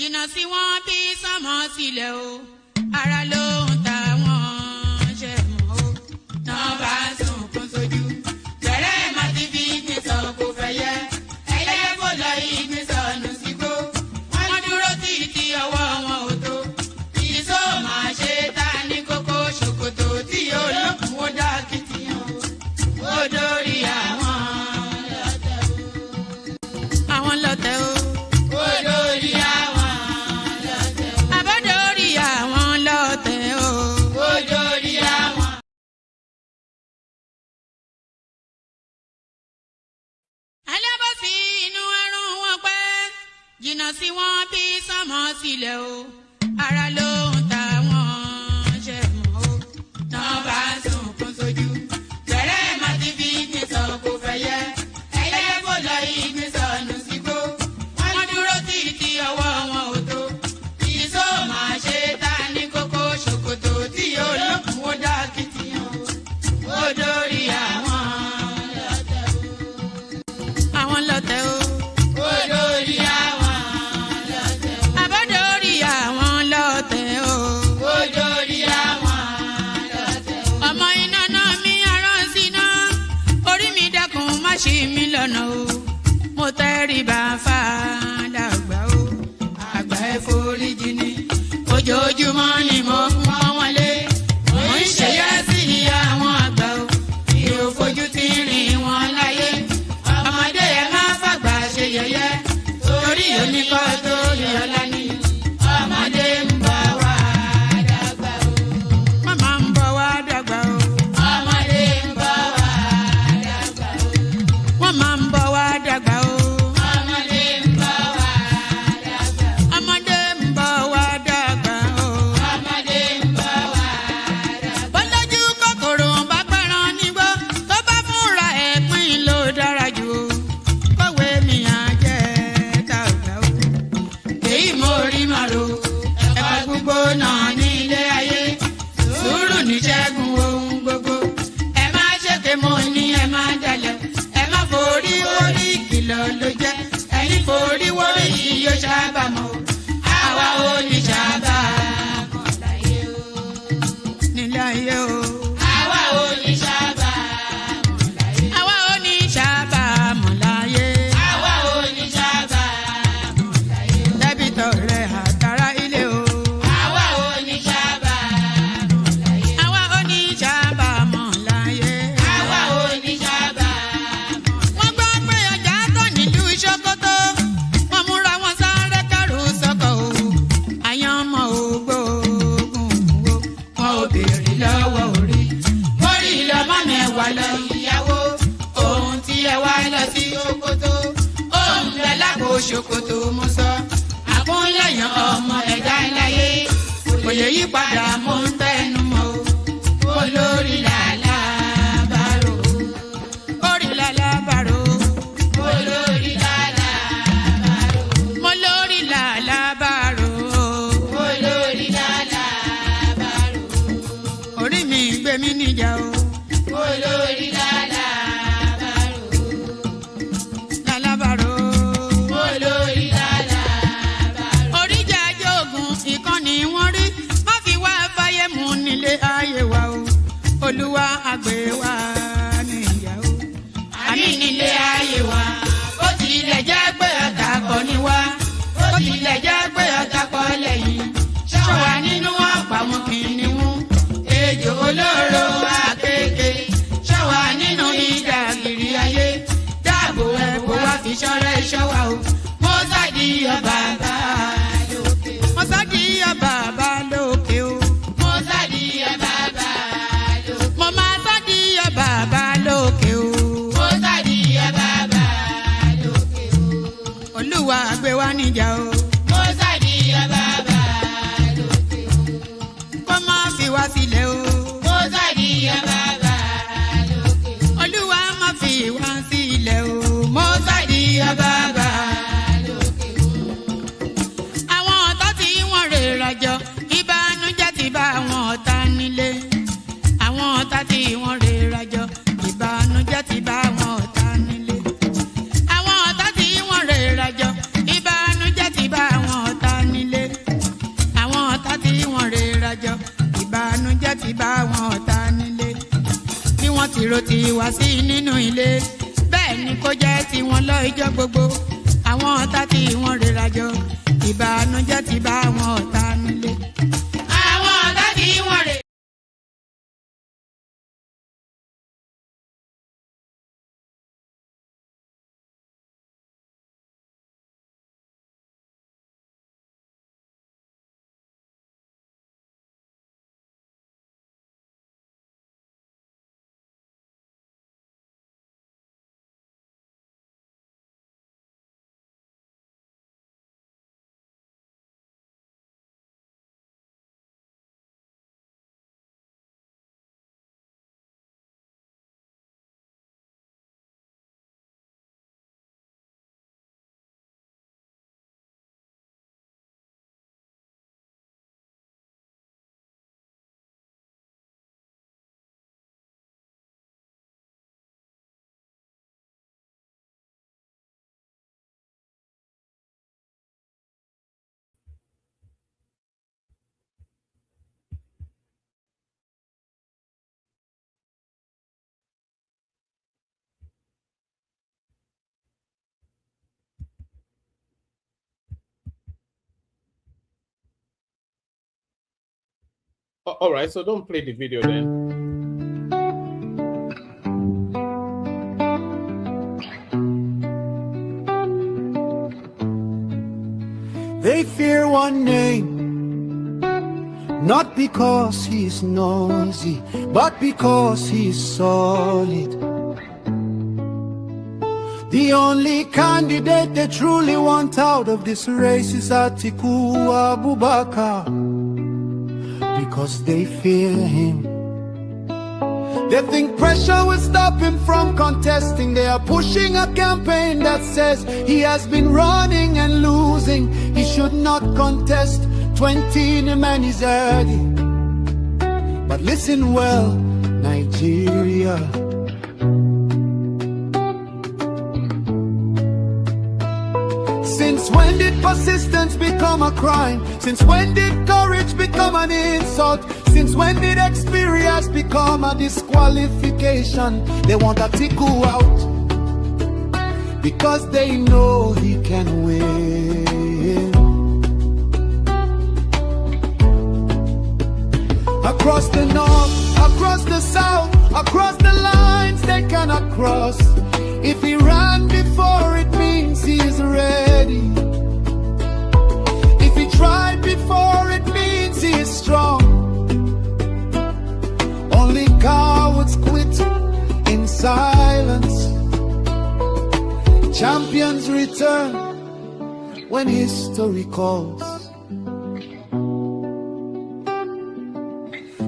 jìnnà sí wọn bí sánmọ̀ sílẹ̀ o ara ló ń ta wọn ṣe mọ́ o náà bá sunkún sójú bẹ̀rẹ̀ má ti fi ìgbín sọ kó fẹ́ yẹ ẹyẹ kó lọ ìgbín sọnù sígbó wọ́n dúró títí ọwọ́ wọn ò tó ìṣó máa ṣe ta ní kókó ṣòkòtò tí olókùn ó dá kìtìyàn ó dórí àwọn lọ́tẹ̀ o. Jìnnà sí wọn bí sánmọ̀ sílẹ̀ o ara ló ń ta wọn ṣe mọ́ o náà bá sunkún sójú bẹ̀rẹ̀ má ti fi ìgbín sọ kó fẹ́ yẹ ẹyẹ kó lọ ìgbín sọnù sígbó wọ́n dúró títí ọwọ́ wọn ò tó ìṣó máa ṣe ta ní kókó ṣòkòtò tí olókùn ó dá kìtìyàn ó dórí àwọn lọ́tẹ̀ o. Ṣí mi lọ́nà o mo tẹríba fàdàgbà o àgbà ẹ foríjì ni ojoojúmọ́ ni mo pọ́n wọn lé mo ń ṣèyá sí àwọn àgbà o mi ò fojú tí rìn wọn láyé ọmọdé ẹ má fàgbà ṣe yẹ̀yẹ́ torí oníkọ́ tó yẹ ọlá ni ọmọdé ń bọ̀ wá dàgbà o màmá ń bọ̀ wá dàgbà o. Máa ń bọ̀ wá dàgbà o. Ọmọdé ń bọ̀ wá dàgbà. Ọmọdé ń bọ̀ wá dàgbà o. Ọmọdé ń bọ̀ wá dàgbà. Bọ́lájú kòkòrò bá pẹran nígbó tó bá fúnra ẹ̀ pín ló dára jù o. Kọ̀wé mi á jẹ́ dàgbà o. Èyí mo rí màrò ẹ̀ka gbogbo náà ní ilé ayé. Sùúrù ní ṣẹ́gun ohun gbogbo. Ẹ má ṣèké mo ní ẹ má dalẹ̀. Forí wórí ìkìlọ̀ ló jẹ́ ẹni forí wórí yìí yóò ṣàbàmọ̀ àwa ò ní ṣàbàmọ̀ láyé o. nílé ayé o. àwa ò ní ṣàbàmọ̀ láyé. àwa ò ní ṣàbàmọ̀ láyé. àwa ò ní ṣàbàmọ̀ láyé. dẹ́bìtọ̀ rẹ̀ àtàrà ilé o. àwa ò ní ṣàbàmọ̀ láyé. àwa ò ní ṣàbàmọ̀ láyé. àwa ò ní ṣàbàmọ̀. Ṣókótó wọ́n múra wọn sáré kẹrù sọ́kọ̀ o àyànmọ́ ògbóògùn o wọn ò béèrè lọ́wọ́ orí mórí lọ́mọ mẹ́wàá lọ ìyàwó ohun tí ẹ wá lọ sí Ṣókótó ohun rẹ lágbo Ṣókótó mo sọ àkúnlẹ̀yàn ọmọ ẹ̀dá láyé kò lè yí padà mo ń tẹnu mọ́ o olórí làlá bàrò orí làlá bàrò olórí làlá bàrò mo lórí làlá bàrò olórí làlá bàrò orí mi gbé mi níjà o olórí làlá bàrò làlá bàrò olórí làlá bàrò oríjà jogun ìkànnì wọn rí má fi wá rajọ ìbànújẹ́ ti bá wọn ọ̀tá nílé bí wọ́n ti ro ti wá sí nínú ilé bẹ́ẹ̀ ni kó jẹ́ tiwọn lọ́jọ́ gbogbo àwọn ọ̀tá tí wọ́n rè rajọ ìbànújẹ́ ti bá wọn ọ̀tá nílé. àwọn ọ̀tá tí wọ́n rè. All right, so don't play the video then. They fear one name, not because he's noisy, but because he's solid. The only candidate they truly want out of this race is Atiku Abubakar, because they fear him. They think pressure will stop him from contesting. They are pushing a campaign that says he has been running and losing. He should not contest. 20 in a man is early. But listen well, Nigeria. Since when did persistence become a crime? Since when did courage become an insult? Since when did experience become a disqualification? They want Atiku out because they know he can win. Across the north, across the south, across the lines they cannot cross. If he ran before, it means he is ready. If he tried before, it means he is strong. Only cowards quit in silence. Champions return when history calls.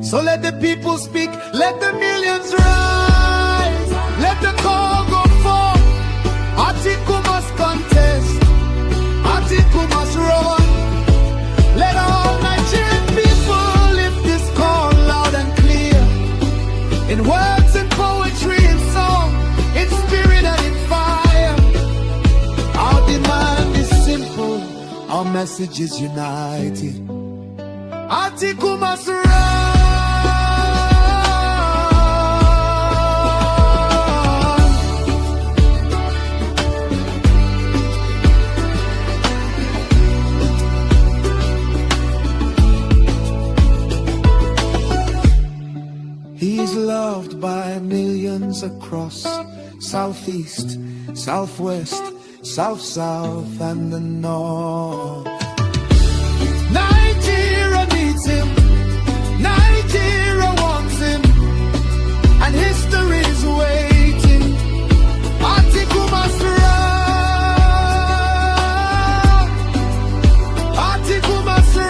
So let the people speak, let the millions rise, let the call go forth. Atiku must contest, Atiku must run. Let all Nigerian people lift this call loud and clear, in words and poetry and song, in spirit and in fire. Our demand is simple, our message is united. Atiku must run. He's loved by millions across Southeast, Southwest, South, and the North. Nigeria needs him, Nigeria wants him, and history is waiting. Atiku must run, Atiku must run.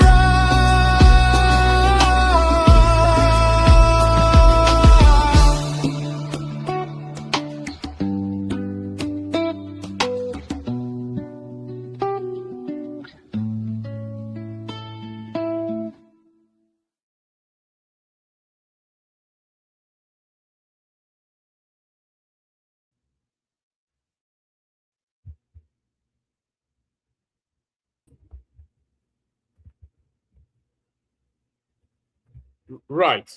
Right.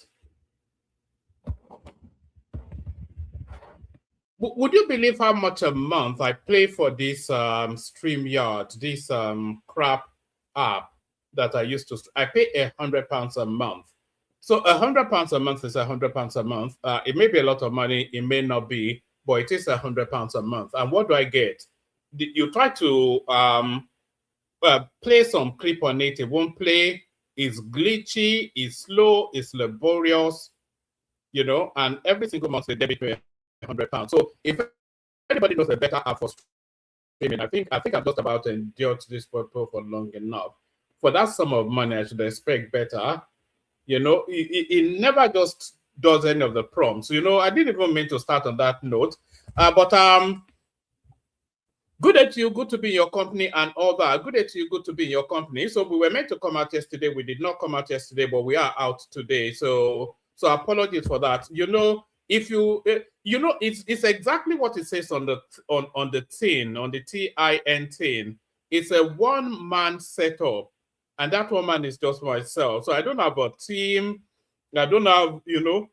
Would you believe how much a month I pay for this StreamYard, this crap app that I used to? I pay £100 a month. So £100 a month is £100 a month. It may be a lot of money, it may not be, but it is £100 a month. And what do I get? You try to play some clip on it, it won't play. It's glitchy, it's slow, it's laborious, you know, and every single month they debit me £100. So if anybody knows a better app for streaming, I think I've just about endured this purple for long enough. For that sum of money, I should expect better. You know, it never just does any of the prompts. You know, I didn't even mean to start on that note, but good day to you, good to be in your company and all that. Good day to you, good to be in your company. So we were meant to come out yesterday. We did not come out yesterday, but we are out today. So apologies for that. You know, if you you know, it's exactly what it says on the on the tin, on the TIN tin. It's a one-man setup, and that one man is just myself. So I don't have a team. I don't have, you know,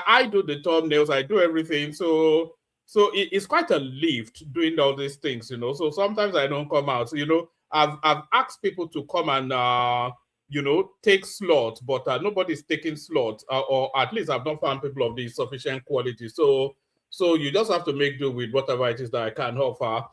I do the thumbnails, I do everything. So it's quite a lift doing all these things, you know. So sometimes I don't come out. You know, I've asked people to come and you know, take slots, but nobody's taking slots, or at least I've not found people of the sufficient quality. So you just have to make do with whatever it is that I can offer.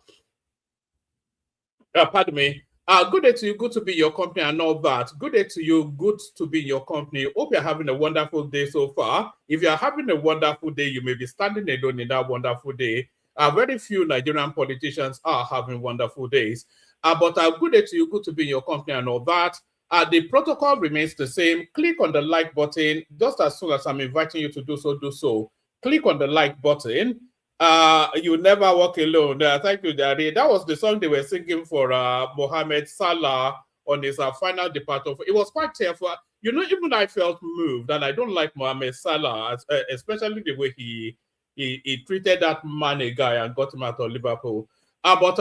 Pardon me. Good day to you. Good to be in your company and all that. Good day to you. Good to be in your company. Hope you're having a wonderful day so far. If you're having a wonderful day, you may be standing alone in that wonderful day. Very few Nigerian politicians are having wonderful days. But good day to you. Good to be in your company and all that. The protocol remains the same. Click on the like button. Just as soon as I'm inviting you to do so, do so. Click on the like button. You never walk alone. Thank you, Daddy. That was the song they were singing for Mohamed Salah on his final departure. It was quite tearful. You know, even I felt moved, and I don't like Mohamed Salah, especially the way he treated that Mane guy and got him out of Liverpool. But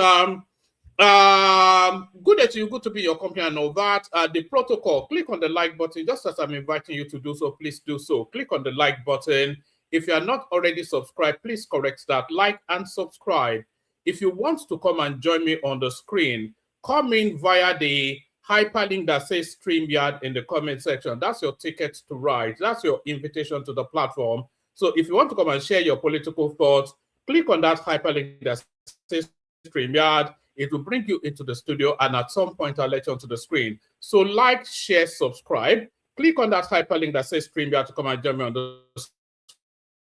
good day to you. Good to be in your company and all that. The protocol. Click on the like button. Just as I'm inviting you to do so, please do so. Click on the like button. If you are not already subscribed, please correct that. Like and subscribe. If you want to come and join me on the screen, come in via the hyperlink that says StreamYard in the comment section. That's your ticket to ride. That's your invitation to the platform. So if you want to come and share your political thoughts, click on that hyperlink that says StreamYard. It will bring you into the studio, and at some point, I'll let you onto the screen. So like, share, subscribe. Click on that hyperlink that says StreamYard to come and join me on the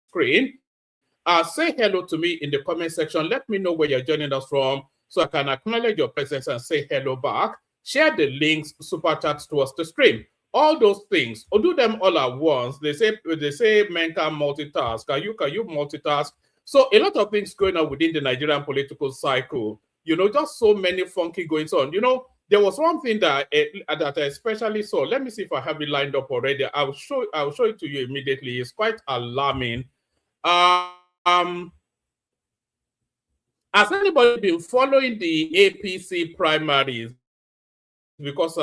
screen. Say hello to me in the comment section. Let me know where you're joining us from so I can acknowledge your presence and say hello back. Share the links, super chats towards the stream. All those things, or do them all at once. They say men can multitask. Can you multitask? So a lot of things going on within the Nigerian political cycle. You know, just so many funky goings on. You know, there was one thing that I especially saw. Let me see if I have it lined up already. I'll show it to you immediately. It's quite alarming. Has anybody been following the APC primaries? Because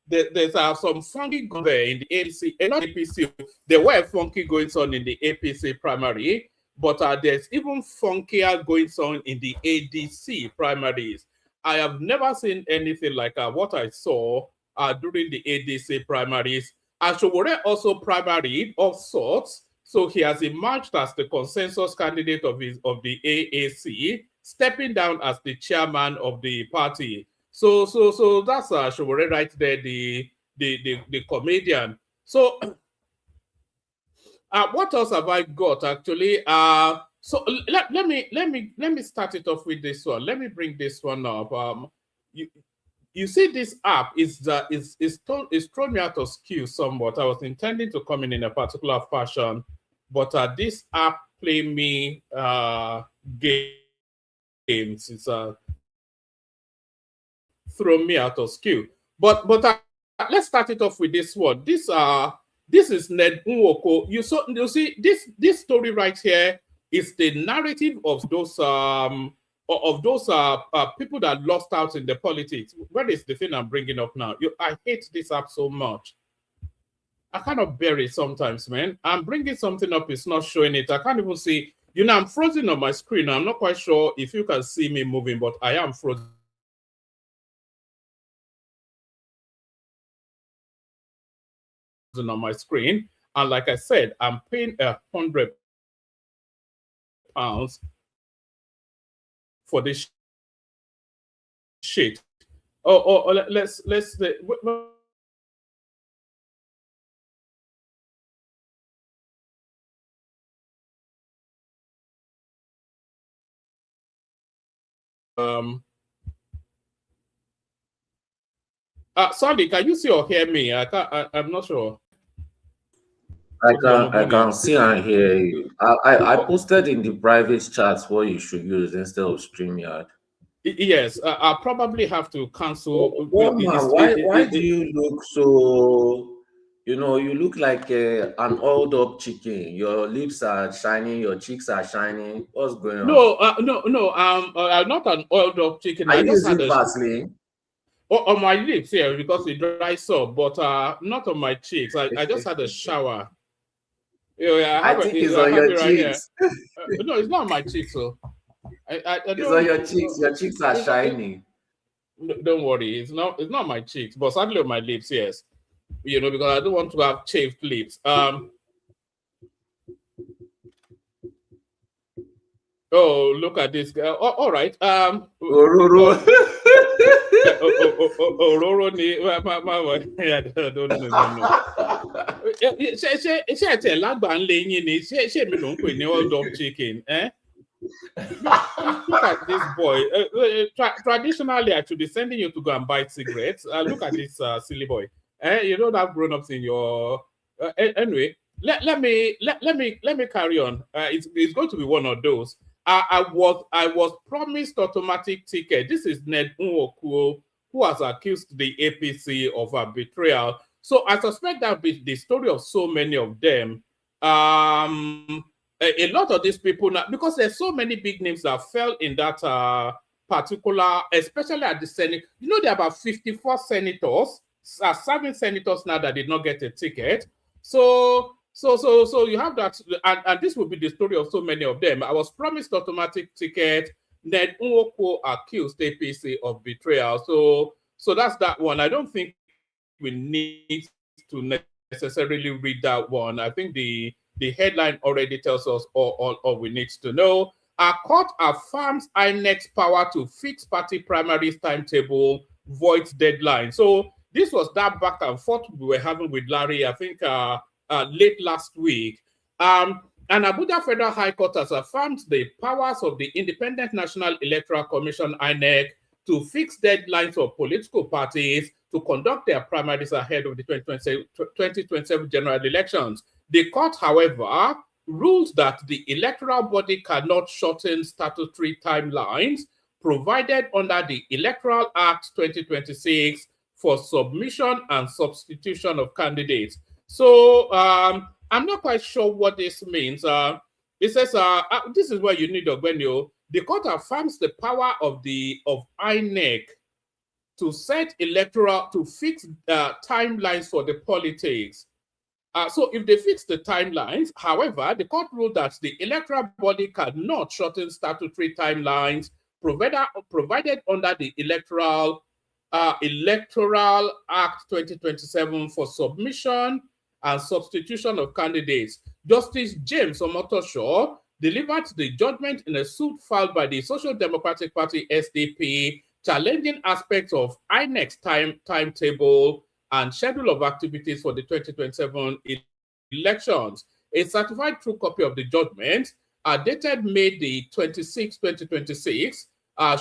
there's some funky going there in the APC, not APC. There were funky goings on in the APC primary, but there's even funkier goings on in the ADC primaries. I have never seen anything like what I saw during the ADC primaries. Ashowore also primaried of sorts. So he has emerged as the consensus candidate of the AAC, stepping down as the chairman of the party. So that's Showore right there, the comedian. So what else have I got actually? So let me start it off with this one. Let me bring this one up. You see, this app is thrown me out of skew somewhat. I was intending to come in a particular fashion, but this app play me games. It's thrown me out of skew. But let's start it off with this one. This is Ned Nwoko. You see this story right here is the narrative of those people that lost out in the politics. What is the thing I'm bringing up now? I hate this app so much. I kind of bury it sometimes, man. I'm bringing something up, it's not showing it. I can't even see. You know, I'm frozen on my screen. I'm not quite sure if you can see me moving, but I am frozen on my screen. And like I said, I'm paying £100 for this shit. Let's sorry, can you see or hear me? I'm not sure. I can see and hear you. I posted in the private chats what you should use instead of StreamYard. Yes, I'll probably have to cancel. Why do you look so? You know, you look like an oiled up chicken. Your lips are shining, your cheeks are shining. What's going on? No. I'm not an oiled up chicken. Are I you just using had Vaseline? on my lips here because it dries up, but not on my cheeks. I just had a shower. Yeah, I think it's on your cheeks. No, it's not on my cheeks. So It's on your cheeks. Your cheeks are shining. Don't worry, it's not my cheeks, but sadly on my lips, yes. You know, because I don't want to have chafed lips. Oh, look at this guy. All right. Ororo. Ororo ni I don't know. Ṣé ẹ̀tẹ̀ lágbà ń lé yín ni? Ṣé mi ló ń pè ní oiled up chicken? Look at this boy. Traditionally, I should be sending you to go and buy cigarettes. Look at this silly boy. You don't have grown-ups in your. Anyway, let me carry on. It's going to be one of those. I was promised automatic ticket. This is Ned Nwokuo, who has accused the APC of a betrayal. So I suspect that be the story of so many of them. A lot of these people now, because there's so many big names that fell in that particular, especially at the Senate. You know, there are about 54 senators, 7 senators now that did not get a ticket. So you have that, and this will be the story of so many of them. I was promised automatic ticket. Ned Nwokuo accused APC of betrayal. So that's that one. I don't think we need to necessarily read that one. I think the headline already tells us all we need to know. Our court affirms INEC's power to fix party primaries timetable, voids deadline. So this was that back and forth we were having with Larry, I think late last week. And Abuja Federal High Court has affirmed the powers of the Independent National Electoral Commission, INEC, to fix deadlines for political parties to conduct their primaries ahead of the 2027 general elections. The court, however, ruled that the electoral body cannot shorten statutory timelines provided under the Electoral Act 2026 for submission and substitution of candidates. So I'm not quite sure what this means. It says this is where you need Ogbenio. The court affirms the power of INEC to set to fix timelines for the politics. So if they fix the timelines, however, the court ruled that the electoral body cannot shorten statutory timelines provided under the Electoral Act 2027 for submission and substitution of candidates. Justice James Omotosho delivered the judgment in a suit filed by the Social Democratic Party SDP, challenging aspects of INEC's timetable and schedule of activities for the 2027 elections. A certified true copy of the judgment, dated May the 26, 2026,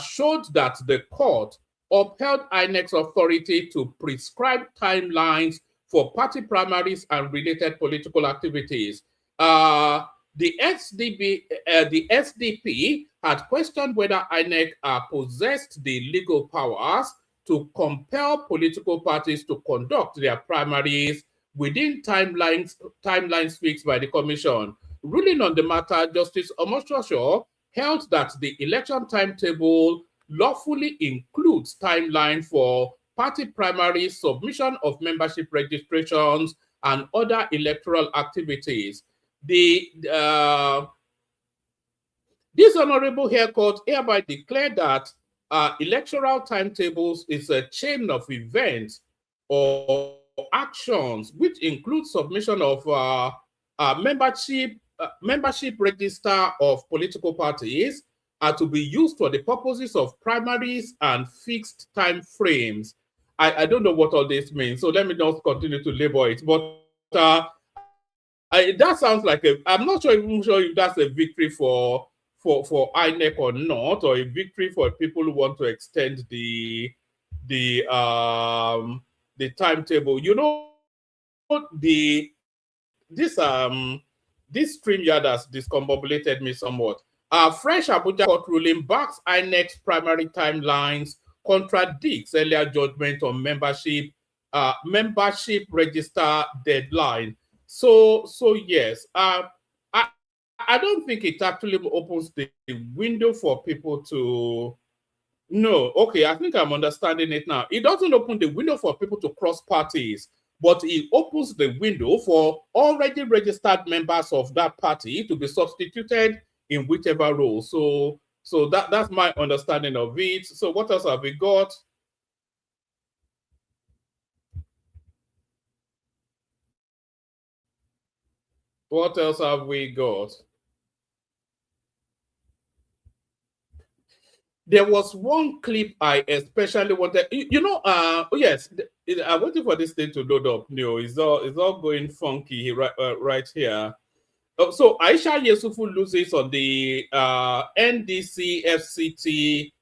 showed that the court upheld INEC's authority to prescribe timelines for party primaries and related political activities. The SDP had questioned whether INEC possessed the legal powers to compel political parties to conduct their primaries within timelines fixed by the commission. Ruling on the matter, Justice Omotosho held that the election timetable lawfully includes timeline for party primaries, submission of membership registrations, and other electoral activities. The This honorable hair court hereby declared that electoral timetables is a chain of events or actions which include submission of membership register of political parties are to be used for the purposes of primaries and fixed time frames. I don't know what all this means, so let me just continue to label it. But that sounds like I'm not sure, even sure if that's a victory for INEC or not, or a victory for people who want to extend the um the timetable. You know, this StreamYard has discombobulated me somewhat. Fresh Abuja court ruling backs INEC's primary timelines, contradicts earlier judgment on membership register deadline. So yes, I I don't think it actually opens the window for people to. No, okay, I think I'm understanding it now. It doesn't open the window for people to cross parties, but it opens the window for already registered members of that party to be substituted in whichever role. So that's my understanding of it. So what else have we got? What else have we got? There was one clip I especially wanted. Oh yes, I'm waiting for this thing to load up. No, it's all going funky right here. So Aisha Yesufu loses on the NDC FCT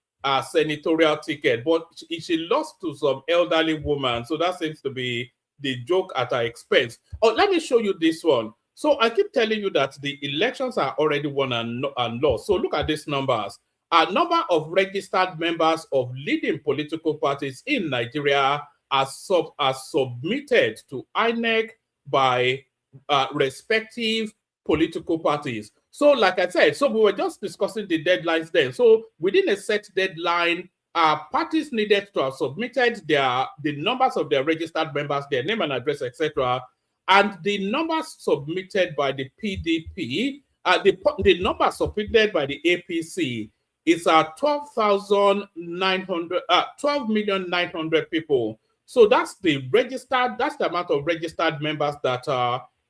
senatorial ticket, but she lost to some elderly woman. So that seems to be the joke at her expense. Oh, let me show you this one. So I keep telling you that the elections are already won and lost. So look at these numbers. A number of registered members of leading political parties in Nigeria are submitted to INEC by respective political parties. So, like I said, so we were just discussing the deadlines then. So, within a set deadline, parties needed to have submitted the numbers of their registered members, their name and address, etc., and the numbers submitted by the PDP, the numbers submitted by the APC is 12,900 people. So that's that's the amount of registered members that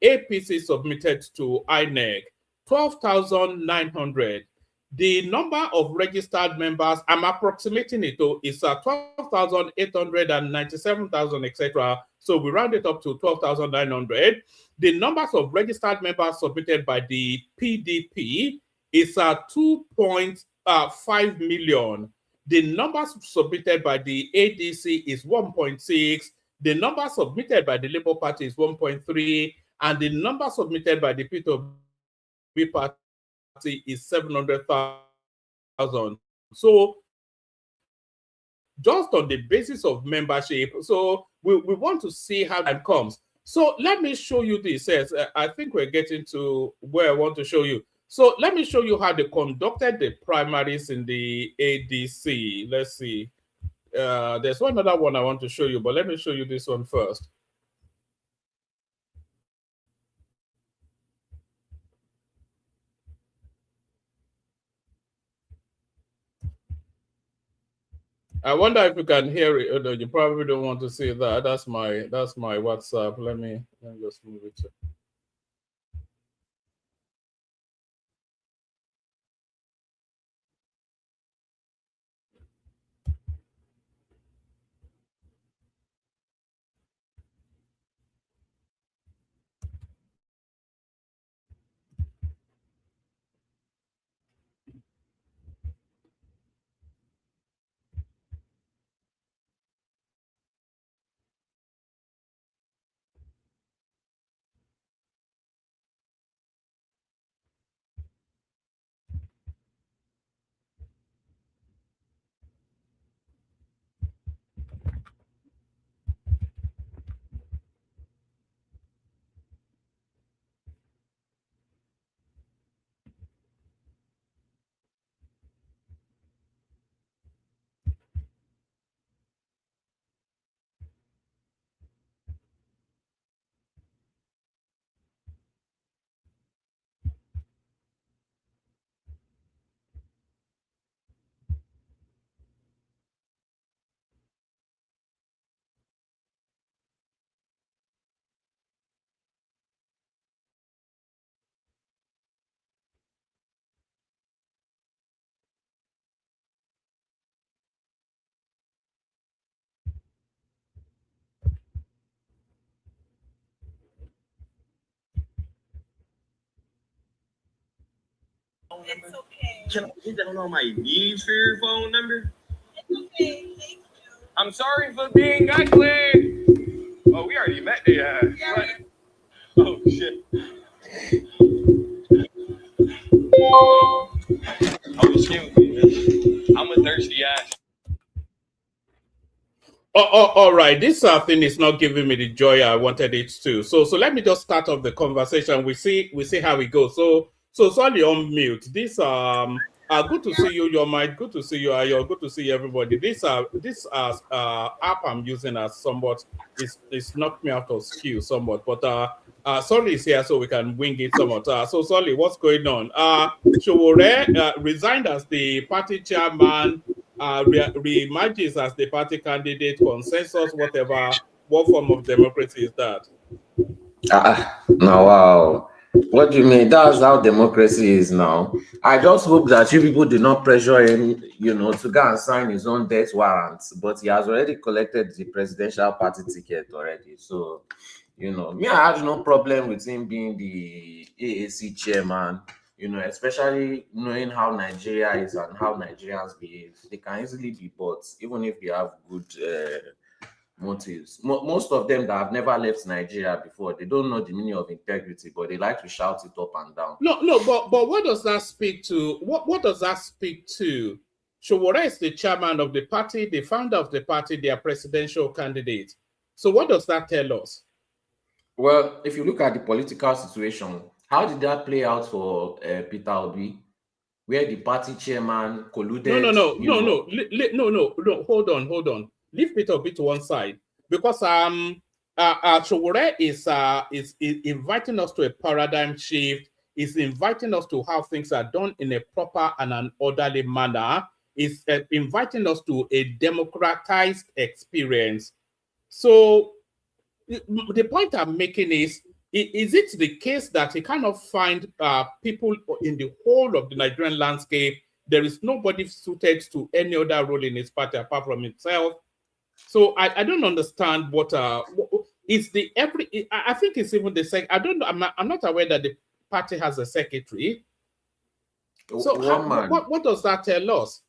APC submitted to INEC, 12,900. The number of registered members, I'm approximating it to, is 12,897,000, etc. So we round it up to 12,900. The numbers of registered members submitted by the PDP is 2.5 million. The numbers submitted by the ADC is 1.6. The number submitted by the Labour Party is 1.3, and the number submitted by the P2B Party is 700,000. So just on the basis of membership, so we want to see how that comes. So let me show you this. Yes, I think we're getting to where I want to show you. So let me show you how they conducted the primaries in the ADC. Let's see. There's one other one I want to show you, but let me show you this one first. I wonder if you can hear it. Oh, no, you probably don't want to see that. That's my WhatsApp. Let me just move it. It's okay. Can I get down on my knees for your phone number? It's okay. Thank you. I'm sorry for being ugly. Oh, we already met. Yeah. Oh shit. Oh, excuse me, man. I'm a thirsty ass. All right. This thing is not giving me the joy I wanted it to. So let me just start off the conversation. We see how it goes. So sorry on mute. This good to see you. Your mind. Good to see you. Ayo. Good to see everybody. This app I'm using as somewhat is knocked me out of skew somewhat. But Solly is here so we can wing it somewhat. So Solly, what's going on? Showore resigned as the party chairman. Reemerges as the party candidate, consensus, whatever. What form of democracy is that? Now, wow. What do you mean? That's how democracy is now. I just hope that you people do not pressure him, to go and sign his own death warrant. But he has already collected the presidential party ticket already. So, me, I had no problem with him being the AAC chairman. Especially knowing how Nigeria is and how Nigerians behave, they can easily be bought, even if they have good motives. Most of them that have never left Nigeria before, they don't know the meaning of integrity, but they like to shout it up and down. No, but what does that speak to? What does that speak to? Showore is the chairman of the party, the founder of the party, their presidential candidate. So what does that tell us? Well, if you look at the political situation, how did that play out for Peter Obi, where the party chairman colluded? No. Hold on. Leave Peter Obi to one side because Showore is inviting us to a paradigm shift. Is inviting us to how things are done in a proper and an orderly manner. Is inviting us to a democratized experience. So the point I'm making is it the case that he cannot find people in the whole of the Nigerian landscape? There is nobody suited to any other role in his party apart from himself. So I don't understand what is the every. I think it's even the sec. I don't know. I'm not aware that the party has a secretary. So what does that tell us?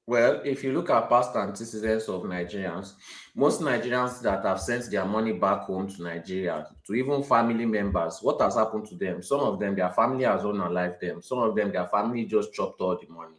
Well, if you look at past antecedents of Nigerians, most Nigerians that have sent their money back home to Nigeria, to even family members, what has happened to them? Some of them, their family has unalived them. Some of them, their family just chopped all the money.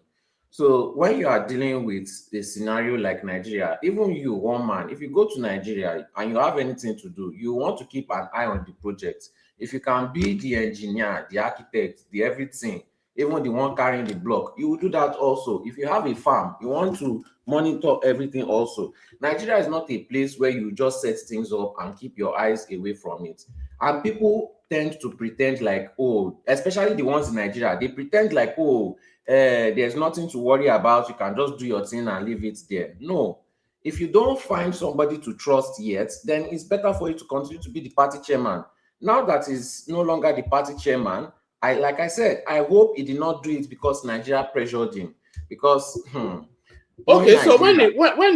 So when you are dealing with a scenario like Nigeria, even you, one man, if you go to Nigeria and you have anything to do, you want to keep an eye on the project. If you can be the engineer, the architect, the everything, even the one carrying the block, you will do that also. If you have a farm, you want to monitor everything also. Nigeria is not a place where you just set things up and keep your eyes away from it. And people tend to pretend like, oh, especially the ones in Nigeria, they pretend like, oh, there's nothing to worry about. You can just do your thing and leave it there. No. If you don't find somebody to trust yet, then it's better for you to continue to be the party chairman. Now that he's no longer the party chairman, like I said, I hope he did not do it because Nigeria pressured him. Because okay, so when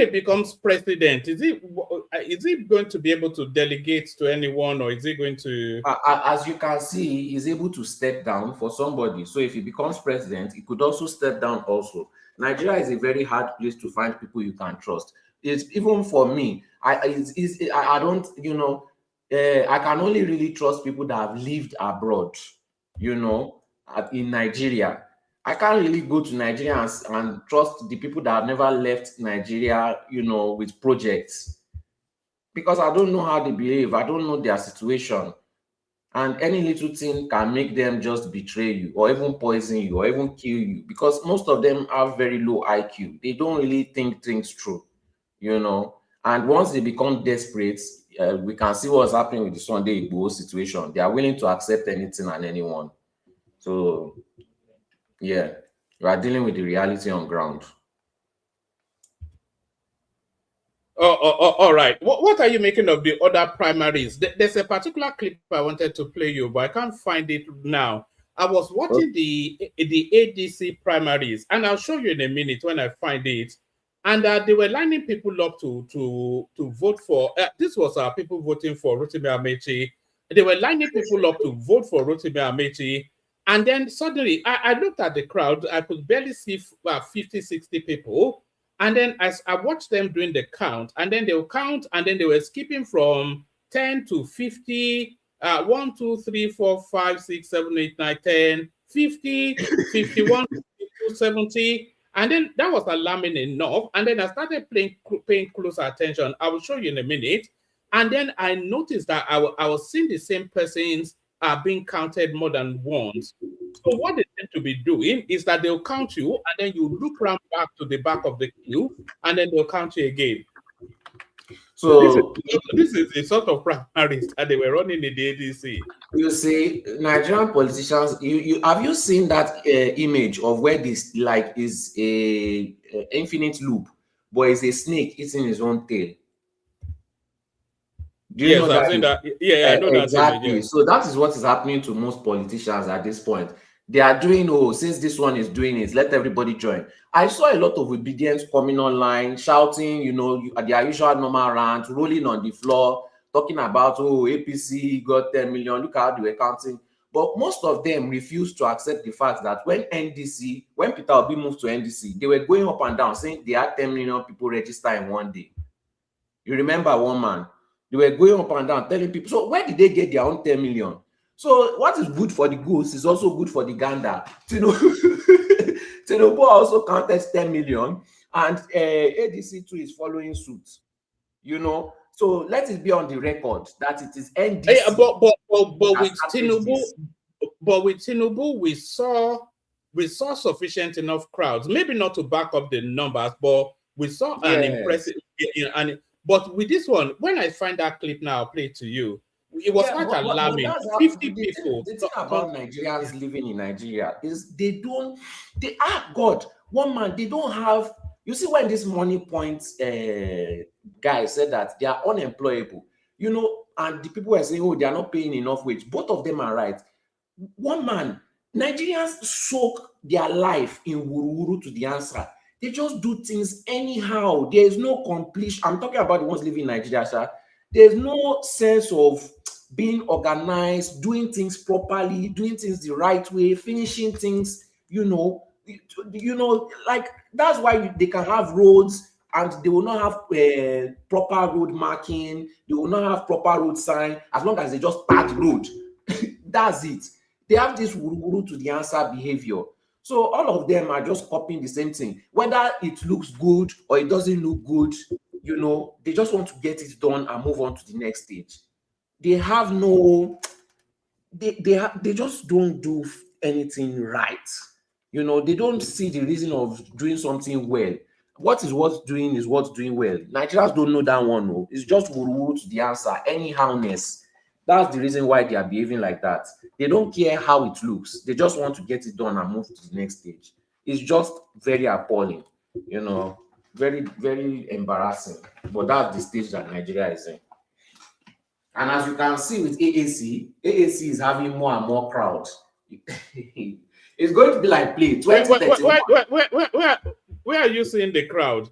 it becomes president, is he going to be able to delegate to anyone, or is he going to? As you can see, he's able to step down for somebody. So if he becomes president, he could also step down. Also, Nigeria is a very hard place to find people you can trust. It's even for me. I don't, I can only really trust people that have lived abroad. In Nigeria, I can't really go to Nigeria and trust the people that have never left Nigeria, with projects, because I don't know how they behave. I don't know their situation. And any little thing can make them just betray you or even poison you or even kill you, because most of them have very low IQ. They don't really think things through, And once they become desperate, we can see what's happening with the Sunday Igboho situation. They are willing to accept anything and anyone. So, yeah, we are dealing with the reality on ground. All right. What are you making of the other primaries? There's a particular clip I wanted to play you, but I can't find it now. I was watching the ADC primaries, and I'll show you in a minute when I find it. And they were lining people up to vote for. This was people voting for Rotimi Amechi. They were lining people up to vote for Rotimi Amechi. And then suddenly I looked at the crowd. I could barely see 50, 60 people. And then as I watched them doing the count, and then they will count, and then they were skipping from 10 to 50, 1, 2, 3, 4, 5, 6, 7, 8, 9, 10, 50, 51, 52, 70. And then that was alarming enough. And then I started paying close attention. I will show you in a minute. And then I noticed that I was seeing the same persons being counted more than once. So what they tend to be doing is that they'll count you, and then you look round back to the back of the queue, and then they'll count you again. So this is the sort of primaries that they were running in the ADC. you see, Nigerian politicians. You have you seen that image of where this like is a infinite loop, but it's a snake eating his own tail? Do you know I've that? seen that. Yeah, I know that. Exactly. Image, yeah. So that is what is happening to most politicians at this point. They are doing, oh, since this one is doing it, let everybody join. I saw a lot of obedience coming online, shouting, you know, their usual normal rant, rolling on the floor, talking about, oh, APC got 10 million, look how they were counting. But most of them refused to accept the fact that when Peter Obi moved to NDC, they were going up and down saying they had 10 million people register in one day. You remember one man? They were going up and down telling people. So where did they get their own 10 million? So what is good for the goose is also good for the gander. Tinubu also counted 10 million, and ADC too is following suit. You know, so let it be on the record that it is NDC. Yeah, but with Tinubu, we saw sufficient enough crowds. Maybe not to back up the numbers, but we saw an impressive. But with this one, when I find that clip now, I'll play it to you. It was quite alarming. 50 people. The thing about Nigerians living in Nigeria is one man, they don't have, you see, when this Money Point guy said that they are unemployable, you know, and the people were saying, oh, they are not paying enough wage. Both of them are right. One man, Nigerians soak their life in wuru to the answer. They just do things anyhow. There is no completion. I'm talking about the ones living in Nigeria, sir. There's no sense of being organized, doing things properly, doing things the right way, finishing things, you know, like that's why they can have roads and they will not have proper road marking. They will not have proper road sign as long as they just start the road. That's it. They have this wuru to the answer behavior. So all of them are just copying the same thing. Whether it looks good or it doesn't look good, you know, they just want to get it done and move on to the next stage. They have no, they just don't do anything right. You know, they don't see the reason of doing something well. What's doing well. Nigerians don't know that one. No. It's just wuru to the answer, anyhowness. That's the reason why they are behaving like that. They don't care how it looks. They just want to get it done and move to the next stage. It's just very appalling, you know, very, very embarrassing. But that's the stage that Nigeria is in. And as you can see with AAC is having more and more crowds. It's going to be like play. Where are you seeing the crowd?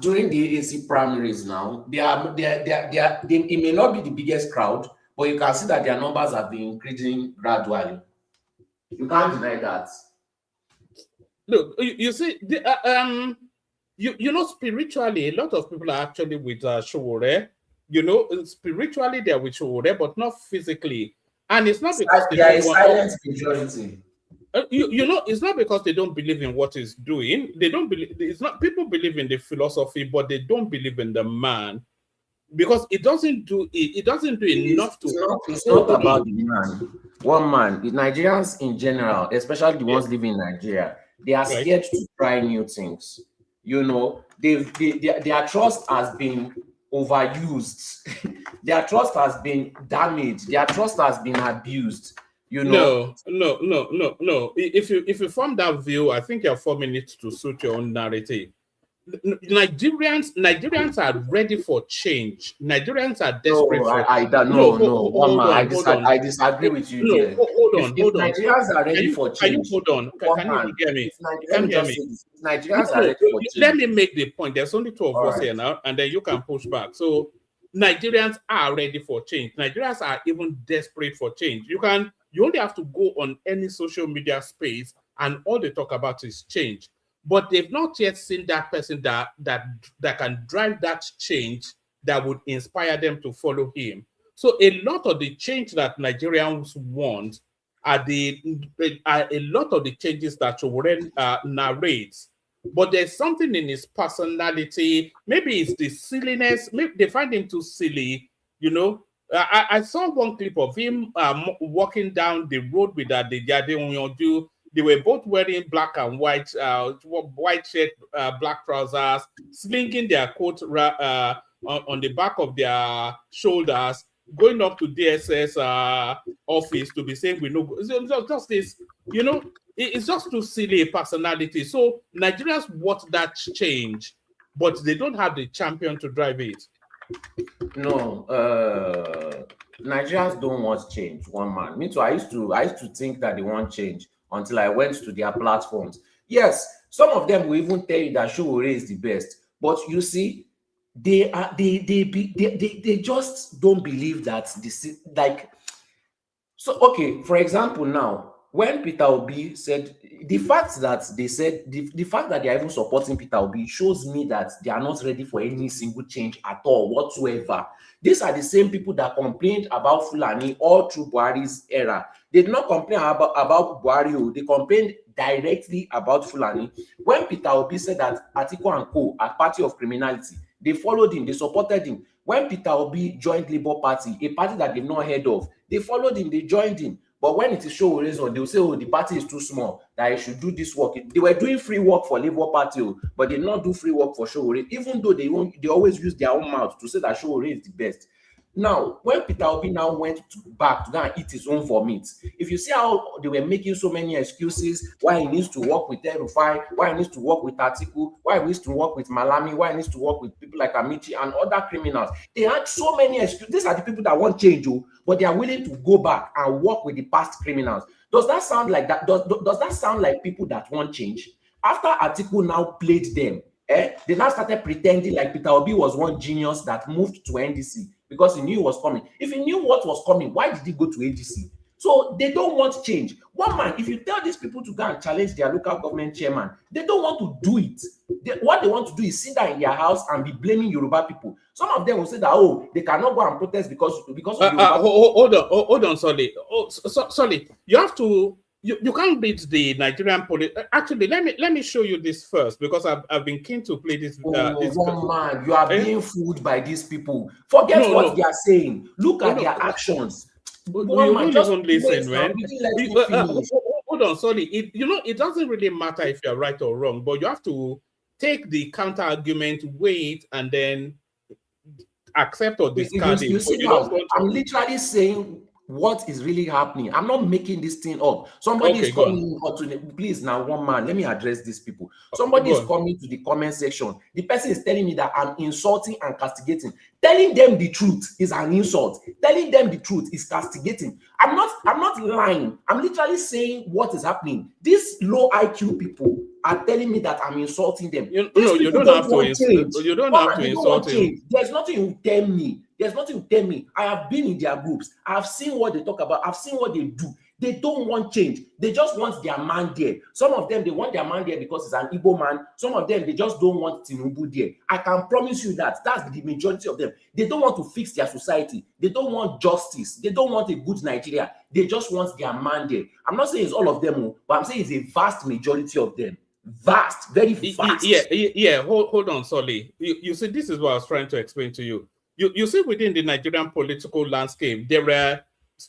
During the AAC primaries now, it may not be the biggest crowd, but you can see that their numbers have been increasing gradually. You can't deny that. Look, you see, you know, spiritually, a lot of people are actually with Showore. You know, spiritually they're with Showore, but not physically. And it's not because they are a silent majority. You know, it's not because they don't believe in what he's doing. They don't believe. It's not people believe in the philosophy, but they don't believe in the man because it doesn't do it. It doesn't do enough to. It's not about the man. One man. The Nigerians in general, especially the ones living in Nigeria, they are scared to try new things. You know, their trust has been overused. Their trust has been damaged. Their trust has been abused. You know? No. If you form that view, I think you're forming it to suit your own narrative. Nigerians are ready for change. Nigerians are desperate. I disagree with you. No, hold on. Nigerians are ready for change. Hold on. Can you hear me? Nigerians are ready for change. Let me make the point. There's only two of us here now, and then you can push back. So Nigerians are ready for change. Nigerians are even desperate for change. You only have to go on any social media space and all they talk about is change. But they've not yet seen that person that can drive that change that would inspire them to follow him. So a lot of the change that Nigerians want are a lot of the changes that Sowore narrates. But there's something in his personality. Maybe it's the silliness. Maybe they find him too silly. You know, I saw one clip of him walking down the road with the Jade. They were both wearing black and white, white shirt, black trousers, slinging their coat on the back of their shoulders, going up to DSS office to be saying we know. Just this, you know, it's just too silly a personality. So Nigerians want that change, but they don't have the champion to drive it. No, Nigerians don't want change. One man. Me too. I used to think that they want change until I went to their platforms. Yes, some of them will even tell you that Sowore is the best, but you see, they just don't believe that this, like. So okay, for example, now when Peter Obi said, the fact that they said the fact that they are even supporting Peter Obi shows me that they are not ready for any single change at all whatsoever. These are the same people that complained about Fulani all through Buhari's era. They did not complain about Buhari. They complained directly about Fulani. When Peter Obi said that Atiku and Co are party of criminality, they followed him, they supported him. When Peter Obi joined Labour Party, a party that they've not heard of, they followed him, they joined him. But when it is Sowore's on, they'll say, oh, the party is too small, that I should do this work. They were doing free work for Labour Party, but they did not do free work for Sowore, even though they always use their own mouth to say that Sowore is the best. Now, when Peter Obi now went back to go and eat his own vomit, if you see how they were making so many excuses, why he needs to work with El-Rufai, why he needs to work with Atiku, why he needs to work with Malami, why he needs to work with people like Amici and other criminals. They had so many excuses. These are the people that want change, but they are willing to go back and work with the past criminals. Does that sound like that? Does that sound like people that want change? After Atiku now played them, they now started pretending like Peter Obi was one genius that moved to NDC because he knew it was coming. If he knew what was coming, why did he go to ADC? So they don't want change. One man, if you tell these people to go and challenge their local government chairman, they don't want to do it. What they want to do is sit down in their house and be blaming Yoruba people. Some of them will say that, oh, they cannot go and protest because of Yoruba hold on, Solly. Solly, you have to. You can't beat the Nigerian police. Actually, let me show you this first because I've been keen to play this. One man, you are being fooled by these people. Forget what they are saying. Look at their actions. You don't even listen, man. Hold on, sorry. It doesn't really matter if you're right or wrong, but you have to take the counter argument, weigh it, and then accept or discard it. I'm literally saying what is really happening. I'm not making this thing up. Somebody is coming to please now, one man, let me address these people. Somebody is coming to the comment section. The person is telling me that I'm insulting and castigating. Telling them the truth is an insult. Telling them the truth is castigating. I'm not lying. I'm literally saying what is happening. These low IQ people are telling me that I'm insulting them. You don't have to insult him. There's nothing you tell me. There's nothing you tell me. I have been in their groups. I've seen what they talk about. I've seen what they do. They don't want change. They just want their man there. Some of them, they want their man there because it's an Igbo man. Some of them, they just don't want Tinubu there. I can promise you that. That's the majority of them. They don't want to fix their society. They don't want justice. They don't want a good Nigeria. They just want their man there. I'm not saying it's all of them, but I'm saying it's a vast majority of them. Vast, very vast. Yeah. Hold on, Solly. You see, this is what I was trying to explain to you. You see, within the Nigerian political landscape, there are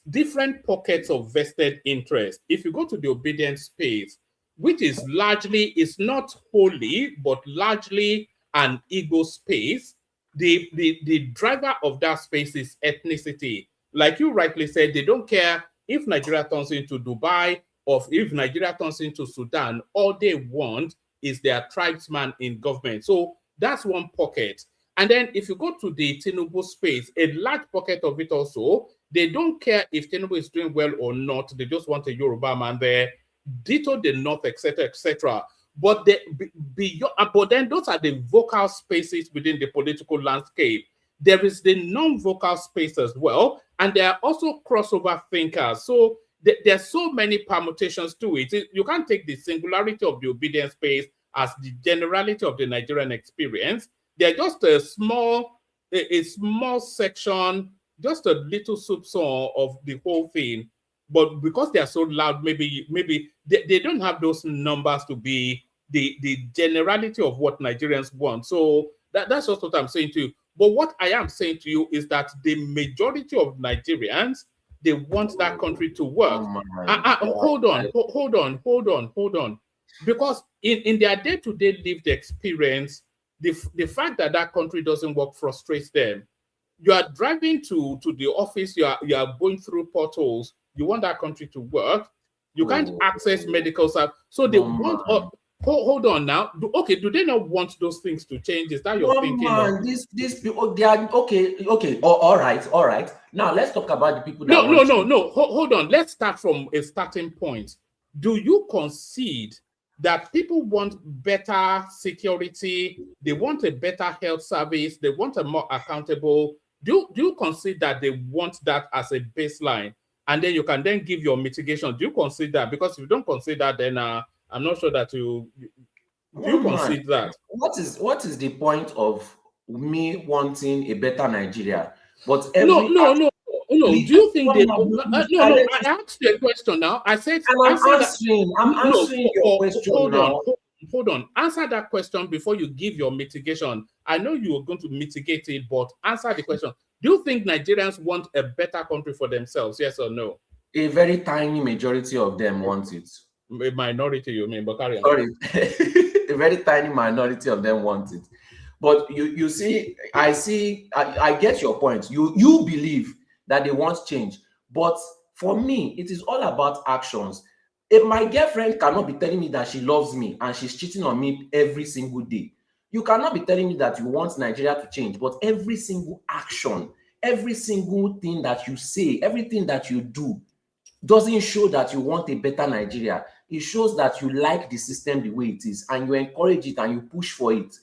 different pockets of vested interest. If you go to the obedience space, which is largely, it's not wholly, but largely an ego space, the driver of that space is ethnicity. Like you rightly said, they don't care if Nigeria turns into Dubai or if Nigeria turns into Sudan. All they want is their tribesman in government. So that's one pocket. And then if you go to the Tinubu space, a large pocket of it also, they don't care if Tinubu is doing well or not. They just want a Yoruba man there, ditto the North, etc., etc. But then those are the vocal spaces within the political landscape. there is the non-vocal space as well, and there are also crossover thinkers. So there's so many permutations to it. You can't take the singularity of the obedience space as the generality of the Nigerian experience. They're just a small section, just a little subsong of the whole thing. But because they are so loud, maybe they don't have those numbers to be the generality of what Nigerians want. So that's just what I'm saying to you. But what I am saying to you is that the majority of Nigerians, they want that country to work. Hold on. Because in their day-to-day lived experience, the fact that that country doesn't work frustrates them. You are driving to the office, you are going through potholes, you want that country to work, you can't access medical service. So they want... hold on now. Do they not want those things to change? Is that your thinking? Man, these people, they are okay. All right. Now let's talk about the people that No. Hold on. Let's start from a starting point. Do you concede that people want better security, they want a better health service, they want a more accountable? Do you concede that they want that as a baseline, and then you can then give your mitigation? Do you consider that? Because if you don't consider, then I'm not sure that you consider that. What is the point of me wanting a better Nigeria? But no. Do you think they? No. I asked you a question now. I said I'm answering your question now. Hold on. Answer that question before you give your mitigation. I know you are going to mitigate it, but answer the question. Do you think Nigerians want a better country for themselves? Yes or no? A very tiny majority of them want it. A minority, you mean? But carry on. Sorry, a very tiny minority of them want it. But you see, I get your point. You believe that they want change, but for me, it is all about actions. If my girlfriend cannot be telling me that she loves me and she's cheating on me every single day, you cannot be telling me that you want Nigeria to change, but every single action, every single thing that you say, everything that you do doesn't show that you want a better Nigeria. It shows that you like the system the way it is and you encourage it and you push for it.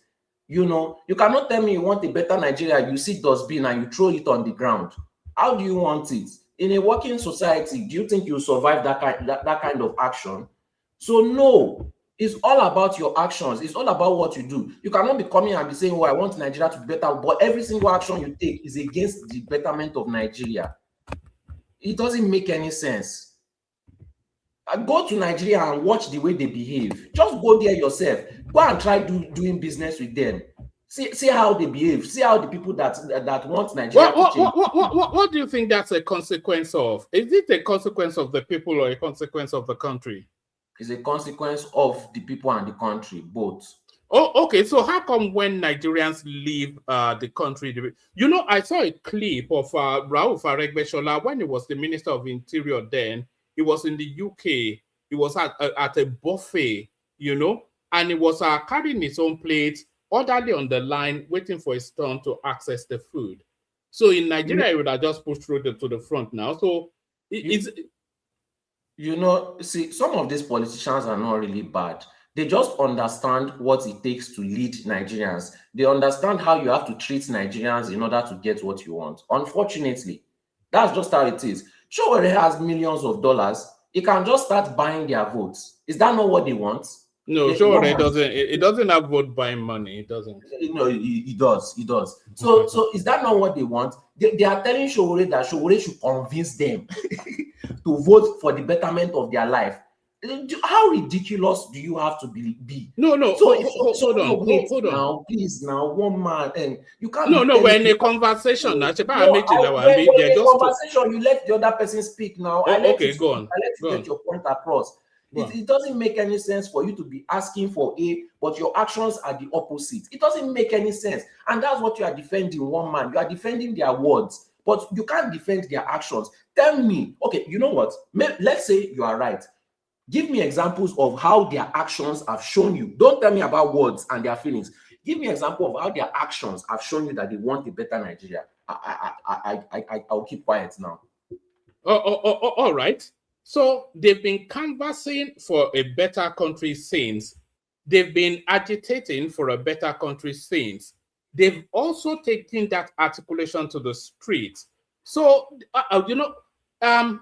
You know, you cannot tell me you want a better Nigeria, you see dustbin and you throw it on the ground. How do you want it? In a working society, do you think you'll survive that kind of action? So no, it's all about your actions. It's all about what you do. You cannot be coming and be saying, oh, I want Nigeria to be better, but every single action you take is against the betterment of Nigeria. It doesn't make any sense. Go to Nigeria and watch the way they behave. Just go there yourself. Go and try doing business with them. See how they behave. See how the people that want Nigeria to change. What do you think that's a consequence of? Is it a consequence of the people or a consequence of the country? It's a consequence of the people and the country, both. Oh, okay. So how come when Nigerians leave the country? You know, I saw a clip of Rauf Aregbesola when he was the Minister of Interior then. He was in the UK. He was at a buffet, you know, and he was carrying his own plate, orderly on the line, waiting for his turn to access the food. So in Nigeria, he would have just pushed through to the front now. So you know, see, some of these politicians are not really bad. They just understand what it takes to lead Nigerians. They understand how you have to treat Nigerians in order to get what you want. Unfortunately, that's just how it is. Sowore has millions of dollars. He can just start buying their votes. Is that not what they want? No, Sowore doesn't. It doesn't have vote buying money. It doesn't. No, he does. He does. So is that not what they want? They are telling Sowore that Sowore should convince them to vote for the betterment of their life. How ridiculous do you have to be? No. Hold on. Now, please, now, one man, and you can't. No. We're in a conversation now. When conversation, you let the other person speak. Now, okay, go on. I let you get your point across. It doesn't make any sense for you to be asking for A, but your actions are the opposite. It doesn't make any sense, and that's what you are defending. One man, you are defending their words, but you can't defend their actions. Tell me, okay, you know what? Let's say you are right. Give me examples of how their actions have shown you. Don't tell me about words and their feelings. Give me an example of how their actions have shown you that they want a better Nigeria. I'll keep quiet now. All right. So they've been canvassing for a better country since. They've been agitating for a better country since. they've also taken that articulation to the streets. So,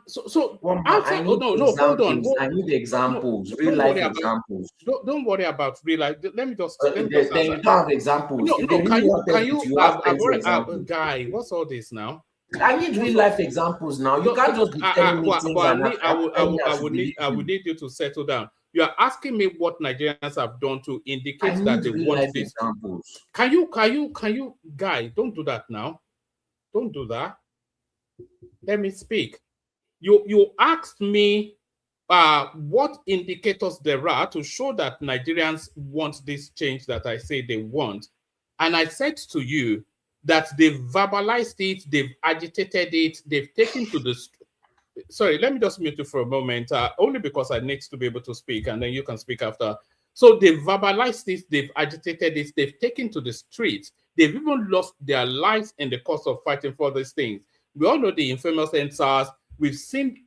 so One man, outside, I oh need no, hold on. examples. I need examples, real Don't life worry about examples. don't worry about real life. Let me just Then answer. you don't have examples. If they really wanted it, you have plenty examples. guy, what's all this now? I need real life examples now. You can't just be telling me things and I would need you to settle down. You are asking me what Nigerians have done to indicate that they want this. Examples. Can you, guy, don't do that now. Don't do that. Let me speak. You asked me what indicators there are to show that Nigerians want this change that I say they want. And I said to you that they've verbalized it, they've agitated it, they've taken to the... Sorry, let me just mute you for a moment, only because I need to be able to speak, and then you can speak after. So they've verbalized this, they've agitated it, they've taken to the streets, they've even lost their lives in the course of fighting for these things. We all know the infamous NSAS. We've seen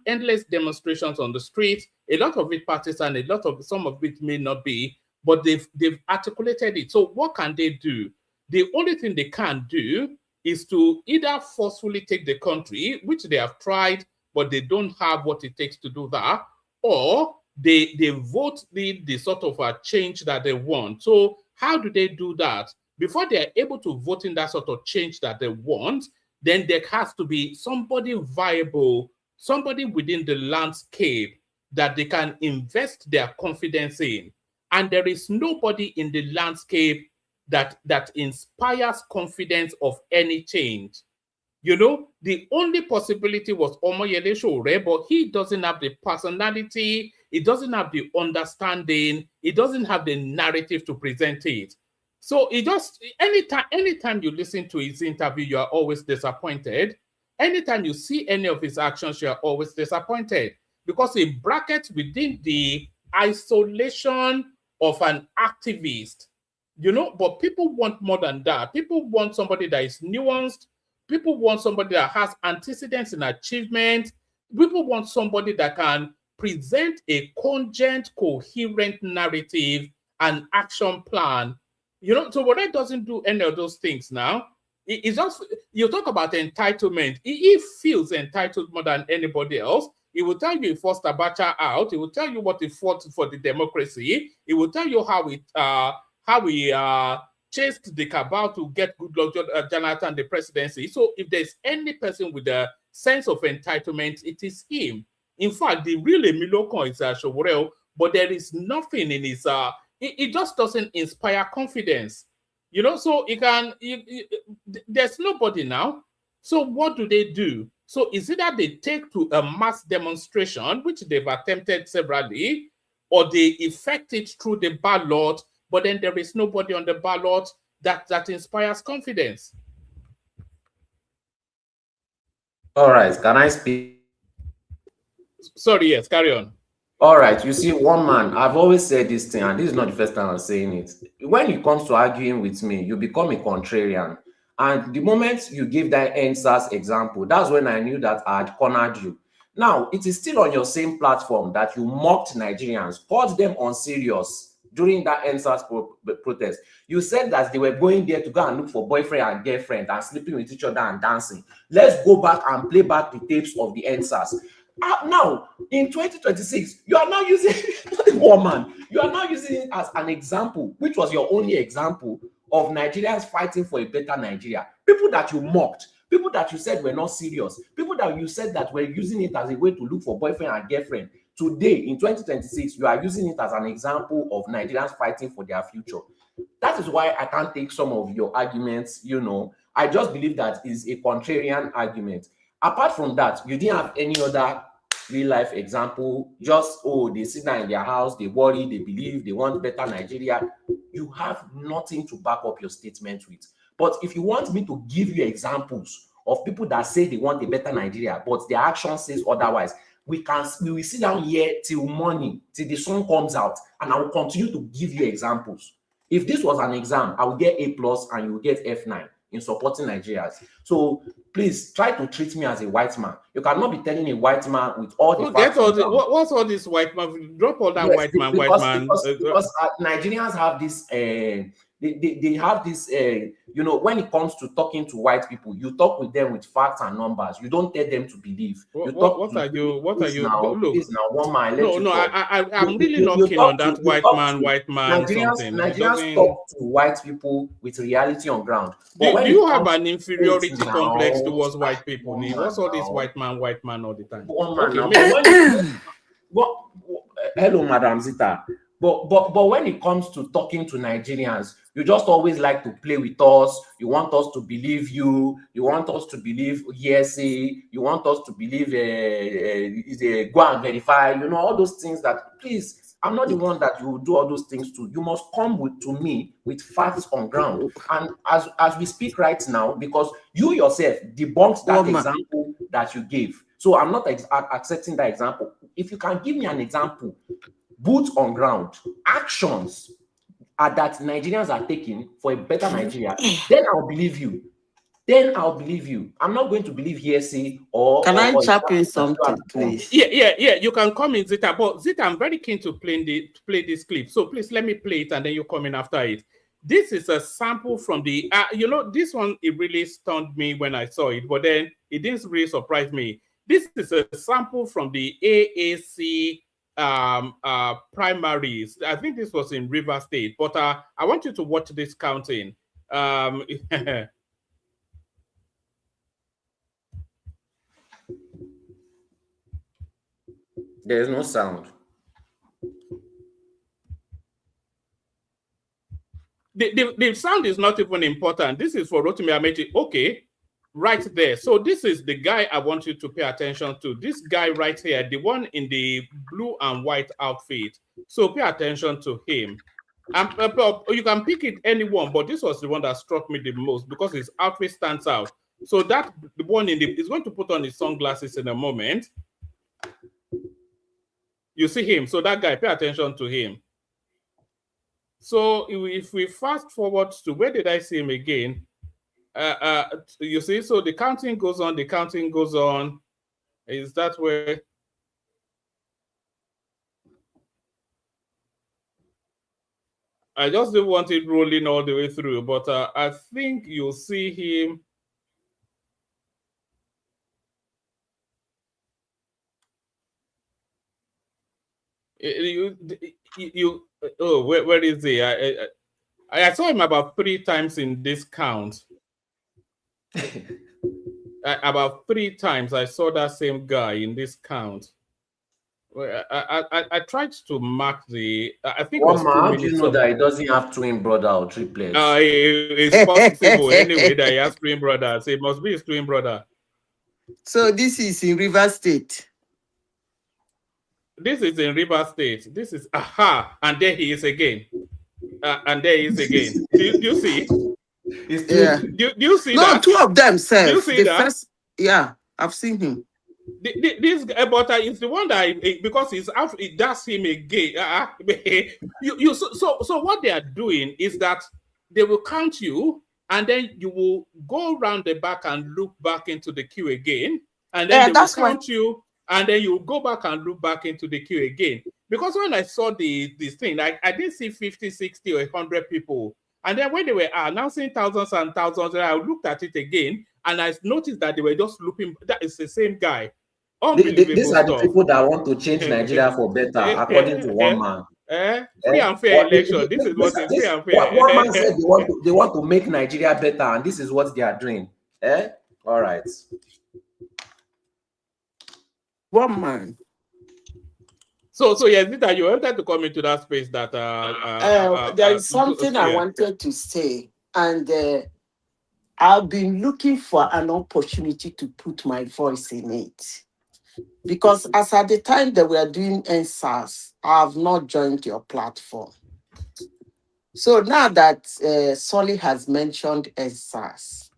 endless demonstrations on the streets, a lot of it partisan, some of it may not be, but they've articulated it. So what can they do? The only thing they can do is to either forcefully take the country, which they have tried, but they don't have what it takes to do that, or they vote the sort of a change that they want. So how do they do that? Before they are able to vote in that sort of change that they want, then there has to be somebody viable, somebody within the landscape that they can invest their confidence in. And there is nobody in the landscape that inspires confidence of any change. You know, the only possibility was Omoyele Sowore, but he doesn't have the personality, he doesn't have the understanding, he doesn't have the narrative to present it. So it just, anytime you listen to his interview, you are always disappointed. Anytime you see any of his actions, you are always disappointed, because he brackets within the isolation of an activist. You know, but people want more than that. People want somebody that is nuanced. People want somebody that has antecedents in achievement. People want somebody that can present a cogent, coherent narrative and action plan. You know, so Wode doesn't do any of those things now. It's just, you talk about entitlement. He feels entitled more than anybody else. He will tell you he forced Abacha out. He will tell you what he fought for the democracy. He will tell you how he chased the cabal to get Goodluck Jonathan the presidency. So if there's any person with a sense of entitlement, it is him. In fact, the real Emilokon is Sowore, but there is nothing in his... it just doesn't inspire confidence. You know, so there's nobody now. So what do? So is it that they take to a mass demonstration, which they've attempted severally, or they effect it through the ballot, but then there is nobody on the ballot that inspires confidence? All right, can I speak? Sorry, yes, carry on. All right, you see, one man, I've always said this thing, and this is not the first time I'm saying it. When it comes to arguing with me, you become a contrarian. And the moment you give that NSAS example, that's when I knew that I had cornered you. Now, it is still on your same platform that you mocked Nigerians, called them unserious during that NSAS protest. You said that they were going there to go and look for boyfriend and girlfriend and sleeping with each other and dancing. Let's go back and play back the tapes of the NSAS. Now, in 2026, you are now using woman. You are now using it as an example, which was your only example of Nigerians fighting for a better Nigeria. People that you mocked, people that you said were not serious, people that you said that were using it as a way to look for boyfriend and girlfriend. Today, in 2026, you are using it as an example of Nigerians fighting for their future. That is why I can't take some of your arguments. You know, I just believe that is a contrarian argument. Apart from that, you didn't have any other real life example. Just, oh, they sit down in their house, they worry, they believe, they want better Nigeria. You have nothing to back up your statement with. But if you want me to give you examples of people that say they want a better Nigeria, but their action says otherwise, we will sit down here till morning, till the sun comes out, and I will continue to give you examples. If this was an exam, I will get A+ and you will get F9 in supporting Nigerians. So please try to treat me as a white man. You cannot be telling a white man with all the facts. What's all this white man? Drop all that, yes, white man. Because Nigerians have this they have this, you know, when it comes to talking to white people, you talk with them with facts and numbers. You don't tell them to believe. You talk What to are you? What are please you? now, Look, please now, one man, let no, you no. talk. I'm really not You keen on talk that to you talk to white man something. It Nigerians doesn't. talk to white people with reality on ground. But Do when it you have comes an wait inferiority complex now, towards white people? one man What's all this now, white man all the time? one man Okay, now. me. But hello, Madam Zita. But when it comes to talking to Nigerians, you just always like to play with us. You want us to believe you. You want us to believe hearsay. You want us to believe go and verify. You know all those things that. Please, I'm not the one that you will do all those things to. You must come to me with facts on ground. And as we speak right now, because you yourself debunked that example that you gave. So I'm not accepting that example. If you can give me an example, boots on ground, actions that Nigerians are taking for a better Nigeria, then I'll believe you. I'm not going to believe hearsay or. Can I chop in something, please? Yeah. You can come in, Zita. But Zita, I'm very keen to play this clip. So please let me play it, and then you come in after it. This is a sample from the. This one, it really stunned me when I saw it, but then it didn't really surprise me. This is a sample from the AAC primaries. I think this was in River State, but I want you to watch this counting. There's no sound. The sound is not even important. This is for Rotimi Amechi. Okay, right there. So this is the guy I want you to pay attention to. This guy right here, the one in the blue and white outfit. So pay attention to him. You can pick it anyone, but this was the one that struck me the most because his outfit stands out. So that the one is going to put on his sunglasses in a moment. You see him. So that guy, pay attention to him. So if we fast forward to where did I see him again? You see, so the counting goes on. Is that where? I just didn't want it rolling all the way through, but I think you'll see him. Where is he? I saw him about 3 times in this count. About 3 times I saw that same guy in this count. I tried to mark the. I think it was 2 How minutes. do you know that he doesn't have twin brother or triplets? It's possible anyway that he has twin brothers. It must be his twin brother. So this is in River State. This is in River State. This is and there he is again. And there he is again. Do you see? Yeah. Do you see no, that? 2 of them, sir. Do you see that? First, yeah, I've seen him. This guy, but it's the one that because it's out, it does him again. So what they are doing is that they will count you, and then you will go around the back and look back into the queue again, and then they will count you, and then you go back and look back into the queue again. Because when I saw this thing, I didn't see 50, 60, or 100 people. And then when they were announcing thousands and thousands, I looked at it again and I noticed that they were just looping. That is the same guy. These are the people that want to change Nigeria for better, according to one man. Free and fair election. This is what is free and fair. One man said they want to make Nigeria better, and this is what they are doing. All right. One man. So yes, Zita, you wanted to come into that space that there is something I wanted to say, and I've been looking for an opportunity to put my voice in it. Because as at the time that we are doing NSAS, I have not joined your platform. So now that Solly has mentioned NSAS,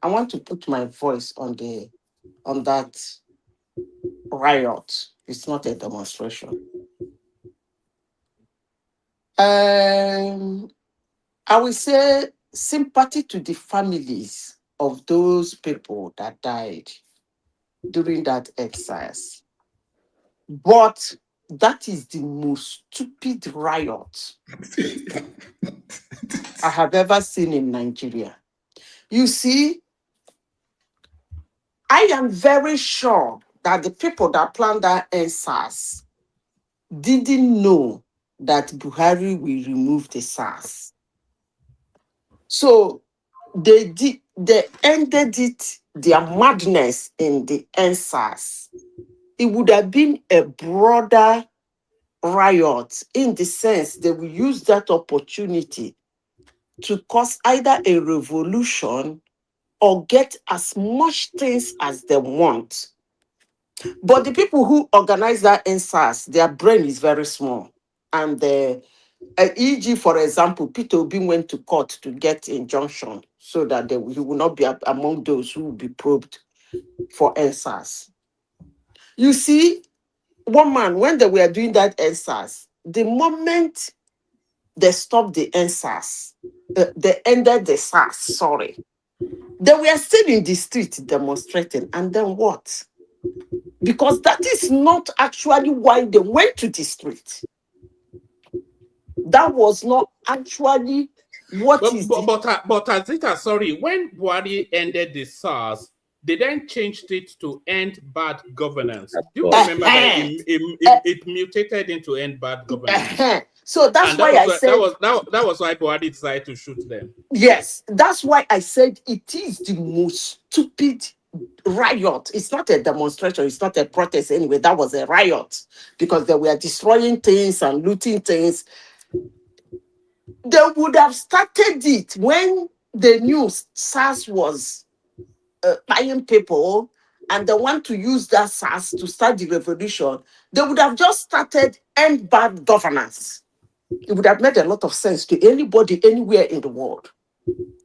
I want to put my voice on that riot. It's not a demonstration. I will say sympathy to the families of those people that died during that exercise. But That is the most stupid riot I have ever seen in Nigeria. You see, I am very sure that the people that planned that NSAS didn't know that Buhari will remove the SARS. So they ended it, their madness in the NSAS. It would have been a broader riot in the sense they will use that opportunity to cause either a revolution or get as much things as they want. But the people who organize that NSAS, their brain is very small. And e.g., for example, Peter Obi went to court to get injunction so that he will not be among those who will be probed for NSAS. You see, one man, when they were doing that NSAS, the moment they stopped the NSAS, they ended the SARS, sorry. They were still in the street demonstrating. And then what? Because that is not actually why they went to the street. That was not actually what But is Zita, sorry, when Buhari ended the SARS, they then changed it to end bad governance. Do you remember that it mutated into end bad governance? So that's why I said that was why Buhari decided to shoot them. Yes, that's why I said it is the most stupid riot. It's not a demonstration, it's not a protest anyway. That was a riot because they were destroying things and looting things. They would have started it when the news SARS was buying people and they want to use that SARS to start the revolution. They would have just started end bad governance. It would have made a lot of sense to anybody anywhere in the world.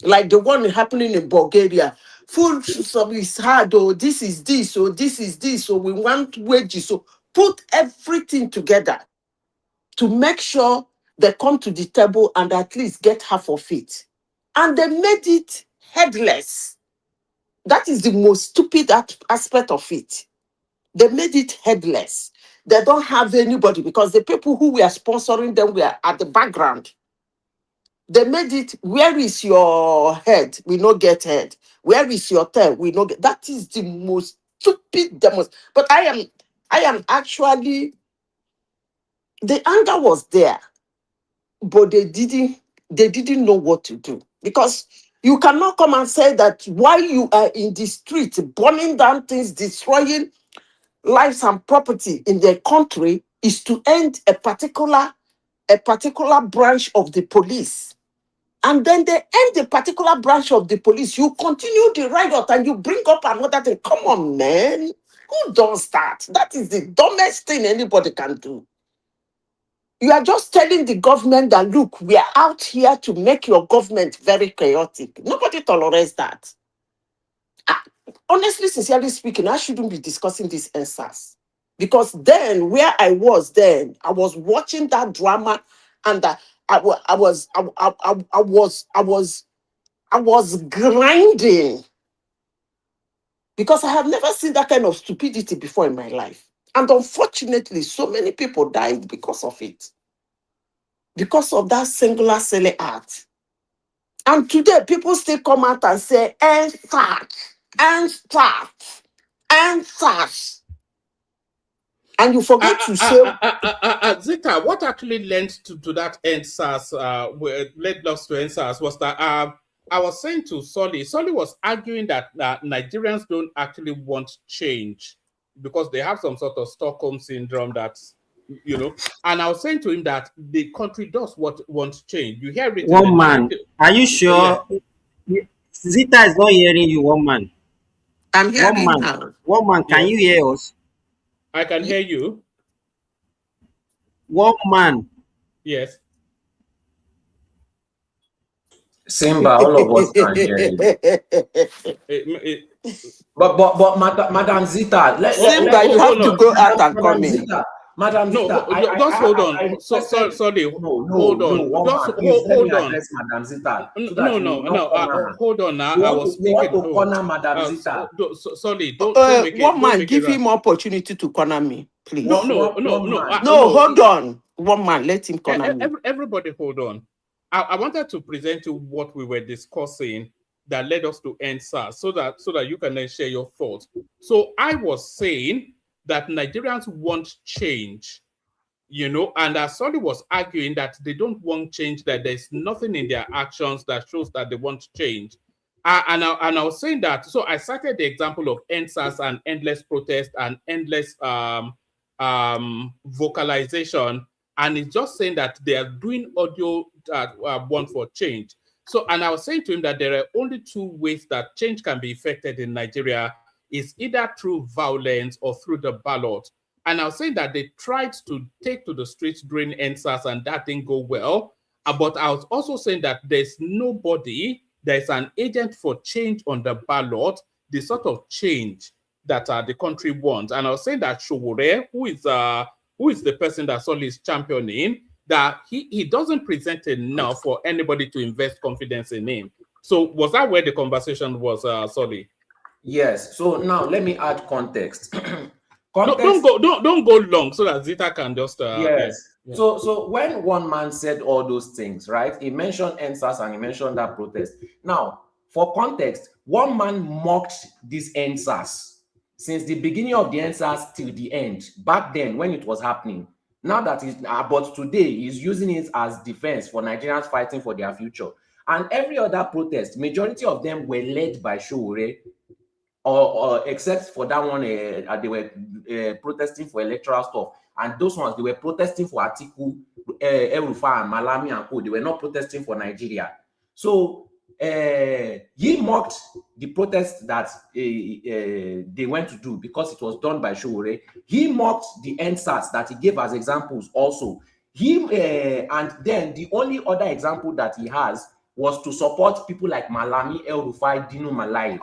Like the one happening in Bulgaria. Food service hard, or this is this, or this is this, or we want wages. So put everything together to make sure they come to the table and at least get half of it. And they made it headless. That is the most stupid aspect of it. They made it headless. They don't have anybody because the people who were sponsoring them were at the background. They made it, where is your head? We no get head. Where is your tail? We no get. That is the most stupid, but I am actually, the anger was there, but they didn't know what to do. Because you cannot come and say that while you are in the street, burning down things, destroying lives and property in the country is to end a particular branch of the police. And then they end the particular branch of the police. You continue the riot and you bring up another thing. Come on, man. Who does that? That is the dumbest thing anybody can do. You are just telling the government that, look, we are out here to make your government very chaotic. Nobody tolerates that. Honestly, sincerely speaking, I shouldn't be discussing this NSAS. Because then, where I was then, I was watching that drama and I was grinding because I have never seen that kind of stupidity before in my life. And unfortunately, so many people died because of it. Because of that singular silly act. And today, people still come out and say, NSAS. And you forget to say... Zita, what actually led to that NSAS, led us to NSAS was that I was saying to Solly was arguing that Nigerians don't actually want change because they have some sort of Stockholm syndrome that's, and I was saying to him that the country does want change. You hear it. One man, are you sure? Yeah. Zita is not hearing you, one man. I'm hearing her. One man, can you hear us? I can hear you. One man. Yes. Simba, all of us can hear you. But Madam Zita, Simba, you have to go out and come in. Madam No, Zita, just hold I on. requested. Sorry, No, hold no, on. one Just man. Please let me hold on. address Madam Zita so that No, you no, will not no. corner her. Hold on. Now You I want was to, you want speaking. to corner Madam Zita. Sorry. Don't make it. One Don't man, make give it. him opportunity to corner me, please. One man. No, hold on. One man, let him corner me. Everybody, hold on. I wanted to present you what we were discussing that led us to end SARS, so that you can then share your thoughts. So I was saying that Nigerians want change, and as Solly was arguing that they don't want change, that there's nothing in their actions that shows that they want change. And I was saying that, so I cited the example of NSAS and endless protest and endless vocalization, and it's just saying that they are doing audio that want for change. So, and I was saying to him that there are only two ways that change can be effected in Nigeria, is either through violence or through the ballot. And I was saying that they tried to take to the streets during NSAS and that didn't go well. But I was also saying that there's an agent for change on the ballot, the sort of change that the country wants. And I was saying that Showore, who is the person that Solly is championing, that he doesn't present enough for anybody to invest confidence in him. So was that where the conversation was, Solly? Yes. So now let me add context. No, don't go long so that Zita can just yes. Yeah. So when one man said all those things, right? He mentioned NSAS and he mentioned that protest. Now, for context, one man mocked this NSAS since the beginning of the NSAS till the end. Back then, when it was happening. Now that is, but today he's using it as defense for Nigerians fighting for their future. And every other protest, majority of them were led by Showore, or except for that one, they were protesting for electoral stuff, and those ones they were protesting for Atiku, El-Rufai, and Malami and co. They were not protesting for Nigeria. So he mocked the protest that they went to do because it was done by Showore. He mocked the NSAS that he gave as examples also. And then the only other example that he has was to support people like Malami, El-Rufai, Dino Malai.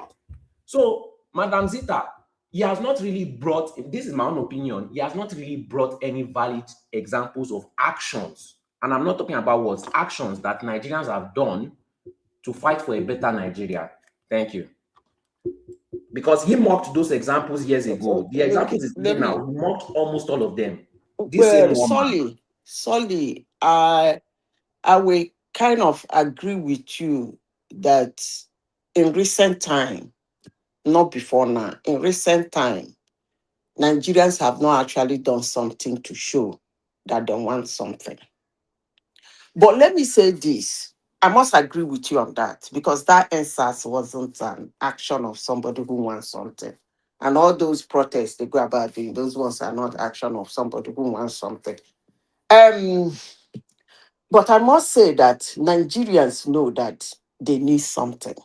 So, Madam Zita, he has not really brought, this is my own opinion, he has not really brought any valid examples of actions. And I'm not talking about words, actions that Nigerians have done to fight for a better Nigeria. Thank you. Because he mocked those examples years ago. The examples is now, he mocked almost all of them. Well, Solly, I will kind of agree with you that in recent time, not before now, in recent time, Nigerians have not actually done something to show that they want something. But let me say this. I must agree with you on that because that NSAS wasn't an action of somebody who wants something. And all those protests they go about doing, those ones are not action of somebody who wants something. But I must say that Nigerians know that they need something.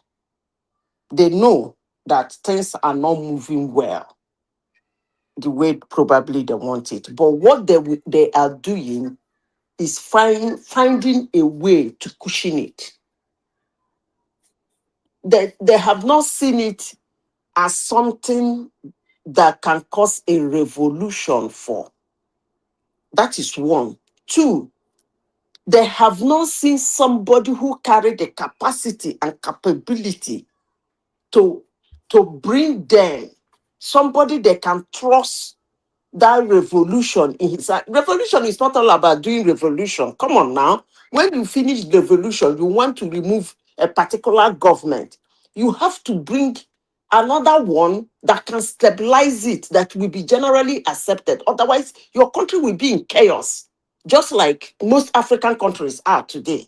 They know that things are not moving well the way probably they want it. But what they are doing is finding a way to cushion it. They have not seen it as something that can cause a revolution for. That is one. Two, they have not seen somebody who carry the capacity and capability to bring them, somebody they can trust that revolution in his hand. Revolution is not all about doing revolution. Come on now. When you finish the revolution, you want to remove a particular government. You have to bring another one that can stabilize it, that will be generally accepted. Otherwise, your country will be in chaos, just like most African countries are today.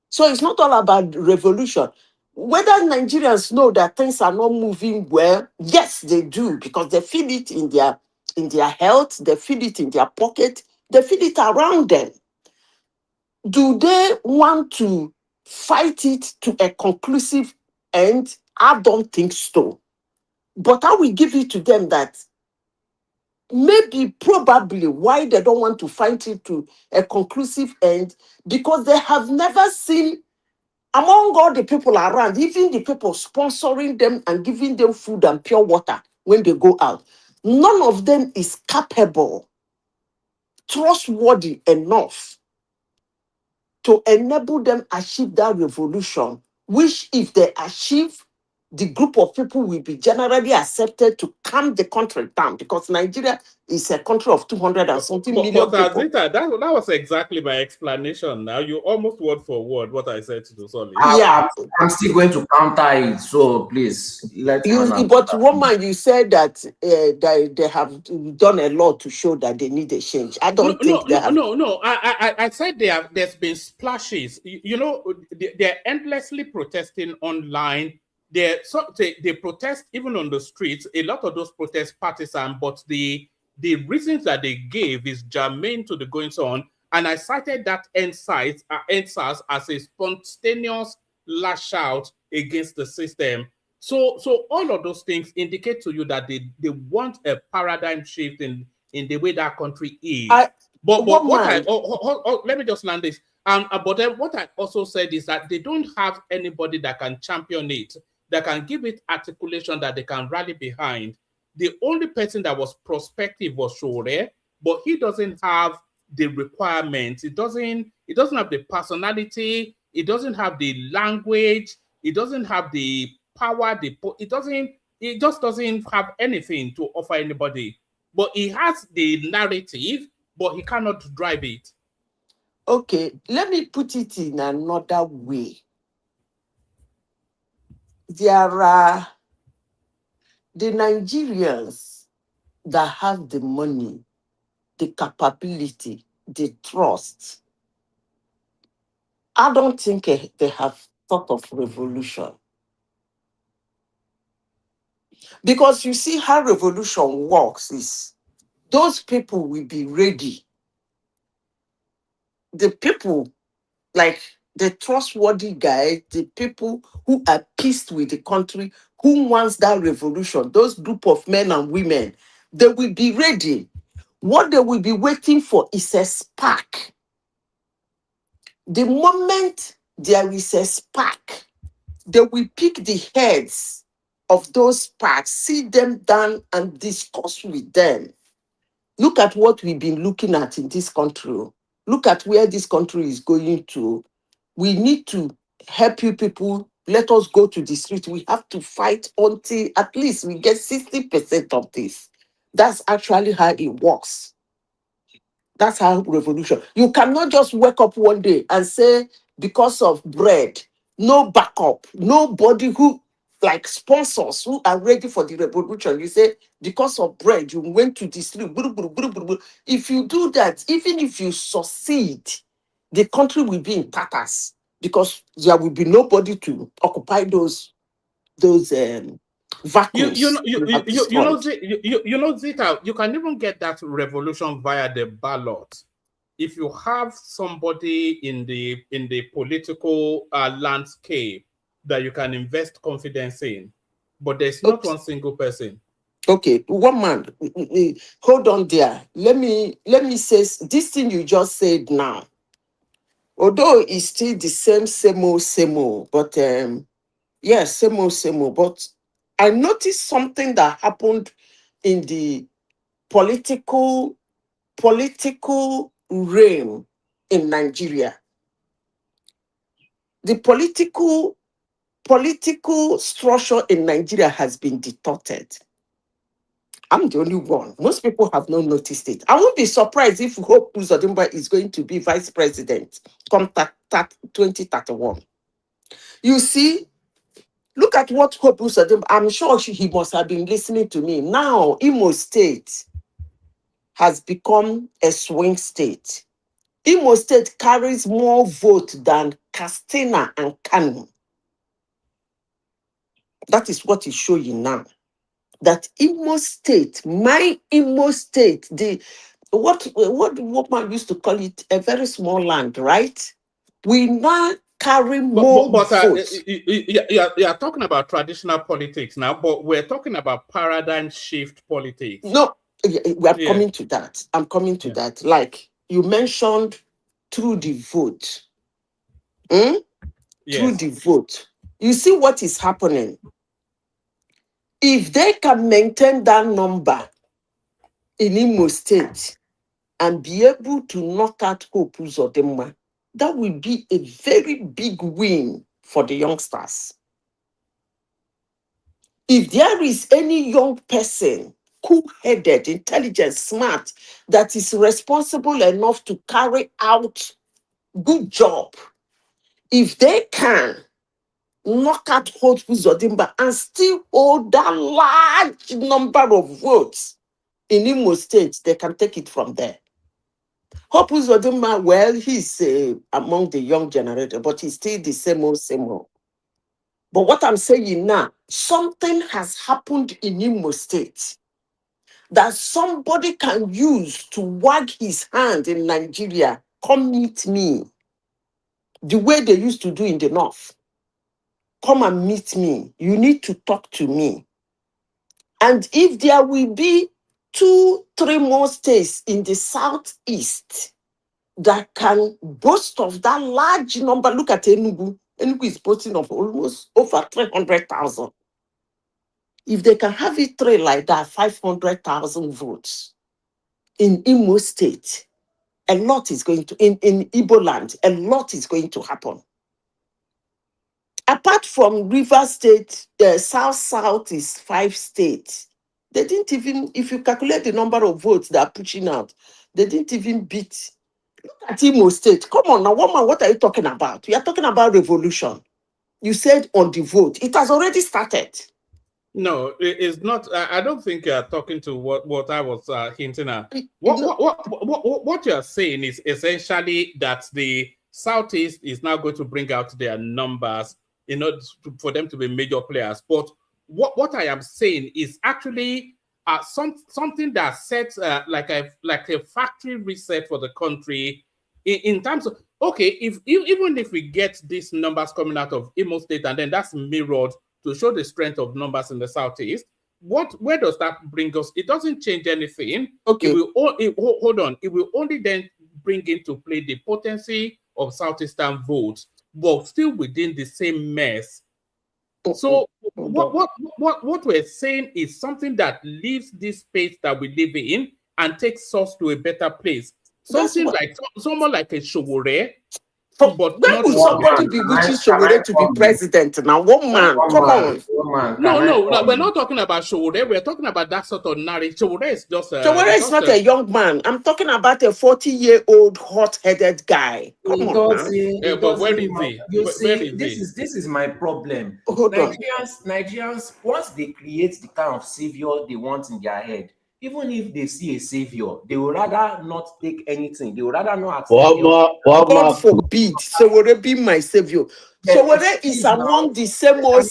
So it's not all about revolution. Whether Nigerians know that things are not moving well, yes, they do, because they feel it in their health, they feel it in their pocket, they feel it around them. Do they want to fight it to a conclusive end? I don't think so. But I will give it to them that maybe, probably, why they don't want to fight it to a conclusive end, because they have never seen, among all the people around, even the people sponsoring them and giving them food and pure water when they go out, none of them is capable trustworthy enough to enable them achieve that revolution, which if they achieve, the group of people will be generally accepted to calm the country down, because Nigeria is a country of 200 and something million people. Zita, that was exactly my explanation. Now you almost word for word what I said to the Solid. Yeah, I'm still going to counter it. So please let you, but woman, you said that they have done a lot to show that they need a change. I don't think they have. No. I said there's been splashes. They're endlessly protesting online. They protest even on the streets. A lot of those protests partisan, but the reasons that they gave is germane to the goings on. And I cited that NSAS as a spontaneous lash out against the system. So all of those things indicate to you that they want a paradigm shift in the way that country is. But what I let me just land this. But then what I also said is that they don't have anybody that can champion it, that can give it articulation that they can rally behind. The only person that was prospective was Shore, but he doesn't have the requirements. It doesn't have the personality. It doesn't have the language. It doesn't have the power. It just doesn't have anything to offer anybody. But he has the narrative, but he cannot drive it. Okay, let me put it in another way. There are the Nigerians that have the money, the capability, the trust. I don't think they have thought of revolution. Because you see how revolution works is those people will be ready. The people, like the trustworthy guy, the people who are pissed with the country, who wants that revolution, those group of men and women, they will be ready. What they will be waiting for is a spark. The moment there is a spark, they will pick the heads of those sparks, sit them down and discuss with them. Look at what we've been looking at in this country. Look at where this country is going to. We need to help you people. Let us go to the street. We have to fight until at least we get 60% of this. That's actually how it works. That's how revolution. You cannot just wake up one day and say, because of bread, no backup, nobody who like sponsors who are ready for the revolution. You say, because of bread, you went to the street. If you do that, even if you succeed, the country will be in tatters because there will be nobody to occupy those vacuums. Zita, you can even get that revolution via the ballot. If you have somebody in the political landscape that you can invest confidence in, but there's not one single person. Okay, one man, hold on there. Let me say this thing you just said now. Although it's still the same old, but yes, same old. But I noticed something that happened in the political realm in Nigeria. The political structure in Nigeria has been distorted. I'm the only one. Most people have not noticed it. I won't be surprised if Hope Uzodimba is going to be vice president come 2031. You see, look at what Hope Uzodimba, I'm sure he must have been listening to me. Now, Imo State has become a swing state. Imo State carries more vote than Castina and Kano. That is what is showing now. That Imo State, my Imo State, what man used to call it, a very small land, right? We now carry more votes. You are talking about traditional politics now, but we're talking about paradigm shift politics. No, we are coming to that. I'm coming to that. Like you mentioned, through the vote. Through the vote. You see what is happening. If they can maintain that number in Imo State, and be able to knock out Hope Uzodinma, that will be a very big win for the youngsters. If there is any young person, cool-headed, intelligent, smart, that is responsible enough to carry out good job, if they can knock out Hope Uzodinma and still hold that large number of votes in Imo State, they can take it from there. Hope Uzodinma, well, he's among the young generation, but he's still the same old, same old. But what I'm saying now, something has happened in Imo State that somebody can use to wag his hand in Nigeria. Come meet me. The way they used to do in the North. Come and meet me. You need to talk to me. And if there will be 2, 3 more states in the Southeast that can boast of that large number, look at Enugu. Enugu is boasting of almost over 300,000. If they can have it 3 like that, 500,000 votes in Imo State, a lot is going to, in Igbo land, a lot is going to happen. Apart from River State, South is 5 states. They didn't even, if you calculate the number of votes they are pushing out, they didn't even beat. Look at Imo State. Come on now, woman, what are you talking about? We are talking about revolution. You said on the vote. It has already started. No, it's not. I don't think you are talking to what I was hinting at. What you are saying is essentially that the Southeast is now going to bring out their numbers in order for them to be major players. But what I am saying is actually something that sets like a factory reset for the country in terms of, okay, even if we get these numbers coming out of Imo State and then that's mirrored to show the strength of numbers in the Southeast, where does that bring us? It doesn't change anything. Okay. Hold on. It will only then bring into play the potency of Southeastern votes, but still within the same mess. So what we're saying is something that leaves this space that we live in and takes us to a better place. Something like someone like a Showore. But when will somebody be wishing Showore to be president? Now, one man, come on. No, we're not talking about Showore. We're talking about that sort of narrative. Showore is just Showore is not a young man. I'm talking about a 40-year-old hot-headed guy. Come on, man. But where is he? You see, this is my problem. Nigerians, once they create the kind of savior they want in their head, even if they see a savior, they would rather not take anything. They would rather not accept. God forbid, Showore be my savior. Showore is among the same old.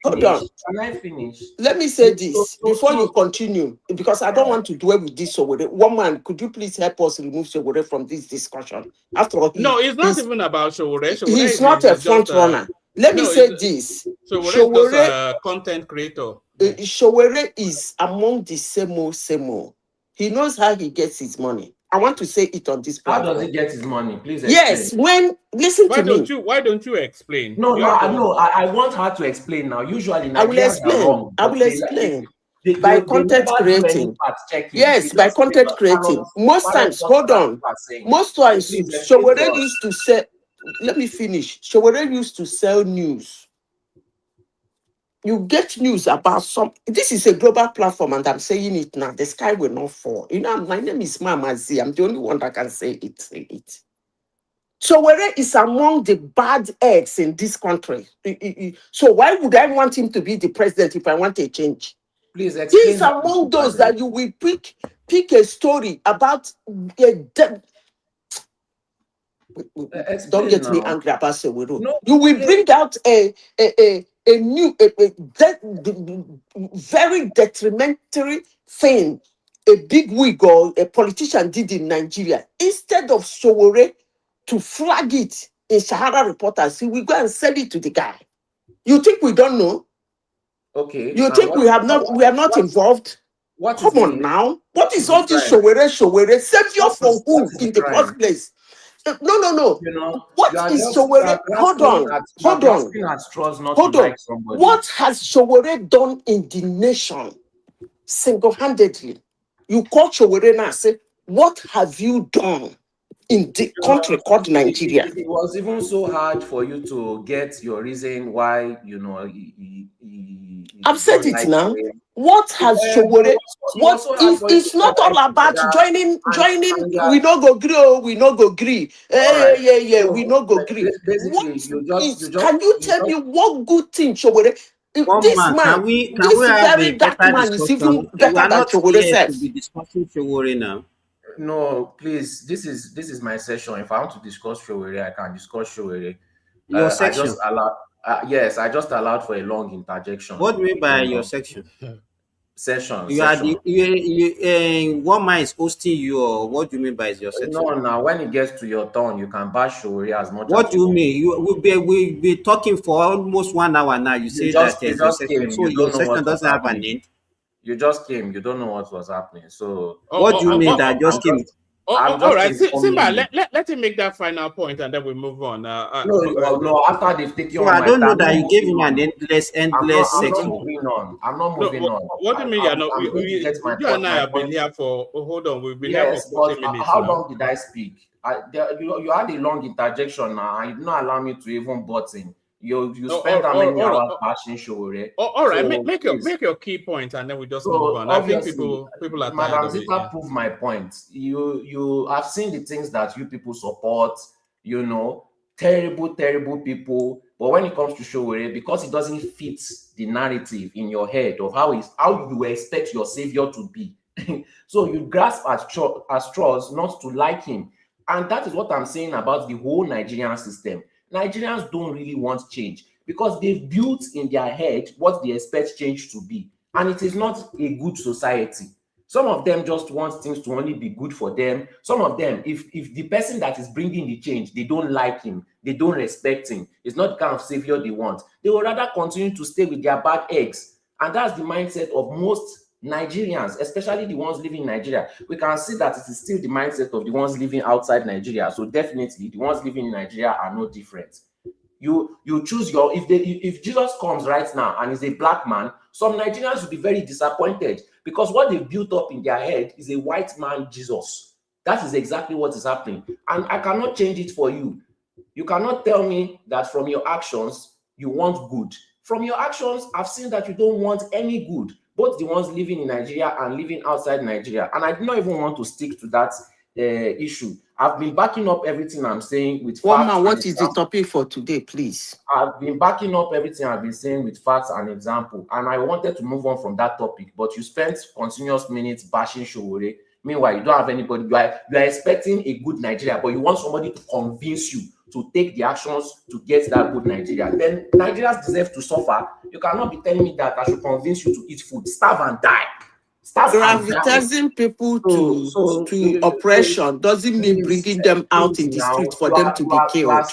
Hold on. Can I finish? Let me say this before you continue, because I don't want to dwell with this Showore. One man, could you please help us remove Showore from this discussion? After all, it's not even about Showore. He's not a front runner. Let me say this. Showore is a content creator. Showore is among the same old. He knows how he gets his money. I want to say it on this platform. How does he get his money? Please explain. Yes, Why don't you explain? No, I want her to explain now. Usually, I will explain. By content creating. Yes, by content creating. Most times, hold on. Most times, Showore used to sell. Let me finish. Showore used to sell news. You get news about this is a global platform, and I'm saying it now. The sky will not fall. You know, my name is Mama Z. I'm the only one that can say it. Showore is among the bad eggs in this country. So why would I want him to be the president if I want a change? Please explain. He's among those that you will pick a story about don't get me angry about Showore. No, you will bring out a very detrimental thing a big wig or a politician did in Nigeria. Instead of Showore to flag it in Sahara Reporters, he will go and sell it to the guy. You think we don't know? Okay. You think we are not involved? Come on now. What is all this Showore? Savior for who in the first place? No. You know, what is Showore? Hold on. What has Showore done in the nation single-handedly? You call Showore now and say, What have you done in the country called Nigeria? It was even so hard for you to get your reason why, I've said it like now. What has Showore? What if it's not all about joining? We no go agree. Oh, we no go agree. Yeah. So, We no go agree. basically, Can you tell me what good thing Showore? One This man, man, can we this have very a dark better man is even discussion? We better are than not Showore here to self. be discussing Showore now. No, please. This is my session. If I want to discuss Showere, I can discuss Showere. Your I just section. allowed. Yes, I just allowed for a long interjection. What do you mean by your section? Session. You are the one man is hosting you, or what do you mean by your section? No, now when it gets to your turn, you can bash Showere as much. What as do you mean? We'll be talking for almost 1 hour now. You say that there's your section, so your section doesn't have an end. You just came. You don't know what was happening. So what do you mean that I just came? All right, Simba, let him make that final point and then we move on. No. After they've taken so I don't know that you gave him an endless section. I'm not moving on. What do you mean? You and I have been here for. Hold on, we've been here for 40 minutes. How long did I speak? You had a long interjection now, and you did not allow me to even button. You spent how many hours bashing Showore? All right, make your key point, and then we just move on. I think people are tired of it. Zita proved my point. You have seen the things that you people support. Terrible people. But when it comes to Showore, because it doesn't fit the narrative in your head of how you expect your savior to be, so you grasp at straws not to like him, and that is what I'm saying about the whole Nigerian system. Nigerians don't really want change because they've built in their head what they expect change to be, and it is not a good society. Some of them just want things to only be good for them. Some of them, if the person that is bringing the change, they don't like him, they don't respect him, it's not the kind of savior they want, they will rather continue to stay with their bad eggs. And that's the mindset of most Nigerians, especially the ones living in Nigeria. We can see that it is still the mindset of the ones living outside Nigeria. So definitely the ones living in Nigeria are no different. You choose if Jesus comes right now and is a black man, some Nigerians will be very disappointed because what they've built up in their head is a white man Jesus. That is exactly what is happening. And I cannot change it for you. You cannot tell me that from your actions you want good. From your actions, I've seen that you don't want any good, both the ones living in Nigeria and living outside Nigeria. And I do not even want to stick to that issue. I've been backing up everything I'm saying with facts. What is the topic for today, please? I've been backing up everything I've been saying with facts and example. And I wanted to move on from that topic, but you spent continuous minutes bashing Showore. Meanwhile, you don't have anybody. You are expecting a good Nigeria, but you want somebody to convince you to take the actions to get that good Nigeria. Then Nigerians deserve to suffer. You cannot be telling me that I should convince you to eat food, starve and die. Gravitating people to oppression doesn't mean bringing them out in the street for them to be killed.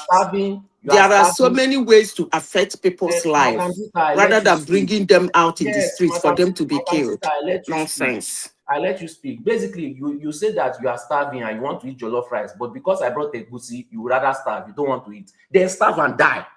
There are so many ways to affect people's lives rather than bringing them out in the streets for them to be killed. Nonsense. I let you speak. Basically, you say that you are starving and you want to eat jollof rice, but because I brought a goosey, you would rather starve. You don't want to eat. Then starve and die.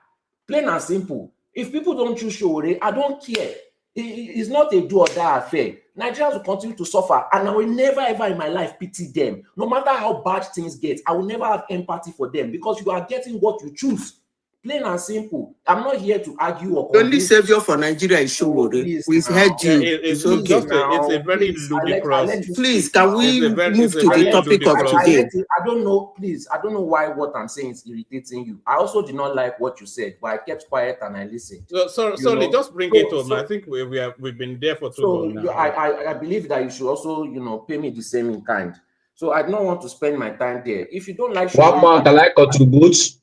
Plain and simple. If people don't choose Showore, I don't care. It's not a do or die affair. Nigerians will continue to suffer, and I will never ever in my life pity them. No matter how bad things get, I will never have empathy for them because you are getting what you choose. Plain and simple. I'm not here to argue or the only savior for Nigeria is Showore. We've heard you. It's a very ludicrous. Please, can we move to the topic of today? I don't know. Please, I don't know why what I'm saying is irritating you. I also did not like what you said, but I kept quiet and I listened. Sorry, just bring it home. I think we've been there for too long now. I believe that you should also pay me the same in kind. So I don't want to spend my time there. If you don't like one more, can I contribute?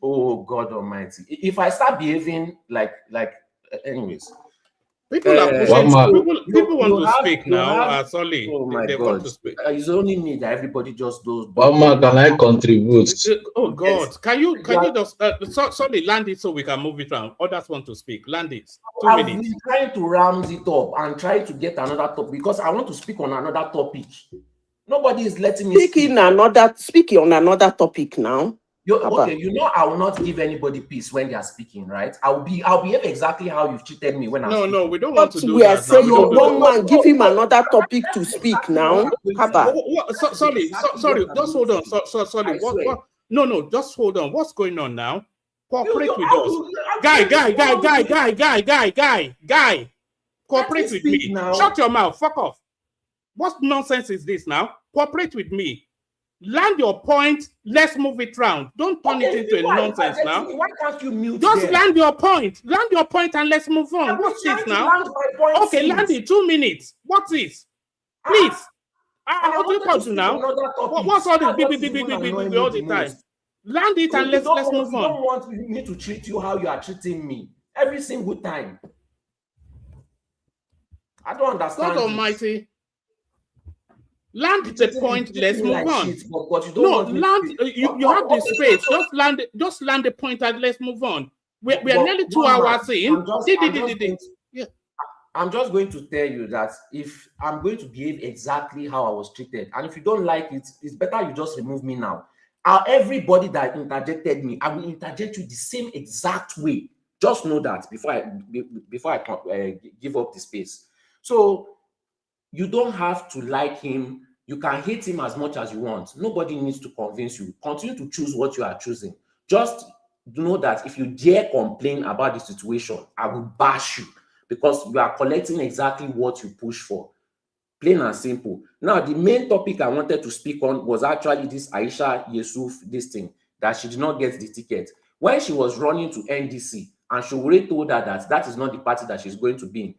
Oh God Almighty! If I start behaving like anyways, people are pushing. People want to speak now. Sorry, oh my God! Want to speak. It's only me that everybody just does. One more, can I contribute? Oh God! Yes. Can you just sorry, land it so we can move it around. Others want to speak. Land it. 2 minutes. I've been trying to round it up and trying to get another topic because I want to speak on another topic. Nobody is letting me speak on another topic now. Okay, you know, I will not give anybody peace when they are speaking, right? I'll behave exactly how you've treated me when I'm speaking. No, we don't want to do we are that. saying one man, give him another topic to speak now. Sorry, just hold on. Sorry, what? No, just hold on. What's going on now? Cooperate with us. Guy. Cooperate with me. Shut your mouth. Fuck off. What nonsense is this now? Cooperate with me. Land your point. Let's move it round. Don't turn it into a nonsense now. Why can't you mute Just them? land your point. Land your point and let's move on. What's this now? Okay, land it. 2 minutes. What's this? Please. What do you call now? What's all this? Beep all the time. Land it and let's move on. You don't want me to treat you how you are treating me every single time. I don't understand. God Almighty. Land the point. Let's move on. You have the space. Just land the point and let's move on. We are nearly 2 hours in. I'm just going to tell you that if I'm going to behave exactly how I was treated, and if you don't like it, it's better you just remove me now. Everybody that interjected me, I will interject you the same exact way. Just know that before I give up the space. So you don't have to like him. You can hate him as much as you want. Nobody needs to convince you. Continue to choose what you are choosing. Just know that if you dare complain about the situation, I will bash you because you are collecting exactly what you push for. Plain and simple. Now, the main topic I wanted to speak on was actually this Aisha Yusuf, this thing, that she did not get the ticket. When she was running to NDC, and she already told her that that is not the party that she's going to be in.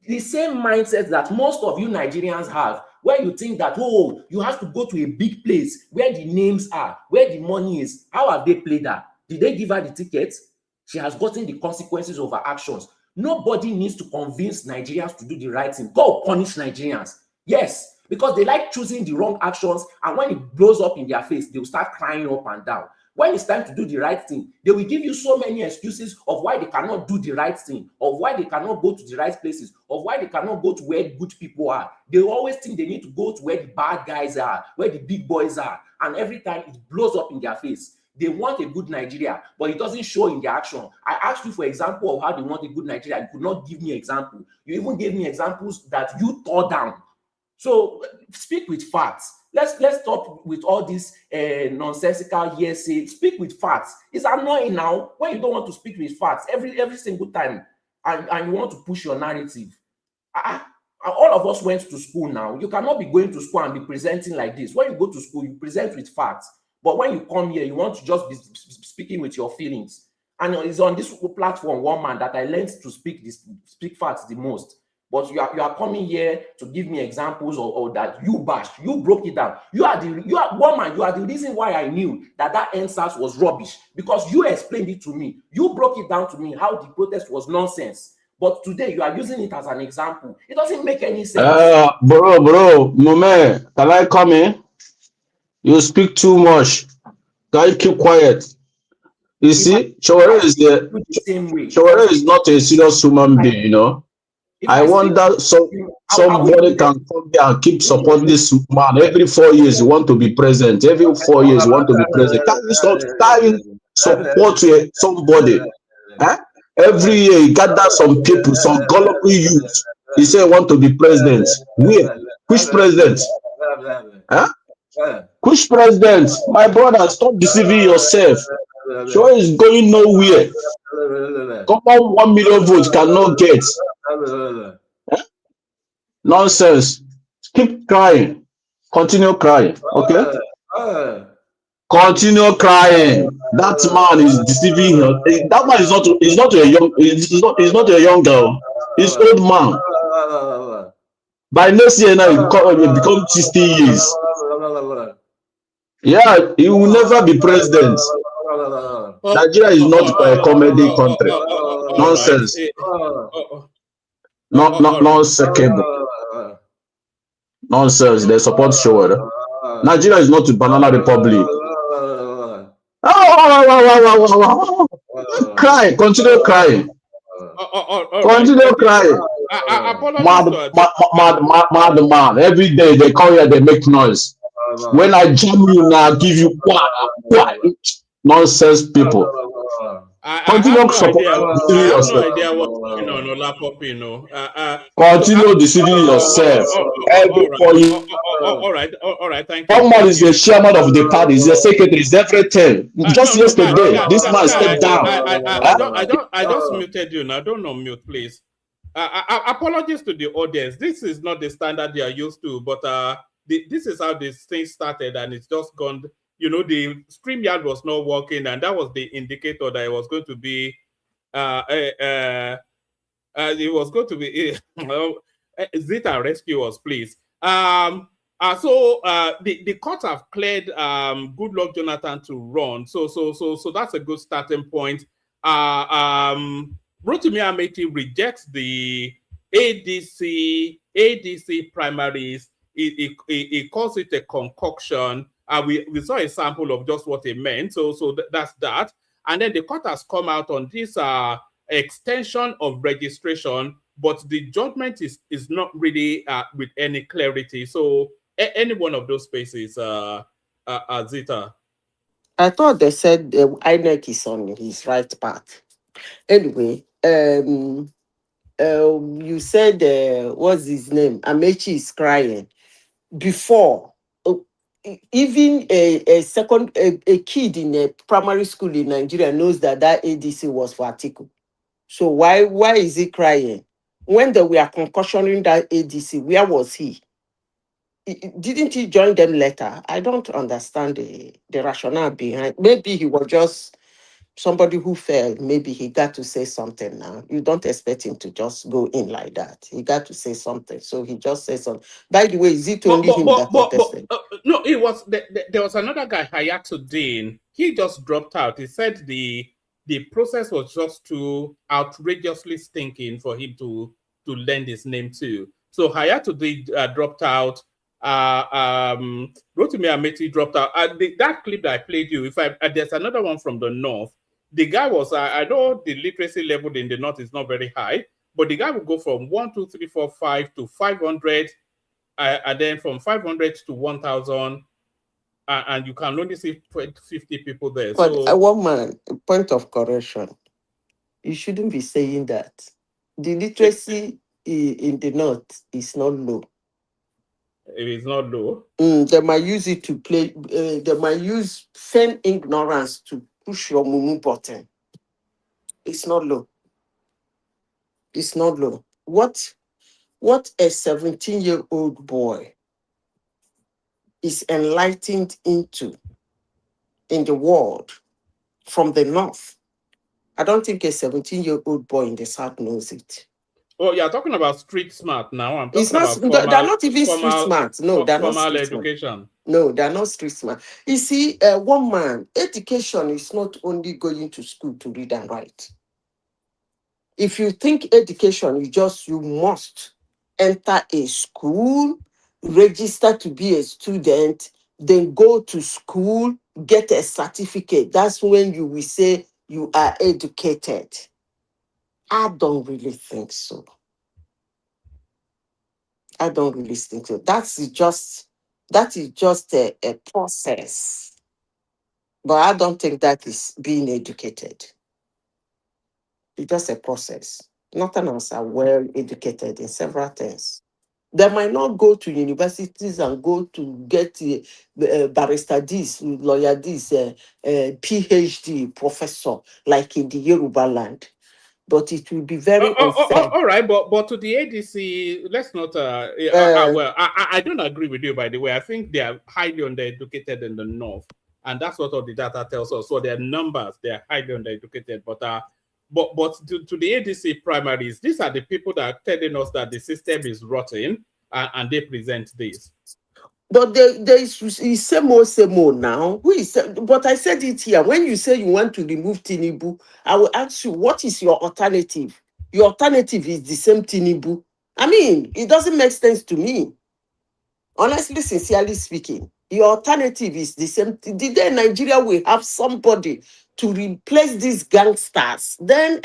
The same mindset that most of you Nigerians have, where you think that, oh, you have to go to a big place where the names are, where the money is. How have they played her? Did they give her the tickets? She has gotten the consequences of her actions. Nobody needs to convince Nigerians to do the right thing. Go punish Nigerians. Yes, because they like choosing the wrong actions, and when it blows up in their face, they will start crying up and down. When it's time to do the right thing, they will give you so many excuses of why they cannot do the right thing, of why they cannot go to the right places, of why they cannot go to where good people are. They always think they need to go to where the bad guys are, where the big boys are, and every time it blows up in their face. They want a good Nigeria, but it doesn't show in their action. I asked you for example of how they want a good Nigeria. You could not give me an example. You even gave me examples that you tore down. So speak with facts. Let's stop with all this nonsensical hearsay. Speak with facts. It's annoying now when you don't want to speak with facts every single time, and you want to push your narrative. All of us went to school now. You cannot be going to school and be presenting like this. When you go to school, you present with facts. But when you come here, you want to just be speaking with your feelings. And it's on this platform, one man, that I learned to speak facts the most. But you are coming here to give me examples or that you bashed, you broke it down. You are one man. You are the reason why I knew that NSAS was rubbish, because you explained it to me. You broke it down to me how the protest was nonsense. But today you are using it as an example. It doesn't make any sense. Bro, Mome, can I come in? You speak too much. Can you keep quiet? You see, Chowere is not a serious human being, you know. I wonder somebody can come here and keep supporting this man. Every 4 years you want to be president. Every 4 years you want to be president. Can you support somebody? Huh? Every year you gather some people, some gullible youth. You say want to be president. Where? Which president? Huh? Which president? My brother, stop deceiving yourself. Sure is going nowhere. Come on, 1 million votes cannot get. Nonsense. Keep crying. Continue crying. Okay? Continue crying. That man is deceiving her. That man is not a young girl. He's old man. By next year now he become 60 years. Yeah, he will never be president. Nigeria is not a comedy country. Nonsense. Not nonsense. They support Showere. Nigeria is not a banana republic. Cry. Continue crying. Continue crying. Mad man. Every day they come here, they make noise. When I jam you now, give you what? nonsense people. I have Continue no idea. deceiving I have no yourself. idea what's going on, Olapop, you know. Continue deceiving yourself. All right. Everybody, All right. Thank you. one man is the chairman of the party, is the secretary, is everything. Just No, yesterday, this man stepped down. I just muted you now. Don't unmute, please. Apologies to the audience. This is not the standard they are used to, but this is how this thing started, and it's just gone. You know, the StreamYard was not working, and that was the indicator that it was going to be it was going to be Zita rescue us, please. The court have cleared Good Luck Jonathan to run. So that's a good starting point. Rotimi Ameti rejects the ADC primaries. He calls it a concoction. We saw a sample of just what it meant. So that's that. And then the court has come out on this extension of registration, but the judgment is not really with any clarity. So any one of those spaces, Zita. I thought they said INEC is on his right path. Anyway, you said what's his name? Amechi is crying. Before, even a kid in a primary school in Nigeria knows that ADC was for Atiku. So why is he crying? When they were concussioning that ADC, where was he? Didn't he join them later? I don't understand the rationale behind. Maybe he was just somebody who fell. Maybe he got to say something now. You don't expect him to just go in like that. He got to say something. So he just says something. By the way, is it only him that protested? No, it was there was another guy, Hayatuddin. He just dropped out. He said the process was just too outrageously stinking for him to lend his name to. So Hayatuddin dropped out. Rotimi Ameti dropped out. That clip that I played you, there's another one from the north. The guy was, I know the literacy level in the north is not very high, but the guy would go from 1, 2, 3, 4, 5 to 500, and then from 500 to 1,000, and you can only see 50 people there. But so, one man, point of correction, you shouldn't be saying that. The literacy in the north is not low. It is not low. They might use it to play. They might use feign ignorance to push your mumu button. It's not low. It's not low. What a 17-year-old boy is enlightened into in the world from the north. I don't think a 17-year-old boy in the south knows it. Oh, you're talking about street smart now. I'm talking It's not, about formal, they're not even street smart. No, they're not formal street education. Smart. No, they're not street smart. You see, one man, education is not only going to school to read and write. If you think education, you must enter a school, register to be a student, then go to school, get a certificate. That's when you will say you are educated. I don't really think so. I don't really think so. That is just a process. But I don't think that is being educated. It's just a process. Northerners are well educated in several things. They might not go to universities and go to get barrister this, lawyer this, PhD professor, like in the Yoruba land. But it will be very unfair. All right, but to the ADC, let's not. Well, I don't agree with you. By the way, I think they are highly undereducated in the north, and that's what all the data tells us. So their numbers, they are highly undereducated. But to the ADC primaries, these are the people that are telling us that the system is rotten, and they present this. But there is same old now. Who is? But I said it here. When you say you want to remove Tinubu, I will ask you, what is your alternative? Your alternative is the same Tinubu. I mean, it doesn't make sense to me. Honestly, sincerely speaking, your alternative is the same. The day Nigeria will have somebody to replace these gangsters, then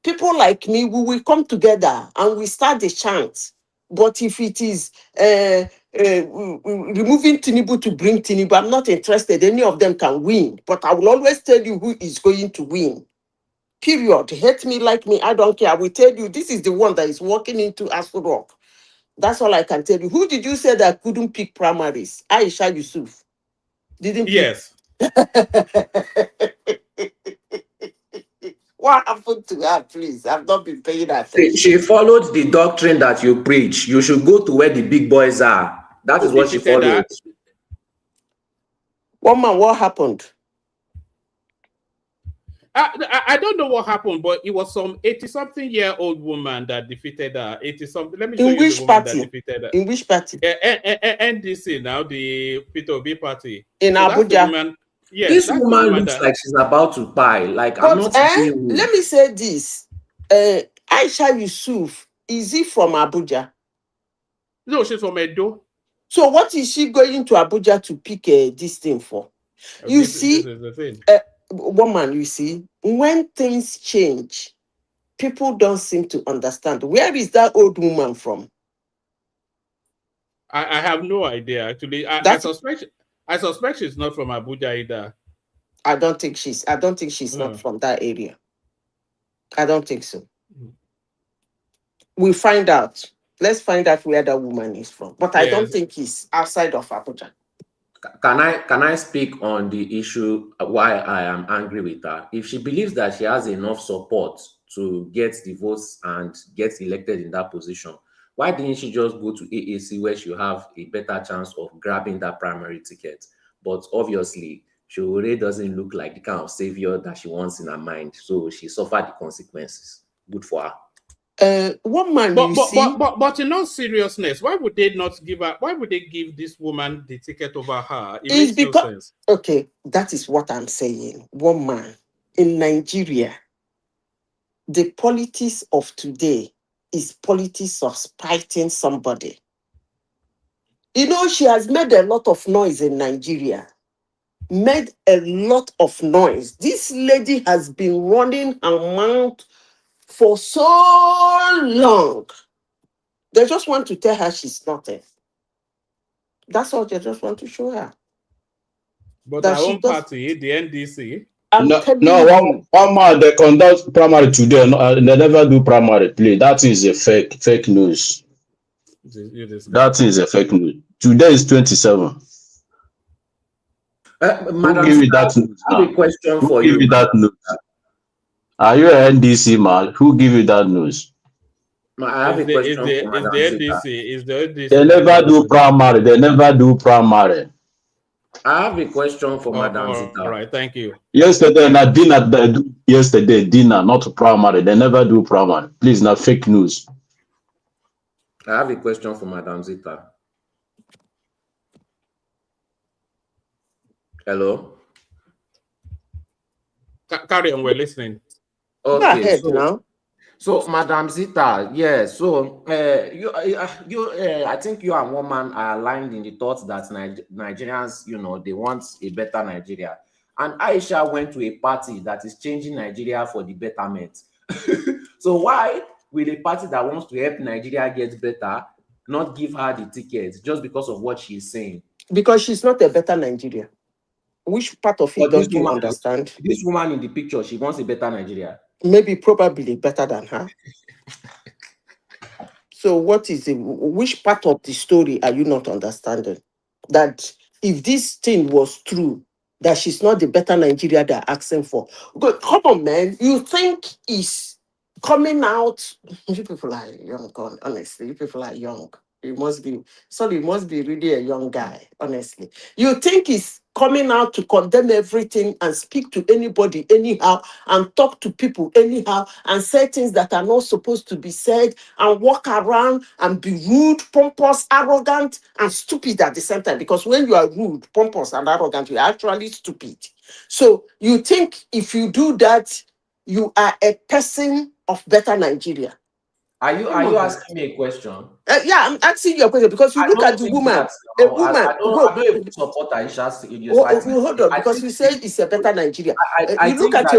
people like me, we will come together and we start the chant. But if it is removing Tinubu to bring Tinubu. I'm not interested. Any of them can win, but I will always tell you who is going to win. Period. Hate me, like me, I don't care. I will tell you this is the one that is walking into Aso Rock. That's all I can tell you. Who did you say that couldn't pick primaries? Aisha Yusuf didn't pick. Yes. What happened to her, please? I've not been paying attention. She followed the doctrine that you preach. You should go to where the big boys are. That is what she followed. One man, what happened? I don't know what happened, but it was some 80-something-year-old woman that defeated her. 80-something. Let me show you the woman that defeated her. In which party? NDC now, the Peter Obi party. In so Abuja. Yes, this woman looks like she's about to buy. Like, but, I'm not let me say this. Aisha Yusuf, is he from Abuja? No, she's from Edo. So what is she going to Abuja to pick this thing for? You see, woman, you see, when things change, people don't seem to understand. Where is that old woman from? I have no idea, actually. I suspect she's not from Abuja either. I don't think she's not from that area. I don't think so. We'll find out. Let's find out where that woman is from. But I don't think he's outside of Abuja. Can I speak on the issue why I am angry with her? If she believes that she has enough support to get the votes and get elected in that position, why didn't she just go to AAC where she have a better chance of grabbing that primary ticket? But obviously, she already doesn't look like the kind of savior that she wants in her mind. So she suffered the consequences. Good for her. One man, but in all seriousness, why would they not give her? Why would they give this woman the ticket over her? It makes no sense. Okay, that is what I'm saying. One man in Nigeria, the politics of today is politics of spiting somebody. You know, she has made a lot of noise in Nigeria. Made a lot of noise. This lady has been running her mouth for so long. They just want to tell her she's nothing. That's all they just want to show her. But our own party, the NDC. One man they conduct primary today. They never do primary. Please, that is a fake news. That is a fake news. Today is 27. Madam, give you that news? I have a question for you. Give you that news? Are you an NDC man? Who give you that news? I have a question for Madam NDC. They never do primary. They never do primary. I have a question for Madam Zita. All right, thank you. Yesterday, dinner, not primary. They never do primary. Please, not fake news. I have a question for Madam Zita. Hello? Carry on, we're listening. Okay, so Madam Zita, so I think you and one man are aligned in the thoughts that Nigerians, they want a better Nigeria. And Aisha went to a party that is changing Nigeria for the betterment. So why will a party that wants to help Nigeria get better not give her the ticket just because of what she's saying? Because she's not a better Nigeria. Which part of it don't you understand? This woman in the picture, she wants a better Nigeria. Maybe probably better than her. So which part of the story are you not understanding? That if this thing was true, that she's not the better Nigeria they're asking for. But come on, man. You think it's coming out? You people are young, honestly. You people are young. You must be really a young guy, honestly. You think he's coming out to condemn everything and speak to anybody anyhow and talk to people anyhow and say things that are not supposed to be said and walk around and be rude, pompous, arrogant, and stupid at the same time. Because when you are rude, pompous, and arrogant, you're actually stupid. So you think if you do that, you are a person of better Nigeria. Are you asking me a question? Yeah, I'm asking you a question because you look at the woman. I don't even support Aisha's. Hold on, because you say it's a better Nigeria. You look at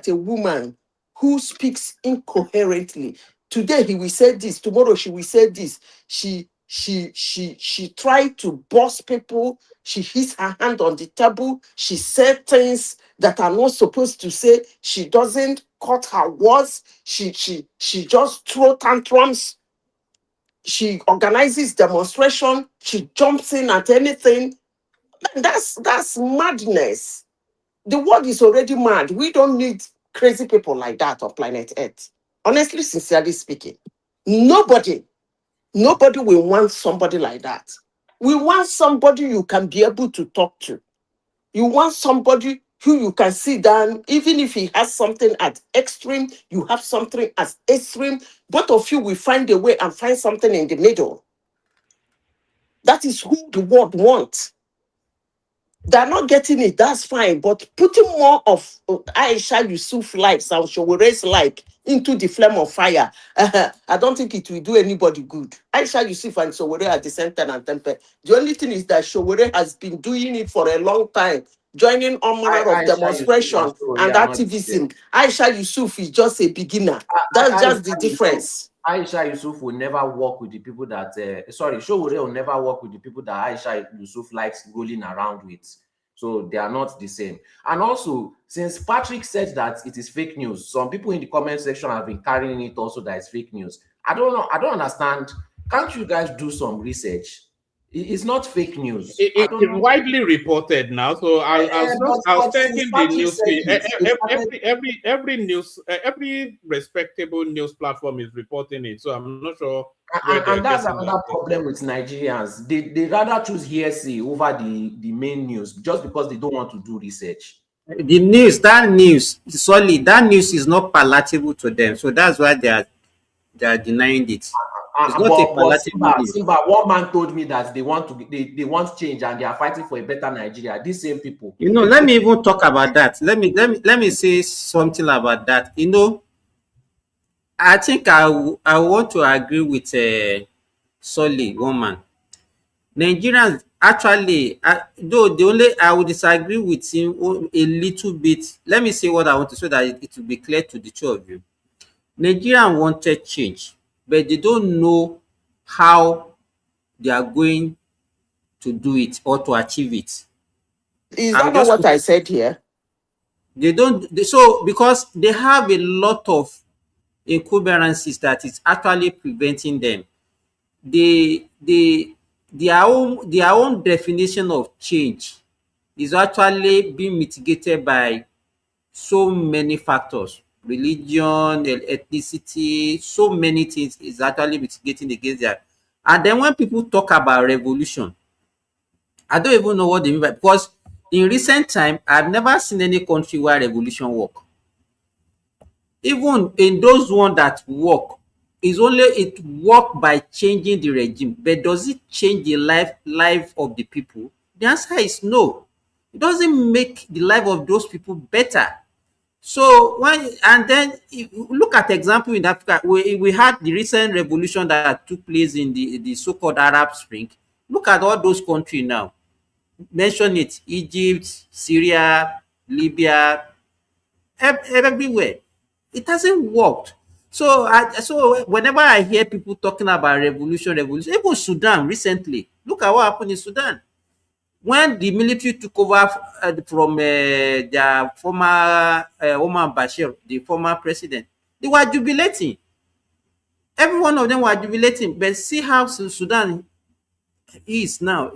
a woman who speaks incoherently. Today he will say this, tomorrow she will say this. She she tried to boss people. She hits her hand on the table. She said things that are not supposed to say. She doesn't cut her words. She just throw tantrums. She organizes demonstration. She jumps in at anything. That's madness. The world is already mad. We don't need crazy people like that on planet Earth. Honestly, sincerely speaking, nobody will want somebody like that. We want somebody you can be able to talk to. You want somebody who you can sit down, even if he has something at extreme, you have something at extreme. Both of you will find a way and find something in the middle. That is who the world wants. They're not getting it, that's fine. But putting more of Aisha Yusuf likes and Showere's like into the flame of fire, I don't think it will do anybody good. Aisha Yusuf and Showere are the same ten and temper. The only thing is that Showere has been doing it for a long time, joining all manner of Aisha Yusuf and demonstration Sowore and are not the same. activism. Aisha Yusuf is just a beginner. That's just the difference. Aisha Yusuf will never work with the people that, Showore will never work with the people that Aisha Yusuf likes rolling around with. So they are not the same. And also, since Patrick said that it is fake news, some people in the comment section have been carrying it also that it's fake news. I don't know. I don't understand. Can't you guys do some research? It's not fake news. It's widely reported now. So I was checking the news feed. Every respectable news platform is reporting it. So I'm not sure. And that's another problem with Nigerians. They rather choose hearsay over the main news just because they don't want to do research. The news, that news, solid, that news is not palatable to them. So that's why they are denying it. It's not a palatable news. Simba, one man told me that they want change and they are fighting for a better Nigeria. These same people. Let me even talk about that. Let me say something about that. I think I want to agree with Solly woman. Nigerians actually, though I would disagree with him a little bit. Let me say what I want to, so that it will be clear to the two of you. Nigerians wanted change, but they don't know how they are going to do it or to achieve it. Is that not what I said here? They don't. So because they have a lot of encumbrances that is actually preventing them. Their own definition of change is actually being mitigated by so many factors: religion, ethnicity, so many things is actually mitigating against that. And then when people talk about revolution, I don't even know what they mean by, because in recent time I've never seen any country where revolution work. Even in those ones that work, is only it work by changing the regime, but does it change the life of the people? The answer is no. It doesn't make the life of those people better. So then look at example in Africa. We had the recent revolution that took place in the so-called Arab Spring. Look at all those countries now. Mention it: Egypt, Syria, Libya, everywhere. It hasn't worked. So whenever I hear people talking about revolution, even Sudan recently, look at what happened in Sudan. When the military took over from their former Omar Bashir, the former president, they were jubilating. Every one of them were jubilating. But see how Sudan is now.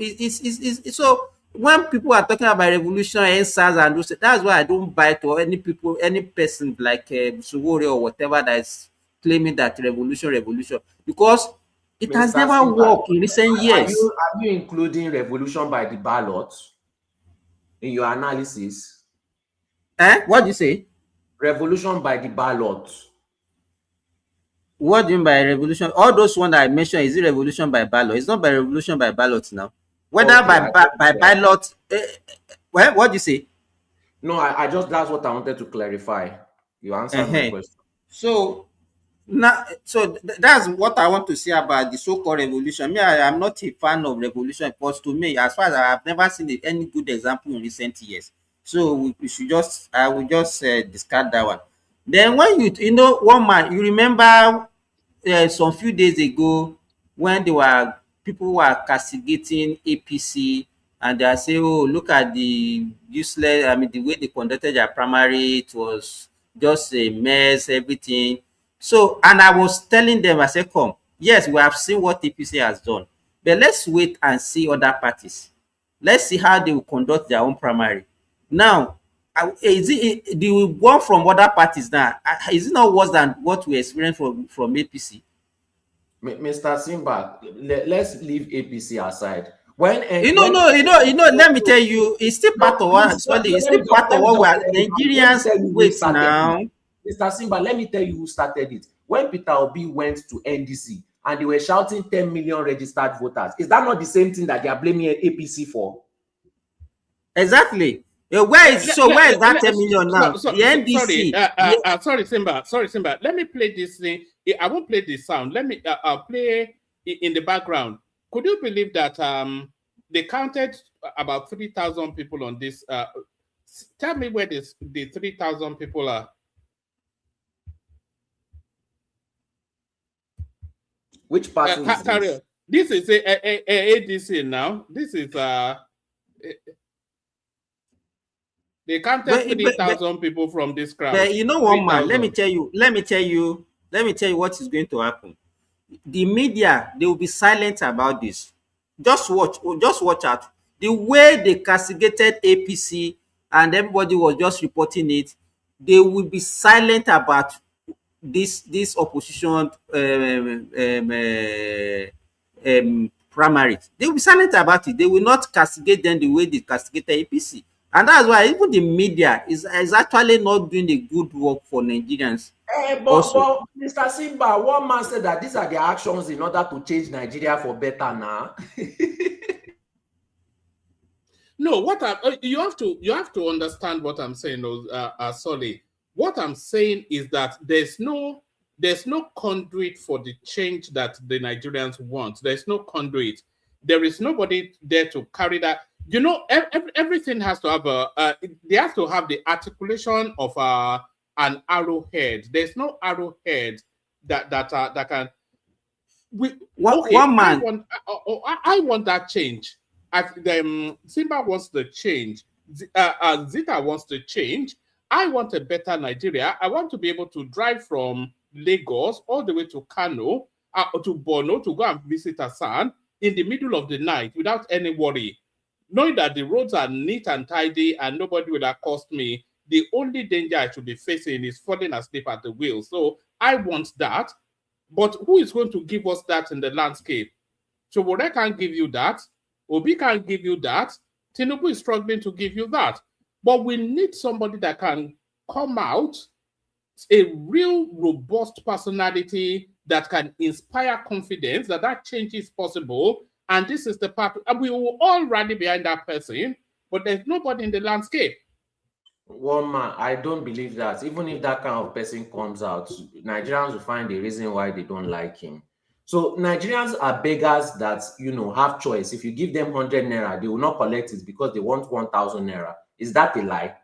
So when people are talking about revolution, SARS and those, that's why I don't buy to any person like Sowore or whatever that is claiming that revolution, because it has never worked in recent years. Are you including revolution by the ballot in your analysis? What do you say? Revolution by the ballot. What do you mean by revolution? All those ones that I mentioned, is it revolution by ballot? It's not by revolution by ballot now. Whether okay, by ballot, well, what do you say? No, I just, that's what I wanted to clarify. You answered my question. So now, that's what I want to say about the so-called revolution. Me, I am not a fan of revolution, because to me, as far as I have never seen any good example in recent years. So we should just, I will just discard that one. Then when one man, you remember some few days ago when they were people who are castigating APC, and they are saying, oh, look at the useless, I mean, the way they conducted their primary, it was just a mess, everything. So, and I was telling them, I said, come, yes, we have seen what APC has done, but let's wait and see other parties. Let's see how they will conduct their own primary. Now, is it the one from other parties now? Is it not worse than what we experienced from APC? Mr. Simba, let's leave APC aside. When Let me tell you, it's still part of what. Sorry, it's still part of what we are Nigerians. Wait now. Mr. Simba, let me tell you who started it. When Peter Obi went to NDC and they were shouting 10 million registered voters, is that not the same thing that they are blaming APC for? Exactly. Where is that 10 million now? The NDC. Sorry, Simba. Let me play this thing. I won't play this sound. Let me play in the background. Could you believe that they counted about 3,000 people on this? Tell me where the 3,000 people are. Which party is this? This is a ADC now. This is they counted 3,000 people from this crowd. But you know what, man? Let me tell you what is going to happen. The media, they will be silent about this. Just watch out. The way they castigated APC and everybody was just reporting it, they will be silent about this opposition primaries. They will be silent about it. They will not castigate them the way they castigated APC. And that's why even the media is actually not doing a good work for Nigerians. But Mr. Simba, one man said that these are the actions in order to change Nigeria for better now. No, you have to understand what I'm saying, Solly. What I'm saying is that there's no conduit for the change that the Nigerians want. There's no conduit. There is nobody there to carry that. You know, everything has to have they have to have the articulation of an arrowhead. There's no arrowhead that can. One man. I want that change. Simba wants the change. Zita wants the change. I want a better Nigeria. I want to be able to drive from Lagos all the way to Kano, to Borno, to go and visit a son in the middle of the night without any worry, knowing that the roads are neat and tidy and nobody will accost me. The only danger I should be facing is falling asleep at the wheel. So I want that. But who is going to give us that in the landscape? Chobore can't give you that. Obi can't give you that. Tinubu is struggling to give you that. But we need somebody that can come out, a real robust personality that can inspire confidence that change is possible. And this is the part, and we will all rally behind that person, but there's nobody in the landscape. One man, I don't believe that. Even if that kind of person comes out, Nigerians will find a reason why they don't like him. So Nigerians are beggars that, have choice. If you give them 100 naira, they will not collect it because they want 1,000 naira. Is that a lie?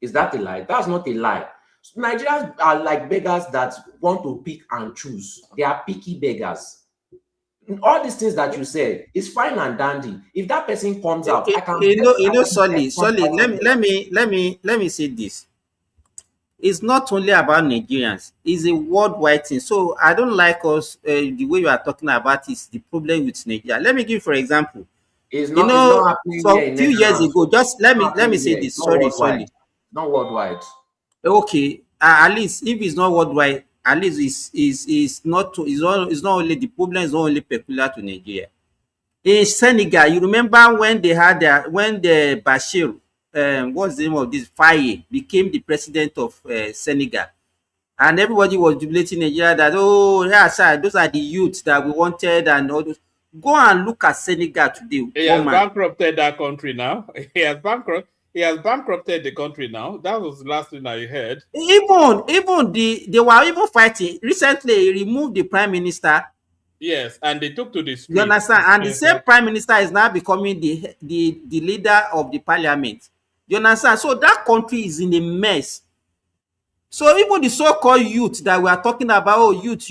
Is that a lie? That's not a lie. So Nigerians are like beggars that want to pick and choose. They are picky beggars. All these things that you said is fine and dandy. If that person comes out, I can. Solly. Let me say this. It's not only about Nigerians, it's a worldwide thing. So I don't like us the way you are talking about is the problem with Nigeria. Let me give you for example. It's not so a few years ago, just let me say this. Sorry. Not worldwide. Okay, at least if it's not worldwide, at least it's not only the problem is not only peculiar to Nigeria. In Senegal, you remember when they had when the Bashir what's the name of this Faye became the president of Senegal, and everybody was jubilating Nigeria that those are the youths that we wanted and all those. Go and look at Senegal today. He has bankrupted that country now. He has bankrupted the country now. That was the last thing I heard. Even they were even fighting. Recently, he removed the prime minister. Yes, and they took to the street. You understand? And the same prime minister is now becoming the leader of the parliament. You understand? So that country is in a mess. So even the so-called youth that we are talking about, oh, youth,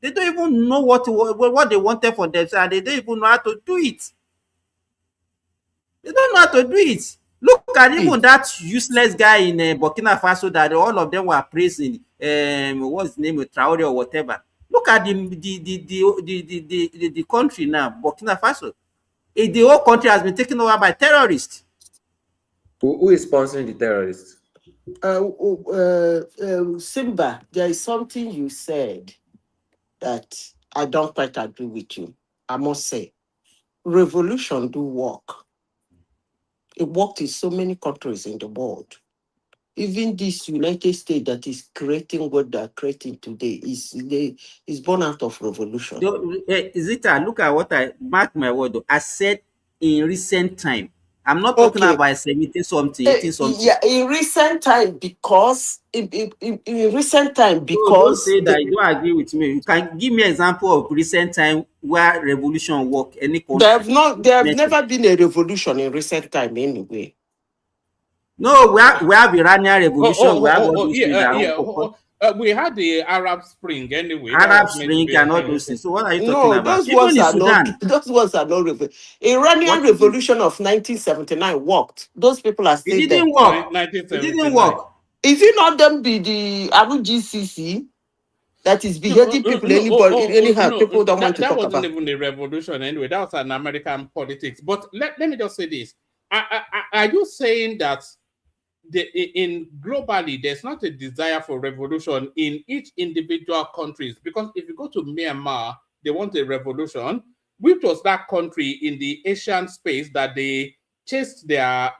they don't even know what they wanted for themselves, and they don't even know how to do it. They don't know how to do it. Look at even that useless guy in Burkina Faso that all of them were praising. What's his name, Traore or whatever. Look at the country now, Burkina Faso. The whole country has been taken over by terrorists. Who is sponsoring the terrorists? Simba, there is something you said that I don't quite agree with you. I must say, revolution do work. It worked in so many countries in the world. Even this United States that is creating what they're creating today is born out of revolution. Zita, look at what I mark my word. I said in recent time. I'm not talking about 70 something, 80 something. Yeah, in recent time, because in recent time, because don't say that you don't agree with me. You can give me an example of recent time where revolution work any country. There have never been a revolution in recent time anyway. No, we have Iranian revolution. We had the Arab Spring anyway. Arab Spring and all those things. So what are you talking about? Those ones are not. Iranian revolution of 1979 worked. Those people are still there. It didn't work. It didn't work. Is it not them be the RGCC that is beheading people anyhow? People don't want to talk about. That wasn't even a revolution anyway. That was an American politics. But let me just say this. Are you saying that globally, there's not a desire for revolution in each individual countries? Because if you go to Myanmar, they want a revolution, which was that country in the Asian space that they chased their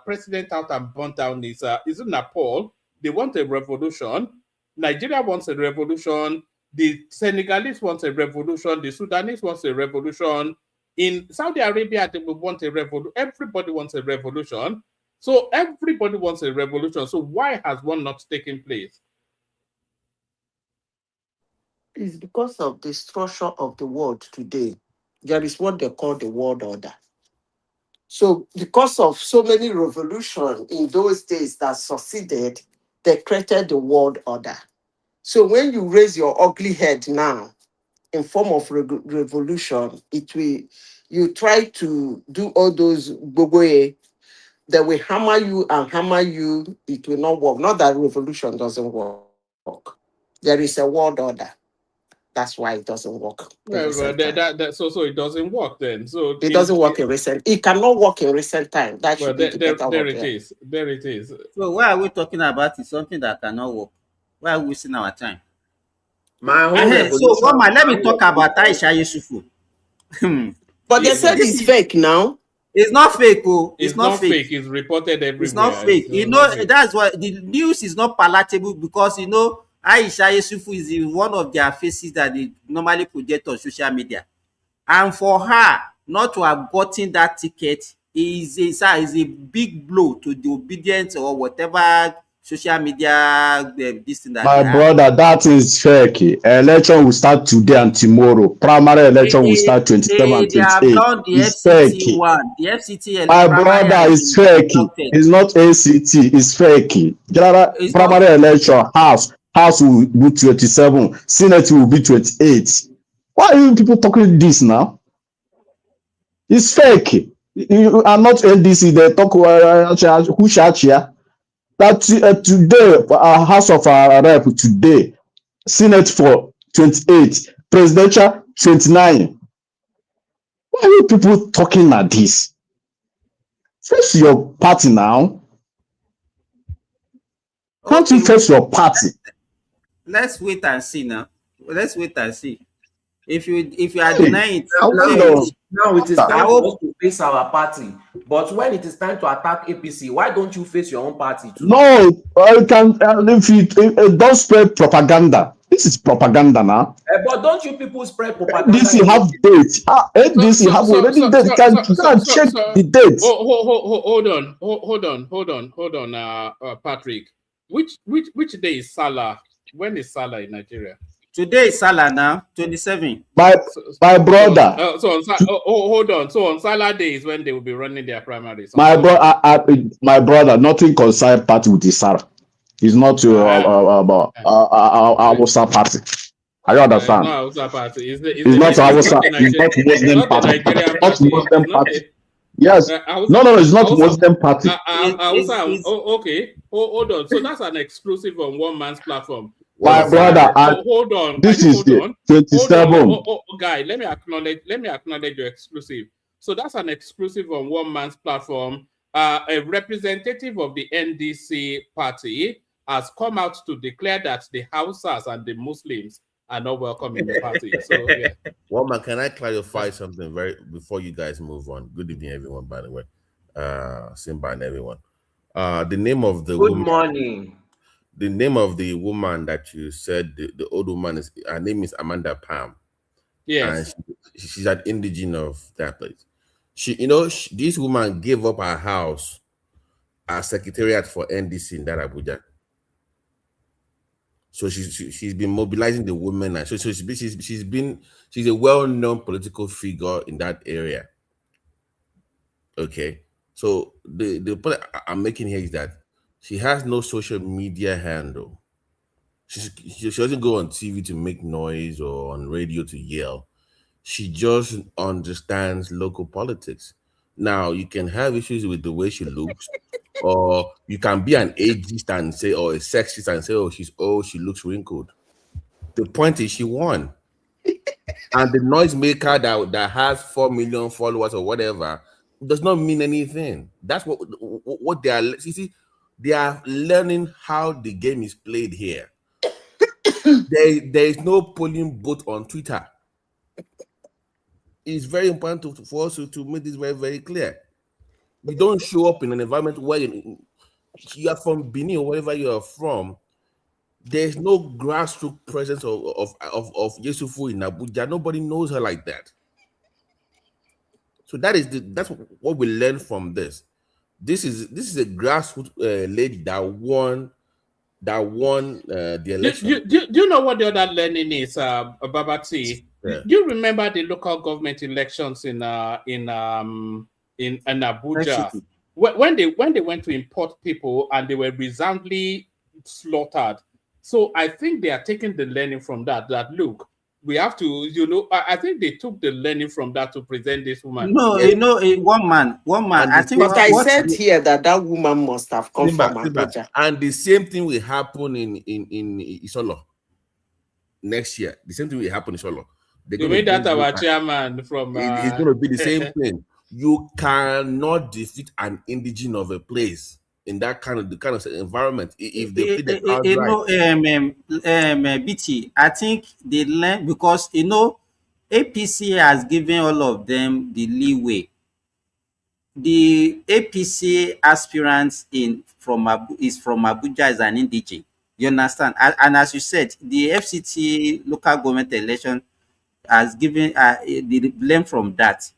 president out and burnt down is it Nepal? They want a revolution. Nigeria wants a revolution. The Senegalese wants a revolution. The Sudanese wants a revolution. In Saudi Arabia, they want a revolution. Everybody wants a revolution. So everybody wants a revolution. So why has one not taken place? It's because of the structure of the world today. There is what they call the world order. So because of so many revolutions in those days that succeeded, they created the world order. So when you raise your ugly head now in form of revolution, you try to do all those bogoye. They will hammer you, it will not work. Not that revolution doesn't work. There is a world order. That's why it doesn't work. So it doesn't work then. So it doesn't work in recent. It cannot work in recent time. That should be the better there word. There it is. So what are we talking about? Is something that cannot work. Why are we wasting our time? So let me talk about Aisha Yusufu. But they said it's fake now. It's not fake, It's not fake. It's reported everywhere. It's not fake. That's why the news is not palatable, because Aisha Yusufu is one of their faces that they normally project on social media. And for her not to have gotten that ticket is a big blow to the obedience or whatever social media this thing that my brother, that is fake. Election will start today and tomorrow. Primary election will start 27 and 28. They have done the FCT one. The FCT my brother is fake. It's not ACT. It's fake. Primary election, House will be 27. Senate will be 28. Why are you people talking this now? It's fake. You are not NDC. They talk who shot here. That today, House of Rep today, Senate for 28, Presidential 29. Why are you people talking like this? Face your party now. Can't you face your party? Let's wait and see now. Let's wait and see. If you are denying it, now it is time for us to face our party. But when it is time to attack APC, why don't you face your own party too? No, you can. If don't spread propaganda. This is propaganda now. But don't you people spread propaganda? DC have dates. DC have already date. Can check the dates. Hold on, Patrick. Which day is Salah? When is Salah in Nigeria? Today is Salah now, 27. My brother. Hold on. So on Salah day is when they will be running their primaries. My brother, nothing concerned party with the Sarah. It's not Hausa party. I It's understand. not Hausa party. It's not It's Hausa. not a It's not It's Muslim not a party. Nigerian Not party. It's Muslim not party. a Yes. No, Hausa. no, no. It's not Hausa. Muslim party. Hausa. Oh, okay. Hold on. So that's an exclusive on one man's platform. My brother, and Hold on. Can this you is hold on? 27. Guy, let me acknowledge your exclusive. So that's an exclusive on one man's platform. A representative of the NDC party has come out to declare that the Hausas and the Muslims are not welcome in the party. So yeah. Well, man, can I clarify something before you guys move on? Good evening, everyone, by the way. Simba and everyone. The name of the Good woman. morning. The name of the woman that you said, the old woman, her name is Amanda Pam. Yes. And she's an indigene of that place. This woman gave up her house as secretariat for NDC in that Abuja. So she's been mobilizing the women, and so she's a well-known political figure in that area. Okay, so the point I'm making here is that she has no social media handle. She doesn't go on TV to make noise or on radio to yell. She just understands local politics. Now, you can have issues with the way she looks, or you can be an ageist and say, or a sexist and say, oh, she's old, she looks wrinkled. The point is, she won. And the noisemaker that has 4 million followers or whatever does not mean anything. That's what they are. You see, they are learning how the game is played here. There is no polling booth on Twitter. It's very important for us to make this very, very clear. You don't show up in an environment where you are from Benin or wherever you are from. There's no grassroots presence of Yesufu in Abuja. Nobody knows her like that. So that's what we learn from this. This is a grassroots lady that won the election. Do you know what the other learning is, Babati? Yeah. Do you remember the local government elections in Abuja? When they went to import people and they were resoundingly slaughtered. So I think they are taking the learning from that look, we have to, I think they took the learning from that to present this woman. No, one man. I think. But I said here that woman must have come from Abuja. And the same thing will happen in Isolo next year. The same thing will happen in Isolo. You mean that our chairman from? It's going to be the same thing. You cannot defeat an indigene of a place in that kind of environment if they play the cards right. BT, I think they learn because APC has given all of them the leeway. The APC aspirants from Abuja is an indigene. You understand? And as you said, the FCT local government election has given they learn from that.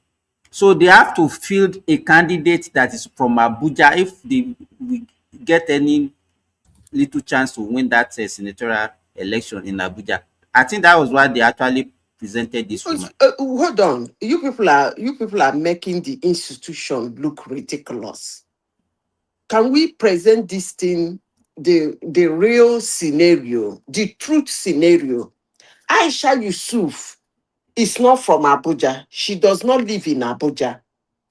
So they have to field a candidate that is from Abuja if they get any little chance to win that senatorial election in Abuja. I think that was why they actually presented this woman. Hold on, you people are making the institution look ridiculous. Can we present this thing, the real scenario, the truth scenario? Aisha Yusuf is not from Abuja. She does not live in Abuja,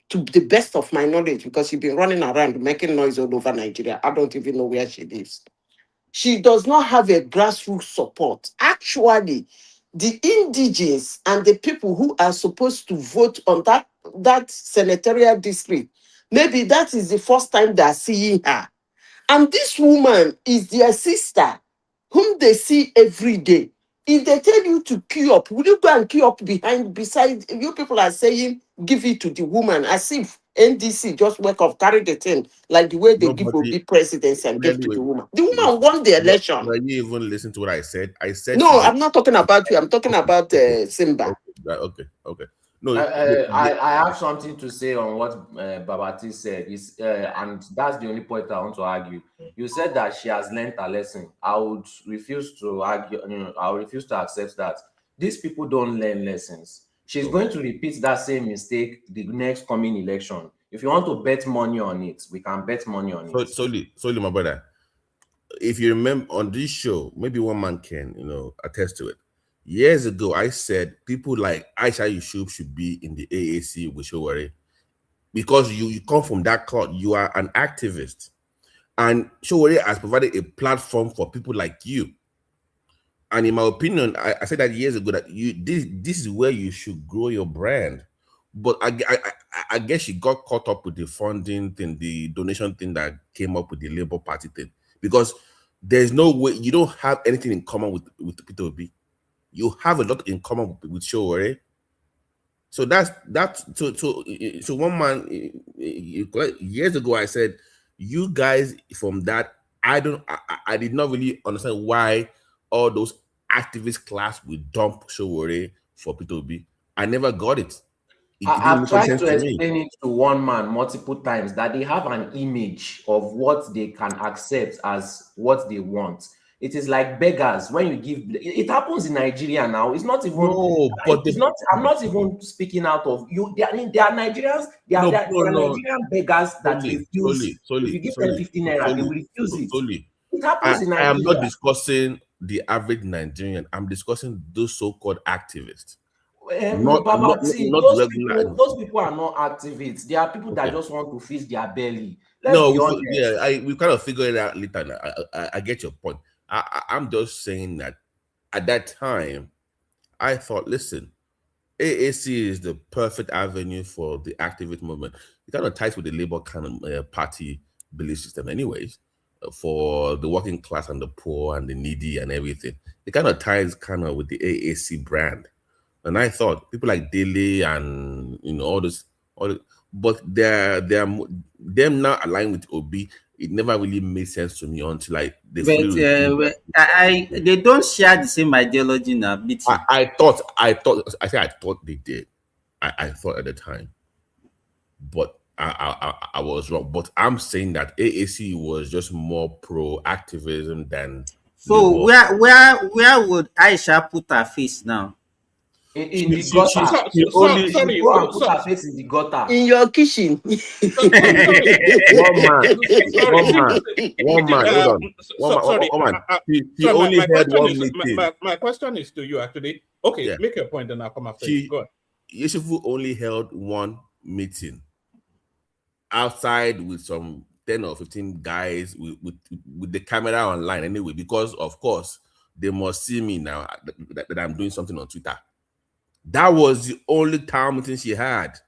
to the best of my knowledge, because she's been running around making noise all over Nigeria. I don't even know where she lives. She does not have a grassroots support. Actually, the indigenes and the people who are supposed to vote on that senatorial district, maybe that is the first time they are seeing her. And this woman is their sister, whom they see every day. If they tell you to queue up, will you go and queue up beside you? People are saying give it to the woman, as if NDC just wake up, carry the thing, like the way they give Obi presidency and give to the woman. The woman won the election. When you even listen to what I said no, I'm not talking about you. I'm talking about Simba. Okay. No, I have something to say on what Babati said. And that's the only point I want to argue. You said that she has learned a lesson. I would refuse to argue. I would refuse to accept that. These people don't learn lessons. She's going to repeat that same mistake the next coming election. If you want to bet money on it, we can bet money on it. Solely, my brother. if you remember on this show, maybe one man can, attest to it. Years ago, I said people like Aisha Yusuf should be in the AAC with Showore because you come from that cloth. You are an activist, and Showore has provided a platform for people like you. And in my opinion, I said that years ago that this is where you should grow your brand. But I guess she got caught up with the funding thing, the donation thing that came up with the Labour Party thing, because there's no way you don't have anything in common with Peter Obi. You have a lot in common with Showore. So so one man years ago I said, you guys from that, I did not really understand why all those activist class will dump Showore for Peter Obi. I never got it. I've tried to explain it to one man multiple times that they have an image of what they can accept as what they want. It is like beggars when you give. It happens in Nigeria now. It's not even. No, but it's not. I'm not even speaking out of you. They are Nigerians. They are Nigerian beggars that refuse. If you give them 15 naira, they will refuse it. It happens in Nigeria. I am not discussing the average Nigerian. I'm discussing those so-called activists. Those people are not activists. They are people that just want to feast their belly. We kind of figure it out later. I get your point. I'm just saying that at that time, I thought, listen, AAC is the perfect avenue for the activist movement. It kind of ties with the Labour kind of party belief system, anyways, for the working class and the poor and the needy and everything. It kind of ties with the AAC brand. And I thought people like Dele and but them not aligned with Obi. It never really made sense to me until they they don't share the same ideology now. I thought they did. I thought at the time, but I was wrong. But I'm saying that AAC was just more pro activism than. So where would Aisha put her face now? In the gutter. Sorry, put her face in the gutter. In your kitchen. One man. Hold on. He only had one meeting. My question is to you, actually. Okay, yeah. Make your point, and I'll come after you. Go on. Yeshifu only held one meeting outside with some 10 or 15 guys with the camera online anyway, because of course they must see me now that I'm doing something on Twitter. That was the only town meeting she had.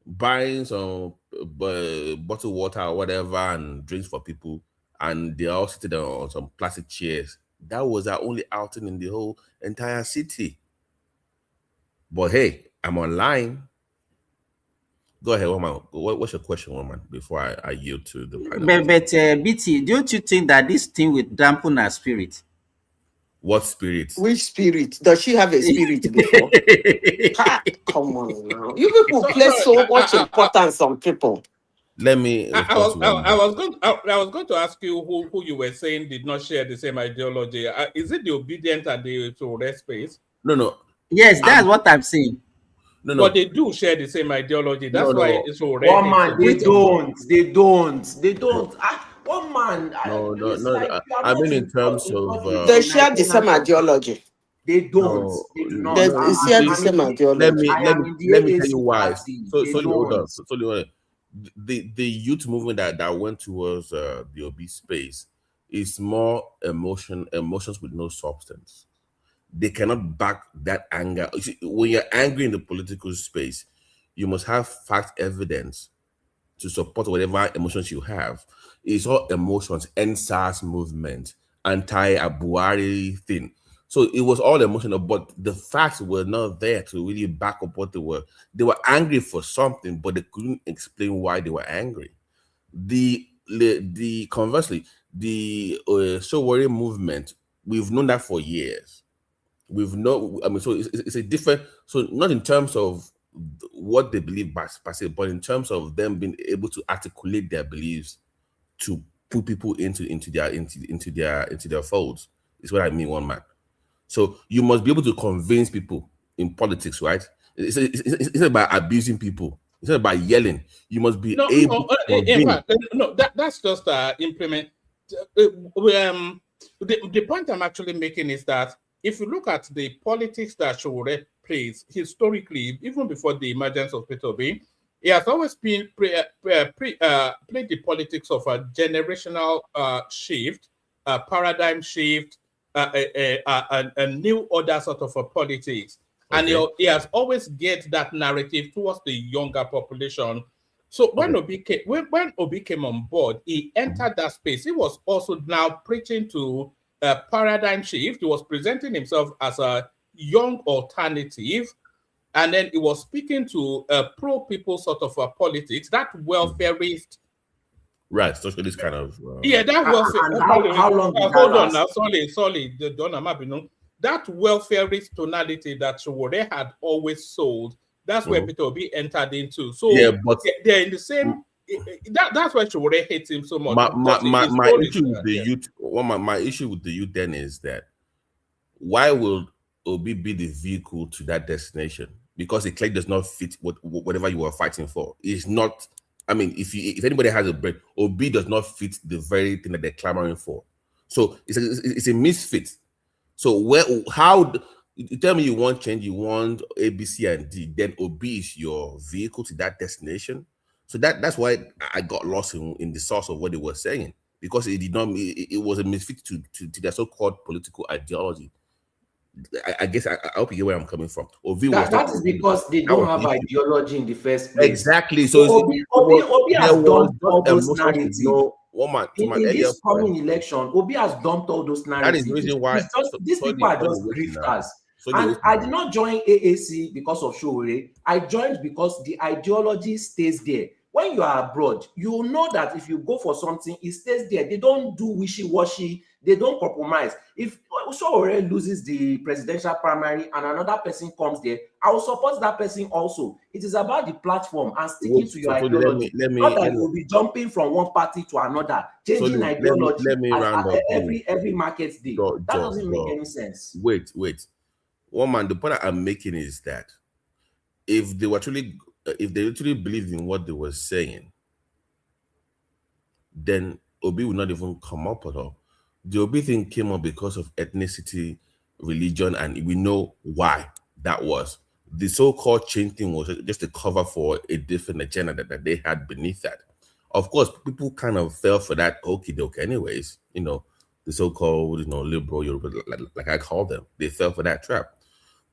Buying some bottled water or whatever and drinks for people, and they all seated on some plastic chairs. That was our only outing in the whole entire city. But hey, I'm online. Go ahead, woman. What's your question, woman? Before I yield to the panel. But BT, don't you think that this thing will dampen her spirit? What spirit? Which spirit? Does she have a spirit before? Come on now. You people place so much importance on people. Let me. I was going to ask you who you were saying did not share the same ideology. Is it the obedient and the Sowore space? No. Yes, that's what I'm saying. No. But they do share the same ideology. That's why it's already. One man, they don't. One man. No. I mean, in terms of they share the same ideology. They don't. No, they do not. They share the same ideology. Let me tell you why. So hold on. The youth movement that went towards the obese space is more emotions with no substance. They cannot back that anger. You see, when you're angry in the political space, you must have fact evidence to support whatever emotions you have. It's all emotions, NSAS movement, anti-Abuari thing. So it was all emotional, but the facts were not there to really back up what they were. They were angry for something, but they couldn't explain why they were angry. Conversely, the Sowore movement, we've known that for years. So it's a different, so not in terms of what they believe per se, but in terms of them being able to articulate their beliefs to put people into their folds. Is what I mean, one man. So you must be able to convince people in politics, right? It's not about abusing people. It's not about yelling. You must be able to convince. That's just implement. the point I'm actually making is that if you look at the politics that Showore plays historically, even before the emergence of Peter Obi, he has always been played the politics of a generational shift, a paradigm shift, a new order sort of a politics. And he has always get that narrative towards the younger population. So when Obi came on board, he entered that space. He was also now preaching to a paradigm shift. He was presenting himself as a young alternative, and then he was speaking to a pro-people sort of a politics, that welfareist. Right, socialist kind of. That welfare. And how long did that hold on last? now, sorry, that welfareist tonality that Showore had always sold. That's where Peter Obi entered into. So but they're in the same. That's why Showore hates him so much. My issue with the youth. My issue with the youth then is that why will Obi be the vehicle to that destination? Because the claim does not fit whatever you are fighting for. It's not. I mean, if anybody has a brain, Obi does not fit the very thing that they're clamoring for. So it's a misfit. So how you tell me you want change, you want A, B, C, and D, then Obi is your vehicle to that destination. So that's why I got lost in the source of what they were saying, because it did not. It was a misfit to their so-called political ideology. I guess I hope you get where I'm coming from. That is because they don't have ideology in the first place. Exactly. So Obi has dumped all those narratives. In this coming election, Obi has dumped all those narratives. That is the reason why these people are just grifters. And I did not join AAC because of Showore. I joined because the ideology stays there. When you are abroad, you know that if you go for something, it stays there. They don't do wishy-washy. They don't compromise. If Showore loses the presidential primary and another person comes there, I will support that person also. It is about the platform and sticking to your ideology. Not that you will be jumping from one party to another, changing ideology at every market day. That doesn't make any sense. Wait. One man, the point I'm making is that if they actually believed in what they were saying, then Obi would not even come up at all. The Obi thing came up because of ethnicity, religion, and we know why that was. The so-called change thing was just a cover for a different agenda that they had beneath that. Of course, people kind of fell for that okie doke anyways, the so-called, liberal Yoruba, like I call them. They fell for that trap.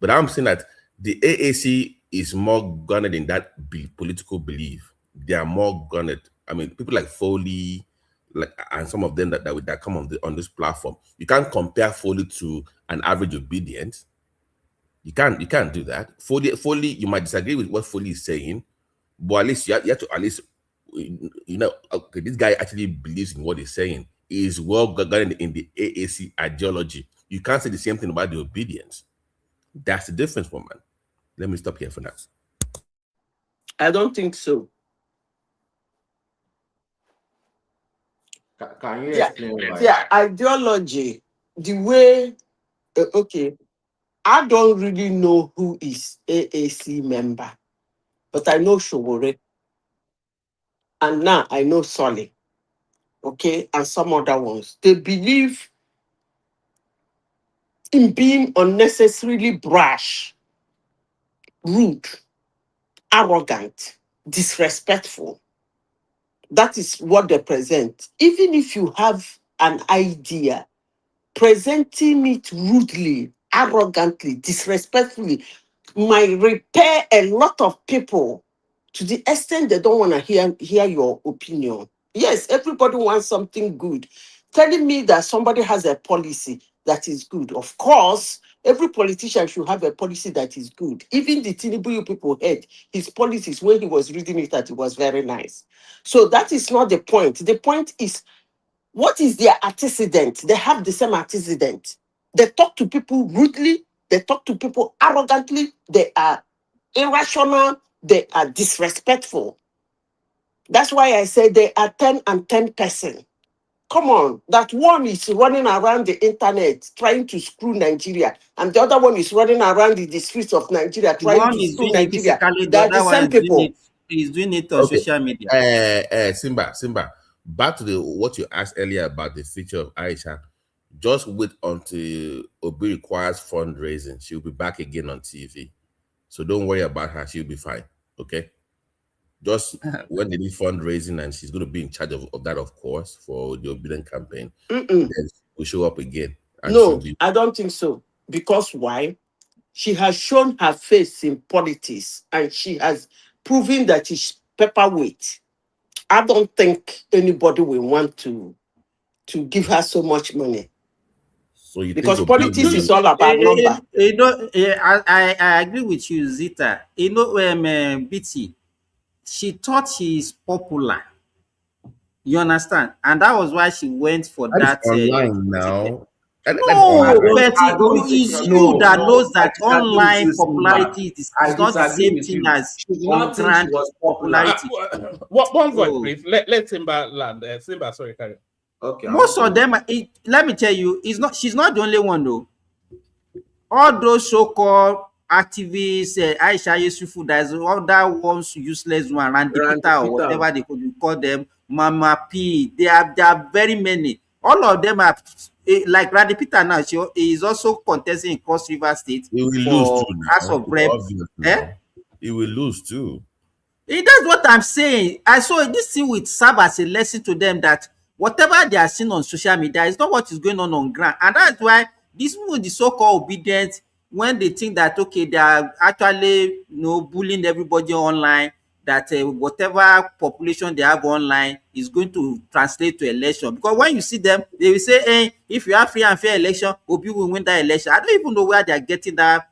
But I'm saying that the AAC is more grounded in that political belief. They are more grounded. I mean, people like Foley, and some of them that come on this platform. You can't compare Foley to an average obedient. You can't do that. Foley, you might disagree with what Foley is saying, but at least you have to okay, this guy actually believes in what he's saying. He is well grounded in the AAC ideology. You can't say the same thing about the obedience. That's the difference, woman. Let me stop here for now. I don't think so. Can you explain why? Yeah, ideology, the way, okay, I don't really know who is AAC member, but I know Showore, and now I know Solly, okay, and some other ones. They believe in being unnecessarily brash, rude, arrogant, disrespectful. That is what they present. Even if you have an idea, presenting it rudely, arrogantly, disrespectfully might repair a lot of people to the extent they don't want to hear your opinion. Yes, everybody wants something good. Telling me that somebody has a policy that is good. Of course, every politician should have a policy that is good. Even the Tinubu people heard his policies when he was reading it, that it was very nice. So that is not the point. The point is, what is their antecedent? They have the same antecedent. They talk to people rudely. They talk to people arrogantly. They are irrational. They are disrespectful. That's why I say they are 10 and 10%. Come on, that one is running around the internet trying to screw Nigeria, and the other one is running around the streets of Nigeria trying to screw Nigeria. They are the same people. He's doing it on social media. Simba, Back to the what you asked earlier about the future of Aisha. Just wait until Obi requires fundraising. She'll be back again on TV. So don't worry about her. She'll be fine. Okay. Just when they need fundraising, and she's going to be in charge of that, of course, for the Obedient campaign. Then we'll show up again. And No, I don't think so. Because why? She has shown her face in politics and she has proven that she's paperweight. I don't think anybody will want to give her so much money. So you because think politics is all about number. I agree with you, Zita. BT, she thought she is popular. You understand? And that was why she went for that. Online now. No, but it's you that knows that online popularity is not the same thing as on grand popularity. One voice, please. Let Simba land. Simba, sorry, carry. Okay. Most of them, let me tell you, she's not the only one though. All those so-called activists, Aisha Yusufu, there's other ones, useless one, Randy Peter or whatever they could call them, Mama P. There are very many. All of them are like Randy Peter now. She is also contesting in Cross River State for House of Rep. He will lose too. That's what I'm saying. I saw this thing will serve as a lesson to them that whatever they are seeing on social media is not what is going on ground, and that's why these people, the so-called obedient, when they think that okay, they are actually bullying everybody online, that whatever population they have online is going to translate to election. Because when you see them, they will say, hey, if you have free and fair election, Obi will win that election. I don't even know where they are getting that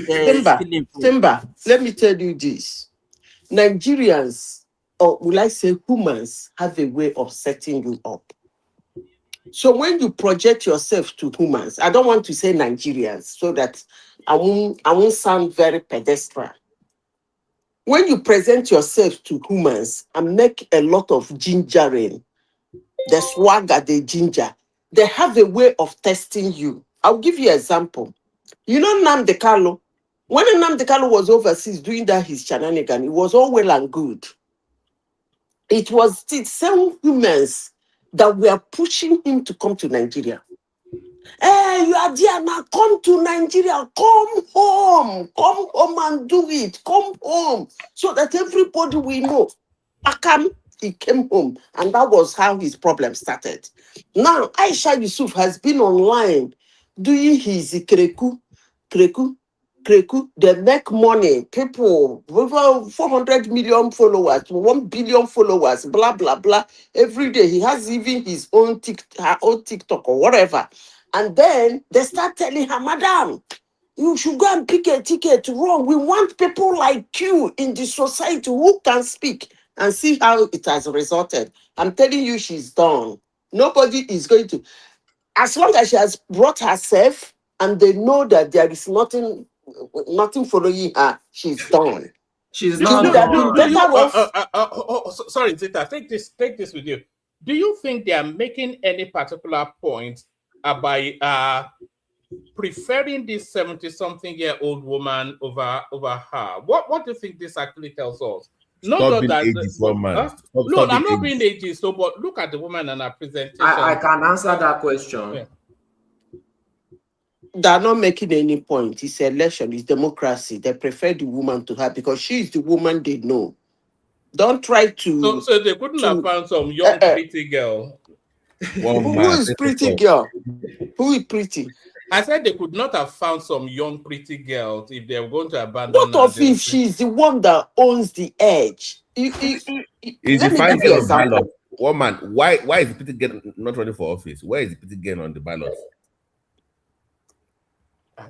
feeling from. Simba, let me tell you this. Nigerians, or will I say humans, have a way of setting you up. So when you project yourself to humans, I don't want to say Nigerians so that I won't sound very pedestrian. When you present yourself to humans and make a lot of gingering, the swagger, the ginger, they have a way of testing you. I'll give you an example. You know Nnamdi Kanu? When Nnamdi Kanu was overseas doing that his shenanigan, it was all well and good. It was the same humans that were pushing him to come to Nigeria. Hey, you are there now, come to Nigeria, come home and do it, come home, so that everybody will know. Akam, he came home, and that was how his problem started. Now, Aisha Yusuf has been online doing his kreku, they make money. People, over 400 million followers, 1 billion followers, blah, blah, blah. Every day, he has even his own TikTok or whatever. And then they start telling her, Madam, you should go and pick a ticket to run. We want people like you in the society who can speak, and see how it has resulted. I'm telling you, she's done. Nobody is going to, as long as she has brought herself and they know that there is nothing following her, she's done. She's not done. Sorry, Zita, take this with you. Do you think they are making any particular point about preferring this 70-something-year-old woman over her? What do you think this actually tells us? Stop being ageist, woman. No, I'm not being ageist, so but look at the woman and her presentation. I can answer that question. Yeah. They're not making any point. It's election, it's democracy. They prefer the woman to her because she's the woman they know. Don't try to. So they couldn't have found some young pretty girl. Who is pretty girl? Who is pretty? I said they could not have found some young pretty girls if they were going to abandon. What of if she's the one that owns the edge? Is the fine girl on ballot? Woman, why is the pretty girl not running for office? Where is the pretty girl on the ballot?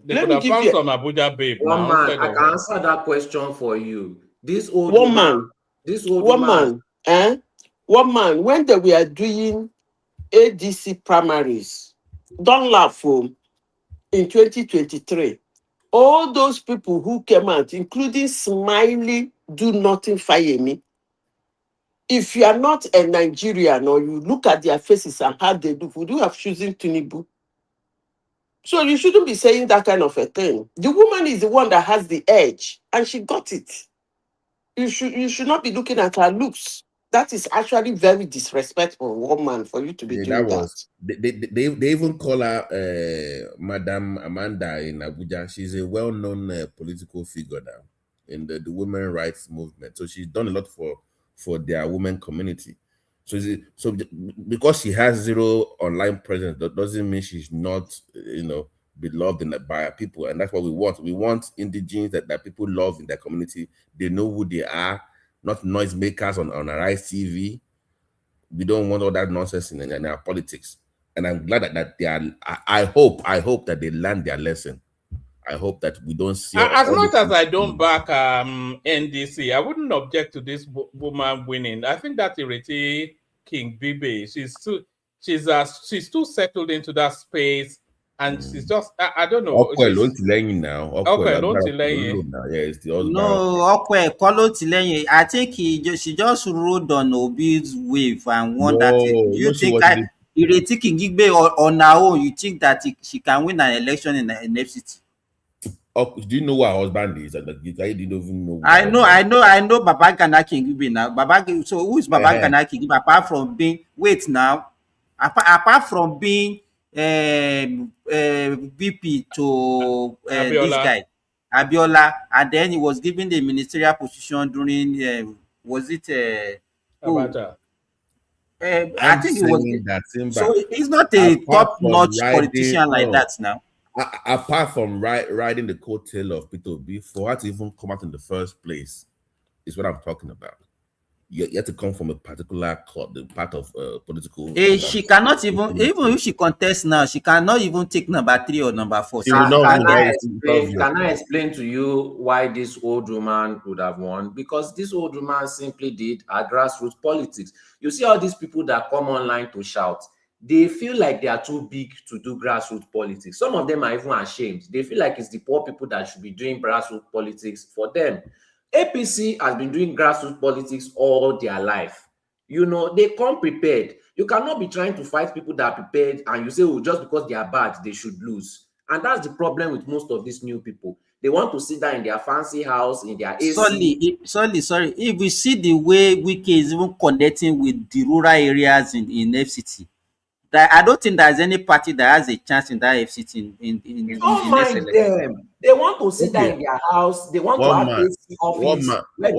They could have found some Abuja babe. One man, I can answer that question for you. This old woman, when they were doing ADC primaries, don't laugh, in 2023, all those people who came out, including Smiley, Do Nothing Fayemi, if you are not a Nigerian or you look at their faces and how they do, would you have chosen Tinubu? So you shouldn't be saying that kind of a thing. The woman is the one that has the edge, and she got it. You should not be looking at her looks. That is actually very disrespectful, woman, for you to be Yeah, doing that that. was they even call her Madam Amanda in Abuja. She's a well-known political figure now in the women rights movement. So she's done a lot for their women community. So because she has zero online presence, that doesn't mean she's not beloved by her people, and that's what we want. We want indigenes that people love in their community. They know who they are, not noisemakers on Arise TV. We don't want all that nonsense in our politics. And I'm glad that they are. I hope that they learn their lesson. I hope that we don't see As all much these as I things. don't back NDC, I wouldn't object to this woman winning. I think that Ireti King Bibe, she's too settled into that space, and she's just I don't know. Okwe She's Lontileyin now. okay. Okwe Don't Agbara delay. now. Yeah, it's the husband. No, Okwe Kolotileyin. I think she just rode on Obi's wave and won that. Do No, you she think was in the Ireti Kingigbe on her own? You think that she can win an election in FCT? do you know what her husband is? I didn't even know. I know Babagana Kingigbe now. So who is Babagana Kingigbe apart from being apart from being VP to this Abiola. guy Abiola, and then he was given the ministerial position during was it who? Abacha. I think it was. that Simba, So he's not a top-notch politician like that now. Apart from riding the coattail of Peter Obi, for her to even come out in the first place is what I'm talking about. You have to come from a particular club, the part of political. She cannot even if she contests now, she cannot even take number 3 or number 4. She will not Can I explain to you why this old woman would have won? Because this old woman simply did a grassroots politics. You see all these people that come online to shout, they feel like they are too big to do grassroots politics. Some of them are even ashamed. They feel like it's the poor people that should be doing grassroots politics for them. APC has been doing grassroots politics all their life. You know, they come prepared. You cannot be trying to fight people that are prepared and you say, oh, just because they are bad, they should lose. And that's the problem with most of these new people. They want to sit down in their fancy house, in their AC. Sorry. If we see the way Wike is even connecting with the rural areas in FCT, that I don't think there's any party that has a chance in that FCT in next election. They want to sit down in their house. They want to have AC office where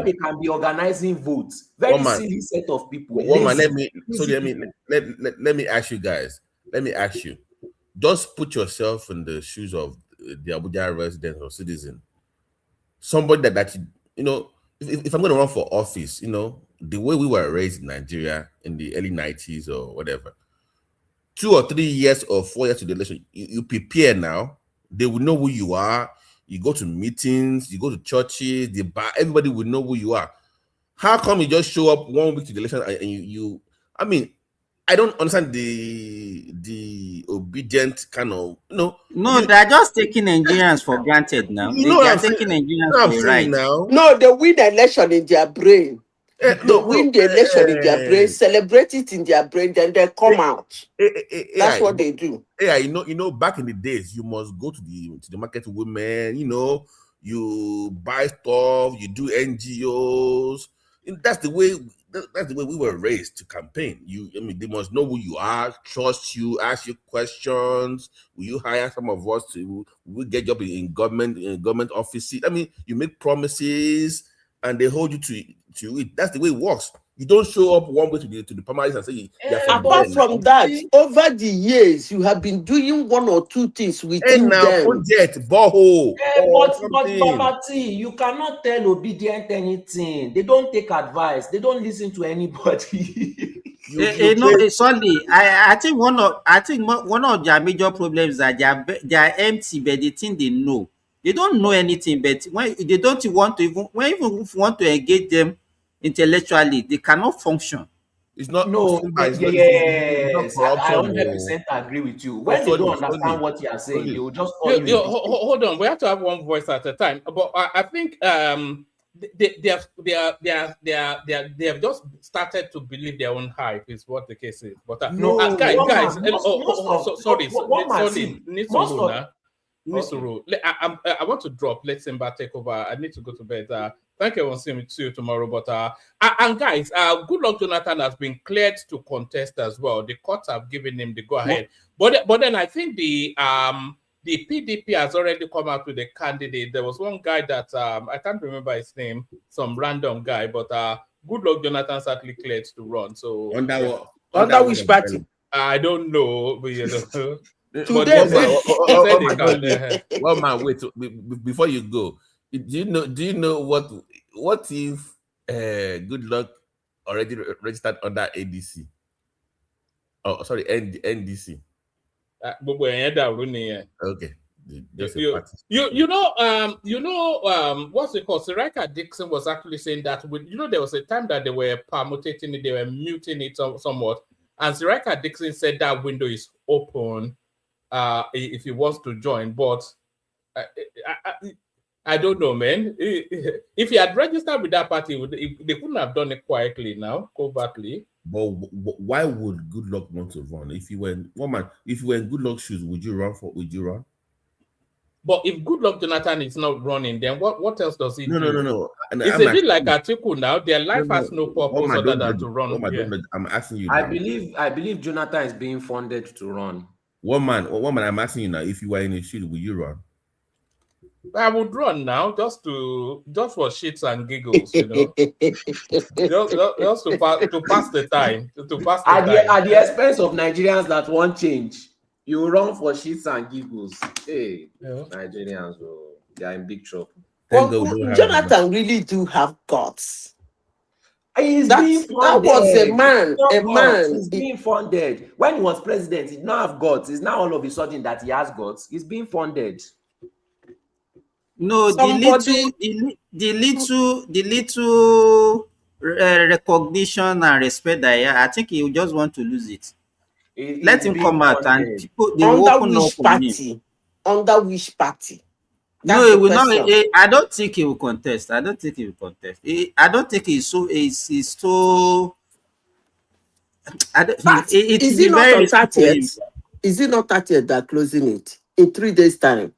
they can be organizing votes. Very silly set of people. Let me ask you guys. Let me ask you. Just put yourself in the shoes of the Abuja resident or citizen. Somebody that you know, if I'm going to run for office, you know, the way we were raised in Nigeria in the early 90s or whatever, 2 or 3 years or 4 years to the election, you prepare now. They will know who you are. You go to meetings, you go to churches, the bar, everybody will know who you are. How come you just show up 1 week to the election and you I mean, I don't understand the obedient kind of, No, they're just taking Nigerians for granted now. They are taking Nigerians for right now. No, they win the election in their brain. Win the election in their brain, celebrate it in their brain, then they come out. That's what they do. Yeah, you know, back in the days, you must go to the market with women, you know, you buy stuff, you do NGOs. That's the way we were raised to campaign. They must know who you are, trust you, ask you questions. Will you hire some of us to get job in government offices? I mean, you make promises and they hold you to it. That's the way it works. You don't show up 1 way to the primaries and say apart from that, over the years you have been doing 1 or 2 things within them. Project, borehole, but Baba T, you cannot tell obedient anything. They don't take advice. They don't listen to anybody. Sorry, I think one of their major problems is that they are empty, but they think they know. They don't know anything, but when they don't want to even if you want to engage them intellectually, they cannot function. It's not yes. I 100% agree with you. When they don't understand what you are saying, they will just call you. Hold on, we have to have one voice at a time. But I think they have just started to believe their own hype is what the case is. But guys, sorry, I want to drop. Let Simba take over. I need to go to bed. Thank you. I will see you tomorrow. But and guys, good luck. Jonathan has been cleared to contest as well. The courts have given him the go ahead. But then I think the PDP has already come out with a candidate. There was one guy that I can't remember his name, some random guy. But good luck. Jonathan's actually cleared to run. So Under which party? I don't know, but you know. Today, one man, wait before you go. Do you know what if Good Luck already registered under ADC? Oh, sorry, NDC. Okay. You know, what's it called? Sirika Dixon was actually saying that there was a time that they were permutating it, they were muting it somewhat, and Sirika Dixon said that window is open if he wants to join, but I don't know, man. If he had registered with that party, they couldn't have done it quietly now, covertly. But why would Good Luck want to run? If you were in Good Luck shoes, would you run? But if Good Luck Jonathan is not running, then what else does he do? No. It's a bit like Atiku now. Their life has no purpose other than to run. I'm asking you. I believe Jonathan is being funded to run. One man, I'm asking you now, if you were in his shoes, would you run? I would run now just for shits and giggles, you know. just to pass the time. At the expense of Nigerians that want change, you run for shits and giggles. Hey, Nigerians, they are in big trouble. Well, Jonathan really do have guts. That was a man. He's being funded. When he was president, he did not have guts. It's now all of a sudden that he has guts. He's being funded. No, the little recognition and respect that I think he will just want to lose it. Let him come out and people they will open up on him. Under which party? No, he will not. I don't think he will contest. I don't think he's so. Is it not on 30th? Is it not 30th that closing it in 3 days' time?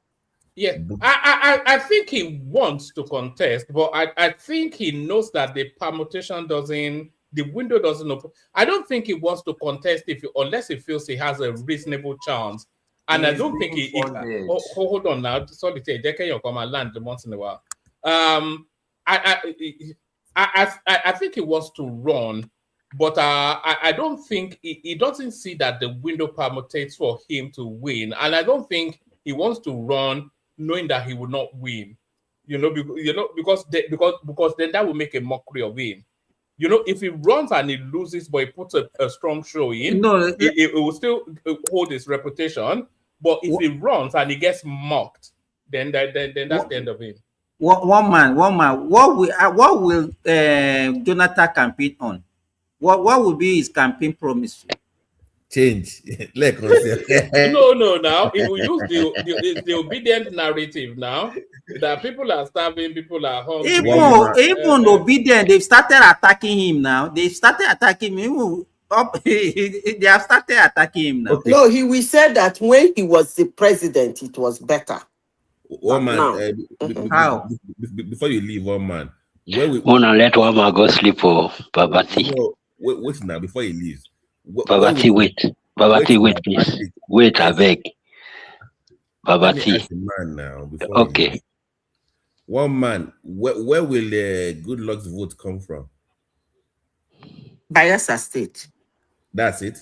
Yeah, I think he wants to contest, but I think he knows that the permutation the window doesn't open. I don't think he wants to contest unless he feels he has a reasonable chance. And I don't think he hold on now. Sorry, they can come and land once in a while. I think he wants to run, but I don't think he doesn't see that the window permutates for him to win, and I don't think he wants to run knowing that he will not win. Because then that will make a mockery of him. If he runs and he loses, but he puts a strong show in, it will still hold his reputation. But if he runs and he gets mocked, then that's the end of him. One man. What will Jonathan campaign on? What will be his campaign promise? Change. No. Now it will use the obedient narrative now that people are starving, people are hungry. Even obedient, they've started attacking him now. They've started attacking him. They have started attacking him now. Okay. No, he will say that when he was the president, it was better. One man, how? Before you leave, one man. Wanna let one man go sleep for Babati? No, wait now, before he leaves. Babati, wait, please. Wait, I beg. Babati. Man now, okay. One man, where will Good Luck's vote come from? Bayelsa State. That's it.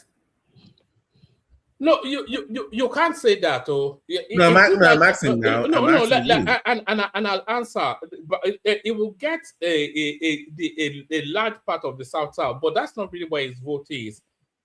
No, you can't say that. Oh, no, I'm asking now. And I'll answer. But it will get a large part of the South, but that's not really where his vote is.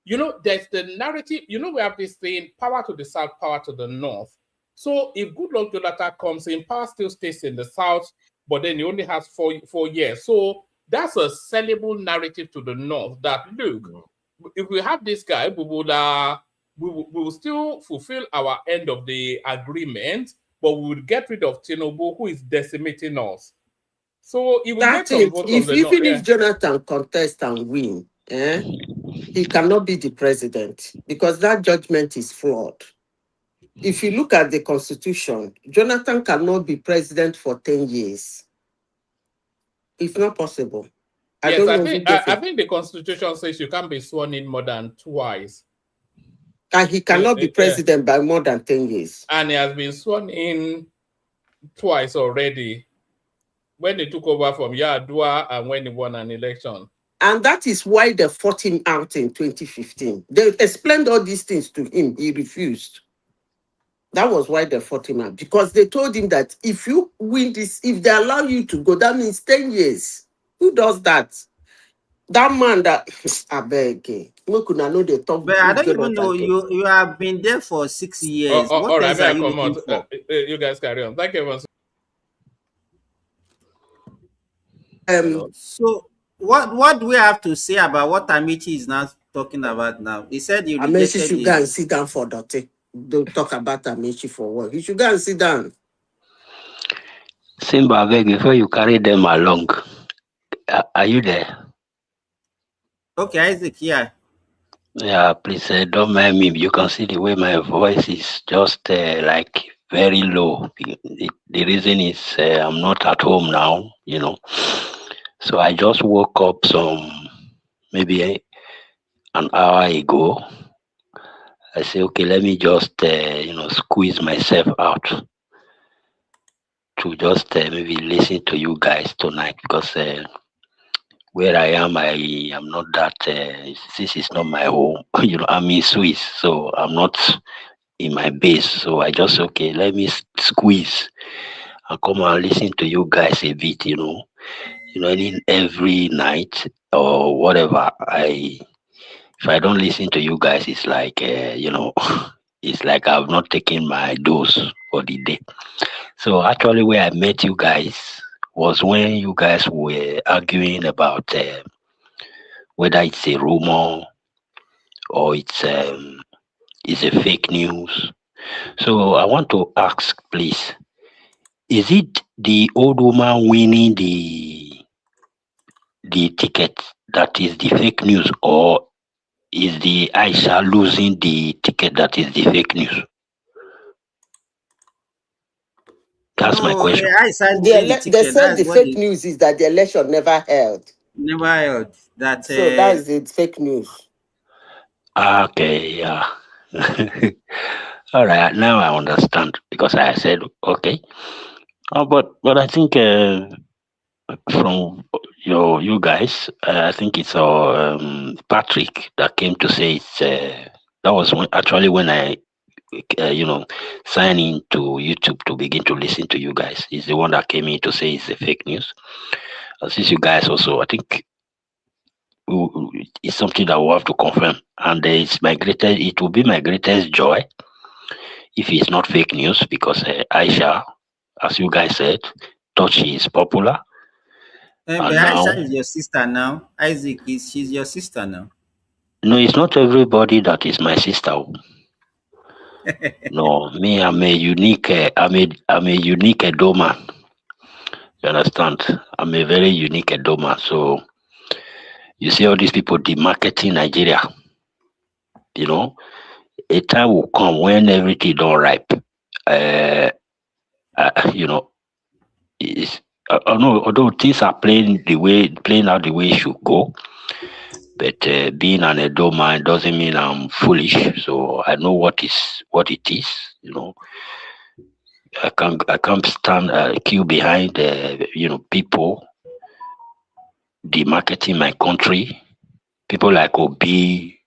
There's the narrative. We have this saying: power to the South, power to the North. So if Good Luck Jonathan comes in, power still stays in the South, but then he only has 4 years. So that's a sellable narrative to the North. That look, if we have this guy, we will still fulfill our end of the agreement, but we will get rid of Tinubu, who is decimating us. So it will get some votes from the North. If Jonathan contests and win, he cannot be the president because that judgment is flawed. If you look at the Constitution, Jonathan cannot be president for 10 years. It's not possible. Yes, I think the Constitution says you can't be sworn in more than twice. And he cannot be president by more than 10 years. And he has been sworn in twice already, when he took over from Yar'Adua and when he won an election. And that is why they fought him out in 2015. They explained all these things to him. He refused. That was why they fought him out. Because they told him that if you win this, if they allow you to go, that means 10 years. Who does that? That man that I beg. But I don't even know. You have been there for 6 years. What else are you looking for? You guys carry on. Thank you, everyone. So what do we have to say about what Amici is now talking about now? He said you rejected Amici should go and sit down for Dotty. Don't talk about Amici for what. He should go and sit down. Simba, I beg, before you carry them along, are you there? Okay, Isaac, yeah. Yeah, please don't mind me. You can see the way my voice is just like very low. The reason is I'm not at home now, you know. So I just woke up maybe an hour ago. I say, okay, let me just squeeze myself out to just maybe listen to you guys tonight, because where I am not that. This is not my home. I'm in Swiss, so I'm not in my base. So I just let me squeeze and come and listen to you guys a bit. Every night or whatever. If I don't listen to you guys, it's like it's like I've not taken my dose for the day. So actually, where I met you guys was when you guys were arguing about whether it's a rumor or it's a fake news. So I want to ask, please, is it the old woman winning the ticket that is the fake news, or is the Aisha losing the ticket that is the fake news? That's my question. They said the fake news is that the election never held. Never held. So that is the fake news. Okay, yeah. All right, now I understand, because I said okay. But I think from you guys, I think it's Patrick that came to say it's that was when I sign into YouTube to begin to listen to you guys. He's the one that came in to say it's a fake news. Since you guys also, I think it's something that we'll have to confirm, and it will be my greatest joy if it's not fake news, because Aisha, as you guys said, thought she is popular. But Aisha is your sister now. Isaac, she's your sister now. No, it's not everybody that is my sister. No, me, I'm a unique Edo man. You understand? I'm a very unique Edo man. So you see all these people demarketing Nigeria. A time will come when everything don't ripe. Although things are playing out the way it should go, but being an Edo man doesn't mean I'm foolish. So I know what it is. I can't stand queue behind people demarketing my country. People like Obi,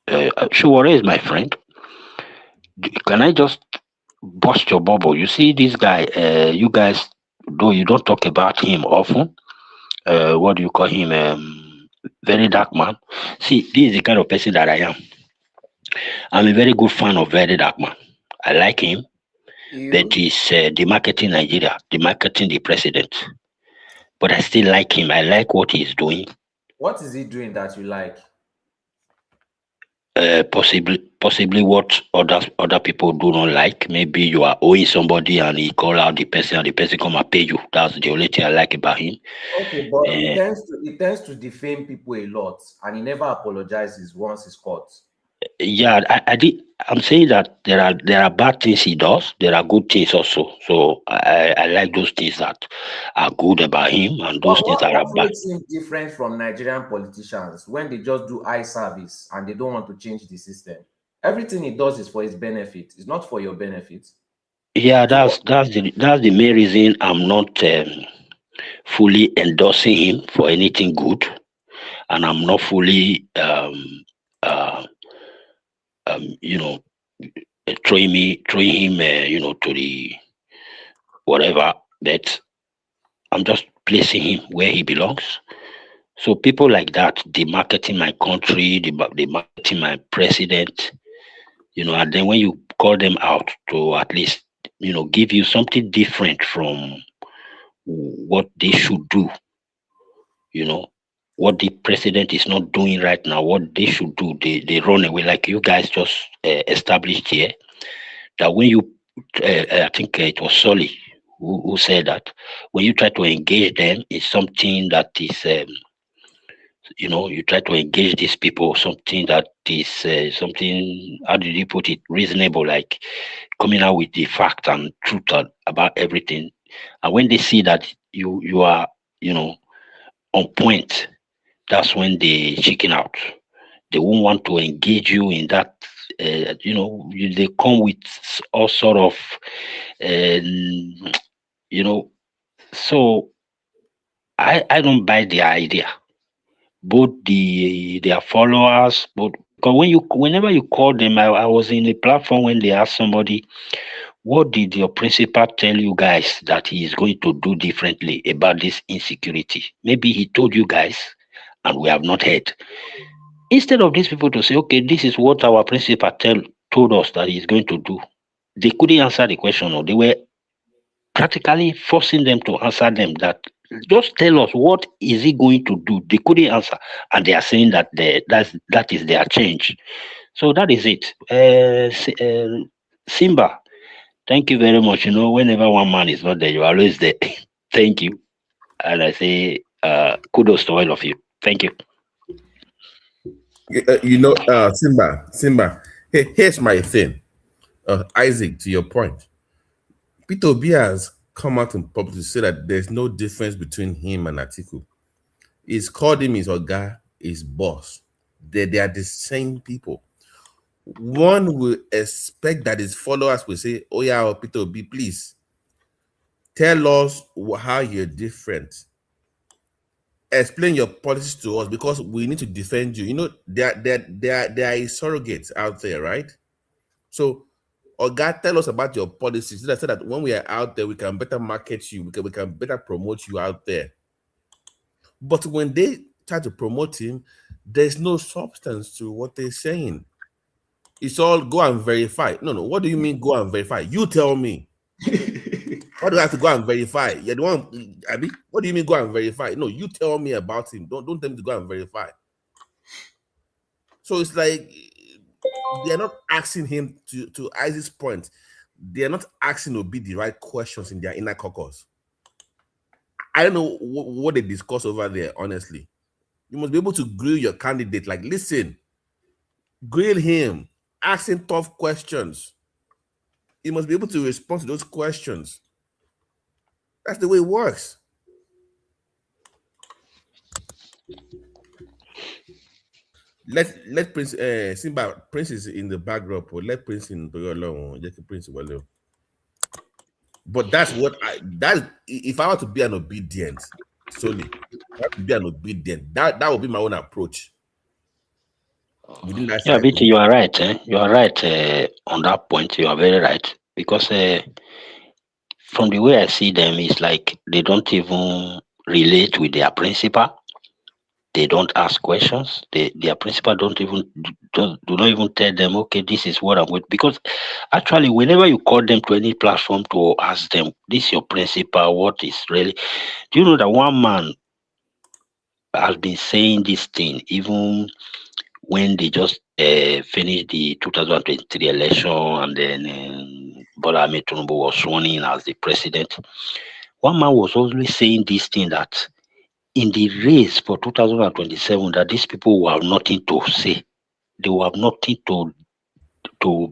Shuwore is my friend. Can I just bust your bubble? You see this guy, you guys, though you don't talk about him often. What do you call him? Very dark man. See, this is the kind of person that I am. I'm a very good fan of Very Dark Man. I like him, but he's demarketing Nigeria, demarketing the president. But I still like him. I like what he's doing. What is he doing that you like? Possibly what other people do not like. Maybe you are owing somebody and he call out the person and the person come and pay you. That's the only thing I like about him. Okay, but he tends to defame people a lot, and he never apologizes once he's caught. Yeah, I did. I'm saying that there are bad things he does. There are good things also. So I like those things that are good about him, and those But things that are what bad. makes him different from Nigerian politicians when they just do eye service and they don't want to change the system? Everything he does is for his benefit. It's not for your benefit. Yeah, So what? that's the main reason I'm not fully endorsing him for anything good, and I'm not fully uh, you know throwing him to the whatever. But I'm just placing him where he belongs. So people like that, demarketing my country, demarketing my president, and then when you call them out to at least, give you something different from what they should do, you know, what the president is not doing right now, what they should do, they run away. Like you guys just established here, that when you, I think it was Solly who said that when you try to engage them in something that is you try to engage these people, something that is something, how did you put it, reasonable, like coming out with the fact and truth about everything. And when they see that you are, on point, that's when they chicken out. They won't want to engage you in that. They come with all sort of, um, you know. So I don't buy the idea, both their followers, but because whenever you call them, I was in a platform when they asked somebody, what did your principal tell you guys that he is going to do differently about this insecurity? Maybe he told you guys and we have not heard. Instead of these people to say, okay, this is what our principal told us that he's going to do, they couldn't answer the question, or they were practically forcing them to answer them, that just tell us what is he going to do. They couldn't answer, and they are saying that that is their change. So that is it. Simba, thank you very much. Whenever one man is not there, you're always there. Thank you. And I say kudos to all of you. Thank you. Simba. Hey, here's my thing. Isaac, to your point, Peter Obi has come out in public to say that there's no difference between him and Atiku. He's called him his Oga, his boss. They are the same people. One will expect that his followers will say, oh yeah, Peter Obi, please tell us how you're different. Explain your policies to us because we need to defend you. There are surrogates out there, right? So, Oga, tell us about your policies so that when we are out there, we can better market you, we can better promote you out there. But when they try to promote him, there's no substance to what they're saying. It's all go and verify. No. What do you mean go and verify? You tell me. What do I have to go and verify? You're the one. I mean, what do you mean go and verify? No, you tell me about him. Don't tell me to go and verify. So it's like they're not asking him to Isaac's point. They're not asking to be the right questions in their inner caucus. I don't know what they discuss over there, honestly. You must be able to grill your candidate. Like, listen, grill him, ask him tough questions. He must be able to respond to those questions. That's the way it works. Let Prince Simba Prince is in the backdrop, or let Prince in alone. Just Prince well. But that's what if I were to be an obedient, solely, I have to be an obedient. That would be my own approach. Within that Yeah, cycle. BT, you are right. You are right on that point. You are very right. Because from the way I see them, it's like they don't even relate with their principal. They don't ask questions. Their principal do not even tell them, okay, this is what I'm with. Because actually, whenever you call them to any platform to ask them, this is your principal, what is really, do you know that one man has been saying this thing even when they just finished the 2023 election, and then Bola Ahmed Tinubu was sworn in as the president. One man was always saying this thing, that in the race for 2027, that these people will have nothing to say. they will have nothing to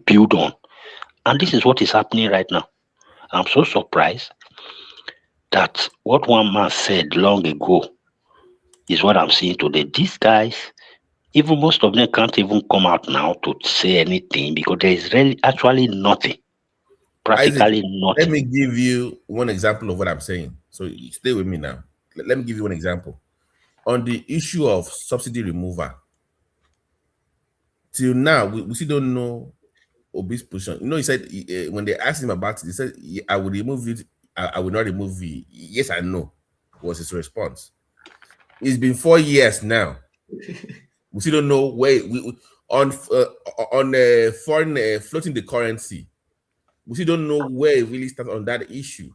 build on. And this is what is happening right now. I'm so surprised that what one man said long ago is what I'm seeing today. These guys, even most of them can't even come out now to say anything because there is really actually nothing, practically Isaac, let nothing. me give you one example of what I'm saying. So you stay with me now. Let me give you one example. On the issue of subsidy removal, till now, we still don't know Obi's position. You know, he said when they asked him about it, he said, I will remove it, I will not remove it. Yes, I know, was his response. It's been 4 years now. We still don't know where on foreign floating the currency. We still don't know where it really stands on that issue.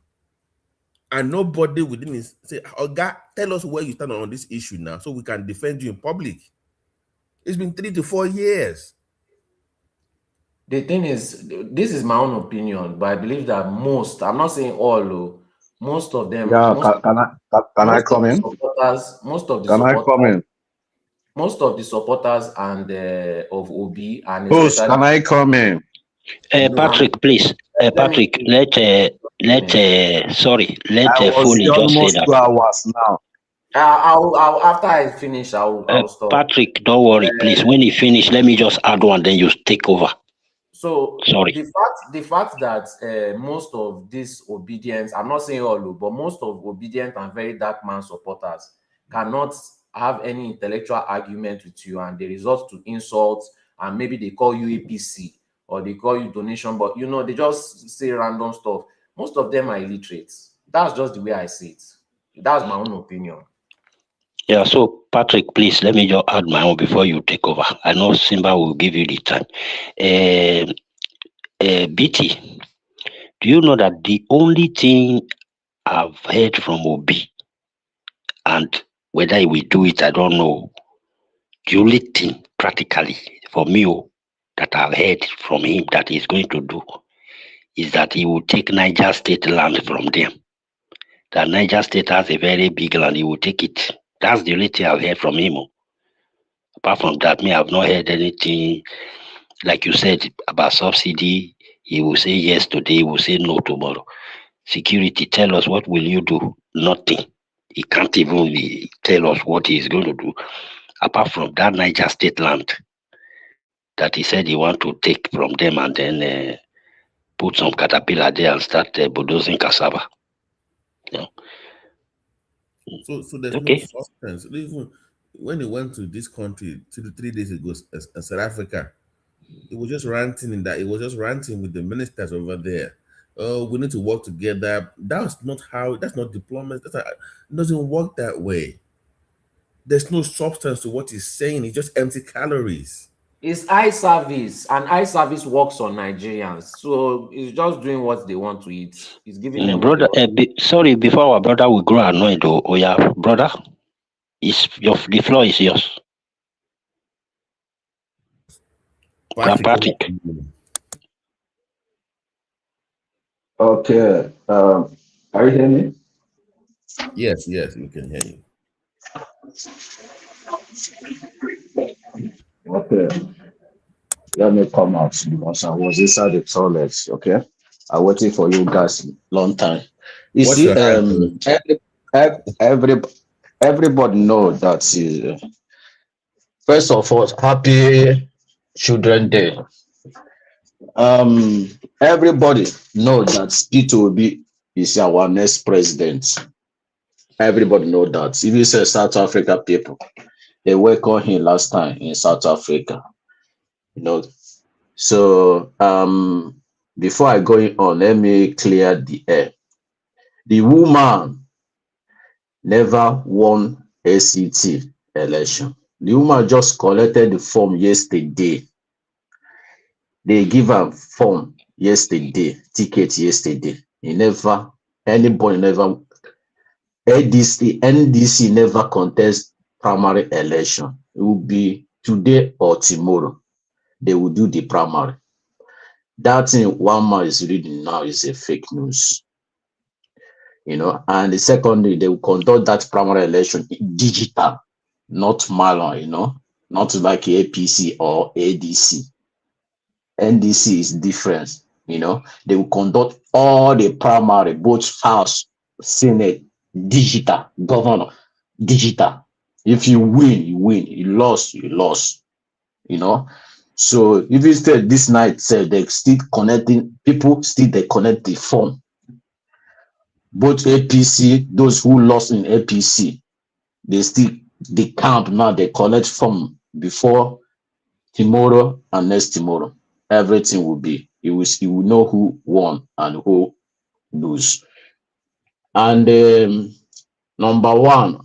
And nobody within his say, oh God, tell us where you stand on this issue now so we can defend you in public. It's been 3 to 4 years. The thing is, this is my own opinion, but I believe that most, I'm not saying all, most of them, Yeah, can I most of come the in? supporters, Can I come in? most of the supporters and of Obi, and Host, especially can I come in? Patrick, please. let me Patrick, sorry, let I was Foley here just say almost that. 2 hours now. I'll after I finish, I'll stop. Patrick, don't worry, please. When you finish, let me just add one, then you take over. So Sorry. the fact that most of this obedience, I'm not saying all, but most of obedient and very dark man supporters cannot have any intellectual argument with you, and they resort to insults, and maybe they call you APC or they call you donation, but you know, they just say random stuff. Most of them are illiterate. That's just the way I see it. That's my own opinion. Yeah, so Patrick, please let me just add my own before you take over. I know Simba will give you the time. BT, do you know that the only thing I've heard from Obi, and whether he will do it, I don't know. The only thing practically for me that I've heard from him that he's going to do is that he will take Niger State land from them. That Niger State has a very big land, he will take it. That's the only thing I've heard from him. Apart from that, me, I've not heard anything, like you said, about subsidy. He will say yes today, he will say no tomorrow. Security, tell us, what will you do? Nothing. He can't even tell us what he's going to do. Apart from that Niger State land that he said he want to take from them and then put some caterpillar there and start bulldozing cassava. You know? So there's no Okay. substance. Even when he went to this country 3 days ago, South Africa, he was just ranting in that. He was just ranting with the ministers over there. Oh, we need to work together. That's not how. That's not diplomacy. It doesn't work that way. There's no substance to what he's saying. It's just empty calories. It's eye service, and eye service works on Nigerians, so it's just doing what they want to eat. It's giving them what they Brother, want. sorry, before our brother will grow annoyed, yeah, brother, the floor is yours. Patrick. Okay. Are you hearing me? Yes, we can hear you. Okay. Let me come out because I was inside the toilet. Okay. I waited for you guys long time. You What's see, your hand? everybody know that. First of all, happy Children Day. Everybody know that Peter Obi is our next president. Everybody know that. If you say South Africa people, they welcome him last time in South Africa. You know. So before I go on, let me clear the air. The woman never won ACT election. The woman just collected the form yesterday. They give her form yesterday, ticket yesterday. Anybody never, NDC never contest primary election. It will be today or tomorrow. They will do the primary. That thing one man is reading now is a fake news. You know, and the secondly, they will conduct that primary election digital, not manual, you know. not like APC or ADC. NDC is different. They will conduct all the primary, both House, Senate, digital, governor, digital. If you win, you win. You lost, you lost. So if instead this night said they still connecting people, still they connect the form. Both APC, those who lost in APC, they count now, they collect form before tomorrow and next tomorrow. Everything will be, you will know who won and who lose. And number one,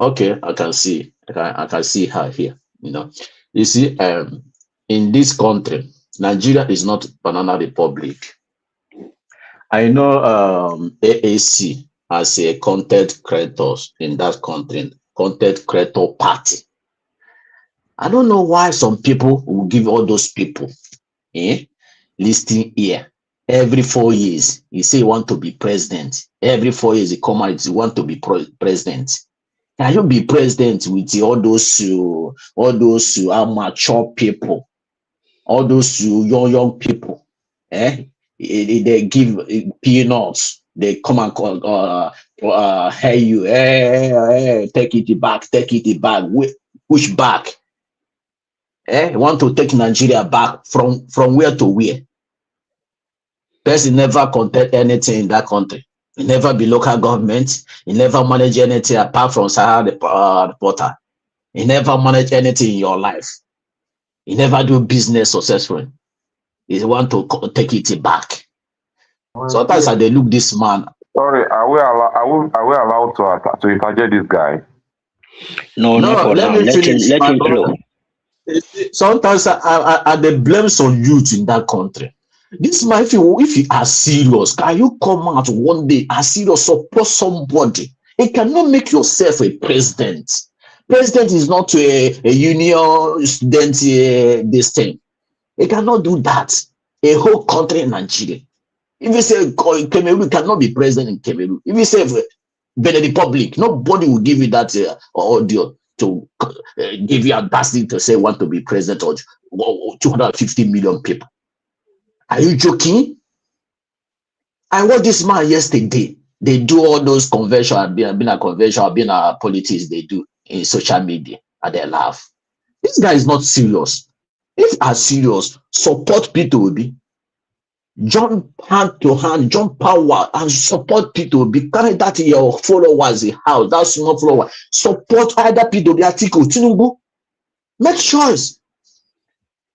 okay, I can see her here. You see, in this country, Nigeria is not banana republic. I know AAC as a content creators in that country, content creator party. I don't know why some people will give all those people listing here. Every 4 years, he say he want to be president. Every 4 years, he come out, he want to be president. Can you be president with all those amateur people, all those young people? They give peanuts. They come and call, hey you, hey, take it back, push back. Want to take Nigeria back from where to where? Person never contest anything in that country. He never be local government. He never manage anything apart from Sahara reporter. He never manage anything in your life. He never do business successfully. He want to take it back. Sometimes I they look this man. Sorry, are we allowed to interject this guy? No, let me finish. Let him flow. Sometimes I they blame some youth in that country. This man, if you are serious, can you come out one day and serious support somebody? It cannot make yourself a president. President is not a union student this thing. It cannot do that. A whole country in Nigeria. If you say Cameroon cannot be president in Cameroon, if you say Benin Republic, nobody will give you that audio to give you audacity to say want to be president of 250 million people. Are you joking? I watched this man yesterday. They do all those convention, been a convention, been a politics they do in social media, and they laugh. This guy is not serious. If are serious, support P2B. Jump hand to hand, jump power, and support P2B. Carry that in your followers in house, that small follower. Support either P2B article, Tinubu. Make choice.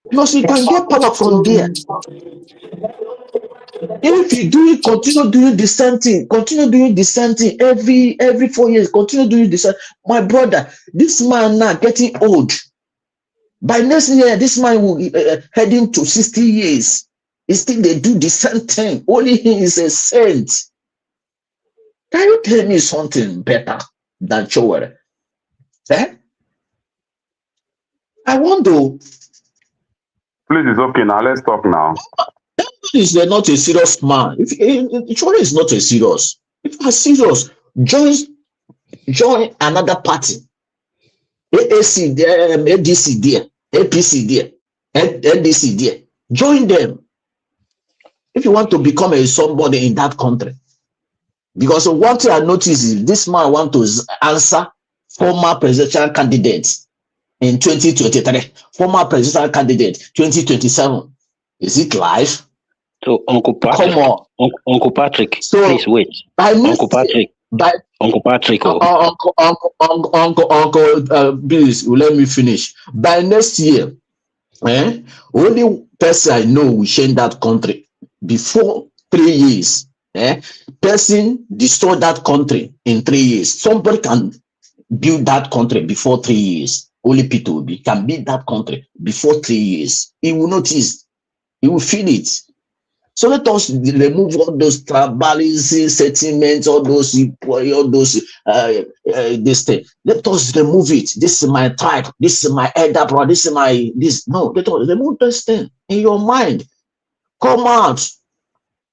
Because you can get power from there. If you do it, continue doing the same thing. Continue doing the same thing every 4 years. Continue doing the same. My brother, this man now getting old. By next year, this man will heading to 60 years. Still, they do the same thing. Only he is a saint. Can you tell me something better than Chowere? I wonder. Please, it's okay now. Let's talk now. Is not a serious man. If Chowere is not a serious, if you are serious, join another party. AAC there, ADC there, APC there, NDC there. Join them. If you want to become somebody in that country. Because one thing I noticed is this man want to answer former presidential candidates in 2023, former presidential candidate 2027. Is it live? So Uncle Patrick, come on. Uncle Patrick, so, please wait. Uncle Patrick, Uncle, please let me finish. By next year, only person I know will change that country. Before 3 years, person destroy that country in 3 years. Somebody can build that country before 3 years. Only P2B can build that country before 3 years. He will notice. He will feel it. So let us remove all those tribalism sentiments, all those this thing. Let us remove it. This is my tribe. This is my elder brother. This is my this. No, let us remove this thing in your mind. Come out.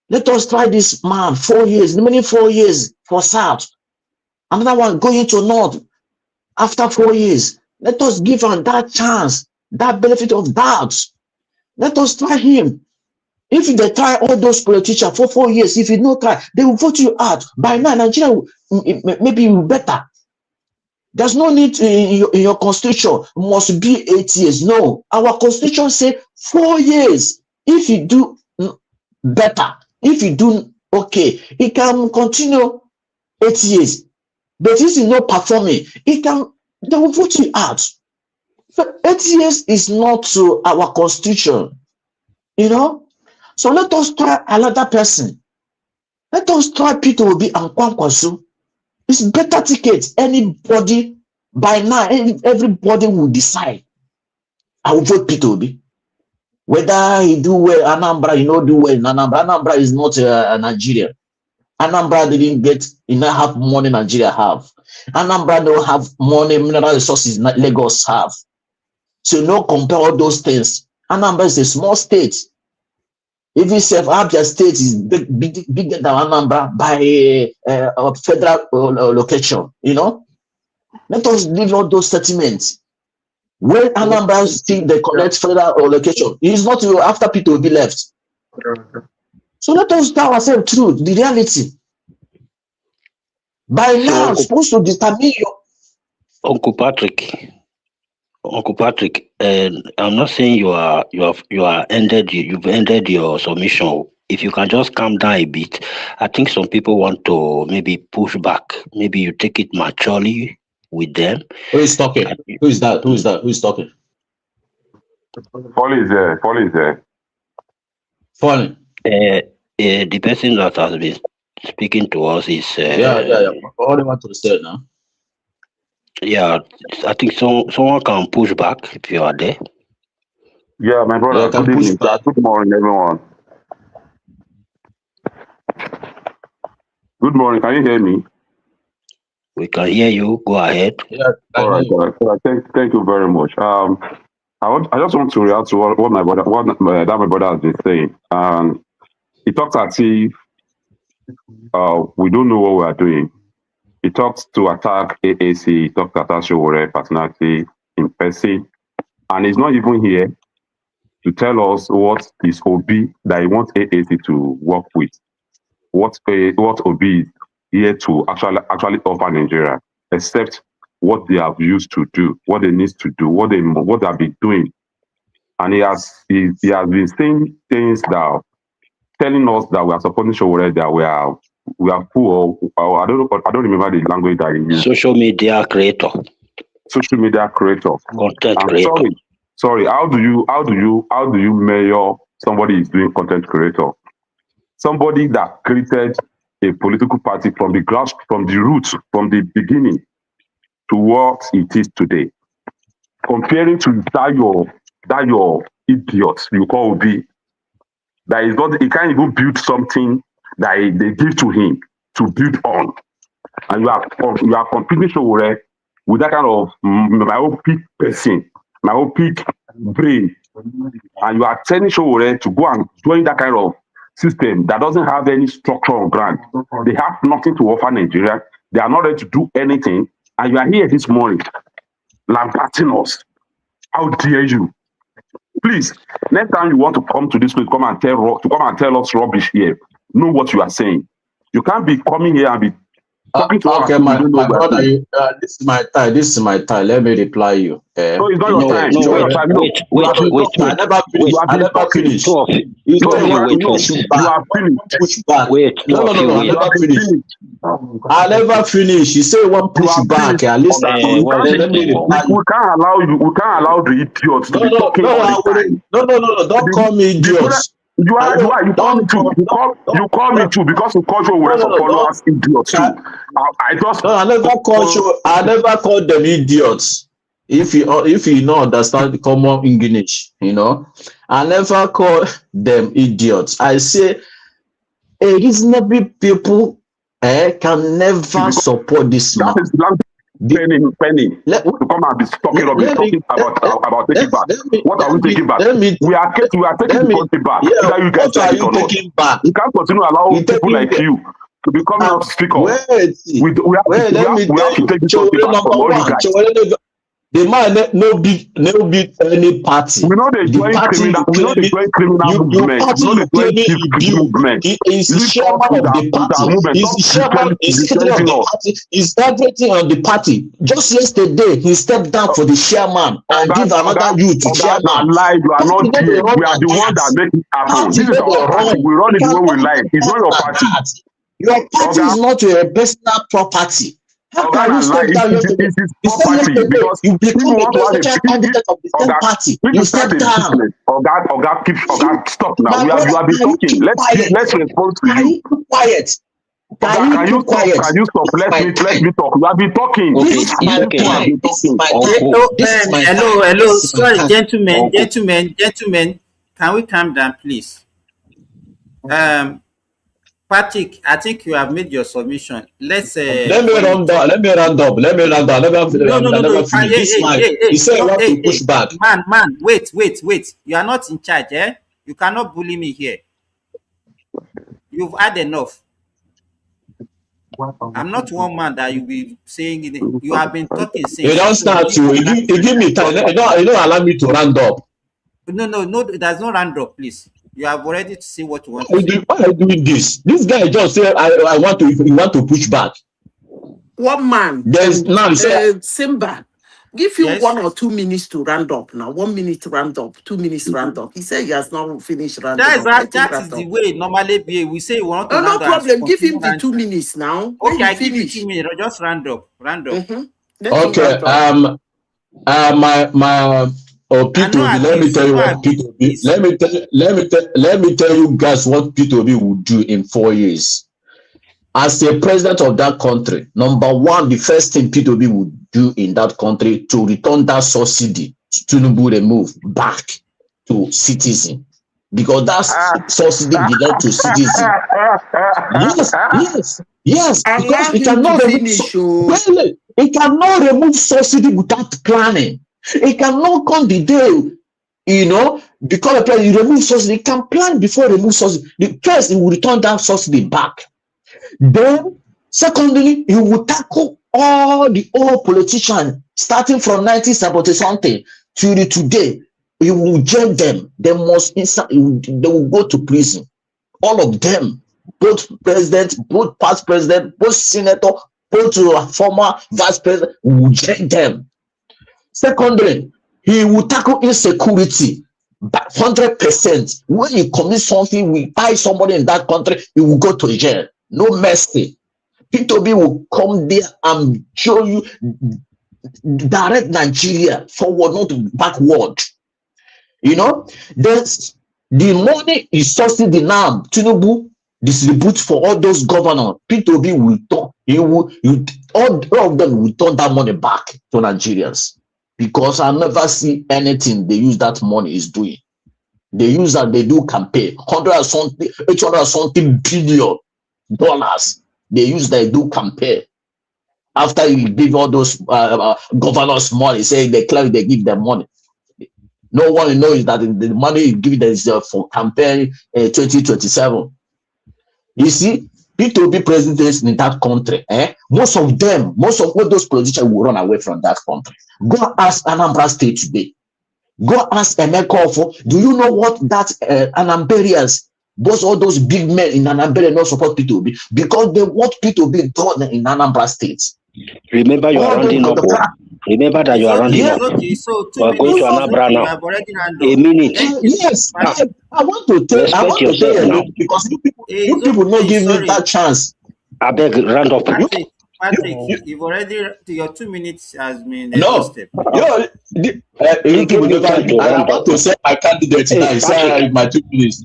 Let us try this man. 4 years, remaining 4 years for South. Another one going to North after 4 years. Let us give him that chance, that benefit of doubt. Let us try him. If they try all those politicians for 4 years, if you not try, they will vote you out. By now, Nigeria maybe will better. There's no need in your constitution must be 8 years. No, our constitution say 4 years. If you do better, if you do okay, it can continue 8 years. But if you not performing, they will vote you out. So 8 years is not to our constitution, you know. So let us try another person. Let us try Peter Obi and Kwankwaso. It's better tickets. Anybody by now, everybody will decide. I will vote Peter Obi. Whether he do well, Anambra, you know, do well in Anambra. Anambra is not Nigeria. Anambra didn't get enough money Nigeria have. Anambra don't have money, mineral resources Lagos have. So no compare all those things. Anambra is a small state. Even Abia State is bigger than Anambra by a federal location, you know. Let us leave all those settlements. When Anambra still they collect federal location, it is not after people will be left. So let us tell ourselves through the reality. By now, I'm supposed to determine your Uncle Patrick, I'm not saying you've ended your submission. If you can just calm down a bit, I think some people want to maybe push back. Maybe you take it maturely with them. Who is talking? Who is that? Who is that? Who is talking? Paul is there. Paul is there. Falling. The person that has been speaking to us is yeah. All they want to say now. Yeah, I think someone can push back if you are there. Yeah, my brother. Yeah, Good evening. Good morning, everyone. Good morning. Can you hear me? We can hear you. Go ahead. Yeah. All right. Thank you very much. I just want to react to what my brother has been saying. He talks as if we don't know what we are doing. He talks to attack AAC, he talks to attack Showore personality in person, and he's not even here to tell us what is OB that he wants AAC to work with. What OB is here to actually offer Nigeria, except what they have used to do, what they need to do, what they have been doing. And he has been saying things that telling us that we are supporting Showore, that we are poor. I don't remember the language that he used. Social media creator. Content creator. Sorry. How do you measure somebody is doing content creator? Somebody that created a political party from the roots, from the beginning to what it is today. Comparing to that your idiot you call Obi, that is not, he can't even build something that they give to him to build on, and you are competing Showore with that kind of myopic person, myopic brain, and you are telling Showore to go and join that kind of system that doesn't have any structure on ground. They have nothing to offer Nigeria. They are not ready to do anything, and you are here this morning lambasting us. How dare you? Please, next time you want to come to this place, come and tell us rubbish here. Know what you are saying. You can't be coming here and be talking to us. Okay, my brother, this is my time. Let me reply you. No, it's not your time. It's not your time. Wait. I never finished. You are finished. Push back. No, I never finished. I never finished. You say one push back. At least let me reply you. We can't allow the idiots to be talking all the time. No. Don't call me idiots. You call me too. You call me too because you call your followers idiots too. I never call them idiots. If you not understand the common English, you know, I never call them idiots. I say a reasonable people can never support this man. Penny. To come and be talking about taking back. What are we taking back? We are taking the country back. Yeah, what are you taking back? We can't continue allowing people like you to be coming out to speak up. We have to take this country back from all you guys. The man no big any party. We know they The join party criminal. you We know they claiming join criminal you movement. We party know they you join claiming thief he build. movement. He is the Leave us chairman with of our the party. movement. He's Stop the chairman. He's secretary of discrediting the us. party. He's everything on the party. Just yesterday, he stepped down for the chairman and give another youth to Now chairman. lie, you are Party not no dey there. run We are like the one that that. make it happen. Party This is no dey our party. run. We run You it the way cannot we like. It's not run your like party. that. Your party is not your personal property. How can you step down yesterday? It is You said property yesterday because you become people a want to have presidential candidate of the same party. if You you start step a down. business, stop now. My You brother, have been can you talking. keep quiet? Let's respond to Can you. you keep quiet? Can you stop? Can you stop? This is my Let me time. talk. You have been talking. Okay, This is it's my okay People have now. time. been This is talking. my Uncle, time. This is my time. Hello. This is my Sorry, time. gentlemen. Can we calm down, please? Patrick, I think you have made your submission. Let's Let me round up. Let me round up. Let me round up. No. Never finish. This is my. He said I want to push back. Man, wait. You are not in charge, eh? You cannot bully me here. You've had enough. I'm not one man that you'll be saying it. You have been talking since. You don't start to. You give me time. You don't allow me to round up. No. There's no round up, please. You have already to say what you want Why are you doing this? This guy just said I want to. You want to push back. One man. There's now Simba. Give you Yes. 1 or 2 minutes to round up now. 1 minute round up, 2 minutes round up. He said he has not finished rounding up. That is the way it normally be. We say we want to no round up. problem. Give him the 2 minutes now. Okay, I give you 2 minutes. Just round up. Okay. My P2B. Let me tell you what P2B. Let me tell you guys what P2B will do in 4 years. As a president of that country, number one, the first thing P2B would do in that country to return that subsidy to remove back to citizen, because that subsidy belongs to citizen. Yes. Because it cannot remove. It cannot remove subsidy without planning. It cannot come the day, because you remove subsidy, it can plan before remove subsidy. The first, it will return that subsidy back. Then, secondly, he will tackle all the old politicians starting from 1970 something to today. He will jail them. They will go to prison. All of them, both president, both past president, both senator, both former vice president, will jail them. Secondly, he will tackle insecurity. But 100%. When you commit something, we buy somebody in that country, you will go to jail. No mercy. P2B will come there and show you direct Nigeria forward, not backward. There's the money is subsidy now. Tinubu distribute for all those governors. P2B will turn. All of them will turn that money back to Nigerians, because I never see anything they use that money is doing. They use that they do campaign. 800 something billion dollars. They use they do campaign. After you give all those governors money, say they claim they give them money. No one knows that the money you give them is for campaign 2027. You see, P2B presidents in that country, most of all those politicians will run away from that country. Go ask Anambra State today. Go ask Emeka. Do you know what that Anambarians, all those big men in Anambra not support P2B? Because they want P2B done in Anambra State. Remember, you are rounding up. Remember that you are rounding up. Okay, so we are going to Anambra now. A minute. Yes, I want to tell you because you people not give me that chance. I beg, round up. Patrick, you've already, your 2 minutes has been exhausted. I want to say my candidate now. My 2 minutes.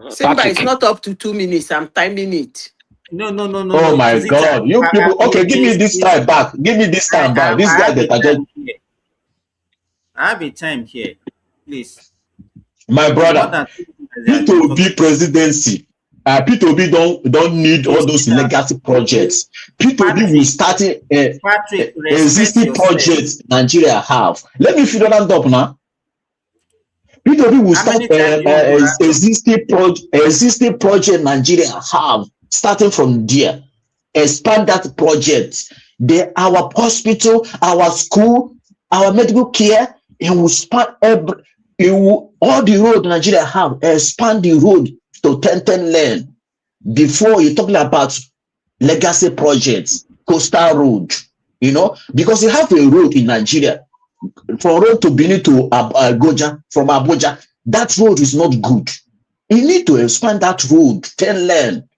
Simba, it's not up to 2 minutes. I'm timing it. No. Oh my God! You people, okay? Give me this time back. Give me this time back. This guy that I just. I have a time here, please. My brother, P2B presidency. P2B don't need all those legacy projects. P2B will start existing projects Nigeria have. Let me figure that up now. P2B will start existing project Nigeria have, starting from there. Expand that project. Our hospital, our school, our medical care, it will span all the road Nigeria have, expand the road to 10 lane before you're talking about legacy projects, coastal road, because you have a road in Nigeria from road to Benin to Goja, from Abuja. That road is not good. You need to expand that road 10 lane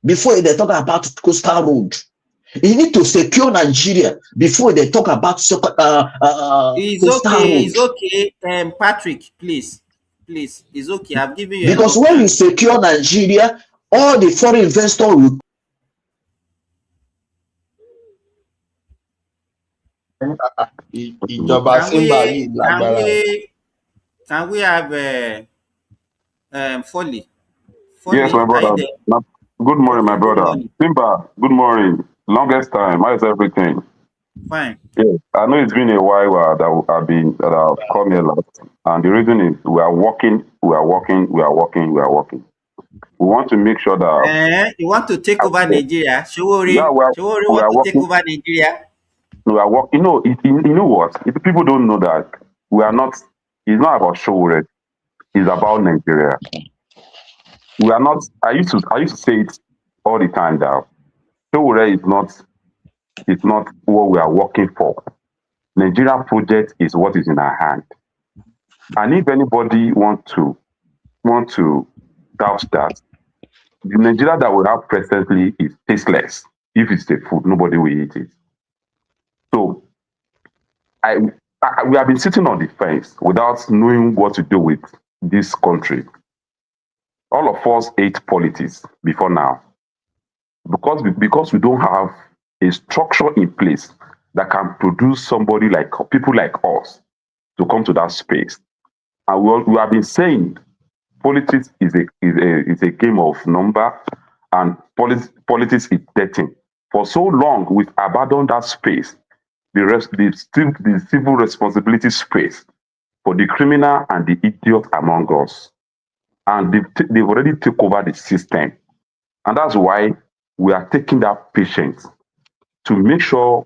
before they talk about coastal road. You need to secure Nigeria before they talk about It's coastal okay. road. It's okay. Patrick, please. It's okay. I've given you Because enough when you time. secure Nigeria, all the foreign investors will. Ìjọba Simba yìí lágbára. Can we have Folly? Yes, my Are you brother. there? Good morning, Okay, my good brother. morning. Simba, good morning. Longest time. How is everything? Fine. Yes, I know it's been a while that I've come here last, and the reason is we are working. We want to make sure that You want to take over Nigeria? yeah, Showore we want are to take working. over Nigeria? We are working. You know what? If people don't know that we are not. It's not about Showore. It's about Nigeria. We are not. I used to say it all the time that Showore is not. It's not what we are working for. Nigeria project is what is in our hand. And if anybody want to doubt that, the Nigeria that we have presently is tasteless. If it's a food, nobody will eat it. So we have been sitting on the fence without knowing what to do with this country. All of us hate politics before now because we don't have a structure in place that can produce somebody like people like us to come to that space. And we have been saying politics is a game of number, and politics is betting. For so long, we've abandoned that space, the civil responsibility space for the criminal and the idiot among us. And they've already taken over the system. And that's why we are taking that patience to make sure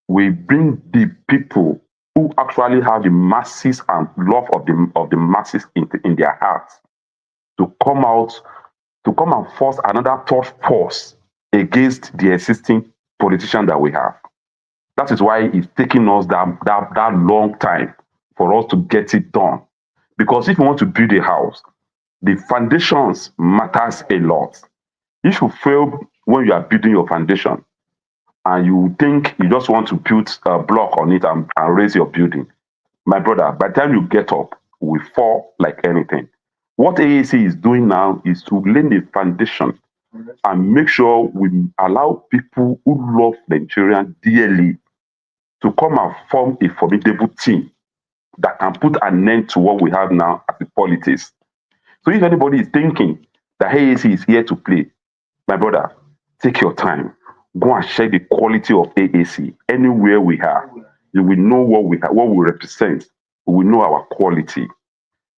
we bring the people who actually have the masses and love of the masses in their hearts to come and force another third force against the existing politician that we have. That is why it's taking us that long time for us to get it done. Because if you want to build a house, the foundations matters a lot. If you fail when you are building your foundation and you think you just want to build a block on it and raise your building, my brother, by the time you get up, we fall like anything. What AAC is doing now is to lay the foundation and make sure we allow people who love Nigeria dearly to come and form a formidable team that can put an end to what we have now as the politics. So if anybody is thinking that AAC is here to play, my brother, take your time. Go and check the quality of AAC anywhere we are. You will know what we represent. We will know our quality.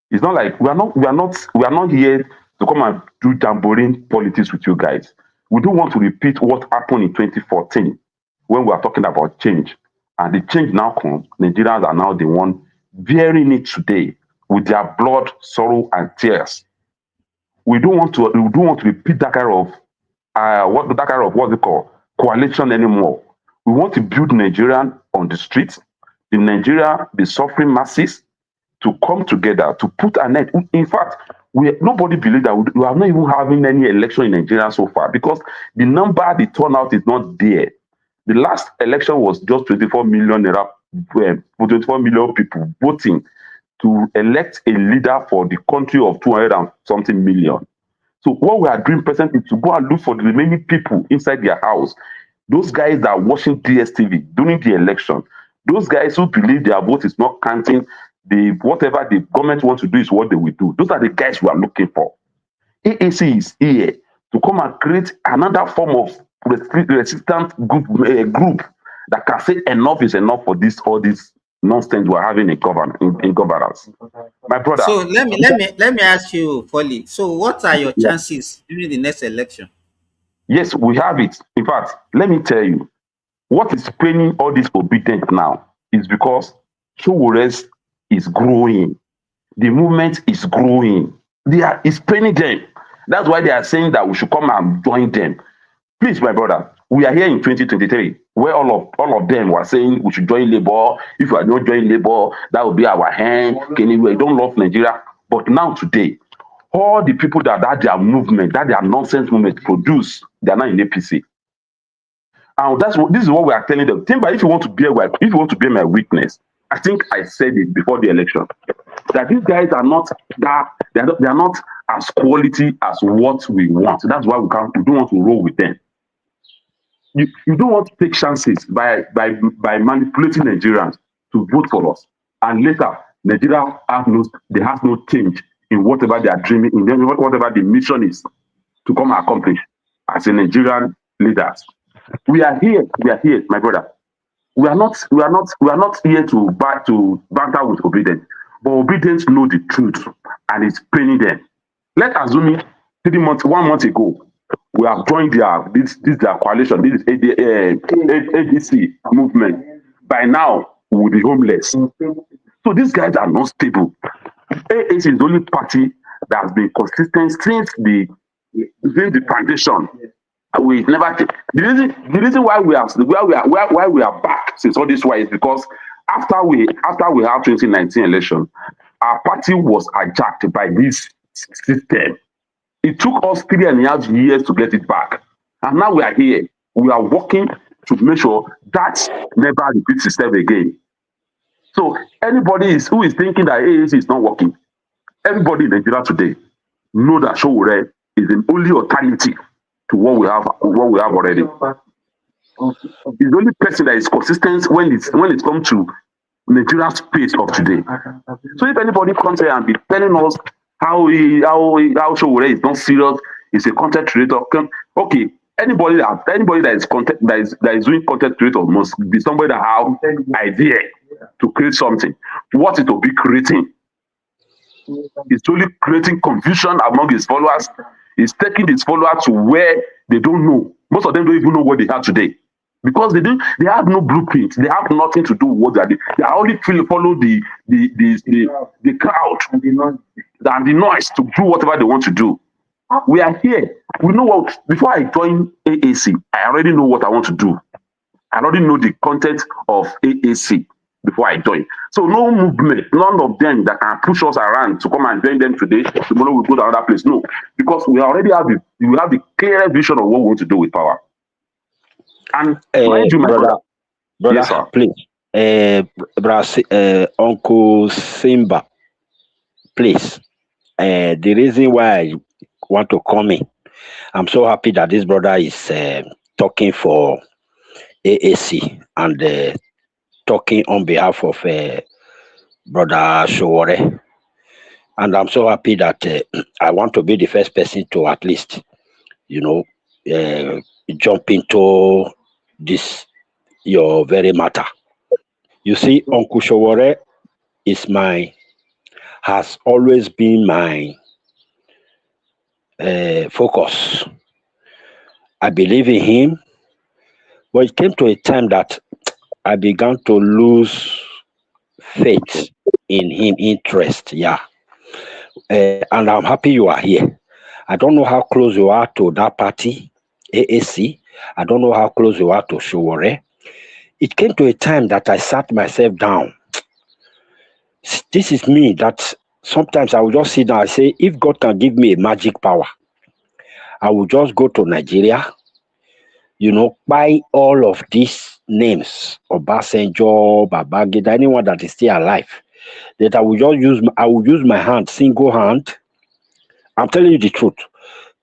It's not like we are not here to come and do tambourine politics with you guys. We don't want to repeat what happened in 2014 when we are talking about change. And the change now comes. Nigerians are now the one bearing it today with their blood, sorrow, and tears. We don't want to repeat that kind of what's it called, coalition anymore. We want to build Nigerian on the streets, the suffering masses, to come together to put an end. In fact, nobody believes that we are not even having any election in Nigeria so far because the turnout is not there. The last election was just 24 million people voting to elect a leader for the country of 200 and something million. So what we are doing presently is to go and look for the remaining people inside their house. Those guys that are watching DSTV during the election, those guys who believe their vote is not counting, whatever the government wants to do is what they will do. Those are the guys we are looking for. AAC is here to come and create another form of resistant group that can say enough is enough for all this nonsense we're having in governance. My brother. So let me ask you, Folly. So what are your chances during the next election? Yes, we have it. In fact, let me tell you, what is paying all this obedience now is because Showores is growing. The movement is growing. It's paining them. That's why they are saying that we should come and join them. Please, my brother, we are here in 2023, where all of them were saying we should join Labour. If you are not joining Labour, that will be our hand. We don't love Nigeria. But now today, all the people that their movement, that their nonsense movement produce, they are not in APC. And this is what we are telling them. Timber, if you want to bear my witness, I think I said it before the election that these guys are not they are not as quality as what we want. That's why we don't want to roll with them. You don't want to take chances by manipulating Nigerians to vote for us, and later Nigeria has no change in whatever they are dreaming, in whatever the mission is to come and accomplish as a Nigerian leaders. We are here, my brother. We are not here to banter with obedience, but obedience know the truth and it's paining them. Let's assume 1 month ago, we have joined their coalition, this is ADC movement. By now, we will be homeless. So these guys are not stable. AAC is the only party that has been consistent since the foundation. We never take the reason why we are back since all this while is because after we have 2019 election, our party was hijacked by this system. It took us 3.5 years to get it back, and now we are here. We are working to make sure that never repeats itself again. So anybody who is thinking that AAC is not working, everybody in Nigeria today know that Showore is the only alternative to what we have already. He's the only person that is consistent when it comes to Nigeria's space of today. So if anybody comes here and be telling us how Showore is not serious, he's a content creator. Okay, anybody that is doing content creator must be somebody that have idea to create something. What it will be creating? It's only creating confusion among his followers. It's taking his followers to where they don't know. Most of them don't even know what they have today. Because they have no blueprint. They have nothing to do with what they are doing. They only follow the crowd and the noise to do whatever they want to do. We are here. We know what. Before I join AAC, I already know what I want to do. I already know the content of AAC before I join. So no movement, none of them that can push us around to come and join them today. Tomorrow we go to another place. No, because we already have the clear vision of what we want to do with power. And mind you, my brother, yes, sir. Please, Uncle Simba, please. The reason why I want to come in, I'm so happy that this brother is talking for AAC and talking on behalf of Brother Showore. And I'm so happy that I want to be the first person to at least, jump into this, your very matter. You see, Uncle Showore has always been my focus. I believe in him, but it came to a time that I began to lose faith in him, interest, yeah. And I'm happy you are here. I don't know how close you are to that party, AAC. I don't know how close you are to Showore. It came to a time that I sat myself down. This is me, that sometimes I will just sit down and say, if God can give me a magic power, I will just go to Nigeria, buy all of these names, Obasanjo, Babangida, anyone that is still alive, that I will use my hand, single hand. I'm telling you the truth.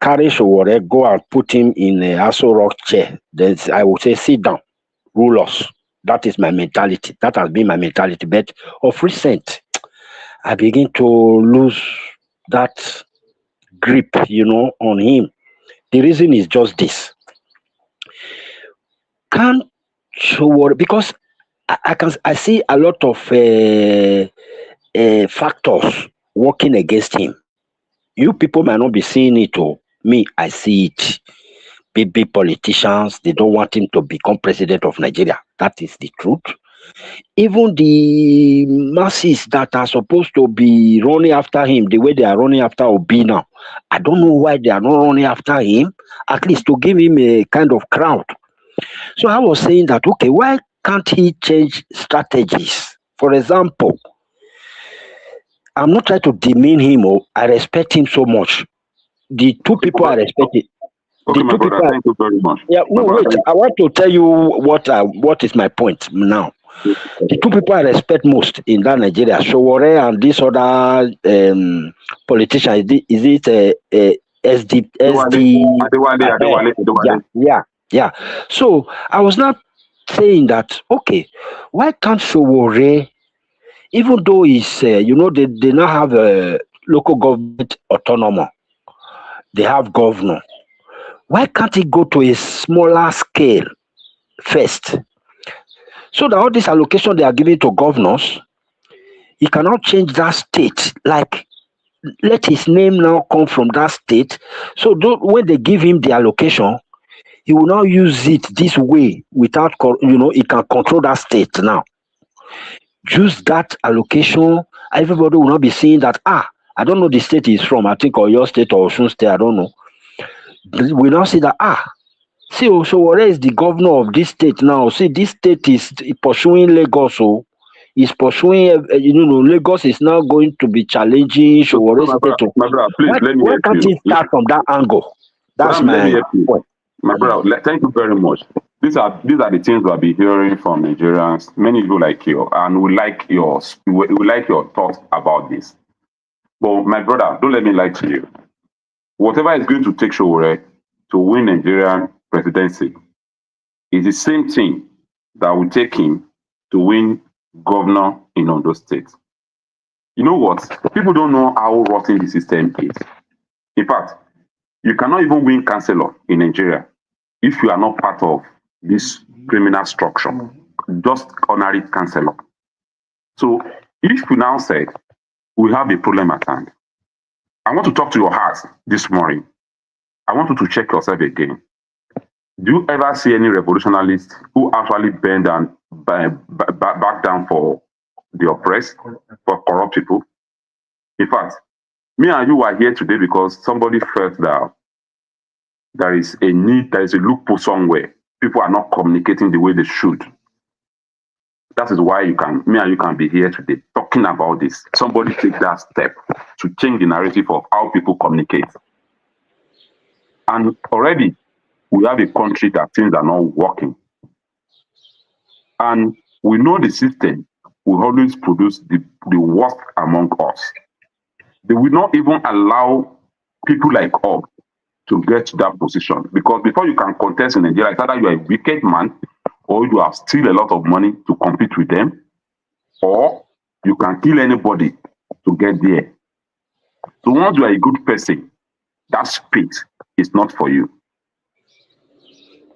Carry Showore, go and put him in a Aso Rock chair. Then I will say, sit down, rule us. That is my mentality. That has been my mentality. But of recent, I begin to lose that grip, on him. The reason is just this. Can't Showore, because I see a lot of factors working against him. You people might not be seeing it, or me, I see it. Big politicians, they don't want him to become president of Nigeria. That is the truth. Even the masses that are supposed to be running after him, the way they are running after Obi now, I don't know why they are not running after him, at least to give him a kind of crowd. So I was saying that, okay, why can't he change strategies? For example, I'm not trying to demean him, or I respect him so much. The two people I respect it. Okay, The my two brother, people. thank you very much. Yeah, My no, brother, wait. I want to tell you what is my point now. The two people I respect most in that Nigeria, Showore and this other politician, is it SD Adewale. yeah. So I was not saying that, okay, why can't Showore, even though he's they now have a local government autonomy, they have governor. Why can't he go to a smaller scale first, so that all this allocation they are giving to governors, he cannot change that state, like let his name now come from that state, so when they give him the allocation, he will now use it this way without he can control that state now, use that allocation. Everybody will not be seeing that, I don't know the state he's from, I think, or your state or Osun state, I don't know. We now see that, see, so what is the governor of this state now? See, this state is pursuing Lagos, so is pursuing, Lagos is now going to be challenging Showore state. My brother, please let me Why help can't you. he start from that angle? That's Let me my help you. point. My brother, thank you very much. These are the things we'll be hearing from Nigerians. Many people like you, and we like your thoughts about this. But my brother, don't let me lie to you. Whatever is going to take Showore to win Nigerian presidency is the same thing that will take him to win governor in Ondo State. You know what? People don't know how rotten the system is. In fact, you cannot even win councillor in Nigeria if you are not part of this criminal structure, just honorary councillor. So if you now said, we have a problem at hand, I want to talk to your heart this morning. I want you to check yourself again. Do you ever see any revolutionaries who actually bend and back down for the oppressed, for corrupt people? In fact, me and you are here today because somebody felt that there is a need, there is a loophole somewhere. People are not communicating the way they should. That is why me and you can be here today talking about this. Somebody take that step to change the narrative of how people communicate. And already we have a country that things are not working. And we know the system will always produce the worst among us. They will not even allow people like us to get to that position. Because before you can contest in Nigeria, it's either you are a wicked man, or you have still a lot of money to compete with them, or you can kill anybody to get there. So once you are a good person, that space is not for you.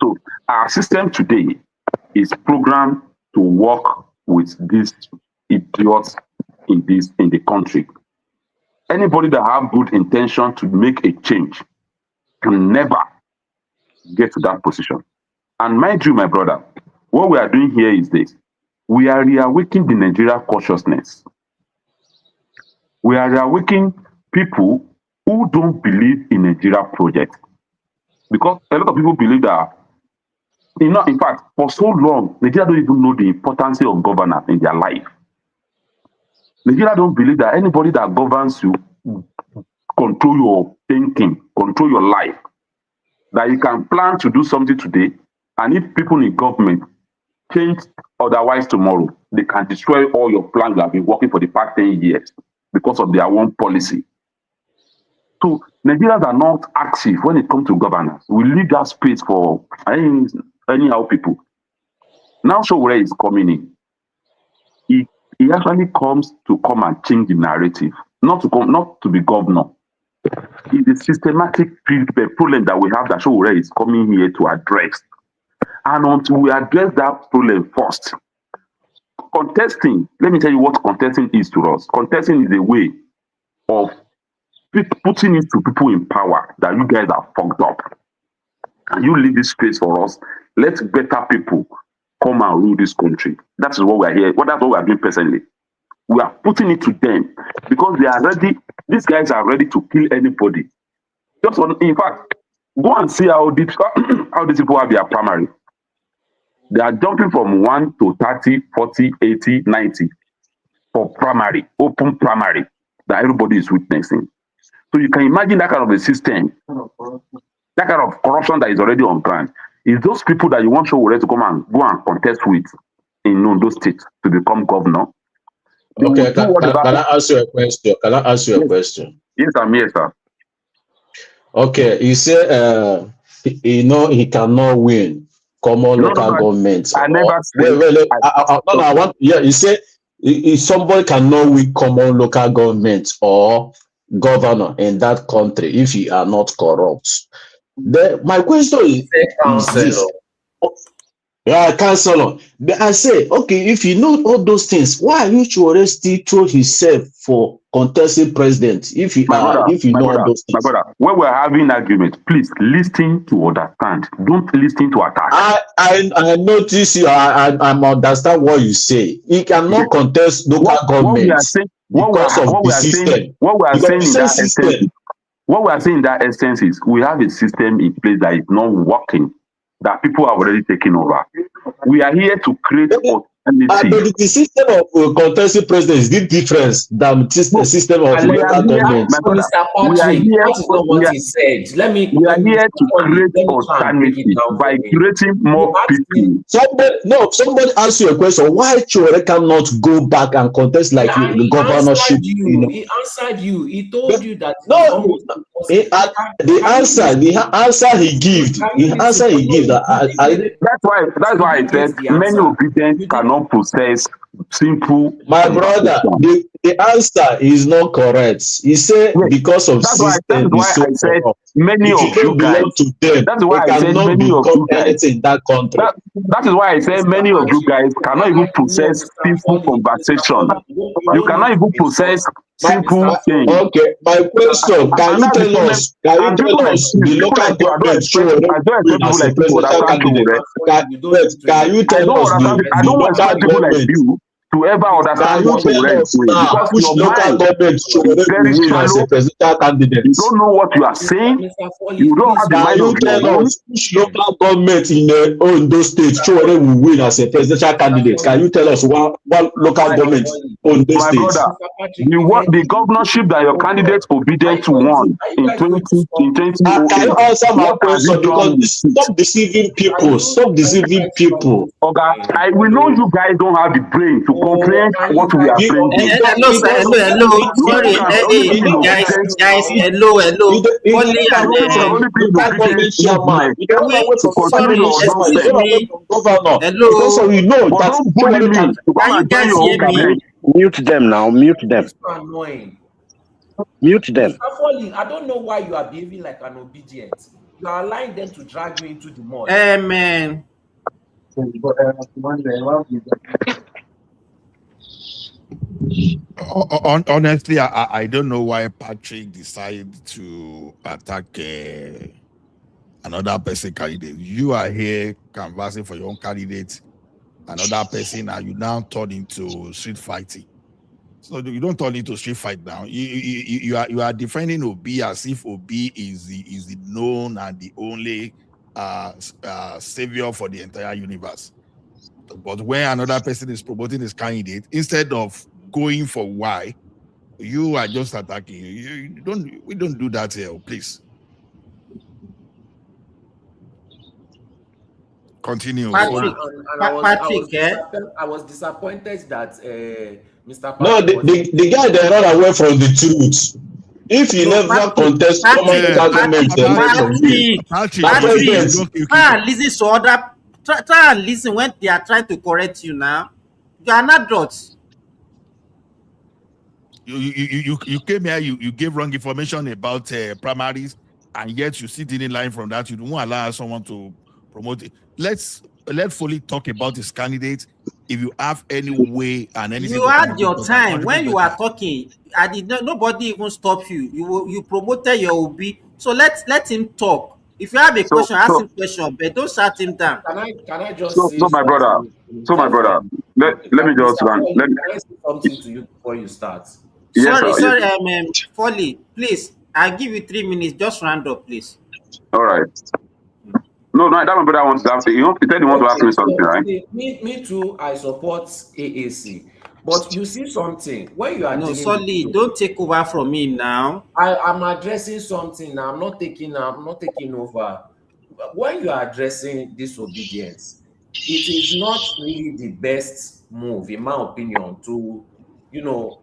So our system today is programmed to work with these idiots in the country. Anybody that have good intention to make a change can never get to that position. And mind you, my brother, what we are doing here is this. We are reawakening the Nigeria consciousness. We are reawakening people who don't believe in Nigeria project. Because a lot of people believe that, in fact, for so long, Nigeria don't even know the importance of governance in their life. Nigeria don't believe that anybody that governs you control your thinking, control your life. That you can plan to do something today, and if people in government change otherwise tomorrow, they can destroy all your plans that have been working for the past 10 years because of their own policy. So Nigerians are not active when it comes to governance. We leave that space for anyhow people. Now Showore is coming in. He actually comes to come and change the narrative, not to be governor. It's a systematic problem that we have that Showore is coming here to address. And until we address that problem first, contesting, let me tell you what contesting is to us. Contesting is a way of putting it to people in power that you guys are fucked up. And you leave this space for us. Let better people come and rule this country. That is what we are here. That's what we are doing personally. We are putting it to them because they are ready. These guys are ready to kill anybody. In fact, go and see how these how these people have their primary. They are jumping from 1 to 30, 40, 80, 90 for primary, open primary that everybody is witnessing. So you can imagine that kind of a system, that kind of corruption that is already on ground. Is those people that you want Sowore to come and go and contest with in Ondo State to become governor? Okay, can I ask you a question? Can I ask you a question? Yes, I'm here, sir. Okay, you say he cannot win common local government. I never said. Wait. I want. Yeah, you say if somebody cannot win common local government or governor in that country if you are not corrupt. Then my question is this. Yeah, councillor. I say, okay, if you know all those things, why are you still throw himself for contesting president? If you know all those things. My brother, when we're having argument, please listen to understand. Don't listen to attack. I notice you. I understand what you say. He cannot contest local government because of the system. What we are saying in that essence is we have a system in place that is not working, that people have already taken over. We are here to create alternative. The system of contesting president is the difference than the system of local government. We are here to create alternative by creating more people. Somebody asked you a question. Why Sowore cannot go back and contest like the governorship? He answered you. He told you that the answer he gives. That's why I said many obedient cannot process simple. My brother, the answer is not correct. He said because of system. That's why I said many of you guys. That's why I said many of you guys in that country. That is why I said many of you guys cannot even process simple conversation. You cannot even process simple things. Okay, my question: Can you tell us the local government as a presidential candidate? Can you tell us the local government? To ever understand what Sowore is doing, because which local government Sowore very win as a presidential candidate. You don't know what you are saying. You don't have the mind of your own. Which local government in Ondo State Sowore will win as a presidential candidate? Can you tell us one local government Ondo State? Brother, the governorship that your candidate obedient to won in 2008. Can you answer my question? Because stop deceiving people. Stop deceiving people. Okay, we know you guys don't have the brain to comprehend what we are bringing. Hello. Sorry, guys. Hello. Hello. So you know that. Can you guys hear me? Mute them now. Mute them. Mute them. I don't know why you are behaving like an obedient. You are allowing them to drag you into the mud. Amen. Honestly, I don't know why Patrick decided to attack another person candidate. You are here canvassing for your own candidate, another person, and you now turn into street fighting. So you don't turn into street fight now. You are defending Obi as if Obi is the known and the only savior for the entire universe. But when another person is promoting his candidate, instead of going for why, you are just attacking. We don't do that here, please. Continue. Patrick, I was disappointed that Mr. Patrick. No, the guy that ran away from the truth. If you never contest try and listen when they are trying to correct you now. You are not adults. You came here, you gave wrong information about primaries, and yet you sit in line from that. You don't allow someone to promote it. Let Foley talk about his candidate. If you have any way and anything, you had your time when you are talking. Nobody even stopped you. You promoted your OB, so let him talk. If you have a So, question, ask so, him question, but don't shut him down. Can I just so, say so, my brother, something to so, my brother, everyone? let me just Mr. run. Foley, Let me, can I say something to you before you start? yes, sir. Sorry, Yes. sorry, Folly, please. I'll give you 3 minutes. Just round up, please. All right. No, no, that my brother wants to ask. He said he wants to ask Okay, me something, so right? see, me too, I support AAC. But you see something, when you are No, dealing with sorry, look, don't take over from me now. I'm addressing something now. I'm not taking over. When you are addressing disobedience, it is not really the best move, in my opinion, to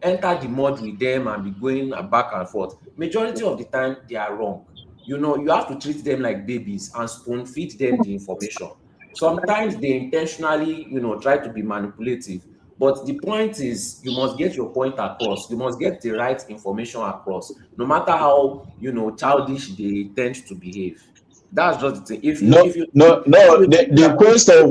enter the mud with them and be going back and forth. Majority of the time, they are wrong. You have to treat them like babies and spoon feed them the information. Sometimes they intentionally, try to be manipulative. But the point is, you must get your point across. You must get the right information across, no matter how childish they tend to behave. That's just the thing. If you No, if you no, if no. you The, think the that question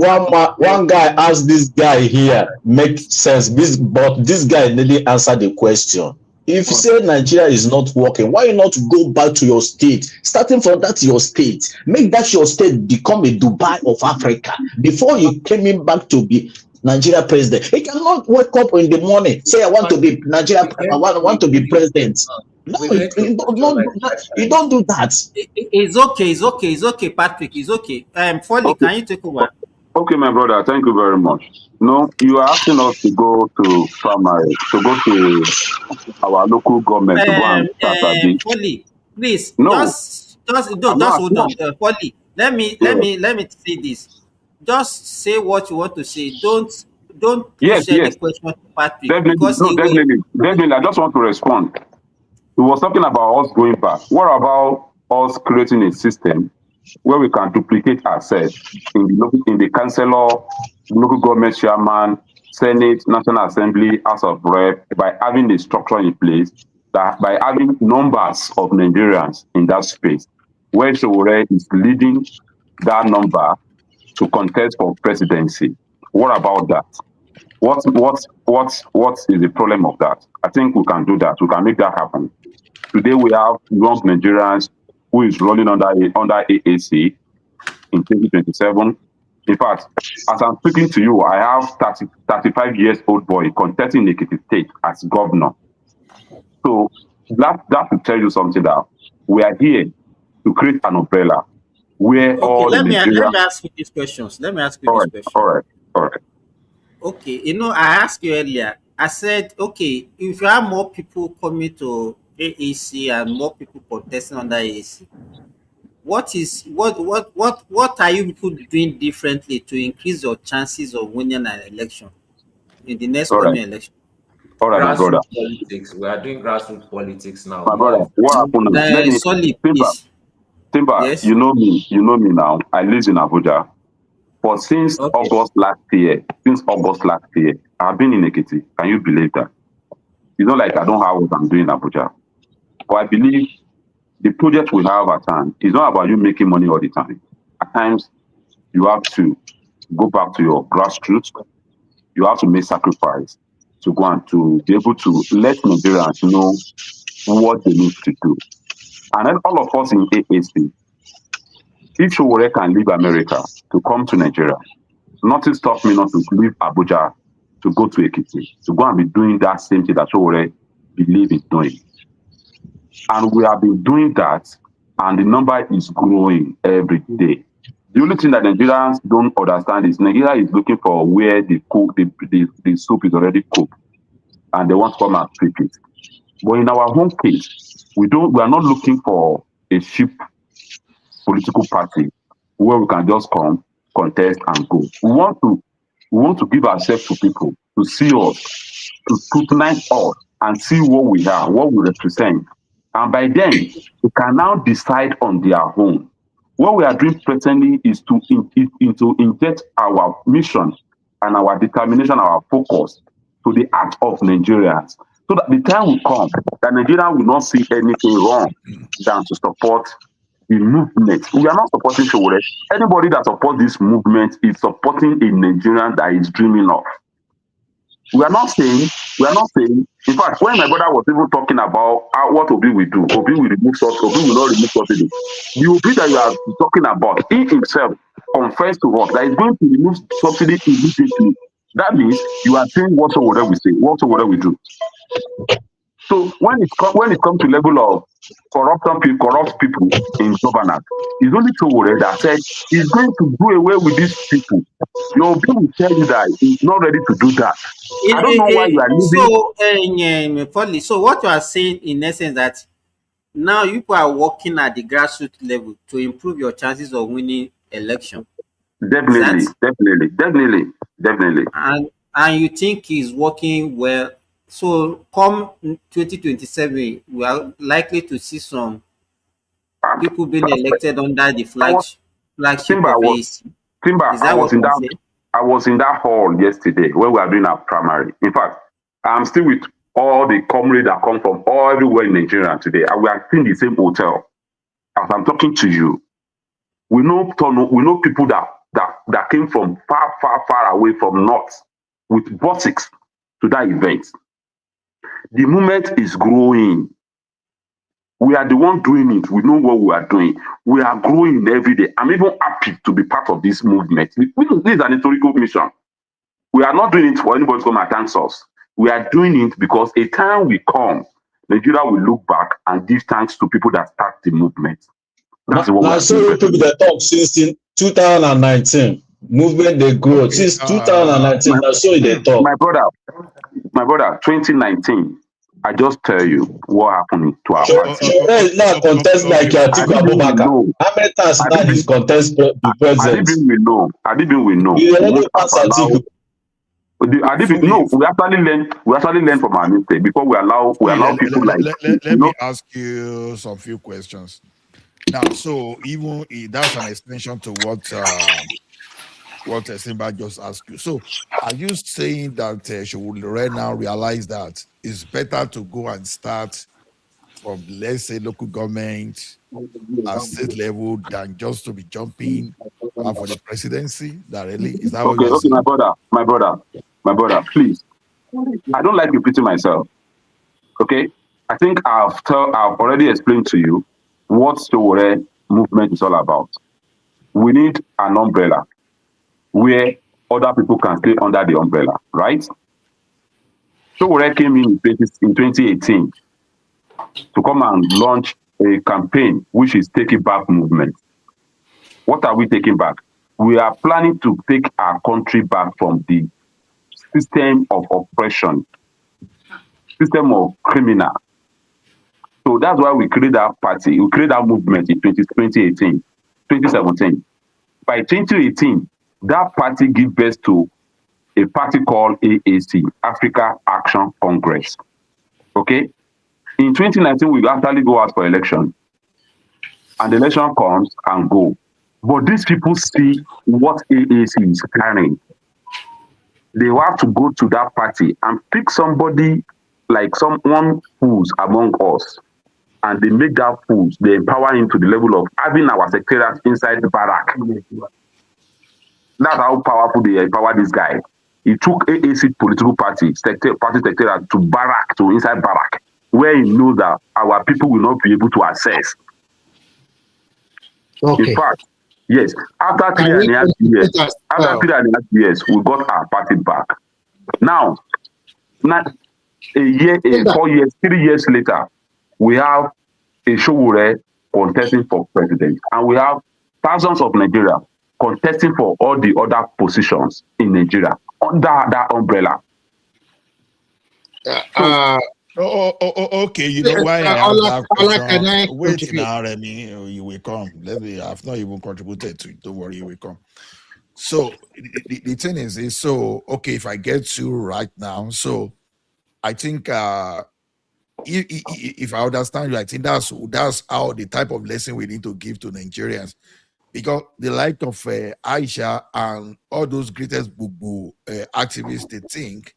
one guy asked this guy here make sense. But this guy didn't answer the question. If you say Nigeria is not working, why not go back to your state? Starting from that your state, make that your state become a Dubai of Africa before you came in back to be Nigeria president. He cannot wake up in the morning say I want to be Nigeria. I want to be president. No, we've heard your question like five you times. don't do that. It's okay, it's okay, it's okay, Patrick. It's okay. Folly, Okay. can you take over? Okay, my brother. Thank you very much. No, you are asking us to go to primary, to go to our local government to go and start a bit. Folly, please, No, just no, I'm just not. hold No. on. Folly, Yeah. let me say this. Just say what you want to say. Don't Yes, push any yes. question to Patrick Definitely. because No, definitely. Definitely. I just want to respond. He was talking about us going back. What about us creating a system where we can duplicate ourselves in the councillor, local government chairman, Senate, National Assembly, House of Rep, by having a structure in place, that by having numbers of Nigerians in that space, where Showore is leading that number to contest for presidency. What about that? What is the problem of that? I think we can do that. We can make that happen. Today we have young Nigerians who is running under AAC in 2027. In fact, as I'm speaking to you, I have 35 years old boy contesting in Ekiti State as governor. So that will tell you something, that we are here to create an umbrella where okay, all the let Nigerians. me ask you these questions. Let me ask you All this right, question. all right, all right. Okay, I asked you earlier. I said, okay, if you have more people coming to AAC and more people contesting under AAC, what are you people doing differently to increase your chances of winning an election in the next All right, coming election? all right, my brother. Grassroots politics. We are doing grassroots politics now. My brother, what happened now? Let me Solid, Timber, please. Timber, Yes. you know me now. I live in Abuja. For since Okay. August last year, I've been in Ekiti. Can you believe that? It's not like I don't have what I'm doing in Abuja. But I believe the project we have at hand is not about you making money all the time. At times, you have to go back to your grassroots. You have to make sacrifice to go and to be able to let Nigerians know what they need to do. And then all of us in AAC, if Showore can leave America to come to Nigeria, nothing stops me not to leave Abuja to go to Ekiti, to go and be doing that same thing that Showore believe is doing. And we have been doing that, and the number is growing every day. The only thing that Nigerians don't understand is Nigeria is looking for where the soup is already cooked, and they want to come and flip it. But in our home case, we are not looking for a cheap political party where we can just come, contest, and go. We want to give ourselves to people to see us, to scrutinize us, and see what we are, what we represent. And by then, we can now decide on their own. What we are doing presently is to inject our mission and our determination, our focus to the heart of Nigerians, so that the time will come that Nigeria will not see anything wrong than to support the movement. We are not supporting Showore. Anybody that supports this movement is supporting a Nigerian that is dreaming of. We are not saying, in fact, when my brother was even talking about what Obi will do, Obi will remove subsidy, Obi will not remove subsidy. The Obi that you are talking about, he himself confessed to us that he's going to remove subsidy immediately. That means you are saying whatsoever we say, whatsoever we do. So when it comes to level of corrupt people in governance, it's only Sowore that said he's going to do away with these people. Your Obi will tell you that he's not ready to do that. I don't know why you are leaving. So what you are saying in essence that now you people are working at the grassroots level to improve your chances of winning election. Definitely. And you think he's working well. So come 2027, we are likely to see some people being elected under the flagship of AEC. Timber, Is that what you are saying? I was in that hall yesterday when we were doing our primary. In fact, I'm still with all the comrades that come from everywhere in Nigeria today. And we are still in the same hotel. As I'm talking to you, we know people that came from far away from north with buses to that event. The movement is growing. We are the one doing it. We know what we are doing. We are growing every day. I'm even happy to be part of this movement. This is an historical mission. We are not doing it for anybody to come and thank us. We are doing it because a time will come, Nigeria will look back and give thanks to people that start the movement. That's what we are doing. People that talk since 2019. Movement they grow. Since 2019, they talk. My brother, 2019. I just tell you what happened to our party. Now contest like Atiku Abubakar. How many times now this contest the president? Adibin will know. We actually learn from our mistake before we allow people like. Let me ask you some few questions. Now, so even that's an extension to what Simba just asked you. So, are you saying that she would right now realize that it's better to go and start from, let's say, local government at state level than just to be jumping for the presidency directly? Is that what you're saying? My brother, please. I don't like repeating myself. Okay, I think I've already explained to you what Sowore movement is all about. We need an umbrella where other people can stay under the umbrella, right? Sowore came in 2018 to come and launch a campaign which is Take It Back movement. What are we taking back? We are planning to take our country back from the system of oppression, system of criminal. So that's why we created that party, we created that movement in 2017. By 2018, that party gave birth to a party called AAC, Africa Action Congress. Okay? In 2019, we actually go out for election. And the election comes and go. But these people see what AAC is carrying. They have to go to that party and pick somebody like someone who's among us. And they make that fools, they empower him to the level of having our secretariat inside the barrack. That's how powerful they empower this guy. He took AAC political party secretariat to barrack, to inside barrack, where he knows that our people will not be able to access. Okay. In fact, yes, after 3.5 years, we got our party back. Now, not a year, 4 years, 3 years later, we have a Sowore contesting for president, and we have thousands of Nigeria contesting for all the other positions in Nigeria under that umbrella. Okay. You know why I have that question? Wait now, Remy. You will come. I've not even contributed to it. Don't worry, you will come. So the thing is so okay. If I get you right now, so I think if I understand you, I think that's how the type of lesson we need to give to Nigerians, because the like of Aisha and all those greatest boo activists, they think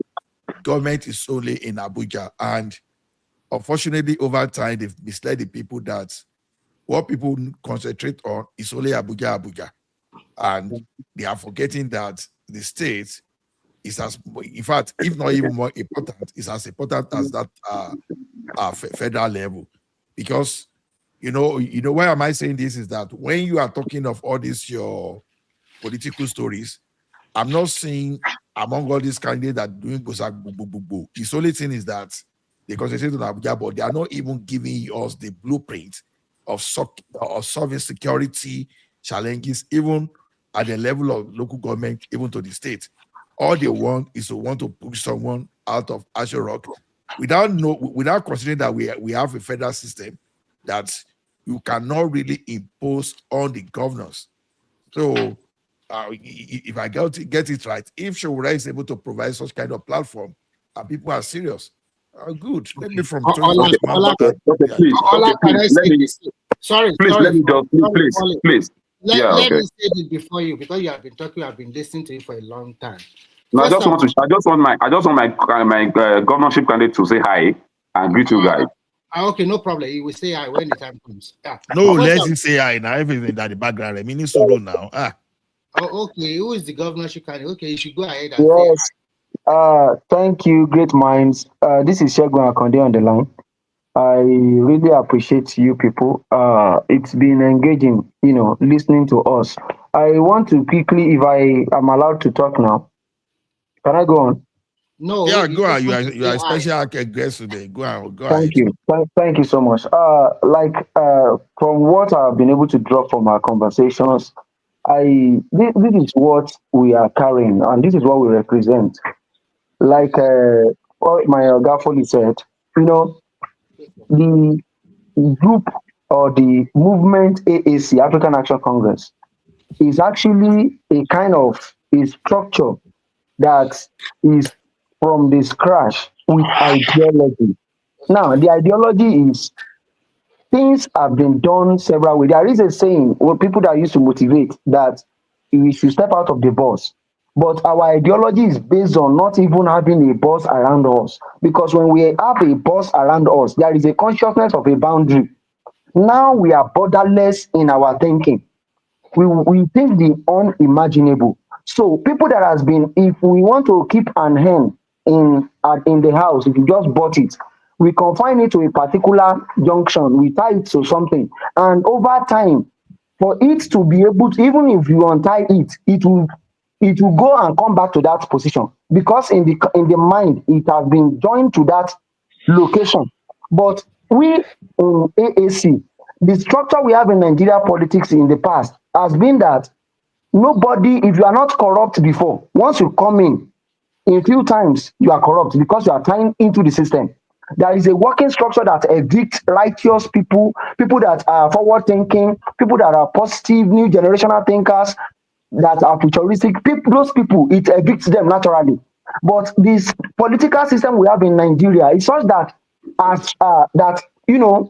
government is solely in Abuja, and unfortunately over time they've misled the people that what people concentrate on is only Abuja, and they are forgetting that the state is as, in fact, if not even more important, is as important as that federal level. Because why am I saying this is that when you are talking of all these your political stories, I'm not saying among all these candidates that doing goes like boo, boo, boo, boo. His only thing is that they concentrate on Abuja, but they are not even giving us the blueprint of solving security challenges, even at the level of local government, even to the state. All they want is to push someone out of Asher Rock without considering that we have a federal system that you cannot really impose on the governors. So if I get it right, if Shawura is able to provide such kind of platform and people are serious, good. Let me from Okay, please. Okay, please. Let me. Sorry, please sorry, let me just please. Yeah, let okay. me say this before you, because you have been talking, I've been listening to you for a long time. No, I just want my governorship candidate to say hi and greet you guys. Okay, no problem. You will say hi when the time comes. Yeah. No, let's just say hi now. Everything that the background. I mean, it's solo now. Oh, okay. Who is the governorship candidate? Okay, you should go ahead and yes. Thank you, great minds. This is Shegun Akonde on the line. I really appreciate you people. It's been engaging, listening to us. I want to quickly, if I am allowed to talk now, can I go on? No. Yeah, go on. You are a special guest today. Go on. Go ahead. Thank you. Thank you so much. From what I've been able to draw from our conversations, this is what we are carrying, and this is what we represent. Like what my Gafoli said, the group or the movement AAC, African Action Congress, is actually a kind of a structure that is from the scratch with ideology. Now, the ideology is things have been done several ways. There is a saying where people that used to motivate that we should step out of the box. But our ideology is based on not even having a boss around us. Because when we have a boss around us, there is a consciousness of a boundary. Now we are borderless in our thinking. We think the unimaginable. So people that has been, if we want to keep an hen in the house, if you just bought it, we confine it to a particular junction, we tie it to something, and over time, for it to be able to, even if you untie it, it will go and come back to that position, because in the mind it has been joined to that location. But we in AAC, the structure we have in Nigeria politics in the past has been that nobody, if you are not corrupt before, once you come in few times you are corrupt because you are tying into the system. There is a working structure that evicts righteous people that are forward thinking, people that are positive, new generational thinkers, that are futuristic. Those people, it evicts them naturally. But this political system we have in Nigeria is such that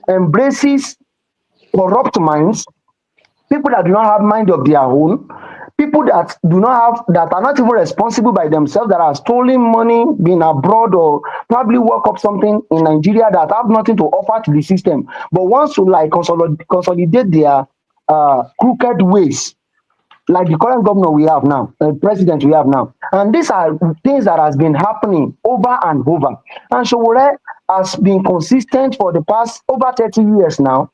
embraces corrupt minds, people that do not have mind of their own, people that are not even responsible by themselves, that are stealing money, being abroad, or probably work up something in Nigeria, that have nothing to offer to the system, but wants to consolidate their crooked ways, like the current governor we have now, president we have now. And these are things that has been happening over and over. And Showore has been consistent for the past over 30 years now,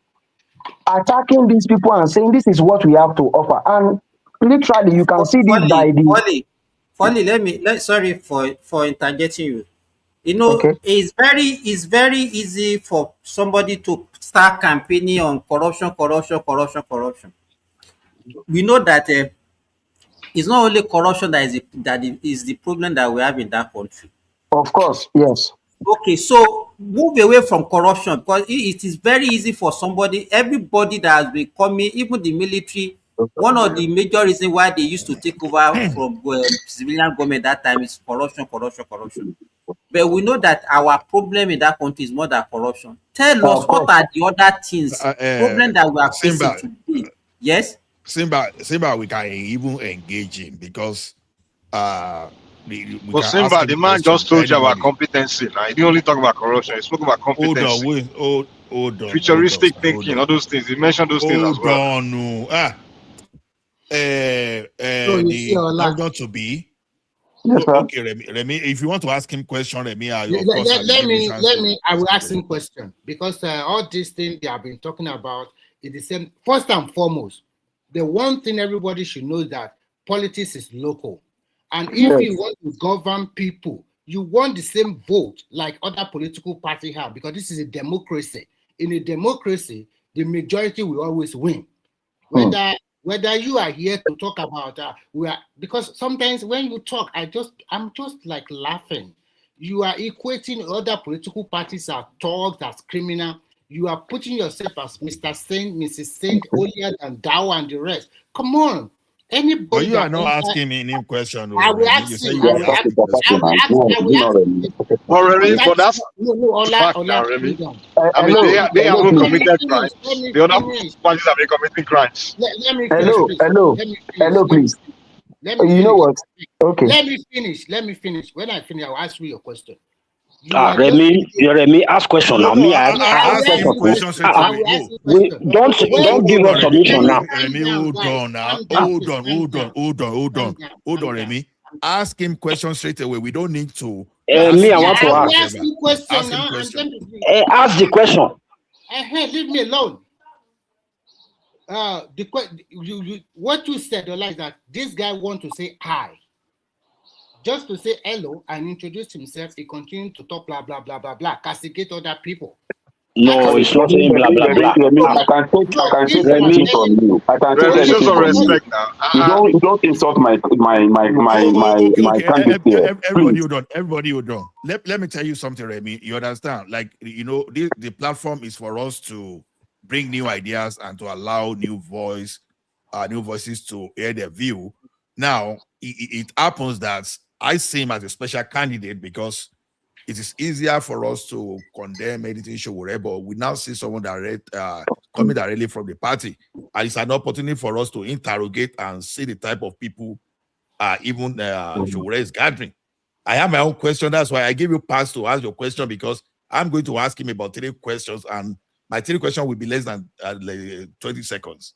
attacking these people and saying this is what we have to offer. And literally, you can see this by the. Folly, sorry for interjecting you. Okay. It's very easy for somebody to start campaigning on corruption. We know that it's not only corruption that is the problem that we have in that country. Of course, yes. Okay, so move away from corruption, because it is very easy for everybody that has been coming, even the military. One of the major reasons why they used to take over from civilian government that time is corruption. But we know that our problem in that country is more than corruption. Tell us, what are the other things, problem that we are facing today? Yes? Simba, we can even engage him, because but Simba, the man just told you about competency. Now he didn't only talk about corruption, he spoke about competency. Hold on. Futuristic thinking, all those things. He mentioned those things as well. The governor to be Yes, sir. Okay, Remy, if you want to ask him question, Remy, of course, I will Let give you me, chance to I will ask ask him question because all these things they have been talking about is the same. First and foremost, the one thing everybody should know is that politics is local. And if Yes. you want to govern people, you want the same vote like other political parties have because this is a democracy. In a democracy, the majority will always win. Whether you are here to talk about because sometimes when you talk, I'm just like laughing. You are equating other political parties as thugs, as criminal. You are putting yourself as Mr. Saint, Mrs. Saint, holier than thou and the rest. Come on. Anybody but you are that not enter, asking me any question, I will Remy. You ask say him. you will ask him question. I will ask him. But Remy, but that's No, fact now, Ola, Remy. hold on. I mean, Hello, they hello, haven't please. committed Let crimes. me The other finish. parties have been committing crimes. Let me finish, Hello, please. hello, Let me finish. hello, please. Let me You know finish. what? Okay. Let me finish. Let me finish. When I finish, I'll ask you your question. You are just Remy, ask question No, now. no, Me, I I will ask ask ask him question you now. question question. straight I away. will ask No, you We question. don't give us Remy. submission now. Remy, Calm hold down, on now. guys. Calm Hold down, on, please. hold on, hold on, hold on. Calm Hold down. on, Remy. Ask him question straight away. We don't need to Me, ask I you want to I about will ask. ask whatever. you question Ask him now, and question. then Ask the question. leave me alone. What you said, Ola, is that this guy want to say hi. Just to say hello and introduce himself, he continued to talk blah blah blah blah blah, castigate other people. No, it's not saying blah blah blah. Remy, I can take Remy, anything from you. I can take Remy, show anything some from you. respect now. You don't insult my Okay. candidate here. Everybody Please. hold on. Everybody hold on. Let me tell you something, Remy. You understand? Like, the platform is for us to bring new ideas and to allow new voices to hear their view. Now, it happens that I see him as a special candidate because it is easier for us to condemn anything show whatever. We now see someone coming directly from the party. And it's an opportunity for us to interrogate and see the type of people even Showore is gathering. I have my own question. That's why I give you pass to ask your question because I'm going to ask him about 3 questions and my 3 questions will be less than 20 seconds.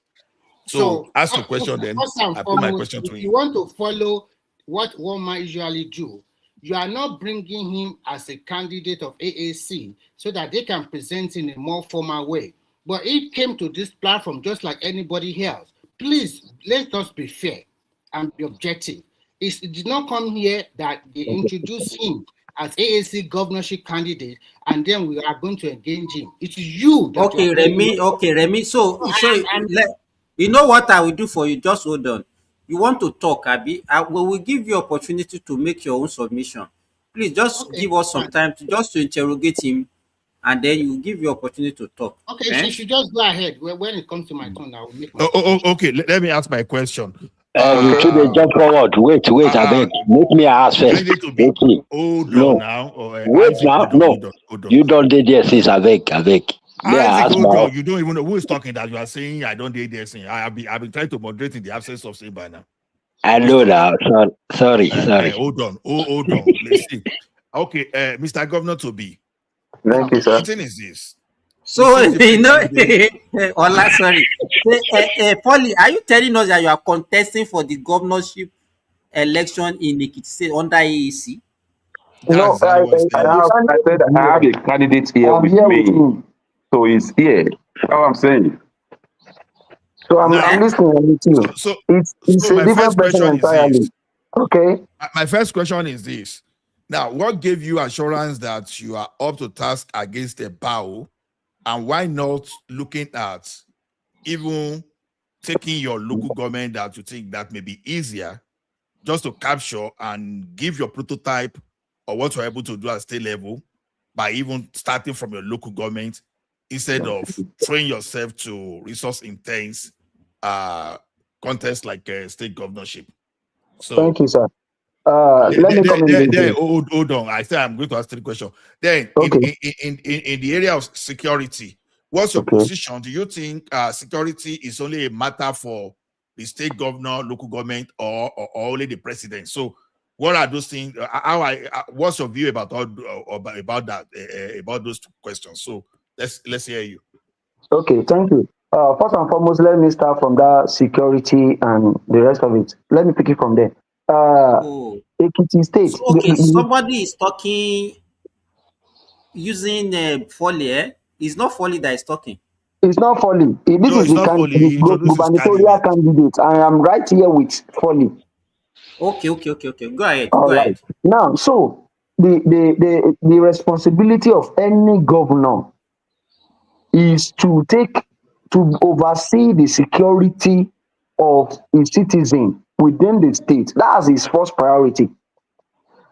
So ask your question, then First and I put my foremost, question to if him. you want to follow what one might usually do, you are not bringing him as a candidate of AAC so that they can present in a more formal way. But he came to this platform just like anybody else. Please, let us be fair and be objective. It did not come here that they introduced him as AAC governorship candidate and then we are going to engage him. It is you that you are bringing. Okay, Remy. So I'm you know what I will do for you? Just hold on. You want to talk, Abi? We will give you opportunity to make your own submission. Please just okay. give us some time to interrogate him, and then you give you opportunity to talk. Okay, she should just go ahead. When it comes to my turn, I will make my Okay. Let me ask my question. Before they jump forward, wait, I beg. Make me ask first. Candidate to be hold on now. Wait Isaac, now. hold on. You don't did there since I beg. May I Isaac, ask hold my on. You don't even know who is talking that you are saying I don't date this thing. I've been trying to moderate in the absence of saying by now. I know now. Sorry. Hold on. Hold on. Let's see. Okay, Mr. Governor to be. Thank you, sir. The thing is this. So Ola, sorry. Polly, are you telling us that you are contesting for the governorship election in Ekiti State under AAC? No, I said I have a candidate here with me. So he's here. That's what I'm saying. So I'm listening with you. It's a my different first person question is entirely. this. Okay. My first question is this. Now, what gave you assurance that you are up to task against a bow? And why not looking at even taking your local government that you think that may be easier just to capture and give your prototype or what you're able to do at state level by even starting from your local government instead of throwing yourself to resource intense contests like state governorship. So thank you, sir. Let me come in. Hold on. I said I'm going to ask 3 questions. Then Okay. in the area of security, what's your position? Do you think security is only a matter for the state governor, local government, or only the president? So, what are those things? What's your view about about that? About those 2 questions? So let's hear you. Okay, thank you. First and foremost, let me start from that security and the rest of it. Let me pick it from there. Oh, Ekiti State. so okay. Somebody is talking using folly. It's not folly that is talking. It's not Foley. This No, is it's the, not Foley. He introduced his gubernatorial candidate. candidate. I am right here with Foley. Okay. Go ahead. All Go right. ahead. Now, so the responsibility of any governor is to oversee the security of his citizen within the state. That's his first priority.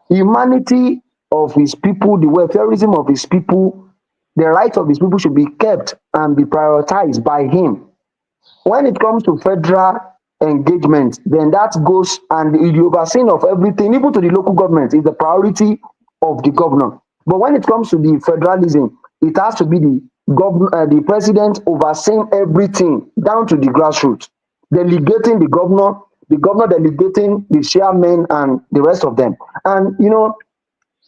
Humanity of his people, the welfareism of his people, the rights of his people should be kept and be prioritized by him. When it comes to federal engagement, then that goes, and the overseeing of everything, even to the local government, is the priority of the governor. But when it comes to the federalism, it has to be the president overseeing everything down to the grassroots, delegating the governor delegating the chairmen and the rest of them. And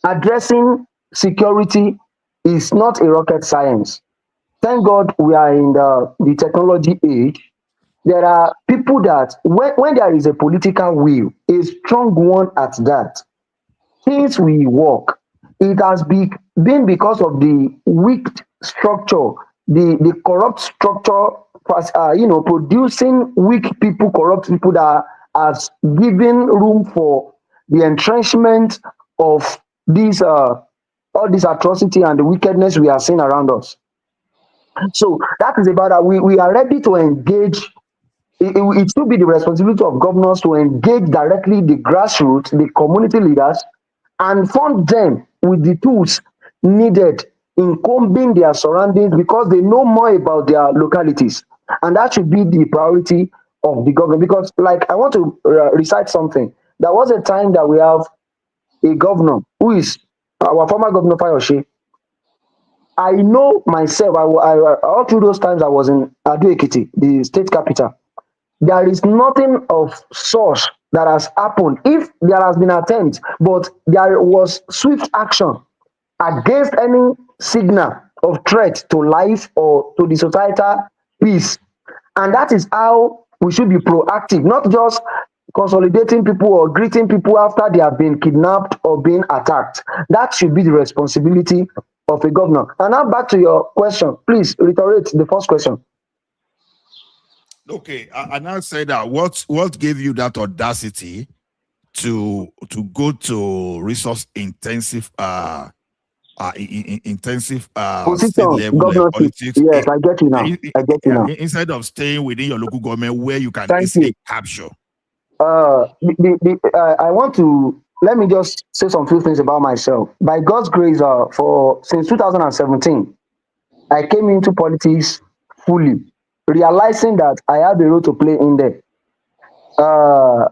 addressing security is not a rocket science. Thank God we are in the technology age. There are people that when there is a political will, a strong one at that, things will work. It has been because of the weak structure, the corrupt structure, producing weak people, corrupt people that has given room for the entrenchment of these all this atrocity and the wickedness we are seeing around us. So that is about that. We are ready to engage. It should be the responsibility of governors to engage directly the grassroots, the community leaders, and fund them with the tools needed in combing their surroundings because they know more about their localities. And that should be the priority of the government. Because, like, I want to recite something. There was a time that we have a governor who is our former governor Fayoshe. I know myself, all through those times I was in Ado Ekiti, the state capital. There is nothing of source that has happened. If there has been attempt, but there was swift action against any signal of threat to life or to the societal peace. And that is how we should be proactive, not just consolidating people or greeting people after they have been kidnapped or being attacked. That should be the responsibility of a governor. And now back to your question. Please reiterate the first question. Okay, I now say that what gave you that audacity to go to resource intensive state Position, level governorship. politics? Yes, I get you now. I get you now. Instead of staying within your local government where you can Thank easily you. capture. I want to let me just say some few things about myself. By God's grace, since 2017, I came into politics fully, realizing that I had a role to play in there. I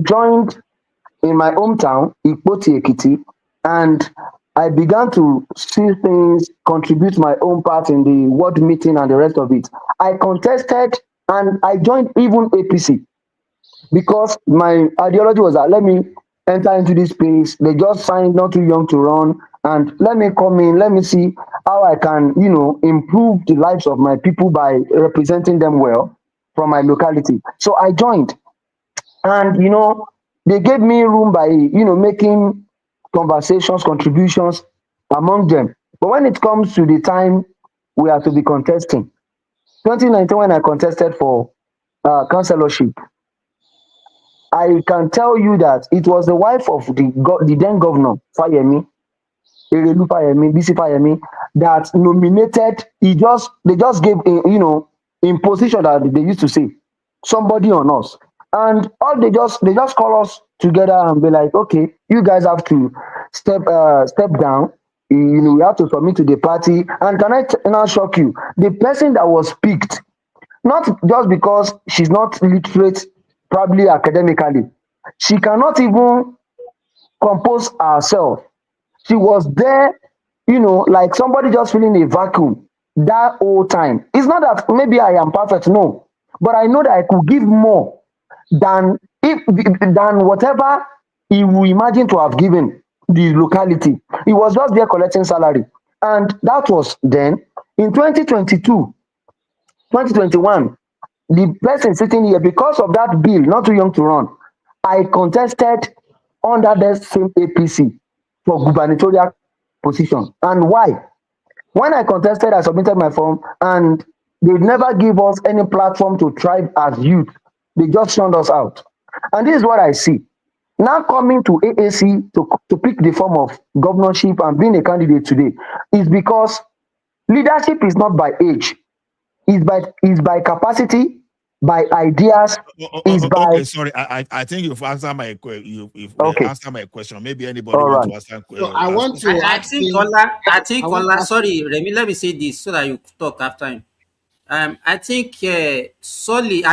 joined in my hometown, Ikpoti Ekiti, and I began to see things, contribute my own part in the ward meeting and the rest of it. I contested and I joined even APC because my ideology was that let me enter into this space. They just signed not too young to run, and let me come in, let me see how I can, improve the lives of my people by representing them well from my locality. So I joined. And they gave me room by making conversations, contributions among them. But when it comes to the time we are to be contesting, 2019 when I contested for councillorship, I can tell you that it was the wife of the then governor Fayemi, Erelu Fayemi, BC Fayemi, that nominated. They just gave in position that they used to say somebody on us. And all they just call us together and be like, okay, you guys have to step down. We have to submit to the party. And can I now shock you? The person that was picked, not just because she's not literate, probably academically, she cannot even compose herself. She was there, like somebody just filling a vacuum that whole time. It's not that maybe I am perfect, no, but I know that I could give more than whatever he will imagine to have given the locality. He was just there collecting salary. And that was then. In 2022, 2021, the person sitting here, because of that bill, not too young to run, I contested under the same APC for gubernatorial position. And why? When I contested, I submitted my form, and they never give us any platform to thrive as youth. They just shunned us out. And this is what I see. Now coming to AAC to pick the form of governorship and being a candidate today is because leadership is not by age, is by capacity, by ideas, is by Okay, sorry. I think you've answered my you've okay. answered my question. Maybe anybody All want right. to ask that So I want question. to I ask think him. Ola, I think I want to Ola, ask. sorry, Remy, let me say this so that you talk after him. I think Folly,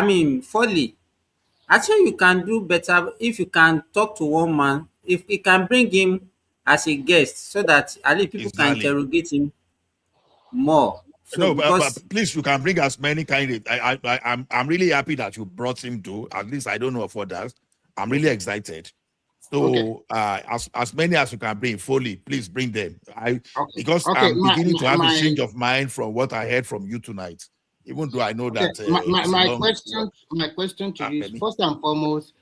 I think you can do better if you can talk to one man, if you can bring him as a guest so that at least people can Exactly. interrogate him more. So No, but because please, you can bring as many candidates. I'm really happy that you brought him to. At least I don't know of others. I'm really excited. Okay. So as many as you can bring, Foley, please bring them. Because Okay. I'm beginning to have a change of mind from what I heard from you tonight. Even though I know Okay. that it's a My long. question to you is, Maybe. first and foremost,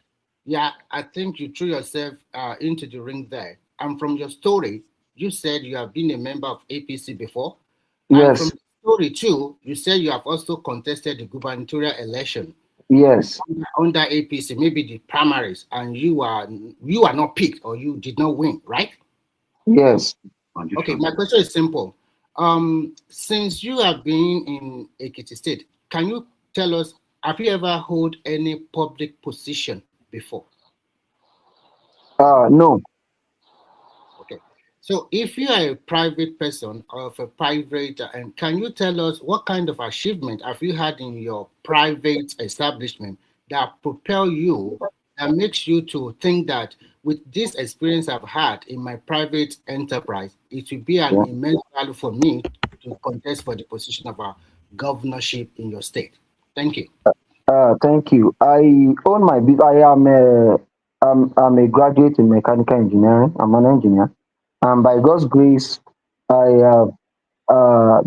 yeah, I think you threw yourself into the ring there. And from your story, you said you have been a member of APC before. And from Yes. the story too, you said you have also contested the gubernatorial election Yes. under APC, maybe the primaries, and you are not picked or you did not win, right? Yes. Okay, my question is simple. Since you have been in Ekiti State, can you tell us, have you ever held any public position before? No. Okay. So if you are a private person or of a private, and can you tell us what kind of achievement have you had in your private establishment that propel you, that makes you to think that with this experience I've had in my private enterprise, it will be an Yeah. immense value for me to contest for the position of a governorship in your state? Thank you. Thank you. I own my business. I'm a graduate in mechanical engineering. I'm an engineer, and by God's grace, I have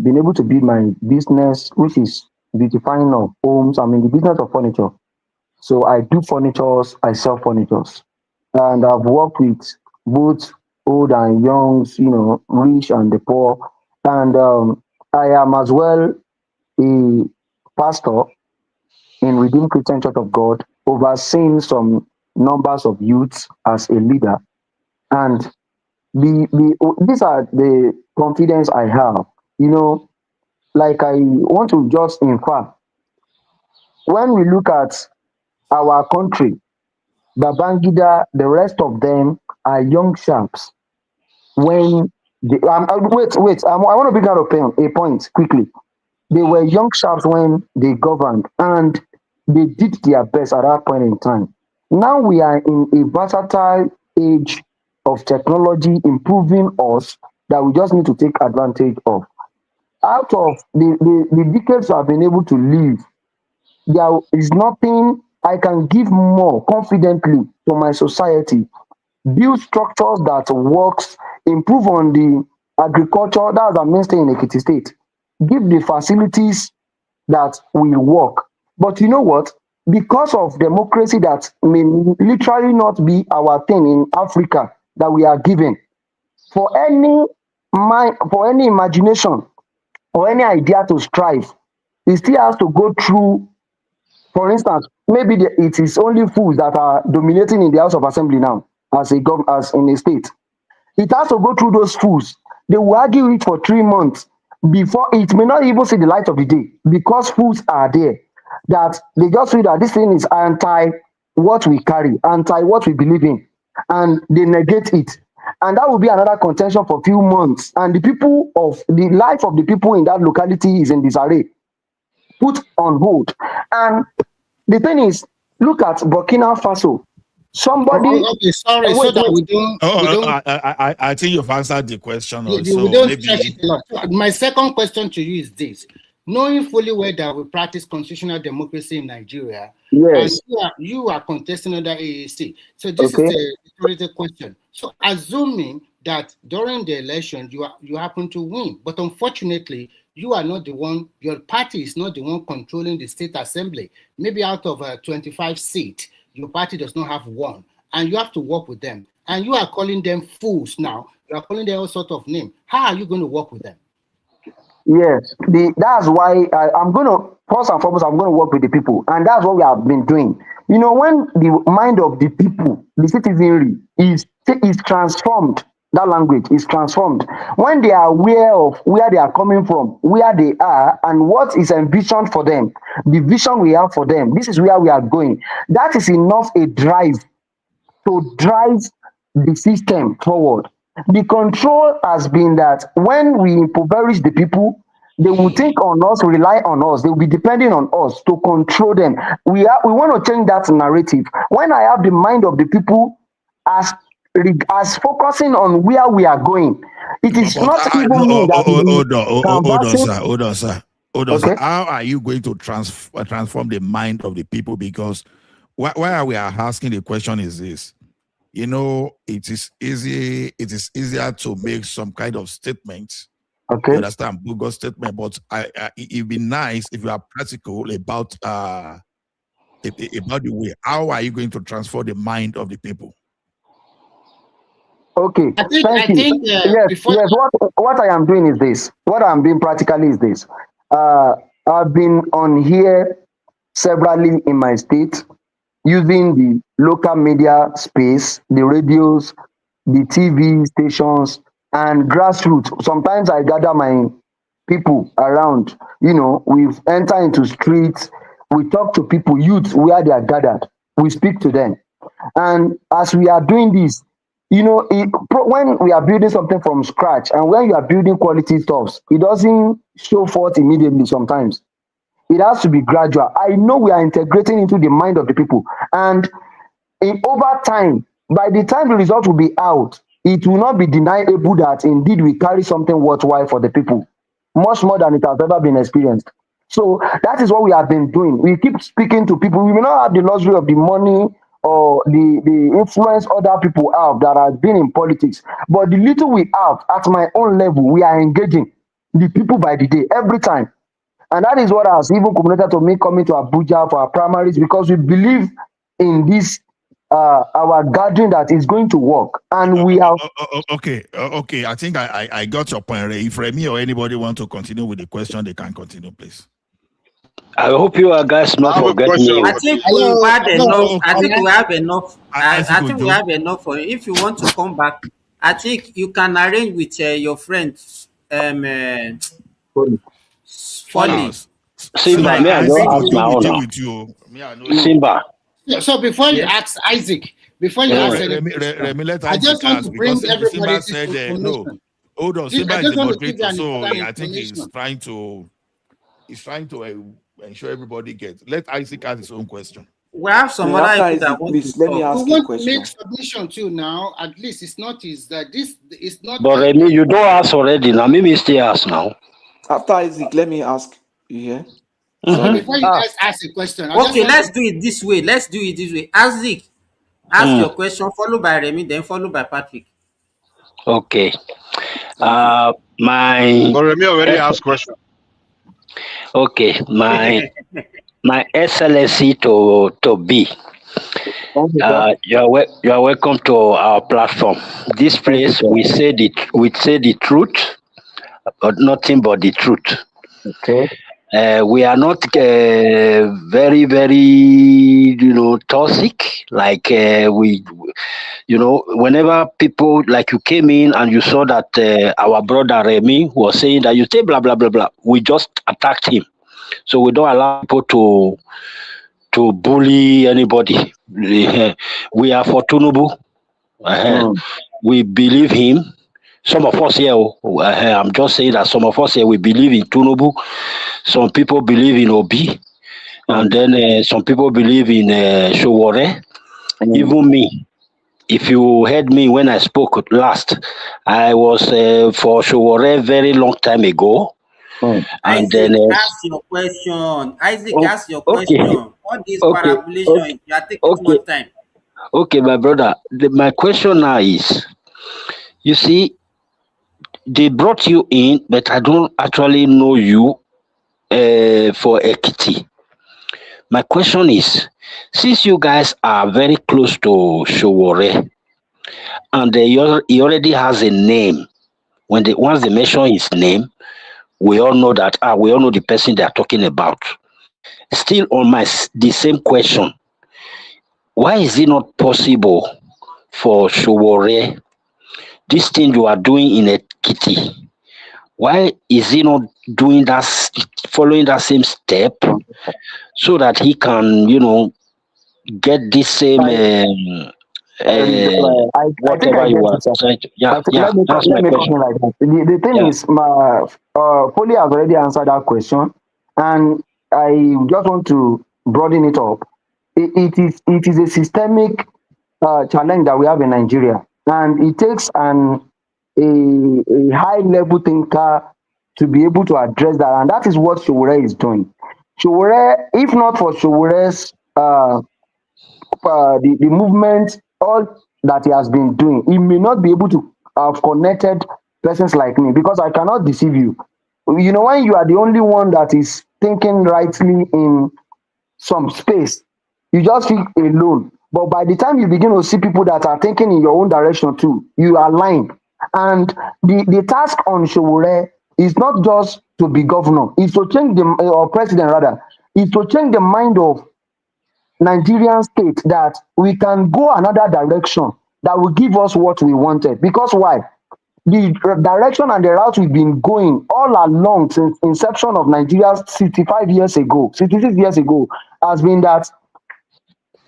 been able to build my business, which is beautifying of homes. I'm in the business of furniture, so I do furnitures. I sell furnitures, and I've worked with both old and youngs, rich and the poor, and I am as well a pastor in Redeemed Christian Church of God, overseeing some numbers of youths as a leader. And these are the confidence I have. Like I want to just infer, when we look at our country, Babangida, the rest of them are young sharps. When wait, I want to bring out a point quickly. They were young sharps when they governed, and they did their best at that point in time. Now we are in a versatile age of technology improving us that we just need to take advantage of. Out of the decades I've been able to live, there is nothing I can give more confidently to my society. Build structures that works, improve on the agriculture. That's our mainstay in Ekiti State. Give the facilities that will work. But you know what? Because of democracy that may literally not be our thing in Africa that we are given, for any mind, for any imagination or any idea to strive, it still has to go through. For instance, maybe it is only fools that are dominating in the House of Assembly now as in a state. It has to go through those fools. They will argue it for 3 months before it may not even see the light of the day because fools are there that they just feel that this thing is anti what we carry, anti what we believe in, and they negate it. And that will be another contention for a few months. And the life of the people in that locality is in disarray, put on hold. And the thing is, look at Burkina Faso. Somebody, Okay, sorry, so wait, that wait. we don't I think you've answered the question we also. don't stretch it Maybe a lot. So my second question to you is this: knowing fully well that we practice constitutional democracy in Nigeria, and Yes. you are contesting under AAC, so this is Okay. a rhetorical question. So assuming that during the election you happen to win, but unfortunately you are not the one. Your party is not the one controlling the state assembly. Maybe out of 25 seats, your party does not have one, and you have to work with them, and you are calling them fools now. You are calling them all sort of name. How are you going to work with them? Yes, that's why I'm going to, first and foremost, I'm going to work with the people. And that's what we have been doing. You know, when the mind of the people, the citizenry, is transformed, that language is transformed. When they are aware of where they are coming from, where they are, and what is envisioned for them, the vision we have for them, this is where we are going. That is enough a drive to drive the system forward. The control has been that when we impoverish the people, they will think on us, rely on us, they will be depending on us to control them. We want to change that narrative. When I have the mind of the people as focusing on where we are going, it is not even me that hold on, sir. Okay. How are you going to transform the mind of the people? Because why we are asking the question is this. You know, it is easier to make some kind of statement. Okay. You understand? Bogus statement, but it'd be nice if you are practical about the way. How are you going to transform the mind of the people? Okay, thank you. Yes. What I am doing is this. What I'm doing practically is this. I've been on here severally in my state, using the local media space, the radios, the TV stations, and grassroots. Sometimes I gather my people around. You know, we've entered into streets. We talk to people, youth, where they are gathered. We speak to them. And as we are doing this, you know, when we are building something from scratch and when you are building quality stuffs, it doesn't show forth immediately sometimes. It has to be gradual. I know we are integrating into the mind of the people. And over time, by the time the result will be out, it will not be deniable that indeed we carry something worthwhile for the people, much more than it has ever been experienced. So that is what we have been doing. We keep speaking to people. We may not have the luxury of the money or the influence other people have that have been in politics, but the little we have at my own level, we are engaging the people by the day, every time. And that is what has even culminated to me coming to Abuja for our primaries, because we believe in this our gathering that is going to work. And we have okay. I think I got your point. If Remy or anybody want to continue with the question, they can continue, please. I hope you are guys not forget me. I think we had enough. I think we have enough. I think we have enough for you. If you want to come back, I think you can arrange with your friends. Folly. Simba, may I just ask my own? Simba. So before you ask Isaac, before you ask anything, I just want to bring everybody to information. Hold on, Simba is the moderator, so I think he's trying to ensure everybody gets. Let Isaac ask his own question. We have some other people that want to let me ask you a question. Make submission too now. At least it's not is that this is not. But Remy, you don't ask already. Now maybe stay ask now. After Isaac, let me ask you here. So before you guys ask a question, okay, let's do it this way. Isaac, ask your question, followed by Remy, then followed by Patrick. Okay. My. But Remy already asked question. Okay, my SLSC to B. You are welcome to our platform. This place we say the truth, but nothing but the truth. Okay. We are not very toxic. Like whenever people like you came in and you saw that our brother Remy was saying that you say blah blah blah blah, we just attacked him. So we don't allow people to bully anybody. We are for Tinubu. We believe him. Some of us here, I'm just saying that some of us here, we believe in Tinubu. Some people believe in Obi. And then some people believe in Showore. Even me. If you heard me when I spoke last, I was for Showore very long time ago. And Isaac, then ask your question. Isaac, ask your question. All this parabulation, you are taking too much time. Okay, my brother. My question now is, you see, they brought you in, but I don't actually know you for Ekiti. My question is, since you guys are very close to Showore, and he already has a name, once they mention his name, we all know that we all know the person they are talking about. Still on the same question, why is it not possible for Showore, this thing you are doing in Ekiti, why is he not doing that, following that same step, so that he can, get this same I think whatever I you get are it, sir. trying to, yeah, Let me that's my come question. in like that. The thing Yeah. is, Foley has already answered that question, and I just want to broaden it up. It is a systemic challenge that we have in Nigeria, and it takes a high level thinker to be able to address that, and that is what Showore is doing. Showore, if not for Showore's the movement, all that he has been doing, he may not be able to have connected persons like me, because I cannot deceive you. You know, when you are the only one that is thinking rightly in some space, you just feel alone. But by the time you begin to see people that are thinking in your own direction too, you align. And the task on Showore is not just to be governor, is to change the or president rather, is to change the mind of Nigerian state, that we can go another direction that will give us what we wanted. Because why? The direction and the route we've been going all along since inception of Nigeria 65 years ago, 66 years ago, has been that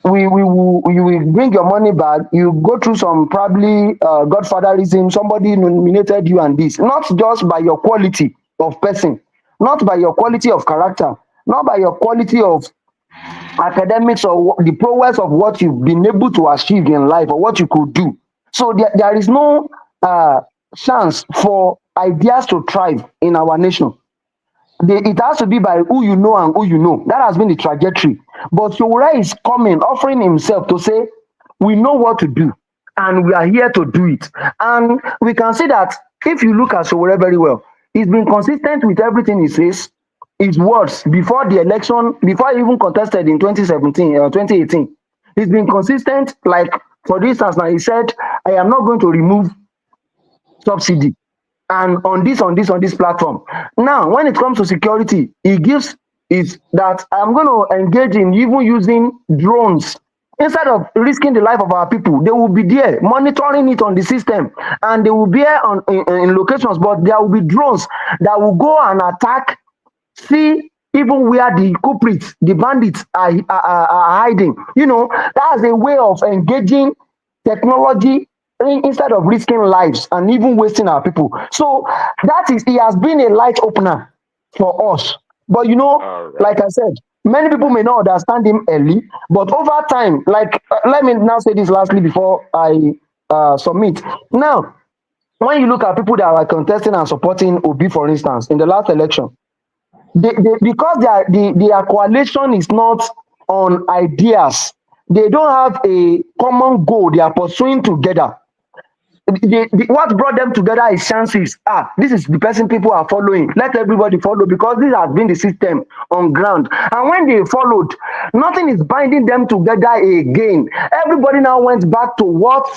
you will bring your money back, you go through some probably godfatherism, somebody nominated you and this, not just by your quality of person, not by your quality of character, not by your quality of academics or the prowess of what you've been able to achieve in life or what you could do. So there is no chance for ideas to thrive in our nation. It has to be by who you know and who you know. That has been the trajectory. But Showore is coming, offering himself to say, we know what to do and we are here to do it. And we can see that if you look at Showore very well, he's been consistent with everything he says, his words before the election, before he even contested in 2017 or 2018. He's been consistent. Like, for instance, now he said, I am not going to remove subsidy, and on this platform. Now, when it comes to security, he gives is that I'm going to engage in even using drones. Instead of risking the life of our people, they will be there monitoring it on the system, and they will be there in locations, but there will be drones that will go and attack, see even where the culprits, the bandits are hiding. You know, that's a way of engaging technology instead of risking lives and even wasting our people. So that is, he has been a light opener for us. But you know, like I said, many people may not understand him early, but over time, like let me now say this lastly before I submit. Now, when you look at people that are contesting and supporting Obi, for instance, in the last election, because their coalition is not on ideas, they don't have a common goal they are pursuing together. What brought them together is chances. This is the person people are following. Let everybody follow, because this has been the system on ground. And when they followed, nothing is binding them together again. Everybody now went back to what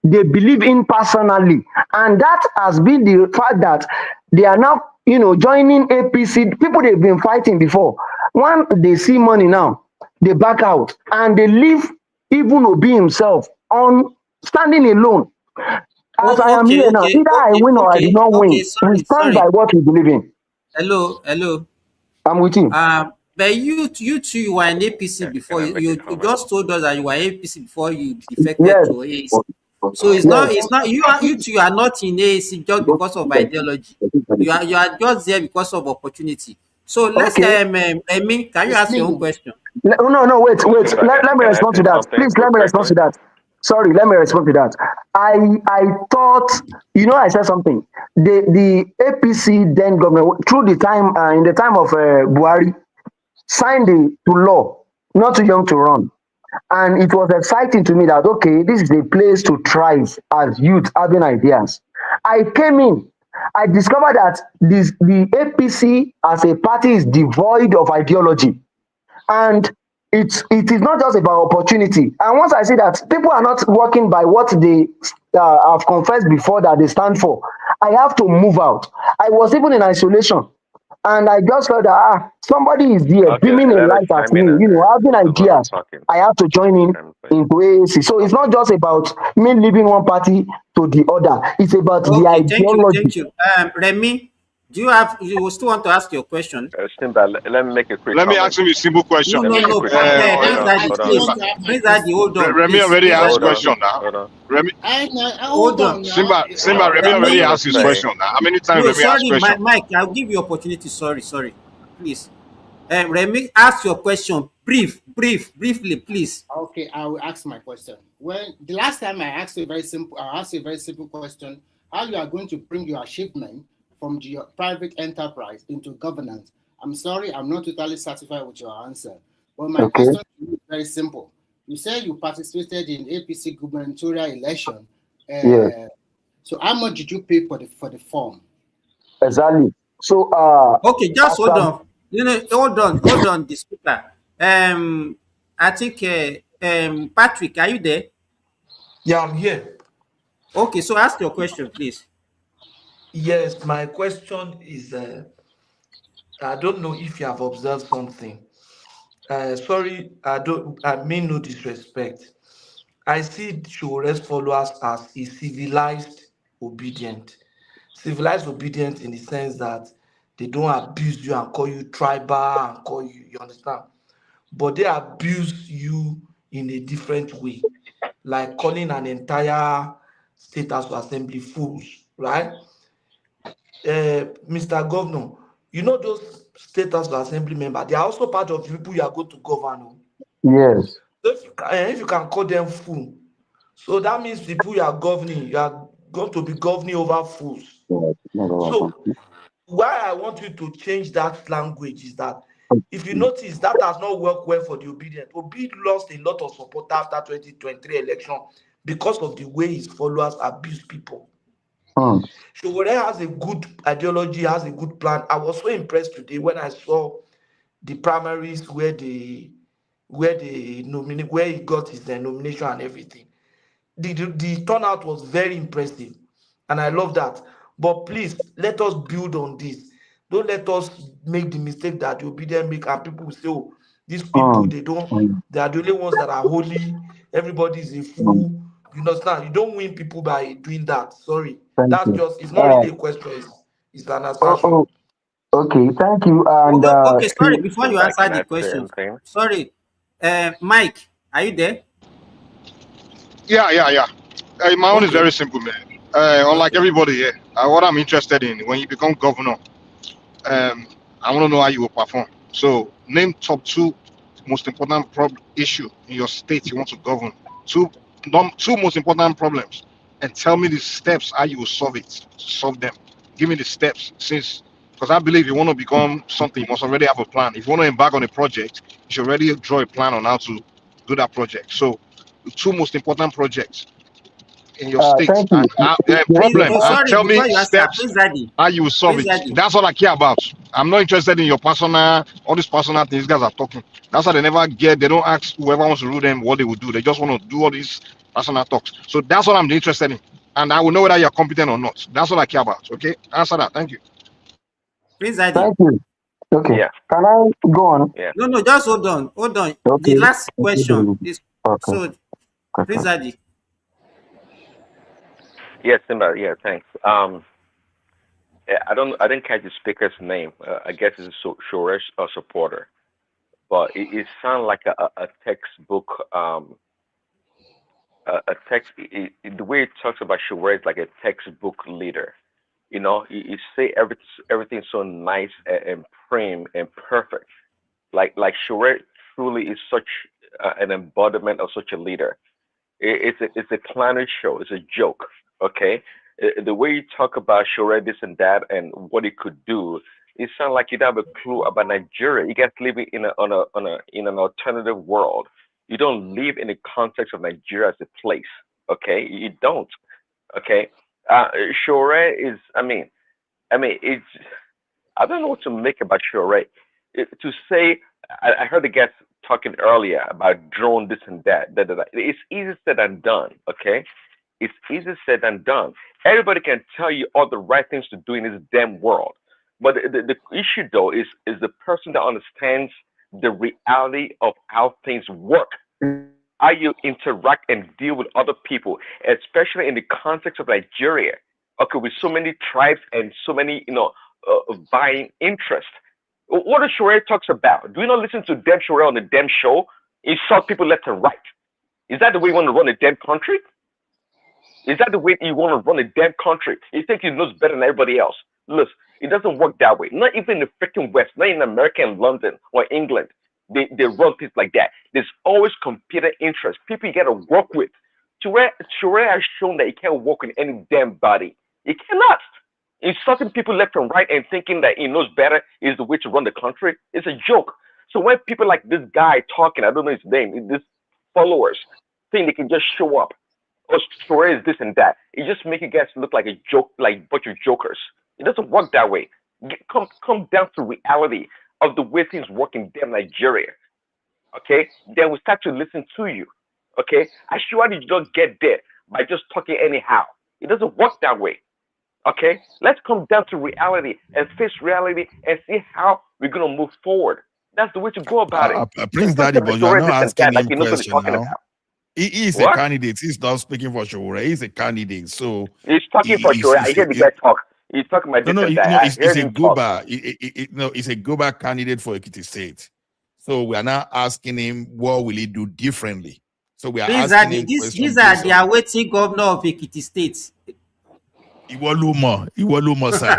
they believe in personally, and that has been the fact that they are now, joining APC. People they've been fighting before, when they see money now, they back out and they leave even Obi himself on standing alone. As I am here now, either I win or I do not win, we stand by what we believe in. Hello. I'm with you. But you too, you were an APC before. You just told us that you were APC before you defected Yes. to AAC. So it's not you two, you are not in AAC just because of ideology. You are just there because of opportunity. So let's Okay. I mean, can you ask your own question? No, wait. Let me respond to that. Please let me respond to that. Sorry, let me respond to that. I thought, I said something. The APC then government, through the time, in the time of Buhari, signed to law, not too young to run. And it was exciting to me that, okay, this is a place to thrive as youth having ideas. I came in, I discovered that the APC as a party is devoid of ideology. And it is not just about opportunity. And once I say that people are not working by what they have confessed before that they stand for, I have to move out. I was even in isolation, and I just felt that somebody is there Okay, beaming a let us light at chime in me, and having the governor ideas. talking. I have to join in into AAC. So it's not just about me leaving one party to the other. It's about the Okay, thank ideology. you. Remy, do you still want to ask your question? Simba, let me make a quick Let me comment. ask him a simple question. Let me make a quick comment. Hold on. Prince Adi, hold on, Remy please. already Prince asked Adi, question now. Hold on. Remy, hold on. Simba, Remy Remy, already asked his question now. How many times no, Remy asked sorry, question? Mike, I'll give you opportunity. Sorry, please. Remy, ask your question. Briefly, please. Okay, I will ask my question. When the last time I asked you a very simple question: how you are going to bring your achievement from your private enterprise into governance? I'm sorry, I'm not totally satisfied with your answer. But my question is very simple. You said you participated in APC gubernatorial election. Yes. So how much did you pay for the form? Exactly. So okay, just hold on. Hold on, the speaker. I think Patrick, are you there? Yeah, I'm here. Okay, so ask your question, please. Yes, my question is I don't know if you have observed something. Sorry, I mean no disrespect. I see Shore's followers as a civilized obedient. Civilized obedient in the sense that they don't abuse you and call you tribal and call you understand? But they abuse you in a different way, like calling an entire state house assembly fools, right? Mr. Governor, you know those state house assembly members, they are also part of the people you are going to govern. yes. So if you can call them fool, so that means the people you are governing, you are going to be governing over fools. So why I want you to change that language is that if you notice that has not worked well for the obedient. Obi lost a lot of support after 2023 election because of the way his followers abuse people. Showore has a good ideology, has a good plan. I was so impressed today when I saw the primaries where he got his nomination and everything. The turnout was very impressive, and I love that. But please let us build on this. Don't let us make the mistake that the obedient make, and people will say, "Oh, these people they are the only ones that are holy. Everybody is a fool." You understand? You don't win people by doing that. Sorry, Thank that's you. just it's not really a question. It's an assertion. Okay, thank you. And Okay, sorry, before you Simba, answer can the I say question, anything? sorry, Mike, are you there? Yeah. My own is Okay. very simple, man. Unlike everybody here, what I'm interested in when you become governor, I want to know how you will perform. So, name top two most important issue in your state you want to govern. Two most important problems, and tell me the steps how you will solve them. Give me the steps, since because I believe you want to become something, you must already have a plan. If you want to embark on a project, you should already draw a plan on how to do that project. So, the two most important projects in your state thank you. and problem, and Sorry, tell me before you answer, steps Prince Daddy, how you will solve Prince it. Daddy, That's all I care about. I'm not interested in your personal, all these personal things guys are talking. That's why they never get, they don't ask whoever wants to rule them what they will do. They just want to do all these personal talks. So that's what I'm interested in. And I will know whether you're competent or not. That's all I care about. Okay? Answer that. Thank you. Prince Daddy. Thank you. Okay. Yeah. Can I go on? Yeah. No, just hold on. Okay. The last question Okay. is Okay. so, Prince Daddy. Yes, Simba. Yeah, thanks. I didn't catch the speaker's name. I guess it's a Shoresh supporter, but it sounds like a textbook. A text. The way it talks about Shore is like a textbook leader. You know, you say everything so nice and prim and perfect. Like Shore truly is such an embodiment of such a leader. It's a clownish show. It's a joke. Okay, the way you talk about Shore this and that and what it could do, it sounds like you don't have a clue about Nigeria. You guys live in an alternative world. You don't live in the context of Nigeria as a place. Okay, you don't. Okay, Shore is. It's. I don't know what to make about Shore. To say, I heard the guest talking earlier about drone, this and that, that. It's easier said than done. Okay, it's easier said than done. Everybody can tell you all the right things to do in this damn world, but the issue though is the person that understands the reality of how things work, how you interact and deal with other people, especially in the context of Nigeria. Okay, with so many tribes and so many, vying interests. What the Sharia talks about? Do you not listen to damn Sharia on the damn show? Insult people left and right. Is that the way you want to run a damn country? Is that the way you want to run a damn country? You think you know better than everybody else? Listen, it doesn't work that way. Not even in the freaking West, not in America and London or England. They run things like that. There's always competing interest. People you got to work with. Sharia has shown that you can't work with any damn body. You cannot. Insulting people left and right and thinking that he knows better is the way to run the country is a joke. So when people like this guy talking, I don't know his name, this followers think they can just show up. Oh, Sharia is this and that. It just makes you guys look like a joke, like a bunch of jokers. It doesn't work that way. Come down to reality of the way things work in damn Nigeria. Okay? Then we start to listen to you. Okay? I sure you don't get there by just talking anyhow. It doesn't work that way. Okay? Let's come down to reality and face reality and see how we're gonna move forward. That's the way to go about it. Prince Daddy, but you are not asking him He knows what he's question talking now. about. He is a What? candidate. He's not speaking for Showore. He's a candidate. So He's talking for sure. I hear the guy talk. He's talking about this and that. I He's heard a him talk. Goba. He's a Goba candidate for Ekiti State. So we are now asking him what will he do differently. So we are asking him questions. These are the awaiting governor of Ekiti State. Iwolumo, sir.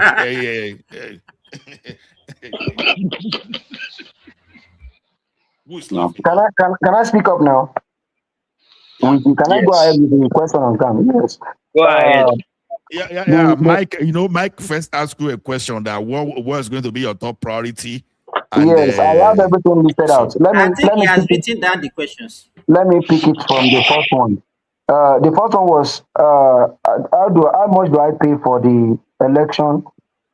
Can I speak up now? Can I go ahead with the question on cam? Yes. Go ahead. Yeah. Mike, Mike first asked you a question that what is going to be your top priority? And, yes, I have everything listed out. I think he has written down the questions. Let me pick it from the first one. The first one was how much do I pay for the election?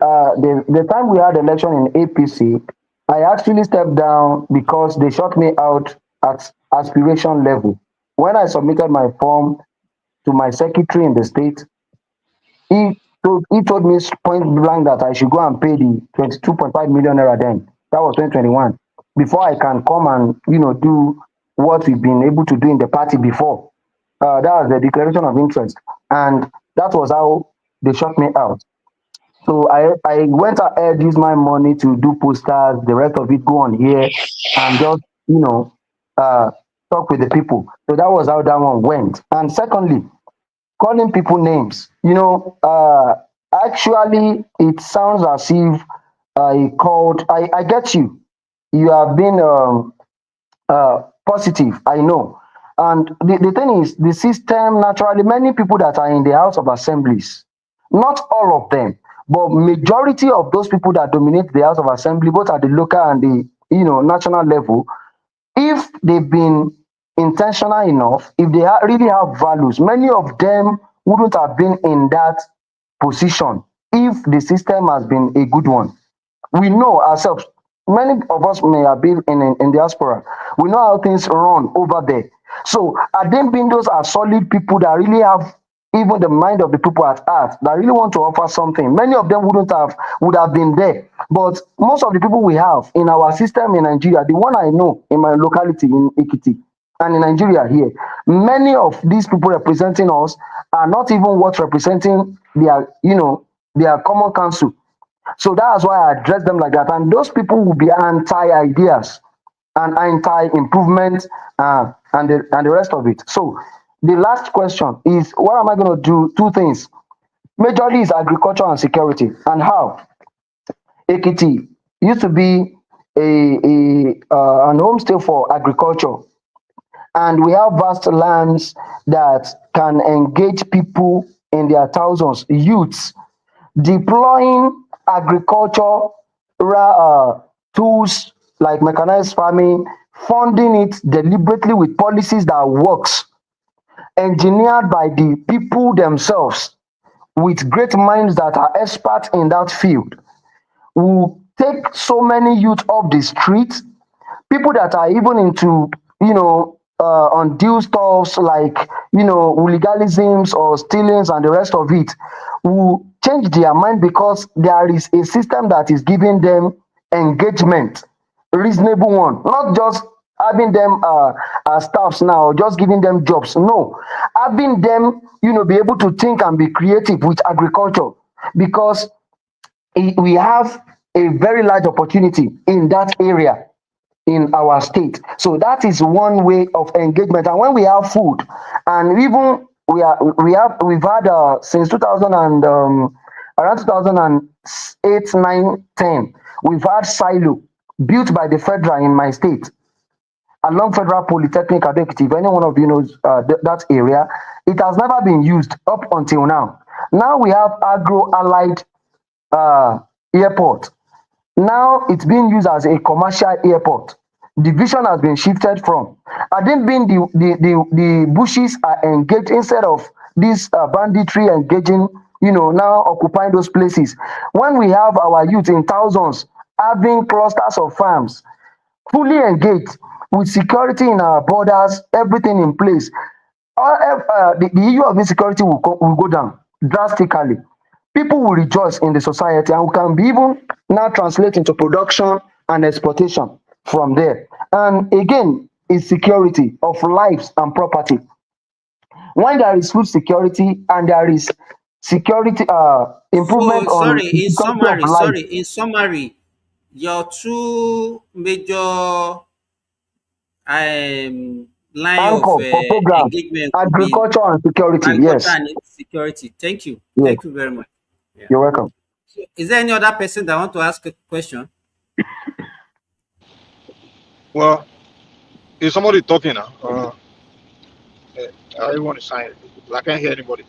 The time we had election in APC, I actually stepped down because they shut me out at aspiration level. When I submitted my form to my secretary in the state, he told me point blank that I should go and pay the 22.5 million naira then. That was 2021. Before I can come and do what we've been able to do in the party before. That was the declaration of interest. And that was how they shut me out. So I went ahead, used my money to do posters, the rest of it go on here and just, talk with the people. So that was how that one went. And secondly, calling people names. Actually, it sounds as if I get you. You have been positive, I know. And the thing is, the system, naturally, many people that are in the House of Assemblies, not all of them, but majority of those people that dominate the House of Assembly, both at the local and the national level, if they've been intentional enough, if they really have values, many of them wouldn't have been in that position if the system has been a good one. We know ourselves, many of us may have been in diaspora. We know how things run over there. So Adem Bindos are solid people that really have even the mind of the people at heart, that really want to offer something. Many of them would have been there. But most of the people we have in our system in Nigeria, the one I know in my locality in Ekiti and in Nigeria here, many of these people representing us are not even what representing their common council. So that's why I address them like that. And those people will be anti-ideas and anti-improvement and the rest of it. So the last question is, what am I going to do? Two things. Majorly is agriculture and security. And how? Ekiti used to be an homestay for agriculture. And we have vast lands that can engage people in their thousands, youths, deploying agriculture tools like mechanized farming, funding it deliberately with policies that works, engineered by the people themselves with great minds that are experts in that field, will take so many youth off the street, people that are even into, undue stuffs like, legalisms or stealings and the rest of it, will change their mind because there is a system that is giving them engagement, reasonable one, not just having them as staffs now, just giving them jobs. No, having them, be able to think and be creative with agriculture, because we have a very large opportunity in that area in our state. So that is one way of engagement. And when we have food, and even we've had since 2000 and around 2008, 9, 10, we've had silo built by the federal in my state along Federal Polytechnic Adekiti. If any one of you knows that area, it has never been used up until now. Now we have agro allied airport. Now it's being used as a commercial airport. The vision has been shifted from. I think being the bushes are engaged instead of this banditry engaging, now occupying those places. When we have our youth in thousands having clusters of farms, fully engaged with security in our borders, everything in place, the issue of insecurity will go down drastically. People will rejoice in the society, and we can be even now translate into production and exportation from there. And again, is security of lives and property. When there is food security and there is security improvement So on sorry, security of life. in summary, your two major line of Anchor for program, engagement will be agriculture and security. agriculture Yes, and security. Thank you. yes, Thank you very much. Yeah. you're welcome. So is there any other person that want to ask a question? Well, is somebody talking now? Everyone is silent. I can't hear anybody.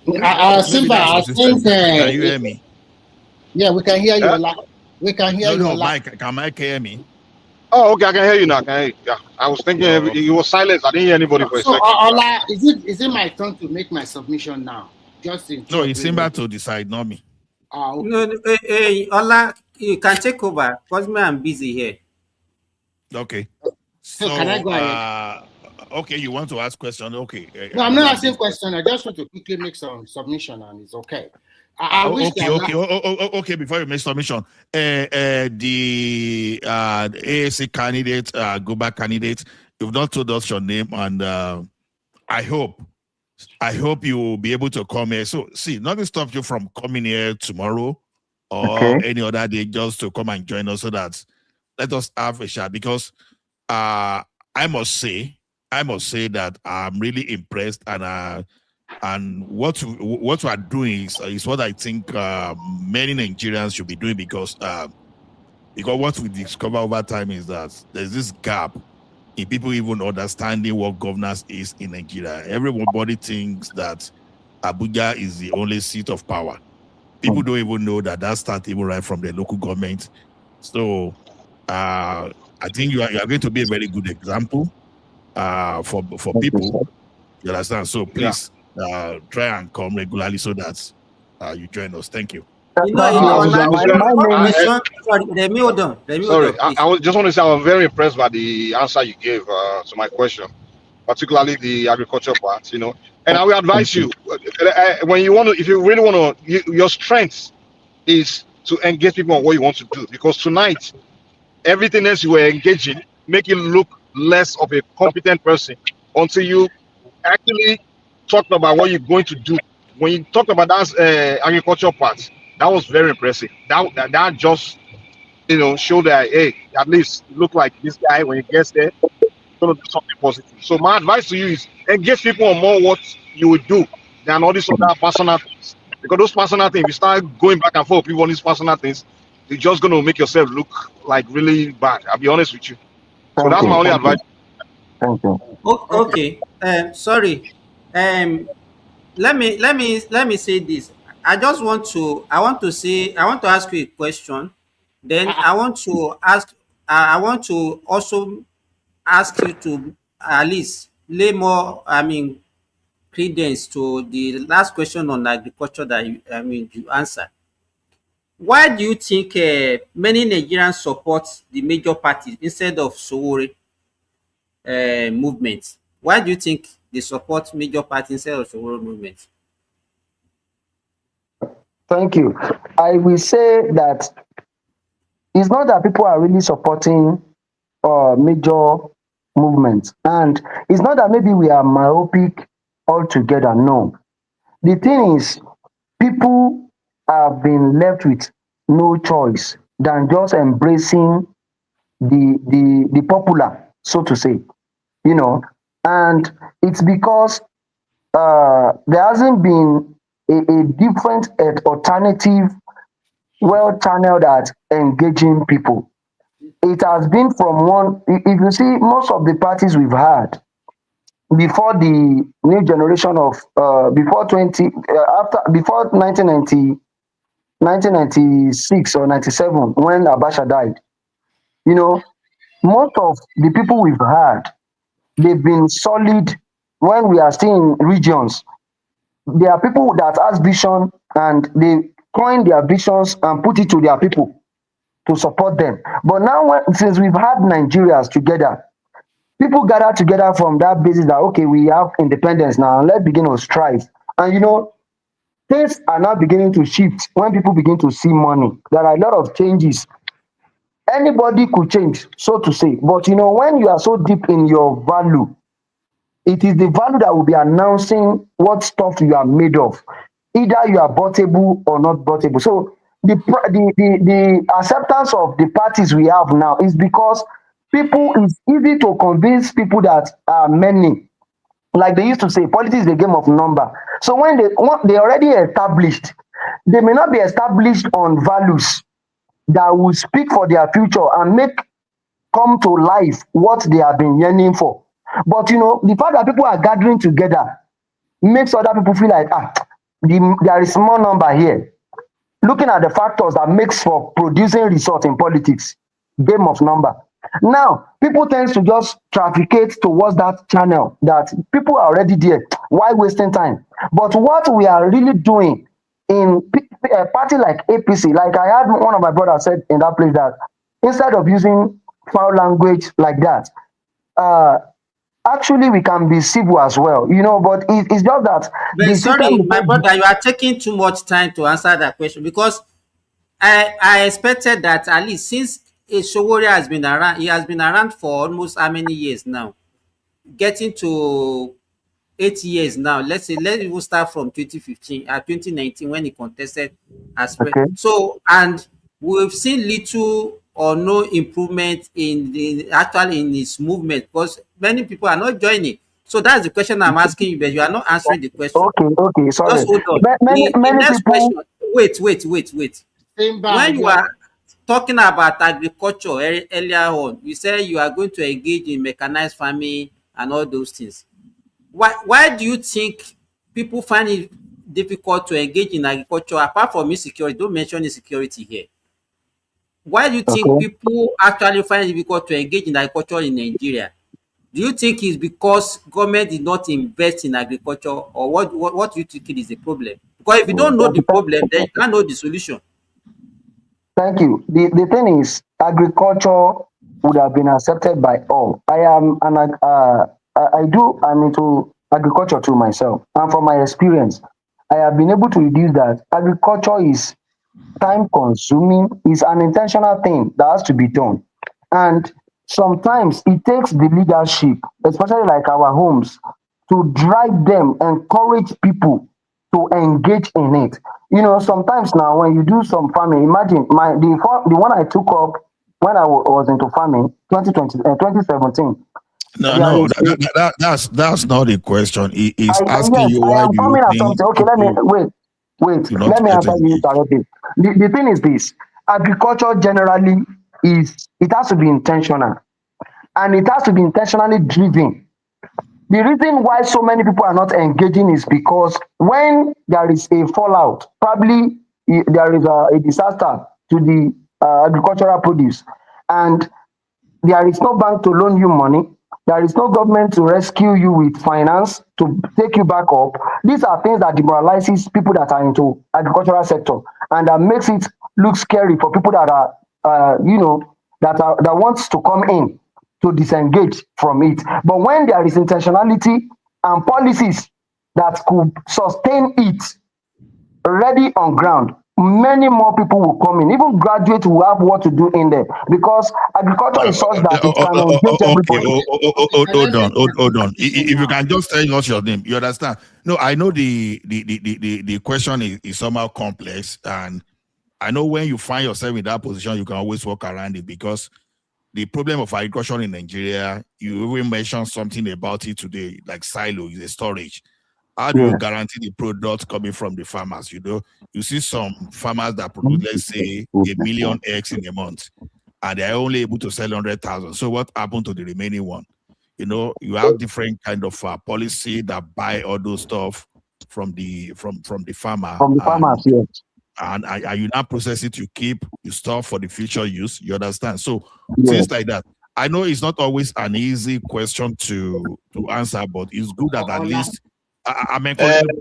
Maybe Simba, that's I your system. think. Can you hear me? Yeah, we can hear you Yeah? a lot. We can hear you a No, lot. Mike. Can Mike hear me? Oh, okay. I can hear you now. I can hear you. Yeah. I was thinking Oh, it was silence. I didn't hear anybody for a So, second. Ola, is it my turn to make my submission now? Just in two no, or it's three Simba minutes. to decide, not me. Okay. No, Ola, you can take over because me, I'm busy here. Okay. So can I So, go ahead? okay, you want to ask question? Okay. No, I'm not asking question. I just want to quickly make some submission, and it's okay. I wish okay, that. okay. Before you make submission, the AAC candidate, go back candidate, you've not told us your name, and I hope you will be able to come here. So, see, nothing stops you from coming here tomorrow or Okay. any other day just to come and join us, so that let us have a chat, because I must say that I'm really impressed, and what we are doing is what I think many Nigerians should be doing, because what we discover over time is that there's this gap in people even understanding what governance is in Nigeria. Everybody thinks that Abuja is the only seat of power. People don't even know that starts even right from the local government. So I think you are going to be a very good example for people. You understand? So Yeah. please try and come regularly so that you join us. Thank you. You know, Thank you. Ola, My the first name is. question. Sorry, let me hold on. Sorry, Please. I was just want to say I was very impressed by the answer you gave to my question, particularly the agriculture part. And I will advise you when you want to, if you really want to, your strength is to engage people on what you want to do, because tonight everything else you were engaging make you look less of a competent person until you actually talked about what you're going to do. When you talked about that agriculture part, that was very impressive. That just show that, hey, at least look like this guy when he gets there, gonna do something positive. So my advice to you is engage people on more what you would do than all these other personal things. Because those personal things, if you start going back and forth with people on these personal things, you're just gonna make yourself look like really bad. I'll be honest with you. So Thank that's my you. only Thank advice. you. Thank you. Okay. Sorry. Let me say this. I want to say, I want to ask you a question. Then I want to ask. I want to also ask you to at least lay more. Credence to the last question on agriculture that you answered. why do you think many Nigerians support the major parties instead of Sowore movement? Why do you think they support major parties instead of Sowore movement? Thank you. I will say that it's not that people are really supporting major movements, and it's not that maybe we are myopic altogether. No, the thing is, people have been left with no choice than just embracing the popular, so to say, you know, and it's because there hasn't been a different alternative, well channeled at engaging people. It has been from one. If you see most of the parties we've had before the new generation of before 20 after before 1996 or 97 when Abacha died, you know, most of the people we've had, they've been solid. When we are still in regions, there are people that has vision and they coin their visions and put it to their people to support them. But now, since we've had Nigerians together, people gather together from that basis that okay, we have independence now, let's begin to strive. And things are now beginning to shift when people begin to see money. There are a lot of changes. Anybody could change, so to say. But when you are so deep in your value, it is the value that will be announcing what stuff you are made of. Either you are portable or not portable. So the acceptance of the parties we have now is because people, it's easy to convince people that are many. Like they used to say, politics is a game of number. So when they already established, they may not be established on values that will speak for their future and make come to life what they have been yearning for. But the fact that people are gathering together makes other people feel like there is small number here. Looking at the factors that makes for producing results in politics, game of number. Now, people tend to just trafficate towards that channel that people are already there. Why wasting time? But what we are really doing in a party like APC, like I had one of my brothers said in that place that instead of using foul language like that, actually we can be civil as well, but it's just that But the system sorry, is my so. brother, you are taking too much time to answer that question because I expected that at least since Sowore has been around, he has been around for almost how many years now? Getting to 8 years now. Let's even start from 2015, 2019 when he contested as Okay. so, and we've seen little or no improvement in his movement because many people are not joining. So that's the question I'm asking you, but you are not answering the question. Okay, sorry. Just hold on. Many The many next people. question. Wait. Simba, When you you are are talking about agriculture earlier on, you said you are going to engage in mechanized farming and all those things. Why do you think people find it difficult to engage in agriculture apart from insecurity? Don't mention insecurity here. Why do you think Okay. people actually find it difficult to engage in agriculture in Nigeria? Do you think it's because government did not invest in agriculture, or what do you think is the problem? Because if you don't know the problem, then you can't know the solution. Thank you. The thing is, agriculture would have been accepted by all. I'm into agriculture too myself, and from my experience, I have been able to reduce that. Agriculture is time consuming, is an intentional thing that has to be done, and sometimes it takes the leadership, especially like our homes, to drive them, encourage people to engage in it. Sometimes now when you do some farming, imagine the one I took up when I was into farming, 2017. There No, is that's not the question. He's asking yes, you I why am do you coming at think something. Okay, let me people wait. do not Let me get answer you engaged? directly. The thing is this: agriculture generally it has to be intentional, and it has to be intentionally driven. The reason why so many people are not engaging is because when there is a fallout, probably there is a disaster to the agricultural produce, and there is no bank to loan you money. There is no government to rescue you with finance to take you back up. These are things that demoralizes people that are into agricultural sector and that makes it looks scary for people that are, that wants to come in to disengage from it. But when there is intentionality and policies that could sustain it ready on ground, many more people will come in. Even graduates will have what to do in there because agriculture is such that it can engage Okay, everybody. hold on. If you can just tell us your name, you understand? No, I know the question is somehow complex, and I know when you find yourself in that position, you can always walk around it because the problem of agriculture in Nigeria, you even mentioned something about it today, like silo, is a storage. How do you Yes. guarantee the product coming from the farmers? You see some farmers that produce, let's say, 1,000,000 eggs in a month, and they're only able to sell 100,000. So what happened to the remaining one? You have different kind of policy that buy all those stuff from the farmer, From the farmers, yes. and you now process it, you store for the future use. You understand? So Yes. things like that. I know it's not always an easy question to answer, but it's good that at least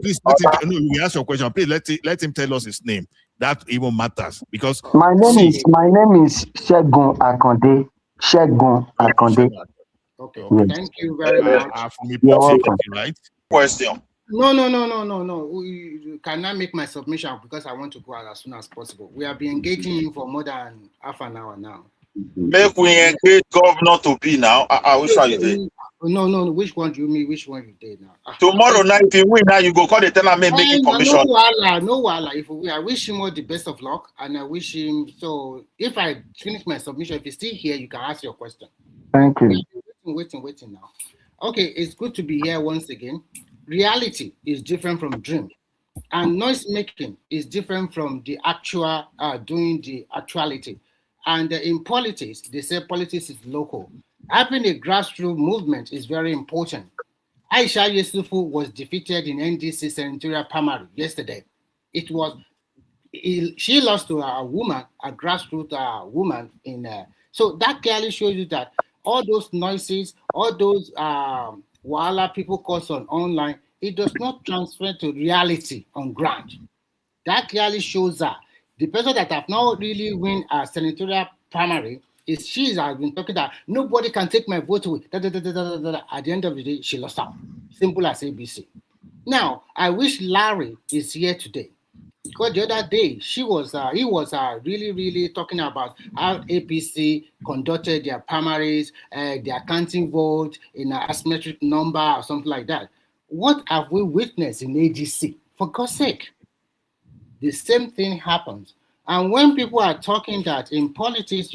please let him. No, we ask your question. Please let him tell us his name. That even matters because My name is Shegun Akande. Shegun Akande. Okay, Yes. thank you very much. From the You're welcome. right? Question. No. Can I make my submission because I want to go out as soon as possible? We have been engaging him for more than half an hour now. Make we engage governor to be now. Which one you did? No. Which one do you mean? Which one you did now? Tomorrow night, if you win now, you go call the tenant man making commission. No wala. If we, I wish him all the best of luck, and I wish him. So if I finish my submission, if he's still here, you can ask your question. Thank you. Waiting now. Okay, it's good to be here once again. Reality is different from dream, and noise making is different from the actual doing the actuality. And in politics, they say politics is local. Having a grassroots movement is very important. Aisha Yesufu was defeated in NDC senatorial primary yesterday. She lost to a woman, a grassroots woman so that clearly shows you that all those noises, all those wala people cause on online, it does not transfer to reality on ground. That clearly shows that the person that have not really win a senatorial primary is she has been talking that nobody can take my vote away. At the end of the day, she lost out. Simple as ABC. Now, I wish Larry is here today because the other day he was really talking about how APC conducted their primaries, their counting vote in an asymmetric number or something like that. What have we witnessed in AGC? For God's sake, the same thing happens. And when people are talking that in politics,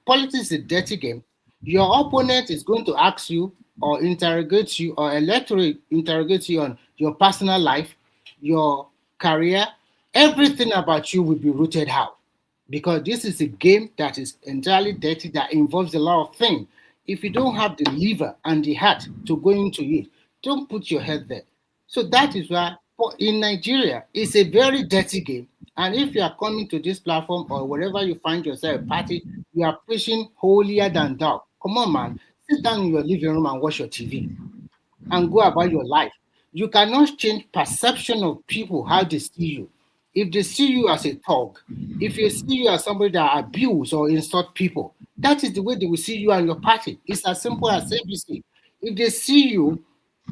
politics is a dirty game, your opponent is going to ask you or interrogate you or electorate interrogate you on your personal life, your career, everything about you will be rooted out. Because this is a game that is entirely dirty, that involves a lot of things. If you don't have the liver and the heart to go into it, don't put your head there. So that is why in Nigeria, it's a very dirty game. And if you are coming to this platform or wherever you find yourself, a party, you are pushing holier than thou. Come on, man. Sit down in your living room and watch your TV and go about your life. You cannot change perception of people, how they see you. If they see you as a thug, if they see you as somebody that abuse or insult people, that is the way they will see you and your party. It's as simple as ABC. If they see you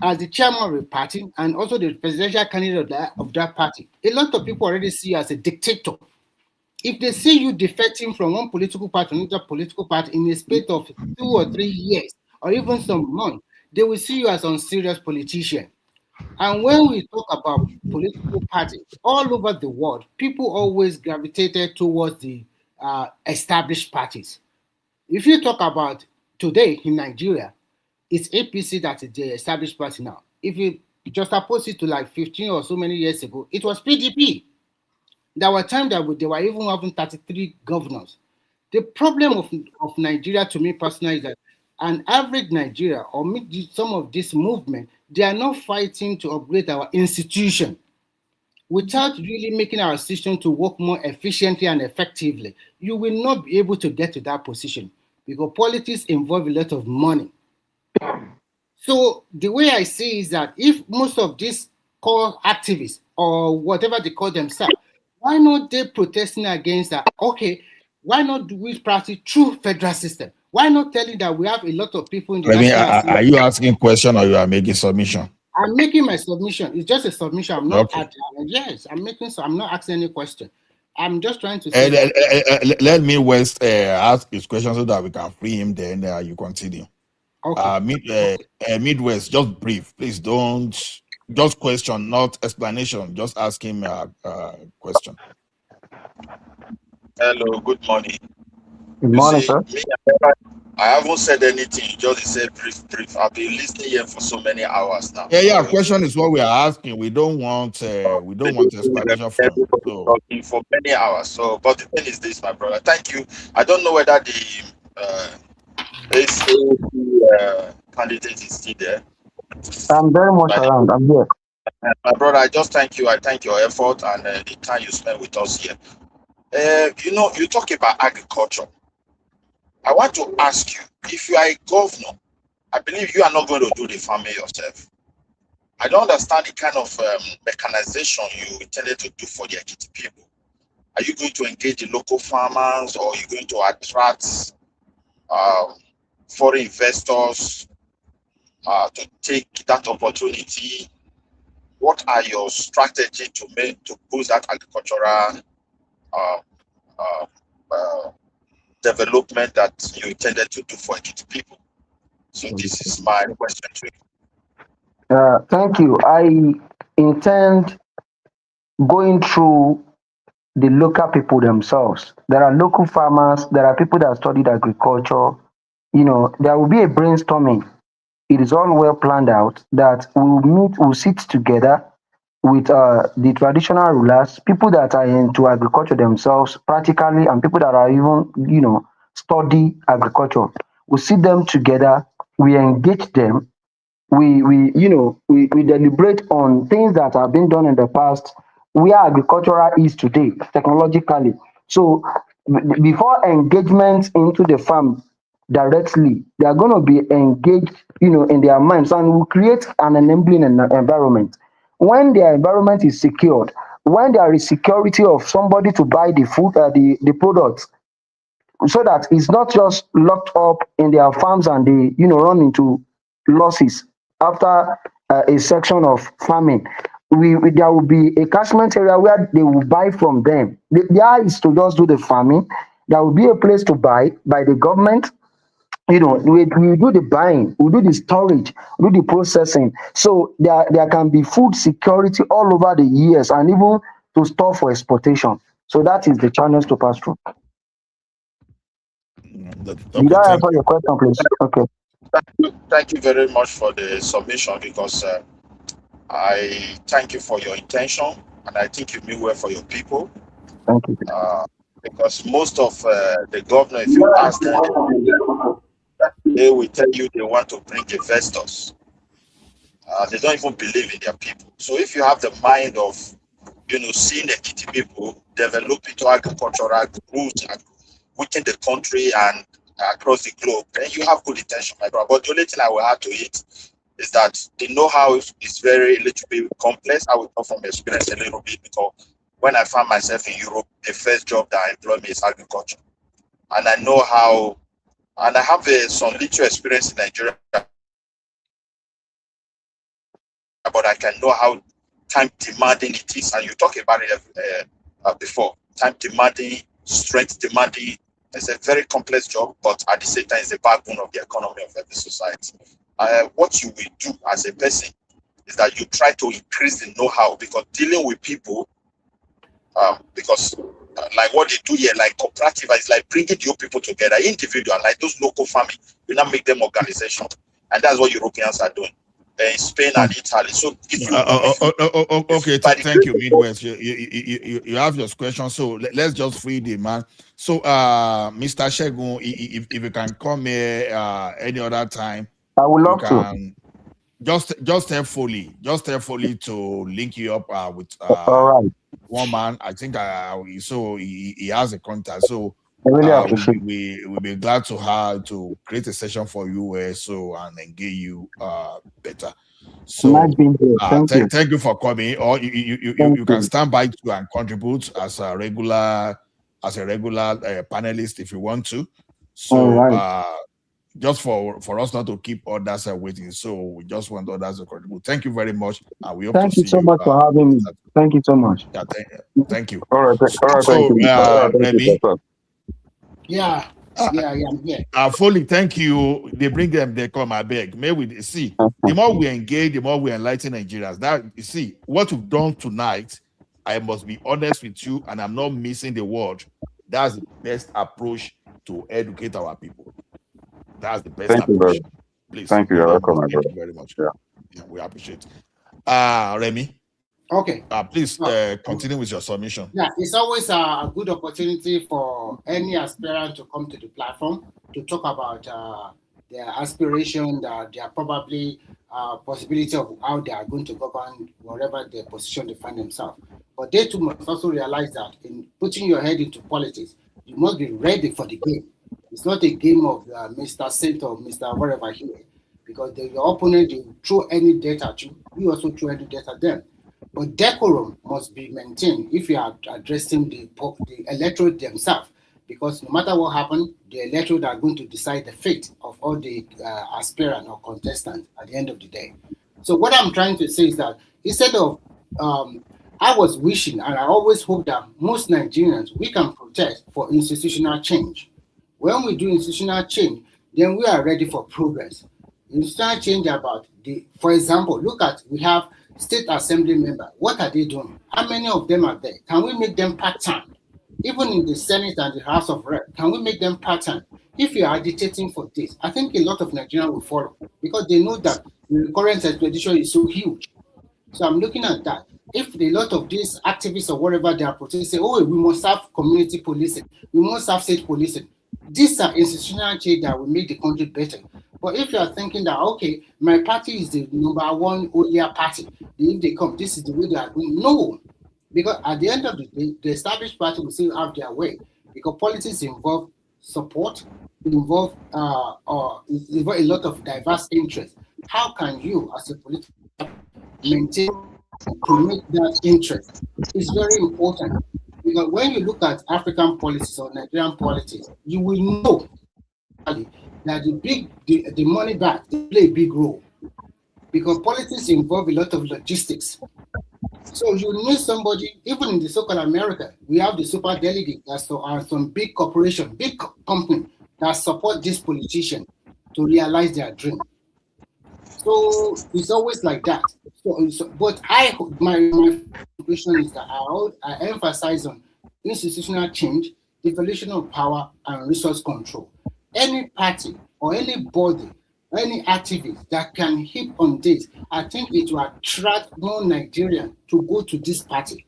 as the chairman of the party and also the presidential candidate of that party, a lot of people already see you as a dictator. If they see you defecting from one political party to another political party in a space of 2 or 3 years, or even some months, they will see you as an unserious politician. And when we talk about political parties all over the world, people always gravitated towards the established parties. If you talk about today in Nigeria, it's APC that is the established party now. If you just oppose it to like 15 or so many years ago, it was PDP. There were times that they were even having 33 governors. The problem of Nigeria, to me personally, is that an average Nigeria or some of this movement, they are not fighting to upgrade our institution without really making our system to work more efficiently and effectively. You will not be able to get to that position because politics involve a lot of money. So the way I see is that if most of these core activists or whatever they call themselves Why not they protesting against that? Okay, why not do we practice true federal system? Why not telling that we have a lot of people in the I mean, National Assembly? are you asking question or you are making submission? I'm making my submission. It's just a submission. I'm not. Okay. Yes, I'm making. So I'm not asking any question. I'm just trying to say that. Let me West ask his question so that we can free him. Then you continue. Okay. Midwest, just brief, please. Don't just question, not explanation. Just ask him a question. Hello, good morning. Good morning, sir. I haven't said anything. Just said brief. I've been listening here for so many hours now. Yeah. Question is what we are asking. We don't want explanation from talking for many hours. So, but the thing is this, my brother. Thank you. I don't know whether the candidate is still there. I'm very much around. I'm here. My brother, I just thank you. I thank your effort and the time you spent with us here. You talk about agriculture. I want to ask you, if you are a governor, I believe you are not going to do the farming yourself. I don't understand the kind of mechanization you intended to do for the Ekiti people. Are you going to engage the local farmers, or are you going to attract foreign investors to take that opportunity? What are your strategy to boost that agricultural development that you intended to do for Ekiti people? So this is my question to you. Thank you. I intend going through the local people themselves. There are local farmers, there are people that studied agriculture. There will be a brainstorming. It is all well planned out that we'll sit together with the traditional rulers, people that are into agriculture themselves practically, and people that are even, study agriculture. We sit them together, we engage them, we deliberate on things that have been done in the past, where agricultural is today technologically. So before engagement into the farm directly, they are going to be engaged, in their minds, and will create an enabling environment. When their environment is secured, when there is security of somebody to buy the food, the products, so that it's not just locked up in their farms and they run into losses after a section of farming. There will be a catchment area where they will buy from them. There is to just do the farming. There will be a place to buy by the government. We do the buying, we do the storage, we do the processing. So there can be food security all over the years, and even to store for exportation. So that is the channels to pass through. Did I answer your question, please? Okay. Thank you very much for the submission, because I thank you for your intention, and I think you mean well for your people. Thank you. Because most of the governor, if you ask them, they will tell you they want to bring investors. They don't even believe in their people. So if you have the mind of, seeing the Ekiti people develop into agricultural roots within the country and across the globe, then you have good intention, my brother. But the only thing I will add to it is that the know-how is very little bit complex. I will talk from experience a little bit, because when I found myself in Europe, the first job that employed me is agriculture. And I know how, and I have some little experience in Nigeria, but I can know how time demanding it is. And you talked about it before. Time demanding, strength demanding. It's a very complex job, but at the same time, it's the backbone of the economy of every society. What you will do as a person is that you try to increase the know-how, because dealing with people, like what they do here, like cooperative, is like bringing your people together, individual, like those local farming. You now make them organization, and that's what Europeans are doing in Spain and Italy. So okay, thank you, Midwest. You have your question, so let's just free the man. So, Mr. Shegun, if you can come here any other time, I would love to. Just helpfully to link you up with all right. one man. I think so he has a contact. So I really appreciate we'll be glad to create a session for you so and engage you better. So Nice being here. Thank you. Thank you for coming. Or you can stand by too and contribute as a regular panelist if you want to. So All right. just for us not to keep others waiting, so we just want others to contribute. Thank you very much, and we hope Thank to you see so you. much for having me. Thank you so much. Yeah, thank you. All right, So, thank you. Remy, Yeah, I'm here. Foley, thank you. They bring them, they come, I beg. May we see. The more we engage, the more we enlighten Nigerians. That you see, what we've done tonight, I must be honest with you, and I'm not missing the word. That's the best approach to educate our people. That's the best Thank you approach. very Please. Thank you. You're welcome, my Thank brother. you very much. Yeah. We appreciate. Remy. Okay. Please continue with your submission. Yeah, it's always a good opportunity for any aspirant to come to the platform to talk about their aspiration, their probably possibility of how they are going to govern wherever their position they find themselves. But they too must also realize that in putting your head into politics, you must be ready for the game. It's not a game of Mr. Saint or Mr. whatever here, because your opponent will throw any debt at you. You also throw any debt at them. But decorum must be maintained if you are addressing the electorate themselves, because no matter what happens, the electorate are going to decide the fate of all the aspirant or contestants at the end of the day. So what I'm trying to say is that instead of, I was wishing, and I always hope that most Nigerians, we can protest for institutional change. When we do institutional change, then we are ready for progress. Institutional change about for example, look at, we have state assembly member. What are they doing? How many of them are there? Can we make them part-time? Even in the Senate and the House of Rep, can we make them part-time? If you are agitating for this, I think a lot of Nigerians will follow, because they know that the current expedition is so huge. So I'm looking at that. If a lot of these activists or whatever they are protesting say, oh, we must have community policing, we must have state policing, these are institutional change that will make the country better. But if you are thinking that, okay, my party is the number one earlier party, if they come, this is the way they are doing. No, because at the end of the day, the established party will still have their way, because politics involve support, involve a lot of diverse interests. How can you, as a political party, maintain promote that interest? It's very important, because when you look at African politics or Nigerian politics, you will know that the money back they play a big role, because politics involve a lot of logistics. So you need somebody, even in the so-called America, we have the super delegate and some big corporation, big company that support this politician to realize their dream. So it's always like that. But my conclusion is that I emphasize on institutional change, devolution of power, and resource control. Any party or any body, any activist that can hit on this, I think it will attract more Nigerians to go to this party.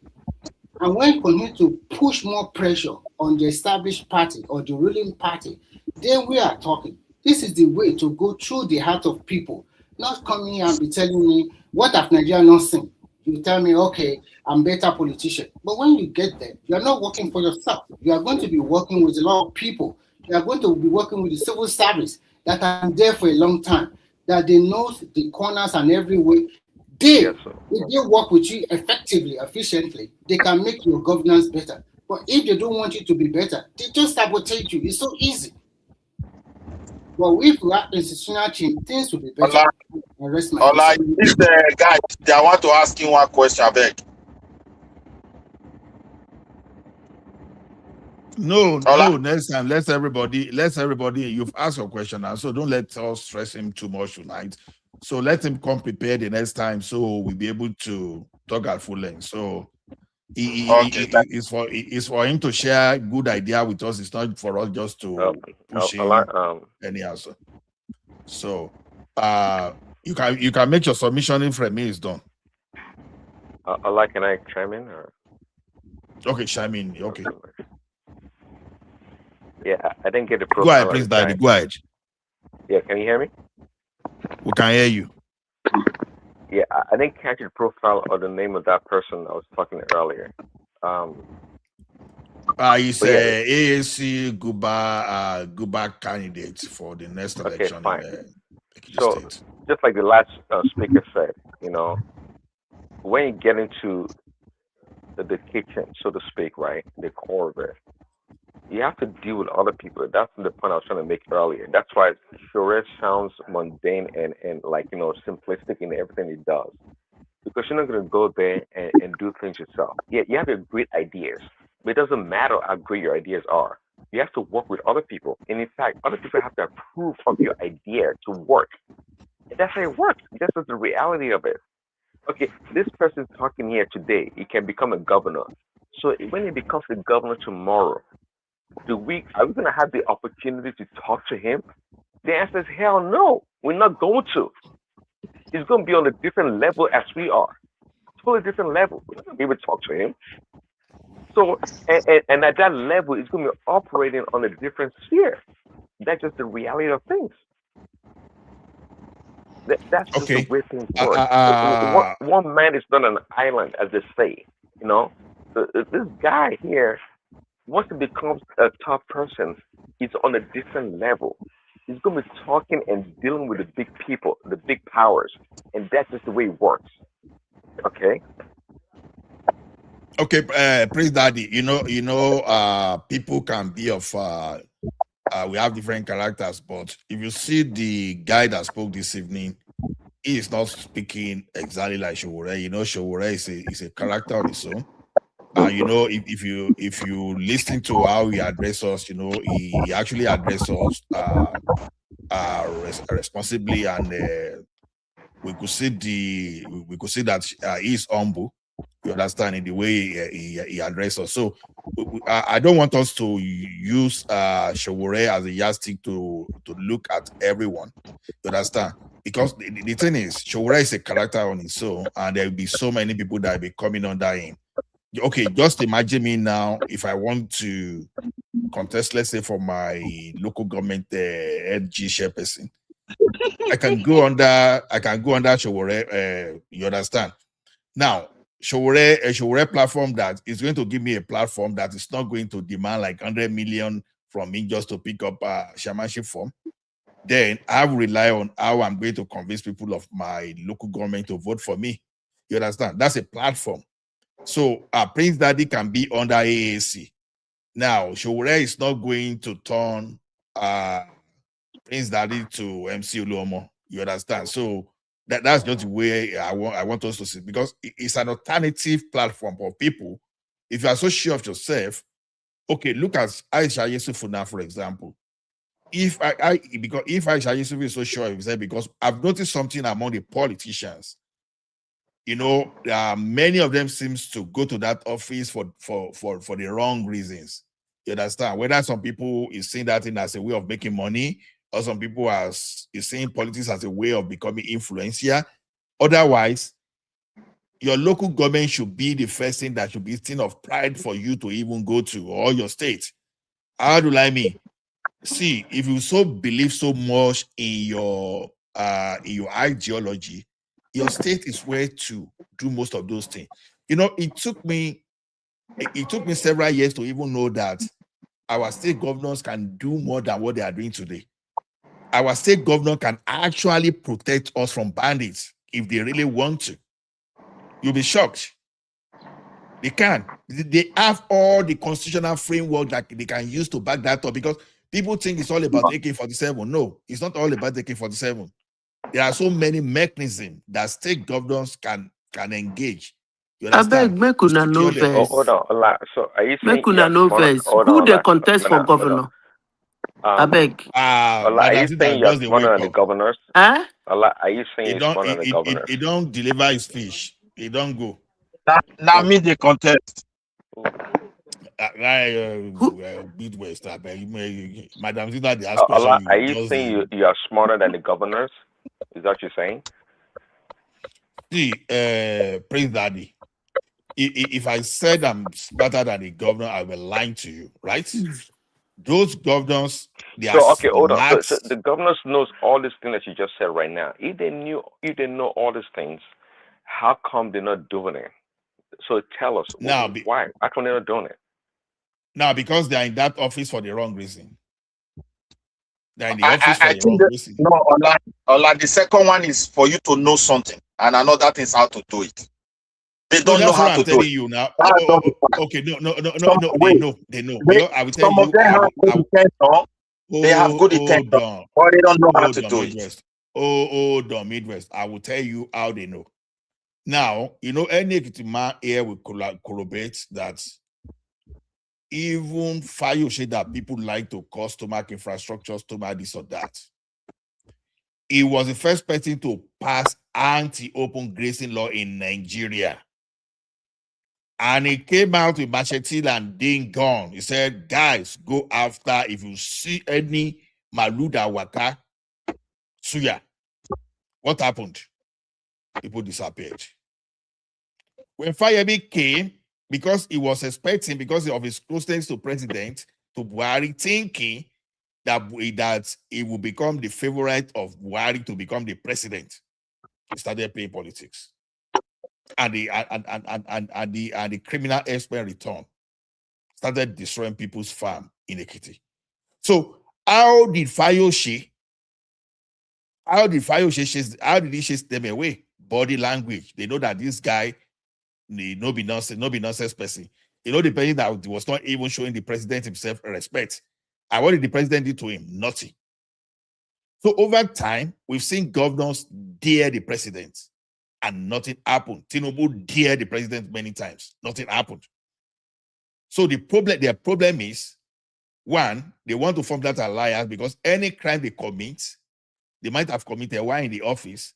And when you continue to push more pressure on the established party or the ruling party, then we are talking. This is the way to go through the heart of people. Not coming here and be telling me, what have Nigeria not seen? You tell me, okay, I'm better politician. But when you get there, you're not working for yourself. You are going to be working with a lot of people. You are going to be working with the civil service that are there for a long time, that they know the corners and every way. If they work with you effectively, efficiently, they can make your governance better. But if they don't want you to be better, they just sabotage you. It's so easy. But if we have institutional change, things will be better. This guy, I want to ask you one question, I beg. No, next time, let's everybody, you've asked your question now, so don't let us stress him too much tonight. So let him come prepared the next time, so we'll be able to talk at full length. So it's for him to share good idea with us. It's not for us just to push him any answer. So you can make your submission if Remy is done. Can I chime in? Or? Okay, chime in. Okay. Yeah, I didn't get the profile. Go ahead, please, Daddy. Go ahead. Yeah, can you hear me? We can hear you. Yeah, I didn't catch the profile or the name of that person I was talking to earlier. He's AAC Guba candidate for the next election in Ekiti State. just like the last speaker said, you know, when you get into the kitchen, so to speak, right, the core of it, you have to deal with other people. That's the point I was trying to make earlier. That's why Shure sounds mundane and like, you know, simplistic in everything it does. Because you're not going to go there and do things yourself. Yeah, you have your great ideas, but it doesn't matter how great your ideas are. You have to work with other people. And in fact, other people have to approve of your idea to work. And that's how it works. That's just the reality of it. Okay, this person talking here today, he can become a governor. So when he becomes a governor tomorrow, are we gonna have the opportunity to talk to him? The answer is hell no. We're not going to. He's gonna be on a different level as we are. Totally different level. We're not gonna be able to talk to him. So and at that level, it's gonna be operating on a different sphere. That's just the reality of things. That's just the way things work. One man is not an island, as they say. You know, this guy here, once he becomes a top person, he's on a different level. He's going to be talking and dealing with the big people, the big powers, and that's just the way it works. Okay. Okay, Praise Daddy. People can be of. We have different characters, but if you see the guy that spoke this evening, he is not speaking exactly like Showore. Showore is a character on his own. If you listen to how he addresses us, he actually addresses us responsibly, and we could see that he is humble. You understand, in the way he addresses us. So I don't want us to use Showore as a yardstick to look at everyone. You understand? Because the thing is, Showore is a character on his own, and there will be so many people that will be coming under him. Okay, just imagine me now if I want to contest, let's say, for my local government LG chairperson. I can go under Showore. You understand? Now, a Showore platform that is going to give me a platform that is not going to demand like 100 million from me just to pick up a chairmanship form. Then I will rely on how I'm going to convince people of my local government to vote for me. You understand? That's a platform. So Prince Daddy can be under AAC. Now, Showore is not going to turn Prince Daddy to MC Uluomo. You understand? So that's just the way I want us to see, because it's an alternative platform for people. If you are so sure of yourself, okay, look at Aisha Yesufu now, for example. If Aisha Yesufu is so sure of himself, because I've noticed something among the politicians. Many of them seems to go to that office for the wrong reasons. You understand? Whether some people is seeing that thing as a way of making money, or some people is seeing politics as a way of becoming influential. Otherwise, your local government should be the first thing that should be thing of pride for you to even go to, or your state. How do I mean? See, if you so believe so much in your ideology, your state is where to do most of those things. It took me several years to even know that our state governors can do more than what they are doing today. Our state governor can actually protect us from bandits if they really want to. You'll be shocked. They can. They have all the constitutional framework that they can use to back that up, because people think it's all about AK-47. No, it's not all about AK-47. There are so many mechanisms that state governors can engage. You understand? Abeg, make una no vex. Hold on, Ola. So are you saying Make una no vex. Who dey contest for governor? Abeg. Ola, are you saying you're smarter than the governors? Ola, are you saying you're smarter than the governors? He don't deliver his speech. He don't go. Now me they contest. Midwest, Madam Zita, they ask question. Ola, are you saying you are smarter than the governors? Is that what you're saying? See, Prince Daddy, if I said I'm smarter than the governor, I will lie to you, right? Those governors, they are okay, hold on. So the governors knows all these things that you just said right now. If they know all these things, how come they're not doing it? So tell us why. How come they're not doing it? Now, because they are in that office for the wrong reason. They're in the office for I a think wrong reason. no, Ola, the second one is for you to know something, and another thing is how to do it. They No, don't know that's what how I'm to do telling it. you now. That's not the fact. Okay, no. Wait, They know. Because I will tell some of you, them have good intention. They have good hold intention, on. but they don't know how Hold to on, do it. Midwest. Hold on, Midwest. I will tell you how they know. Now, any man here will corroborate that even Fayose that people like to call stomach infrastructure, stomach this or that. He was the first person to pass anti-open grazing law in Nigeria. And he came out with machete and ding gone. He said, guys, go after if you see any Maluda Waka Suya. What happened? People disappeared. When Fayemi came, because he was expecting, because of his closeness to president, to Buhari, thinking that he will become the favorite of Buhari to become the president, he started playing politics. And the criminal expert return started destroying people's farm in Ekiti. So how did Fayose chase them away? Body language. They know that this guy, no be nonsense person. The person that was not even showing the president himself respect. And what did the president do to him? Nothing. So over time, we've seen governors dare the president and nothing happened. Tinubu dared the president many times. Nothing happened. So their problem is, one, they want to form that alliance because any crime they commit, they might have committed while in the office.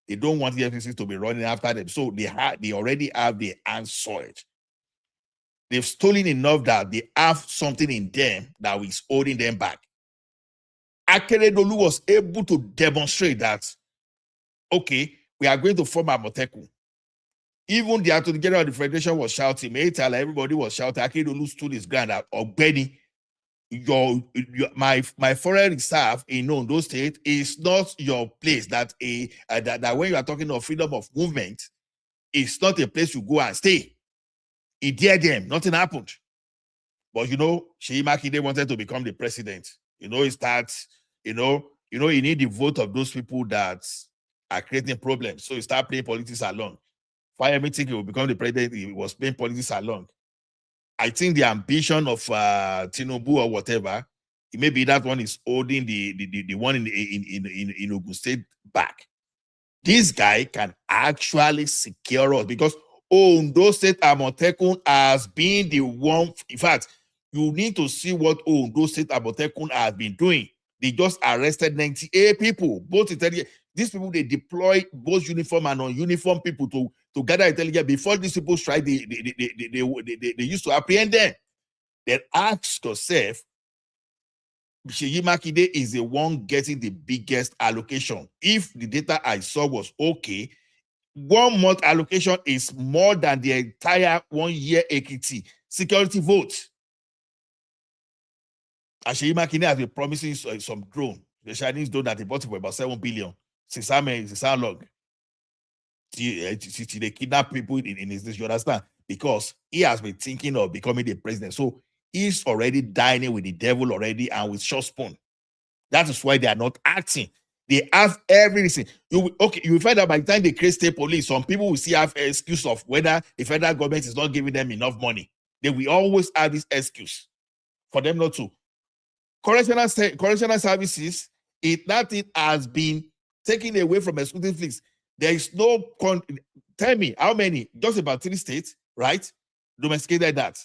They don't want the FCC to be running after them. So they already have their hands soiled. They've stolen enough that they have something in them that is holding them back. Akeredolu was able to demonstrate that, okay, we are going to form a Amotekun. Even the Attorney General of the Federation was shouting, everybody was shouting, Akeredolu stood his ground at Ogbeni. My foreign reserve in Ondo State is not your place. That when you are talking of freedom of movement, it's not a place you go and stay. He dared them, nothing happened. But Seyi Makinde wanted to become the president. He starts, you need the vote of those people that are creating problems. So he started playing politics along. Fayemi think he will become the president, he was playing politics along. I think the ambition of Tinubu or whatever, maybe that one is holding the one in Ogun State back. This guy can actually secure us because Ondo State Amotekun has been the one. In fact, you need to see what Ondo State Amotekun has been doing. They just arrested 98 people, both intelligence. These people, they deploy both uniform and non-uniform people to gather intelligence. Before these people strike, they used to apprehend them. Then ask yourself, Seyi Makinde is the one getting the biggest allocation. If the data I saw was okay, 1 month allocation is more than the entire 1 year Ekiti security vote. And Seyi Makinde has been promising some drone, the Chinese drone that they bought for about 7 billion. Since how long? They kidnap people in his nation, you understand? Because he has been thinking of becoming the president. So he's already dining with the devil already and with short spoon. That is why they are not acting. They have everything. You will find out by the time they create state police, some people will still have an excuse of whether the federal government is not giving them enough money. They will always have this excuse for them not to. Correctional services, it has been taken away from exclusive fleets. There is no, tell me how many, just about 3 states, right? Domesticated that.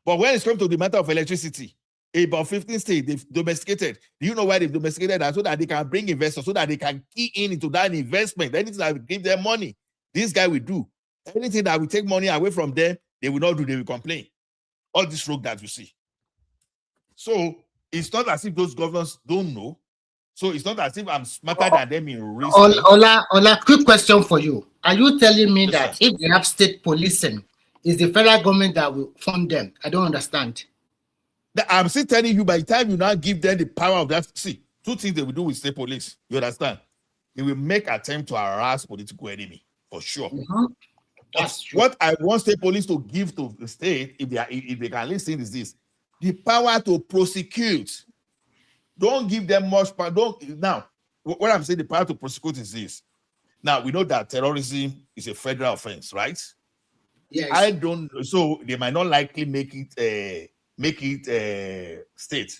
But when it's come to the matter of electricity, about 15 states they've domesticated. Do you know why they've domesticated that? So that they can bring investors, so that they can key into that investment. Anything that will give them money, this guy will do. Anything that will take money away from them, they will not do, they will complain. All this rogue that you see. So it's not as if those governors don't know. So it's not as if I'm smarter than them in risk. Ola, quick question for you. Are you telling me that if they have state policing, is the federal government that will fund them? I don't understand. I'm still telling you, by the time you now give them the power of that, see, 2 things they will do with state police. You understand? They will make attempt to harass political enemy, for sure. That's true. What I want state police to give to the state, if they can listen, is this: the power to prosecute. Don't give them much power. Now, what I'm saying, the power to prosecute is this. Now, we know that terrorism is a federal offense, right? Yes. I don't, so they might not likely make it state.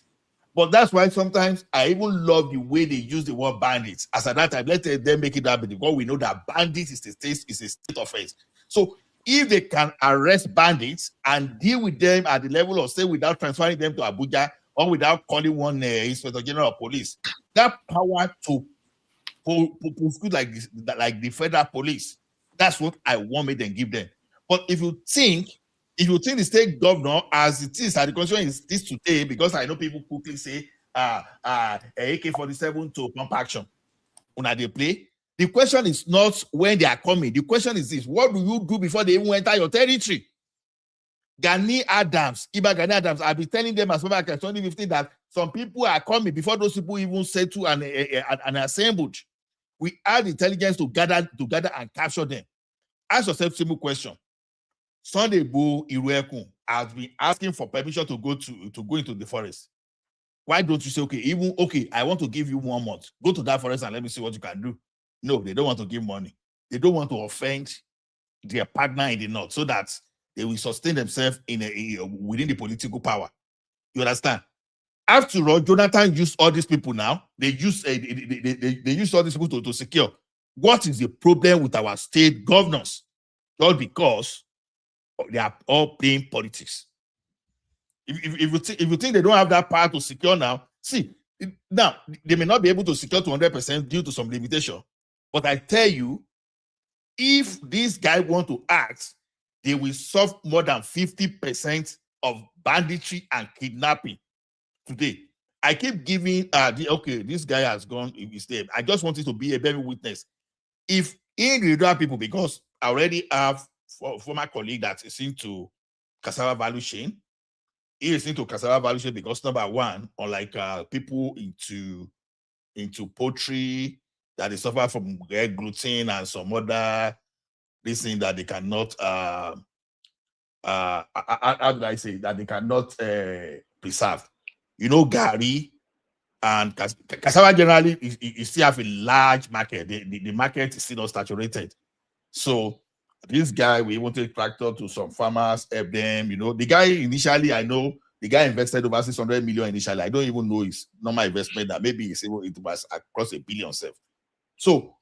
But that's why sometimes I even love the way they use the word bandits. As at that time, let them make it happen because we know that bandits is a state offense. So if they can arrest bandits and deal with them at the level of say without transferring them to Abuja or without calling one inspector general of police, that power to prosecute like this, like the federal police, that's what I want me then give them. But if you think the state governor as it is, and the constitution is this today, because I know people quickly say AK-47 to pump action when they play. The question is not when they are coming. The question is this: what do you do before they even enter your territory? Gani Adams, I've been telling them as far as 2015 that some people are coming before those people even settle and assembled. We have intelligence to gather and capture them. Ask yourself a simple question. Sunday Igboho Iruekun has been asking for permission to go into the forest. Why don't you say, okay, I want to give you 1 month. Go to that forest and let me see what you can do. No, they don't want to give money. They don't want to offend their partner in the north so that they will sustain themselves within the political power. You understand? After all, Jonathan used all these people now. They use all these people to secure. What is the problem with our state governors? All because they are all playing politics. If you think they don't have that power to secure now, see, now they may not be able to secure to 100% due to some limitation. But I tell you, if this guy want to act, they will solve more than 50% of banditry and kidnapping today. I keep giving this guy has gone in his name. I just want it to be a better witness. If individual people, because I already have former colleague that is into cassava value chain, he is into cassava value chain because number one, unlike people into poultry that they suffer from gluten and some other this thing that they cannot how do I say that they cannot preserve. You know, Gary and cassava generally is still have a large market. The market is still not saturated. So this guy, we even take tractor to some farmers, help them. You know, the guy initially, I know the guy invested over 600 million initially. I don't even know his normal investment that maybe it was across $1 billion. So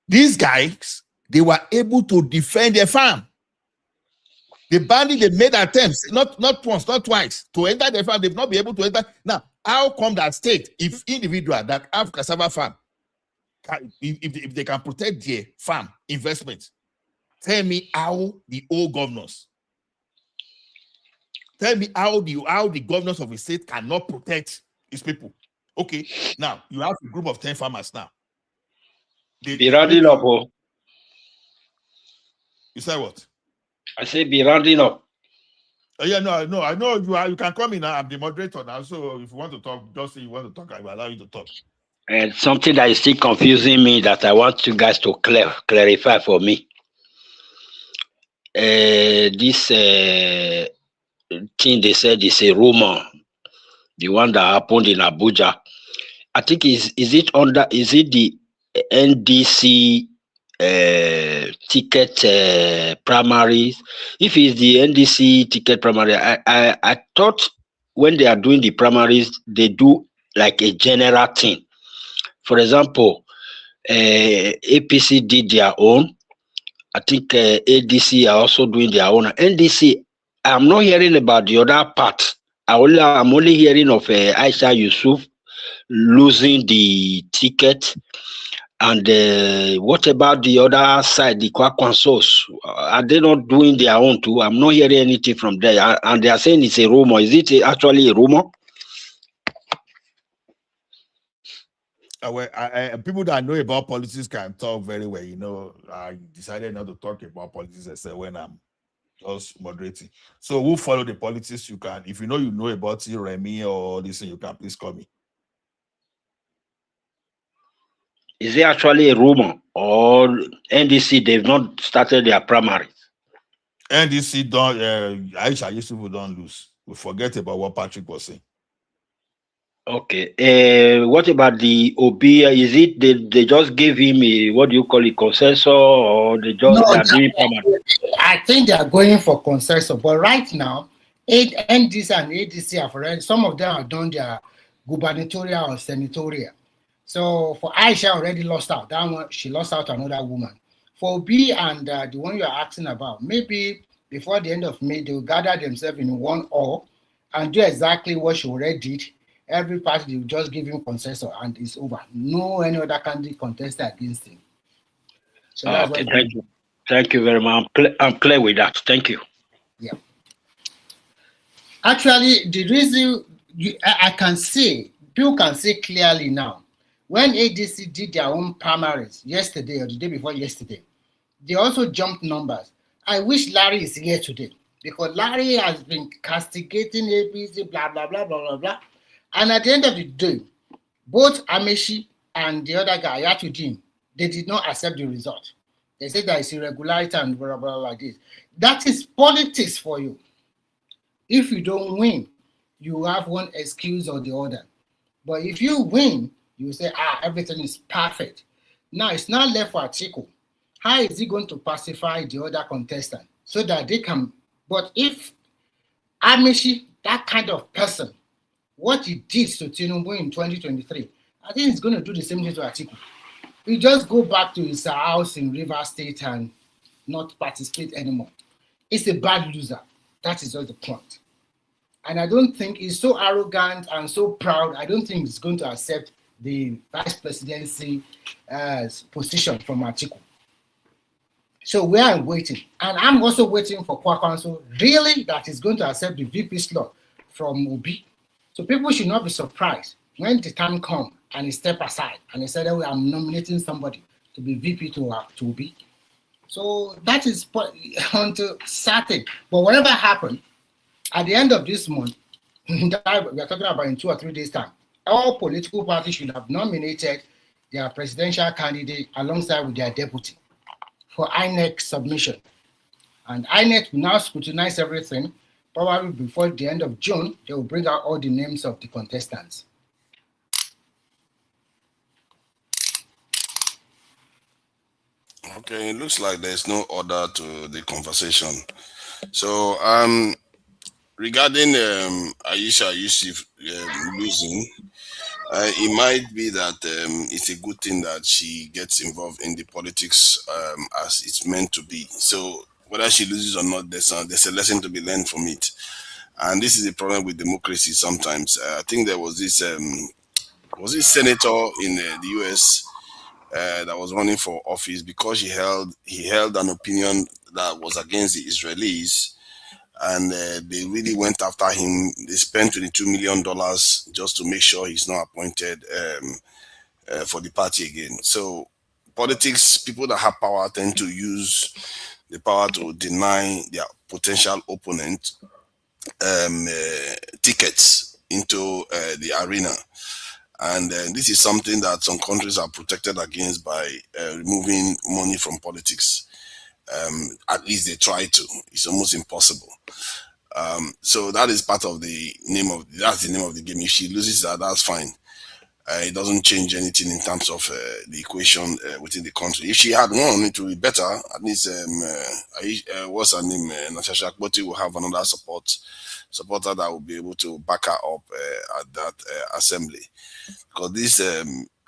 these guys, they were able to defend their farm. The bandit, they made attempts, not once, not twice, to enter the farm. They've not been able to enter. Now, how come that state, if individual that have cassava farm, if they can protect their farm investment, tell me how the old governors, tell me how the governors of a state cannot protect these people. Okay, now you have a group of 10 farmers now. Be rounding up. Oh. You say what? I say be rounding up. Yeah, no, I know you can come in now. I'm the moderator now. So if you want to talk, just say you want to talk, I will allow you to talk. And something that is still confusing me that I want you guys to clarify for me. This thing they said is a rumor, the one that happened in Abuja. I think is it the NDC ticket primaries? If it's the NDC ticket primary, I thought when they are doing the primaries, they do like a general thing. For example, APC did their own. I think ADC are also doing their own. NDC, I'm not hearing about the other part. I'm only hearing of Aisha Yusuf losing the ticket. And what about the other side, the Kwakwansos? Are they not doing their own too? I'm not hearing anything from there. And they are saying it's a rumor. Is it actually a rumor? People that know about politics can talk very well. You know, I decided not to talk about politics except when I'm just moderating. So who follow the politics? You can, if you know about it, Remy or this thing, you can please call me. Is it actually a rumor or NDC, they've not started their primaries? NDC don't, Aisha Yusuf don't lose. We forget about what Patrick was saying. Okay. What about the OB? Is it they just gave him a what do you call it consensus, or No, they are doing permanent? I think they are going for consensus, but right now, NDC and ADC have already, some of them have done their gubernatorial or senatorial. So for Aisha already lost out. That one, she lost out to another woman. For B and the one you are asking about, maybe before the end of May, they will gather themselves in one hall and do exactly what she already did. Every party will just give him consensus and it's over. No any other candidate contested against him. So that's Okay, what. thank you. Thank you very much. I'm clear with that. Thank you. Yeah. Actually, the reason I can see, people can see clearly now, when ADC did their own primaries yesterday or the day before yesterday, they also jumped numbers. I wish Larry is here today because Larry has been castigating APC, blah, blah, blah, blah, blah, blah. And at the end of the day, both Ameshi and the other guy, Yatudin, they did not accept the result. They said there is irregularity and blah, blah, blah, like this. That is politics for you. If you don't win, you have one excuse or the other. But if you win, you say, everything is perfect. Now it's not left for Atiku. How is he going to pacify the other contestant so that they can? But if Amishi, that kind of person, what he did to Tinubu in 2023, I think he's going to do the same thing to Atiku. He just go back to his house in River State and not participate anymore. He's a bad loser. That is just the point. And I don't think he's so arrogant and so proud. I don't think he's going to accept the vice presidency position from Atiku. So we are waiting. And I'm also waiting for Kwankwaso really that is going to accept the VP slot from Obi. So people should not be surprised when the time comes and he step aside and he said, oh, I'm nominating somebody to be VP to Obi. So that is until certain. But whatever happened, at the end of this month, we are talking about in 2 or 3 days' time, all political parties should have nominated their presidential candidate alongside with their deputy for INEC submission. And INEC will now scrutinize everything. Probably before the end of June, they will bring out all the names of the contestants. Okay, it looks like there's no order to the conversation. So, regarding Aisha Yusuf losing, it might be that it's a good thing that she gets involved in the politics as it's meant to be. So, whether she loses or not, there's a lesson to be learned from it. And this is the problem with democracy sometimes. I think there was this senator in the US that was running for office because he held an opinion that was against the Israelis, and they really went after him. They spent $22 million just to make sure he's not appointed for the party again. So politics, people that have power tend to use the power to deny their potential opponent tickets into the arena. And this is something that some countries are protected against by removing money from politics. At least they try to. It's almost impossible. So that is part of that's the name of the game. If she loses that, that's fine. It doesn't change anything in terms of the equation within the country. If she had won, it would be better. At least, what's her name? Natasha Akpoti will have another supporter that will be able to back her up at that assembly. Because these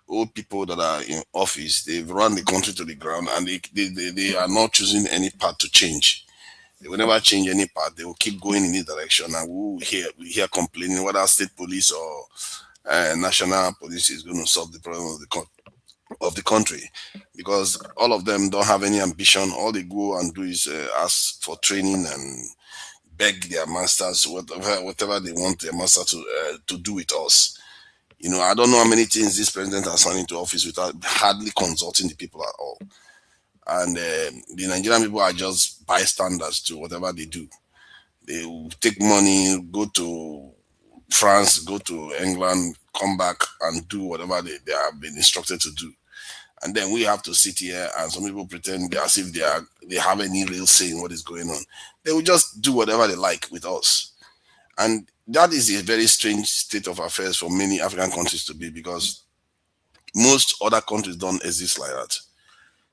old people that are in office, they've run the country to the ground, and they are not choosing any path to change. They will never change any path. They will keep going in this direction, and we hear complaining whether state police or national police is going to solve the problem of the country, because all of them don't have any ambition. All they go and do is ask for training and beg their masters whatever they want their master to do with us. I don't know how many things this president has signed into office without hardly consulting the people at all. And the Nigerian people are just bystanders to whatever they do. They will take money, go to France, go to England, come back and do whatever they have been instructed to do. And then we have to sit here, and some people pretend as if they have any real say in what is going on. They will just do whatever they like with us. And that is a very strange state of affairs for many African countries to be, because most other countries don't exist like that.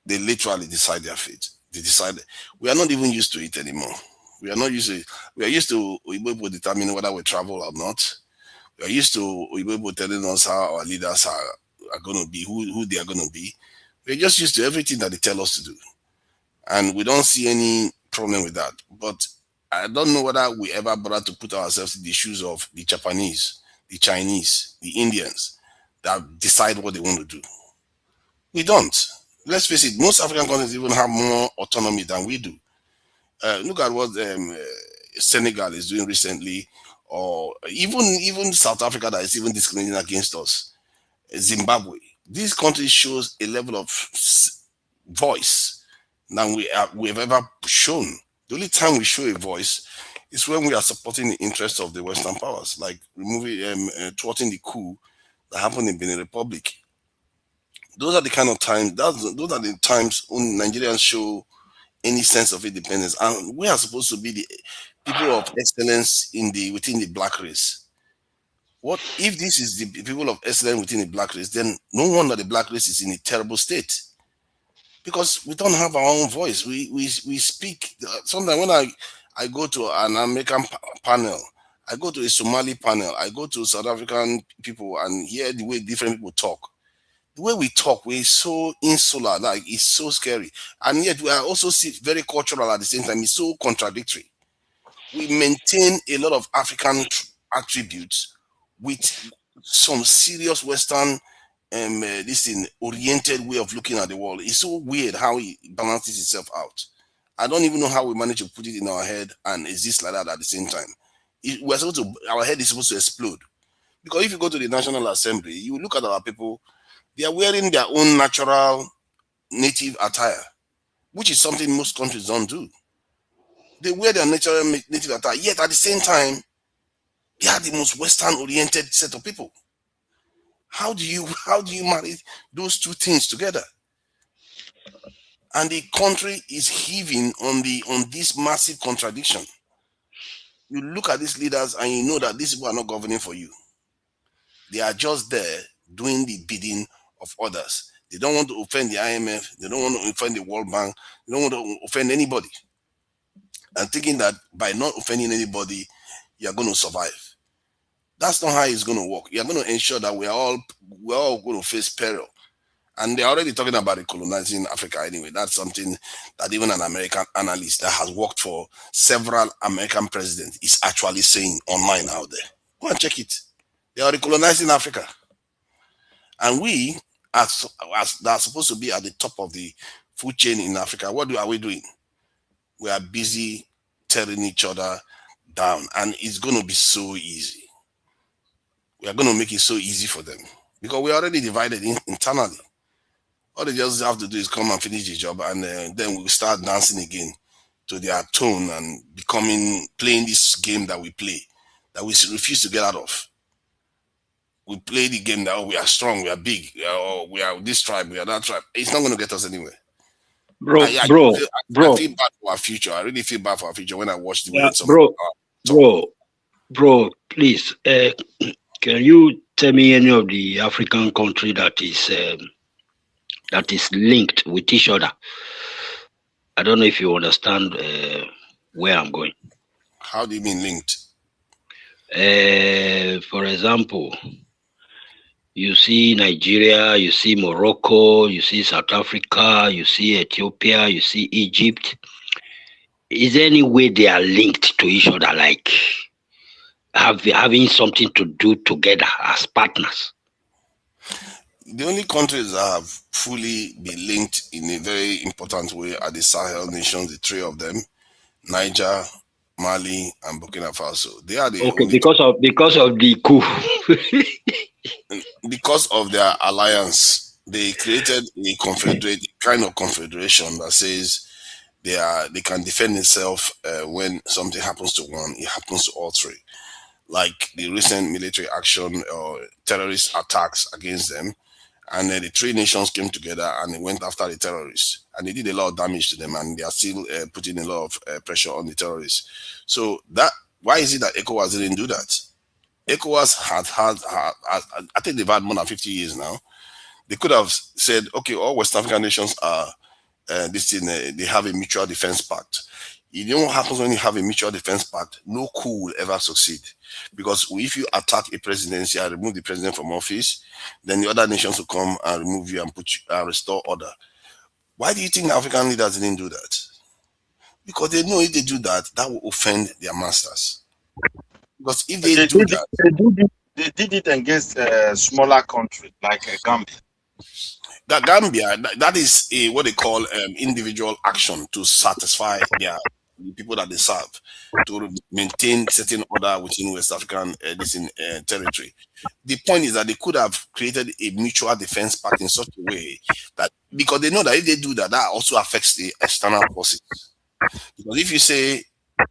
They literally decide their fate. They decide. We are not even used to it anymore. We are not used to it. We are used to people determining whether we travel or not. We are used to people telling us how our leaders are going to be, who they are going to be. We're just used to everything that they tell us to do. And we don't see any problem with that. But I don't know whether we ever bother to put ourselves in the shoes of the Japanese, the Chinese, the Indians that decide what they want to do. We don't. Let's face it, most African countries even have more autonomy than we do. Look at what Senegal is doing recently, or even South Africa that is even discriminating against us. Zimbabwe. These countries shows a level of voice than we have ever shown. The only time we show a voice is when we are supporting the interests of the Western powers, like removing, thwarting the coup that happened in Benin Republic. Those are the kind of times. Those are the times when Nigerians show any sense of independence, and we are supposed to be the people of excellence within the black race. What if this is the people of excellence within the black race? Then no wonder the black race is in a terrible state, because we don't have our own voice. We speak. Sometimes when I go to an American panel, I go to a Somali panel, I go to South African people and hear the way different people talk. The way we talk, we're so insular, like it's so scary, and yet we are also very cultural at the same time. It's so contradictory. We maintain a lot of African attributes with some serious Western this thing oriented way of looking at the world. It's so weird how it balances itself out. I don't even know how we manage to put it in our head and exist like that at the same time. Our head is supposed to explode, because if you go to the National Assembly, you look at our people, they are wearing their own natural native attire, which is something most countries don't do. They wear their natural native attire, yet at the same time, they are the most Western oriented set of people. How do you marry those two things together? And the country is heaving on this massive contradiction. You look at these leaders and you know that these people are not governing for you. They are just there doing the bidding of others. They don't want to offend the IMF. They don't want to offend the World Bank. They don't want to offend anybody. And thinking that by not offending anybody, you're going to survive. That's not how it's going to work. You're going to ensure that we're all going to face peril. And they're already talking about colonizing Africa anyway. That's something that even an American analyst that has worked for several American presidents is actually saying online out there. Go and check it. They are colonizing Africa. And we, as that are supposed to be at the top of the food chain in Africa, what are we doing? We are busy tearing each other down. And it's going to be so easy. We are going to make it so easy for them, because we're already divided internally. All they just have to do is come and finish the job, and then we'll start dancing again to their tone and playing this game that we play, that we refuse to get out of. We play the game that we are strong, we are big, we are this tribe, we are that tribe. It's not going to get us anywhere. I feel bad for our future. I really feel bad for our future when I watch the way some bro, please, can you tell me any of the African country that is linked with each other? I don't know if you understand where I'm going. How do you mean linked? For example, you see Nigeria, you see Morocco, you see South Africa, you see Ethiopia, you see Egypt. Is there any way they are linked to each other, like having something to do together as partners? The only countries that have fully been linked in a very important way are the Sahel nations, the three of them: Niger, Mali, and Burkina Faso. They are the only because of the coup. Because of their alliance, they created a kind of confederation that says they can defend themselves when something happens to one, it happens to all three. Like the recent military action or terrorist attacks against them. And then the three nations came together and they went after the terrorists, and they did a lot of damage to them, and they are still putting a lot of pressure on the terrorists. So that Why is it that ECOWAS didn't do that? ECOWAS had I think they've had more than 50 years now. They could have said, okay, all West African nations are they have a mutual defense pact. You know what happens when you have a mutual defense pact? No coup will ever succeed. Because if you attack a presidency and remove the president from office, then the other nations will come and remove you and put you and restore order. Why do you think African leaders didn't do that? Because they know if they do that, that will offend their masters. Because if they do that, they did it against smaller countries like Gambia. That Gambia, that is a what they call individual action to satisfy the people that they serve, to maintain certain order within West African territory. The point is that they could have created a mutual defense pact in such a way that, because they know that if they do that, that also affects the external forces. Because if you say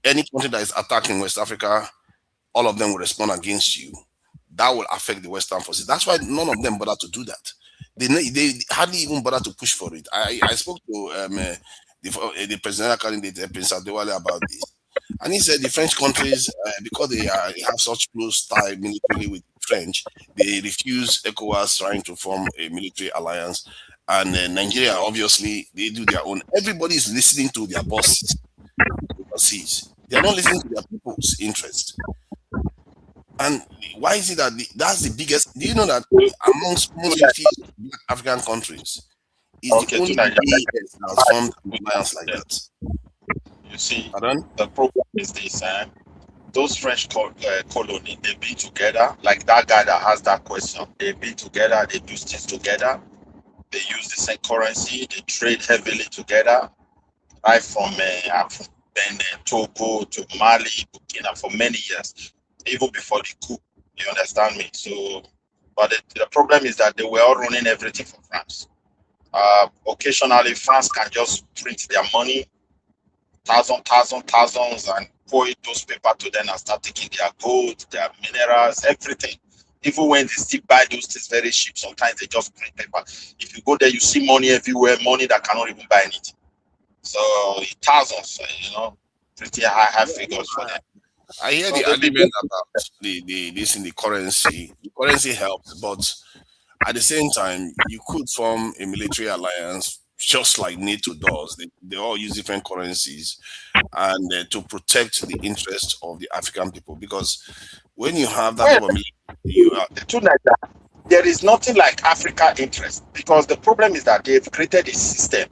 any country that is attacking West Africa, all of them will respond against you, that will affect the Western forces. That's why none of them bother to do that. They hardly even bother to push for it. I spoke to the presidential candidate, Prince Adewale, about this. And he said the French countries, because they have such close tie militarily with the French, they refuse ECOWAS trying to form a military alliance. And Nigeria, obviously, they do their own. Everybody is listening to their bosses overseas. They are not listening to their people's interest. And why is it that that's the biggest? Do you know that amongst most 50 African countries, is the only that has formed an alliance like that? You see, the problem is this: those French colonies, they be together. Like that guy that has that question, they be together. They do things together. They use the same currency. They trade heavily together, right from Togo to Mali, Burkina, for many years. Even before the coup, you understand me? So, but the problem is that they were all running everything for France. Occasionally, France can just print their money, thousands, and pour those papers to them and start taking their gold, their minerals, everything. Even when they still buy those things very cheap, sometimes they just print paper. If you go there, you see money everywhere, money that cannot even buy anything. So, thousands, pretty high figures for them. I hear the argument about the currency. The currency helps, but at the same time, you could form a military alliance just like NATO does. They all use different currencies, and to protect the interests of the African people. Because when you have that type of military, there is nothing like Africa interest. Because the problem is that they've created a system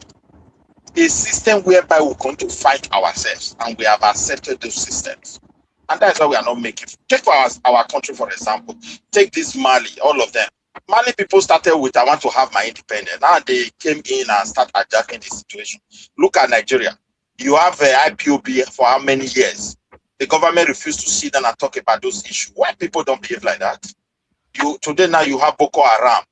whereby we're going to fight ourselves, and we have accepted those systems. And that's why we are not making. Take our country, for example. Take this Mali, all of them. Mali people started with, I want to have my independence. Now they came in and start adjusting the situation. Look at Nigeria. You have IPOB for how many years? The government refused to sit down and talk about those issues. Why people don't behave like that? Today now you have Boko Haram.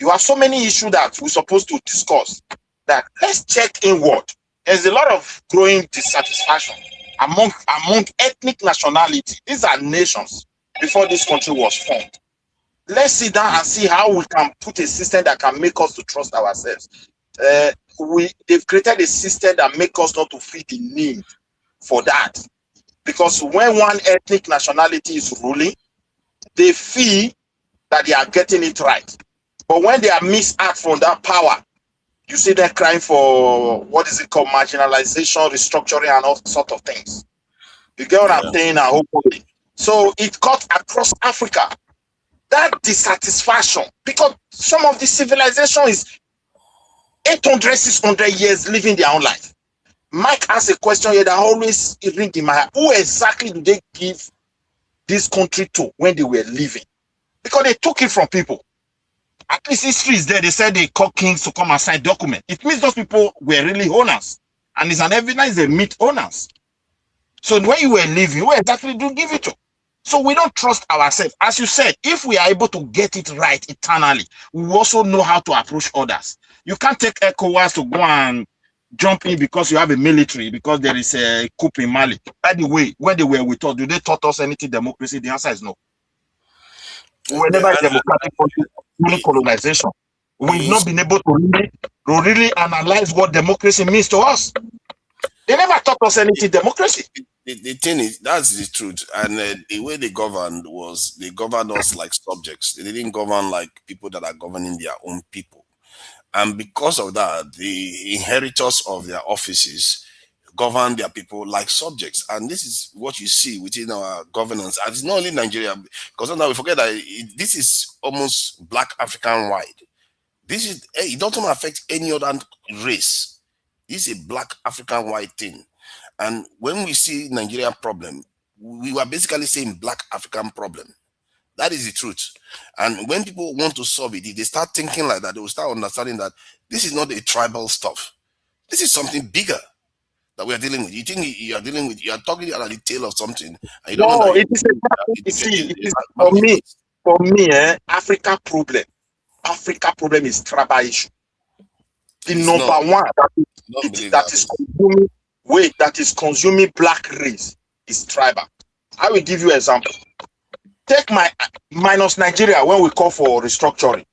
You have so many issues that we're supposed to discuss. That let's check inward. There's a lot of growing dissatisfaction among ethnic nationality. These are nations before this country was formed. Let's sit down and see how we can put a system that can make us to trust ourselves. They've created a system that makes us not to feel the need for that. Because when one ethnic nationality is ruling, they feel that they are getting it right. But when they are missed out from that power, you see them crying for, what is it called, marginalization, restructuring, and all sorts of things. You get what I'm saying now, hopefully. So it cut across Africa. That dissatisfaction, because some of the civilization is 800, 600 years living their own life. Mike asked a question here that always rings in my head. Who exactly do they give this country to when they were living? Because they took it from people. At least history is there. They said they called kings to come and sign documents. It means those people were really owners. And it's an evidence they meet owners. So when you were living, who exactly do you give it to? So we don't trust ourselves. As you said, if we are able to get it right eternally, we also know how to approach others. You can't take ECOWAS to go and jump in because you have a military, because there is a coup in Mali. By the way, when they were with us, do they taught us anything democracy? The answer is no. We were never a democratic country, only colonization. We've not been able to really analyze what democracy means to us. They never taught us anything democracy. the thing is, that's the truth. And the way they governed was they governed us like subjects. They didn't govern like people that are governing their own people. And because of that, the inheritors of their offices govern their people like subjects. And this is what you see within our governance. And it's not only Nigeria, because sometimes we forget that this is almost Black African wide. This is, it doesn't affect any other race. This is a Black African wide thing. And when we see Nigerian problem, we were basically saying Black African problem. That is the truth. And when people want to solve it, if they start thinking like that, they will start understanding that this is not a tribal stuff. This is something bigger that we are dealing with. You think you are dealing with, you are talking about the tail of something, and you don't know No, that it is a see, it is for me, Africa problem is tribal issue. The It's number not. one Don't believe that is consuming that is consuming black race is tribal. I will give you an example. Take my minus Nigeria when we call for restructuring.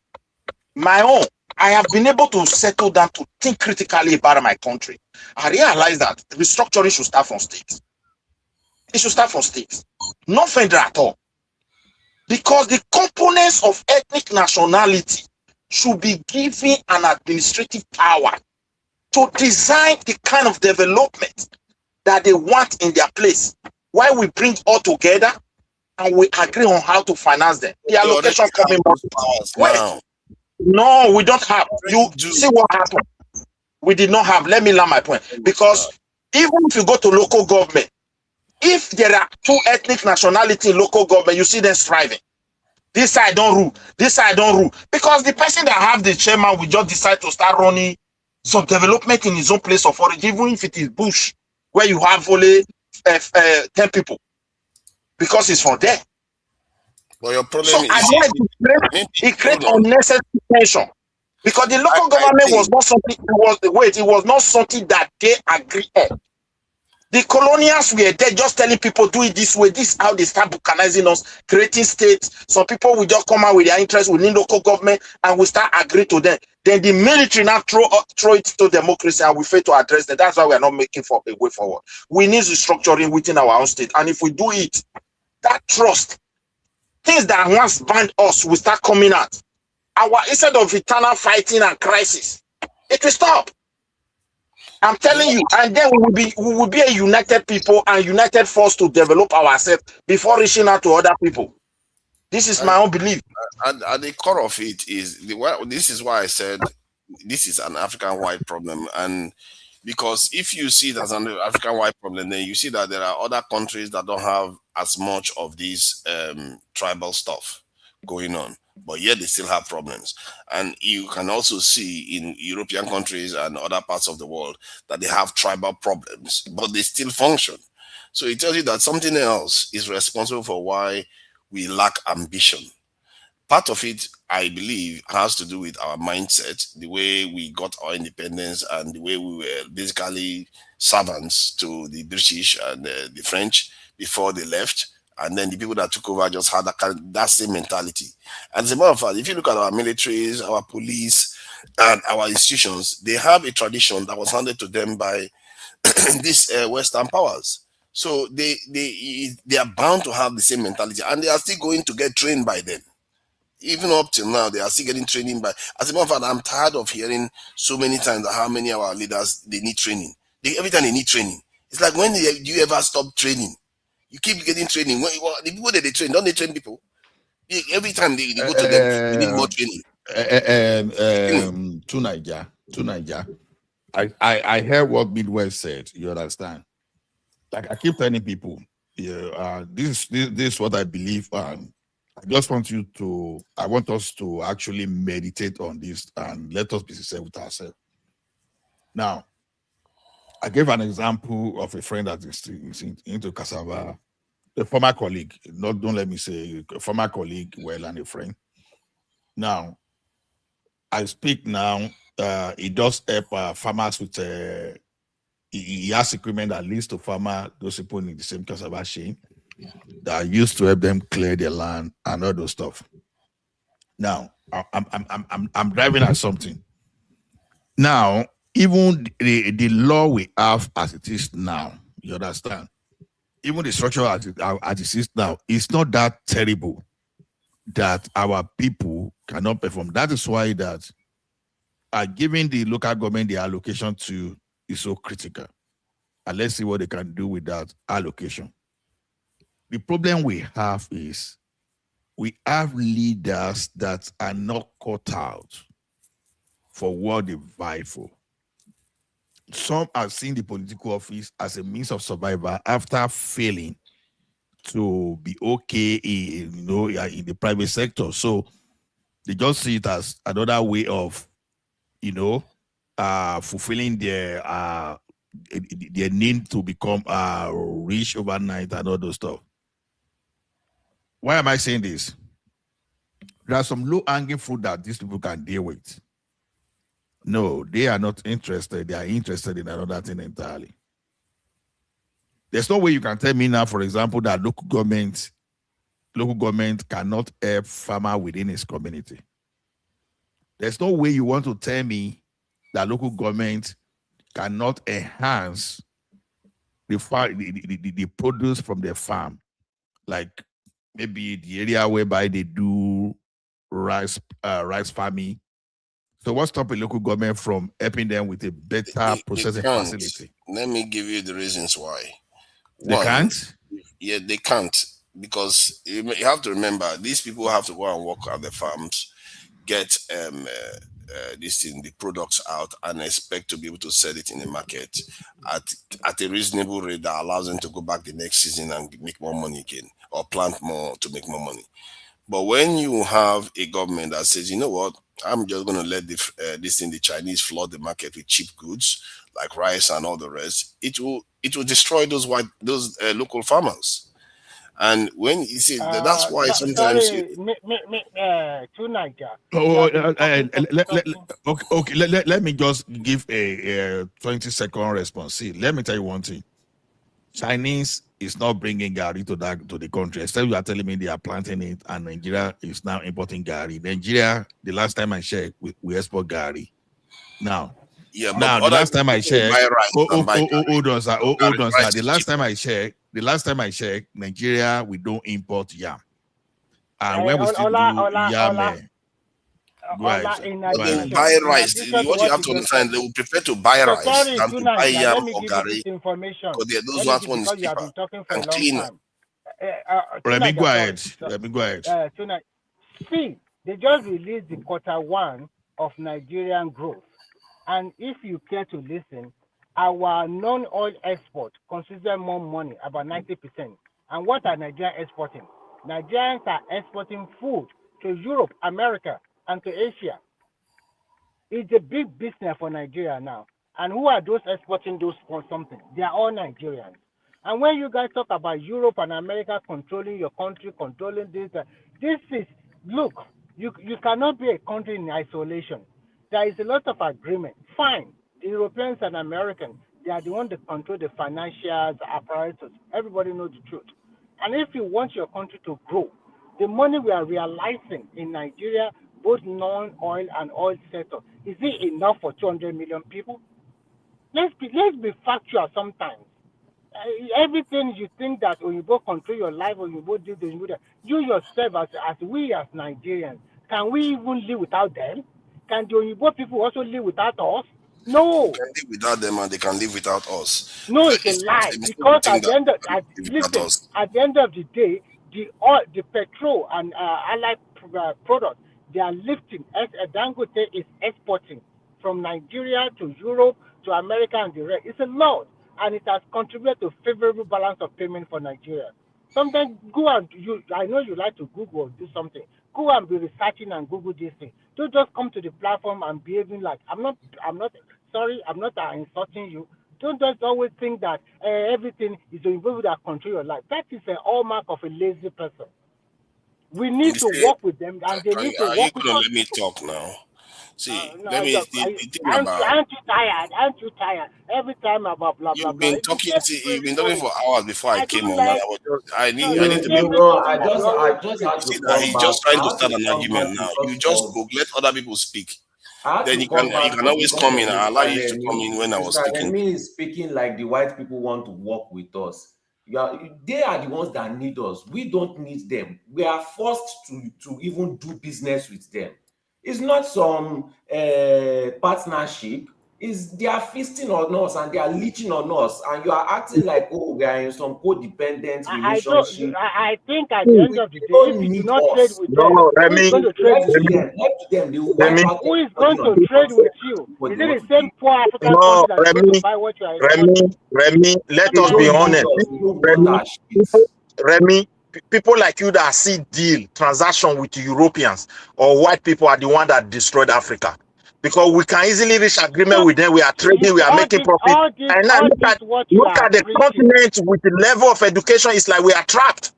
My own, I have been able to settle down to think critically about my country. I realize that restructuring should start from states. It should start from states, not federal at all. Because the components of ethnic nationality should be given an administrative power to design the kind of development that they want in their place. While we bring all together and we agree on how to finance them. The allocation coming out. Wait, no, we don't have. You see what happened? We did not have. Let me land my point. Because even if you go to local government, if there are two ethnic nationality in local government, you see them striving. This side don't rule. This side don't rule. Because the person that have the chairman will just decide to start running some development in his own place of origin, even if it is bush, where you have only 10 people. Because it's from there. But your problem so is it creates unnecessary tension. Because the local government was not something, it was not something that they agreed on. The colonials were there just telling people, do it this way. This is how they start buchanizing us, creating states. Some people will just come out with their interests within local government and we start agreeing to them. Then the military now throw it to democracy and we fail to address that. That's why we are not making for a way forward. We need restructuring within our own state. And if we do it, that trust, things that once bind us will start coming out. Instead of eternal fighting and crisis, it will stop. I'm telling you, and then we will be a united people and united force to develop ourselves before reaching out to other people. This is my own belief. At the core of it is this is why I said this is an African-wide problem, and because if you see it as an African-wide problem, then you see that there are other countries that don't have as much of this tribal stuff going on, but yet they still have problems. And you can also see in European countries and other parts of the world that they have tribal problems, but they still function. So it tells you that something else is responsible for why we lack ambition. Part of it, I believe, has to do with our mindset, the way we got our independence and the way we were basically servants to the British and the French before they left. And then the people that took over just had that same mentality. And as a matter of fact, if you look at our militaries, our police, and our institutions, they have a tradition that was handed to them by these Western powers. So they are bound to have the same mentality, and they are still going to get trained by them. Even up till now, they are still getting training by. As a matter of fact, I'm tired of hearing so many times how many of our leaders they need training. Every time they need training, it's like when do you ever stop training? You keep getting training. The people that they train, don't they train people? Every time they go to them, they need more training. To Niger. I heard what Midwest said. You understand? Like I keep telling people, this is what I believe. I just want I want us to actually meditate on this and let us be sincere with ourselves. Now, I gave an example of a friend that is into cassava, a former colleague. Don't let me say a former colleague, and a friend. Now, I speak now. It does help farmers with. He has equipment that leads to farmer those people in the same cassava chain that used to help them clear their land and all those stuff. Now, I'm driving at something. Now, even the law we have as it is now, you understand, even the structure as it is now, it's not that terrible that our people cannot perform. That is why that giving the local government the allocation to is so critical. And let's see what they can do with that allocation. The problem we have is we have leaders that are not cut out for what they vie for. Some have seen the political office as a means of survival after failing to be okay in the private sector. So they just see it as another way of fulfilling their need to become rich overnight and all those stuff. Why am I saying this? There are some low-hanging fruit that these people can deal with. No, they are not interested. They are interested in another thing entirely. There's no way you can tell me now, for example, that local government cannot help farmer within its community. There's no way you want to tell me that local government cannot enhance the produce from their farm, like maybe the area whereby they do rice farming. So what's stopping local government from helping them with a better processing facility? Let me give you the reasons why. They can't? Yeah, they can't, because you have to remember, these people have to go and work at the farms, get the products out, and expect to be able to sell it in the market at a reasonable rate that allows them to go back the next season and make more money again, or plant more to make more money. But when you have a government that says, you know what, I'm just going to let the Chinese flood the market with cheap goods like rice and all the rest, it will destroy those local farmers. And when you see that's why sometimes sorry, to Niger. Okay. Let me just give a 20-second response. See, let me tell you one thing. Chinese is not bringing Gary to the country. Except you are telling me they are planting it, and Nigeria is now importing Gary. Nigeria, the last time I checked, we export Gary. Now, yeah, but now the last time I checked, hold on, sir. The last time I checked, Nigeria, we don't import yam. And when we still do yam, they buy rice. What you have to understand, they will prefer to buy rice than to buy yam or Gary. Because those ones one is cheaper and cleaner. Let me go ahead. See, they just released the Q1 of Nigerian growth. And if you care to listen, our non-oil export consider more money, about 90%. And what are Nigerians exporting? Nigerians are exporting food to Europe, America, and to Asia. It's a big business for Nigeria now. And who are those exporting those for something? They are all Nigerians. And when you guys talk about Europe and America controlling your country, controlling this is, look, you cannot be a country in isolation. There is a lot of agreement. Fine. The Europeans and Americans, they are the ones that control the financial apparatus. Everybody knows the truth. And if you want your country to grow, the money we are realizing in Nigeria, both non-oil and oil sector, is it enough for 200 million people? Let's be factual sometimes. Everything you think that Oyibo control your life, Oyibo do this, you yourself as we as Nigerians, can we even live without them? Can the Oyibo people also live without us? No. We can live without them and they can live without us. No, it's a lie. Because at the end of the day, the petrol and allied products, they are lifting. Dangote is exporting from Nigeria to Europe to America and the rest. It's a lot, and it has contributed to favorable balance of payment for Nigeria. Sometimes I know you like to Google or do something. Go and be researching and Google this thing. Don't just come to the platform and behaving like I'm not insulting you. Don't just always think that everything is the people that control your life. That is a hallmark of a lazy person. We need to work with them, and they need to work with us. Let me talk now. See, aren't you tired? Aren't you tired? Every time about blah blah blah. You've been talking for hours before I came on. I need to He's just trying to start an argument now. You just go let other people speak. Then you can always come in. I allow you to come in when I was speaking. Me is speaking like the white people want to work with us. They are the ones that need us. We don't need them. We are forced to even do business with them. It's not some partnership. They are feasting on us and they are leeching on us, and you are acting like, oh, we are in some codependent relationship. I think at the end of the day, if you do not trade with them, No, who is going to trade with you? Left them, they will Remy, wipe out Who is going to trade with you? Is it the same poor African no, country that is going to buy what you are exporting? Remy, let us be honest. Remy, people like you that see deal transaction with Europeans or white people are the one that destroyed Africa. Because we can easily reach agreement with them. We are trading, we are making profit. And now look at the continent with the level of education. It's like we are trapped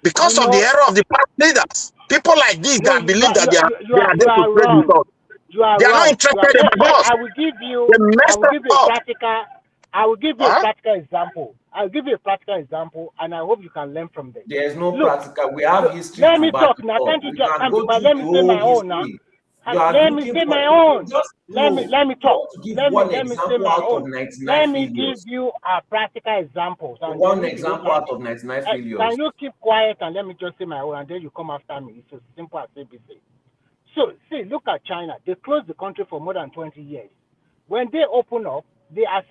because of the error of the past leaders. People like this that believe that they are there to trade with us. You are They are not wrong. interested in us. I will give you. They messed up. I will give you a practical example. I'll give you a practical example, and I hope you can learn from this. There's no practical. We have history. Let me talk now. Can't you just come? But let me say my own now. Let me say my own. Let me talk. Let me say my own. Let me give you a practical example. One example out of 99 failures. Can you keep quiet and let me just say my own, and then you come after me? It's as simple as ABC. So, see, look at China. They closed the country for more than 20 years. When they open up, they are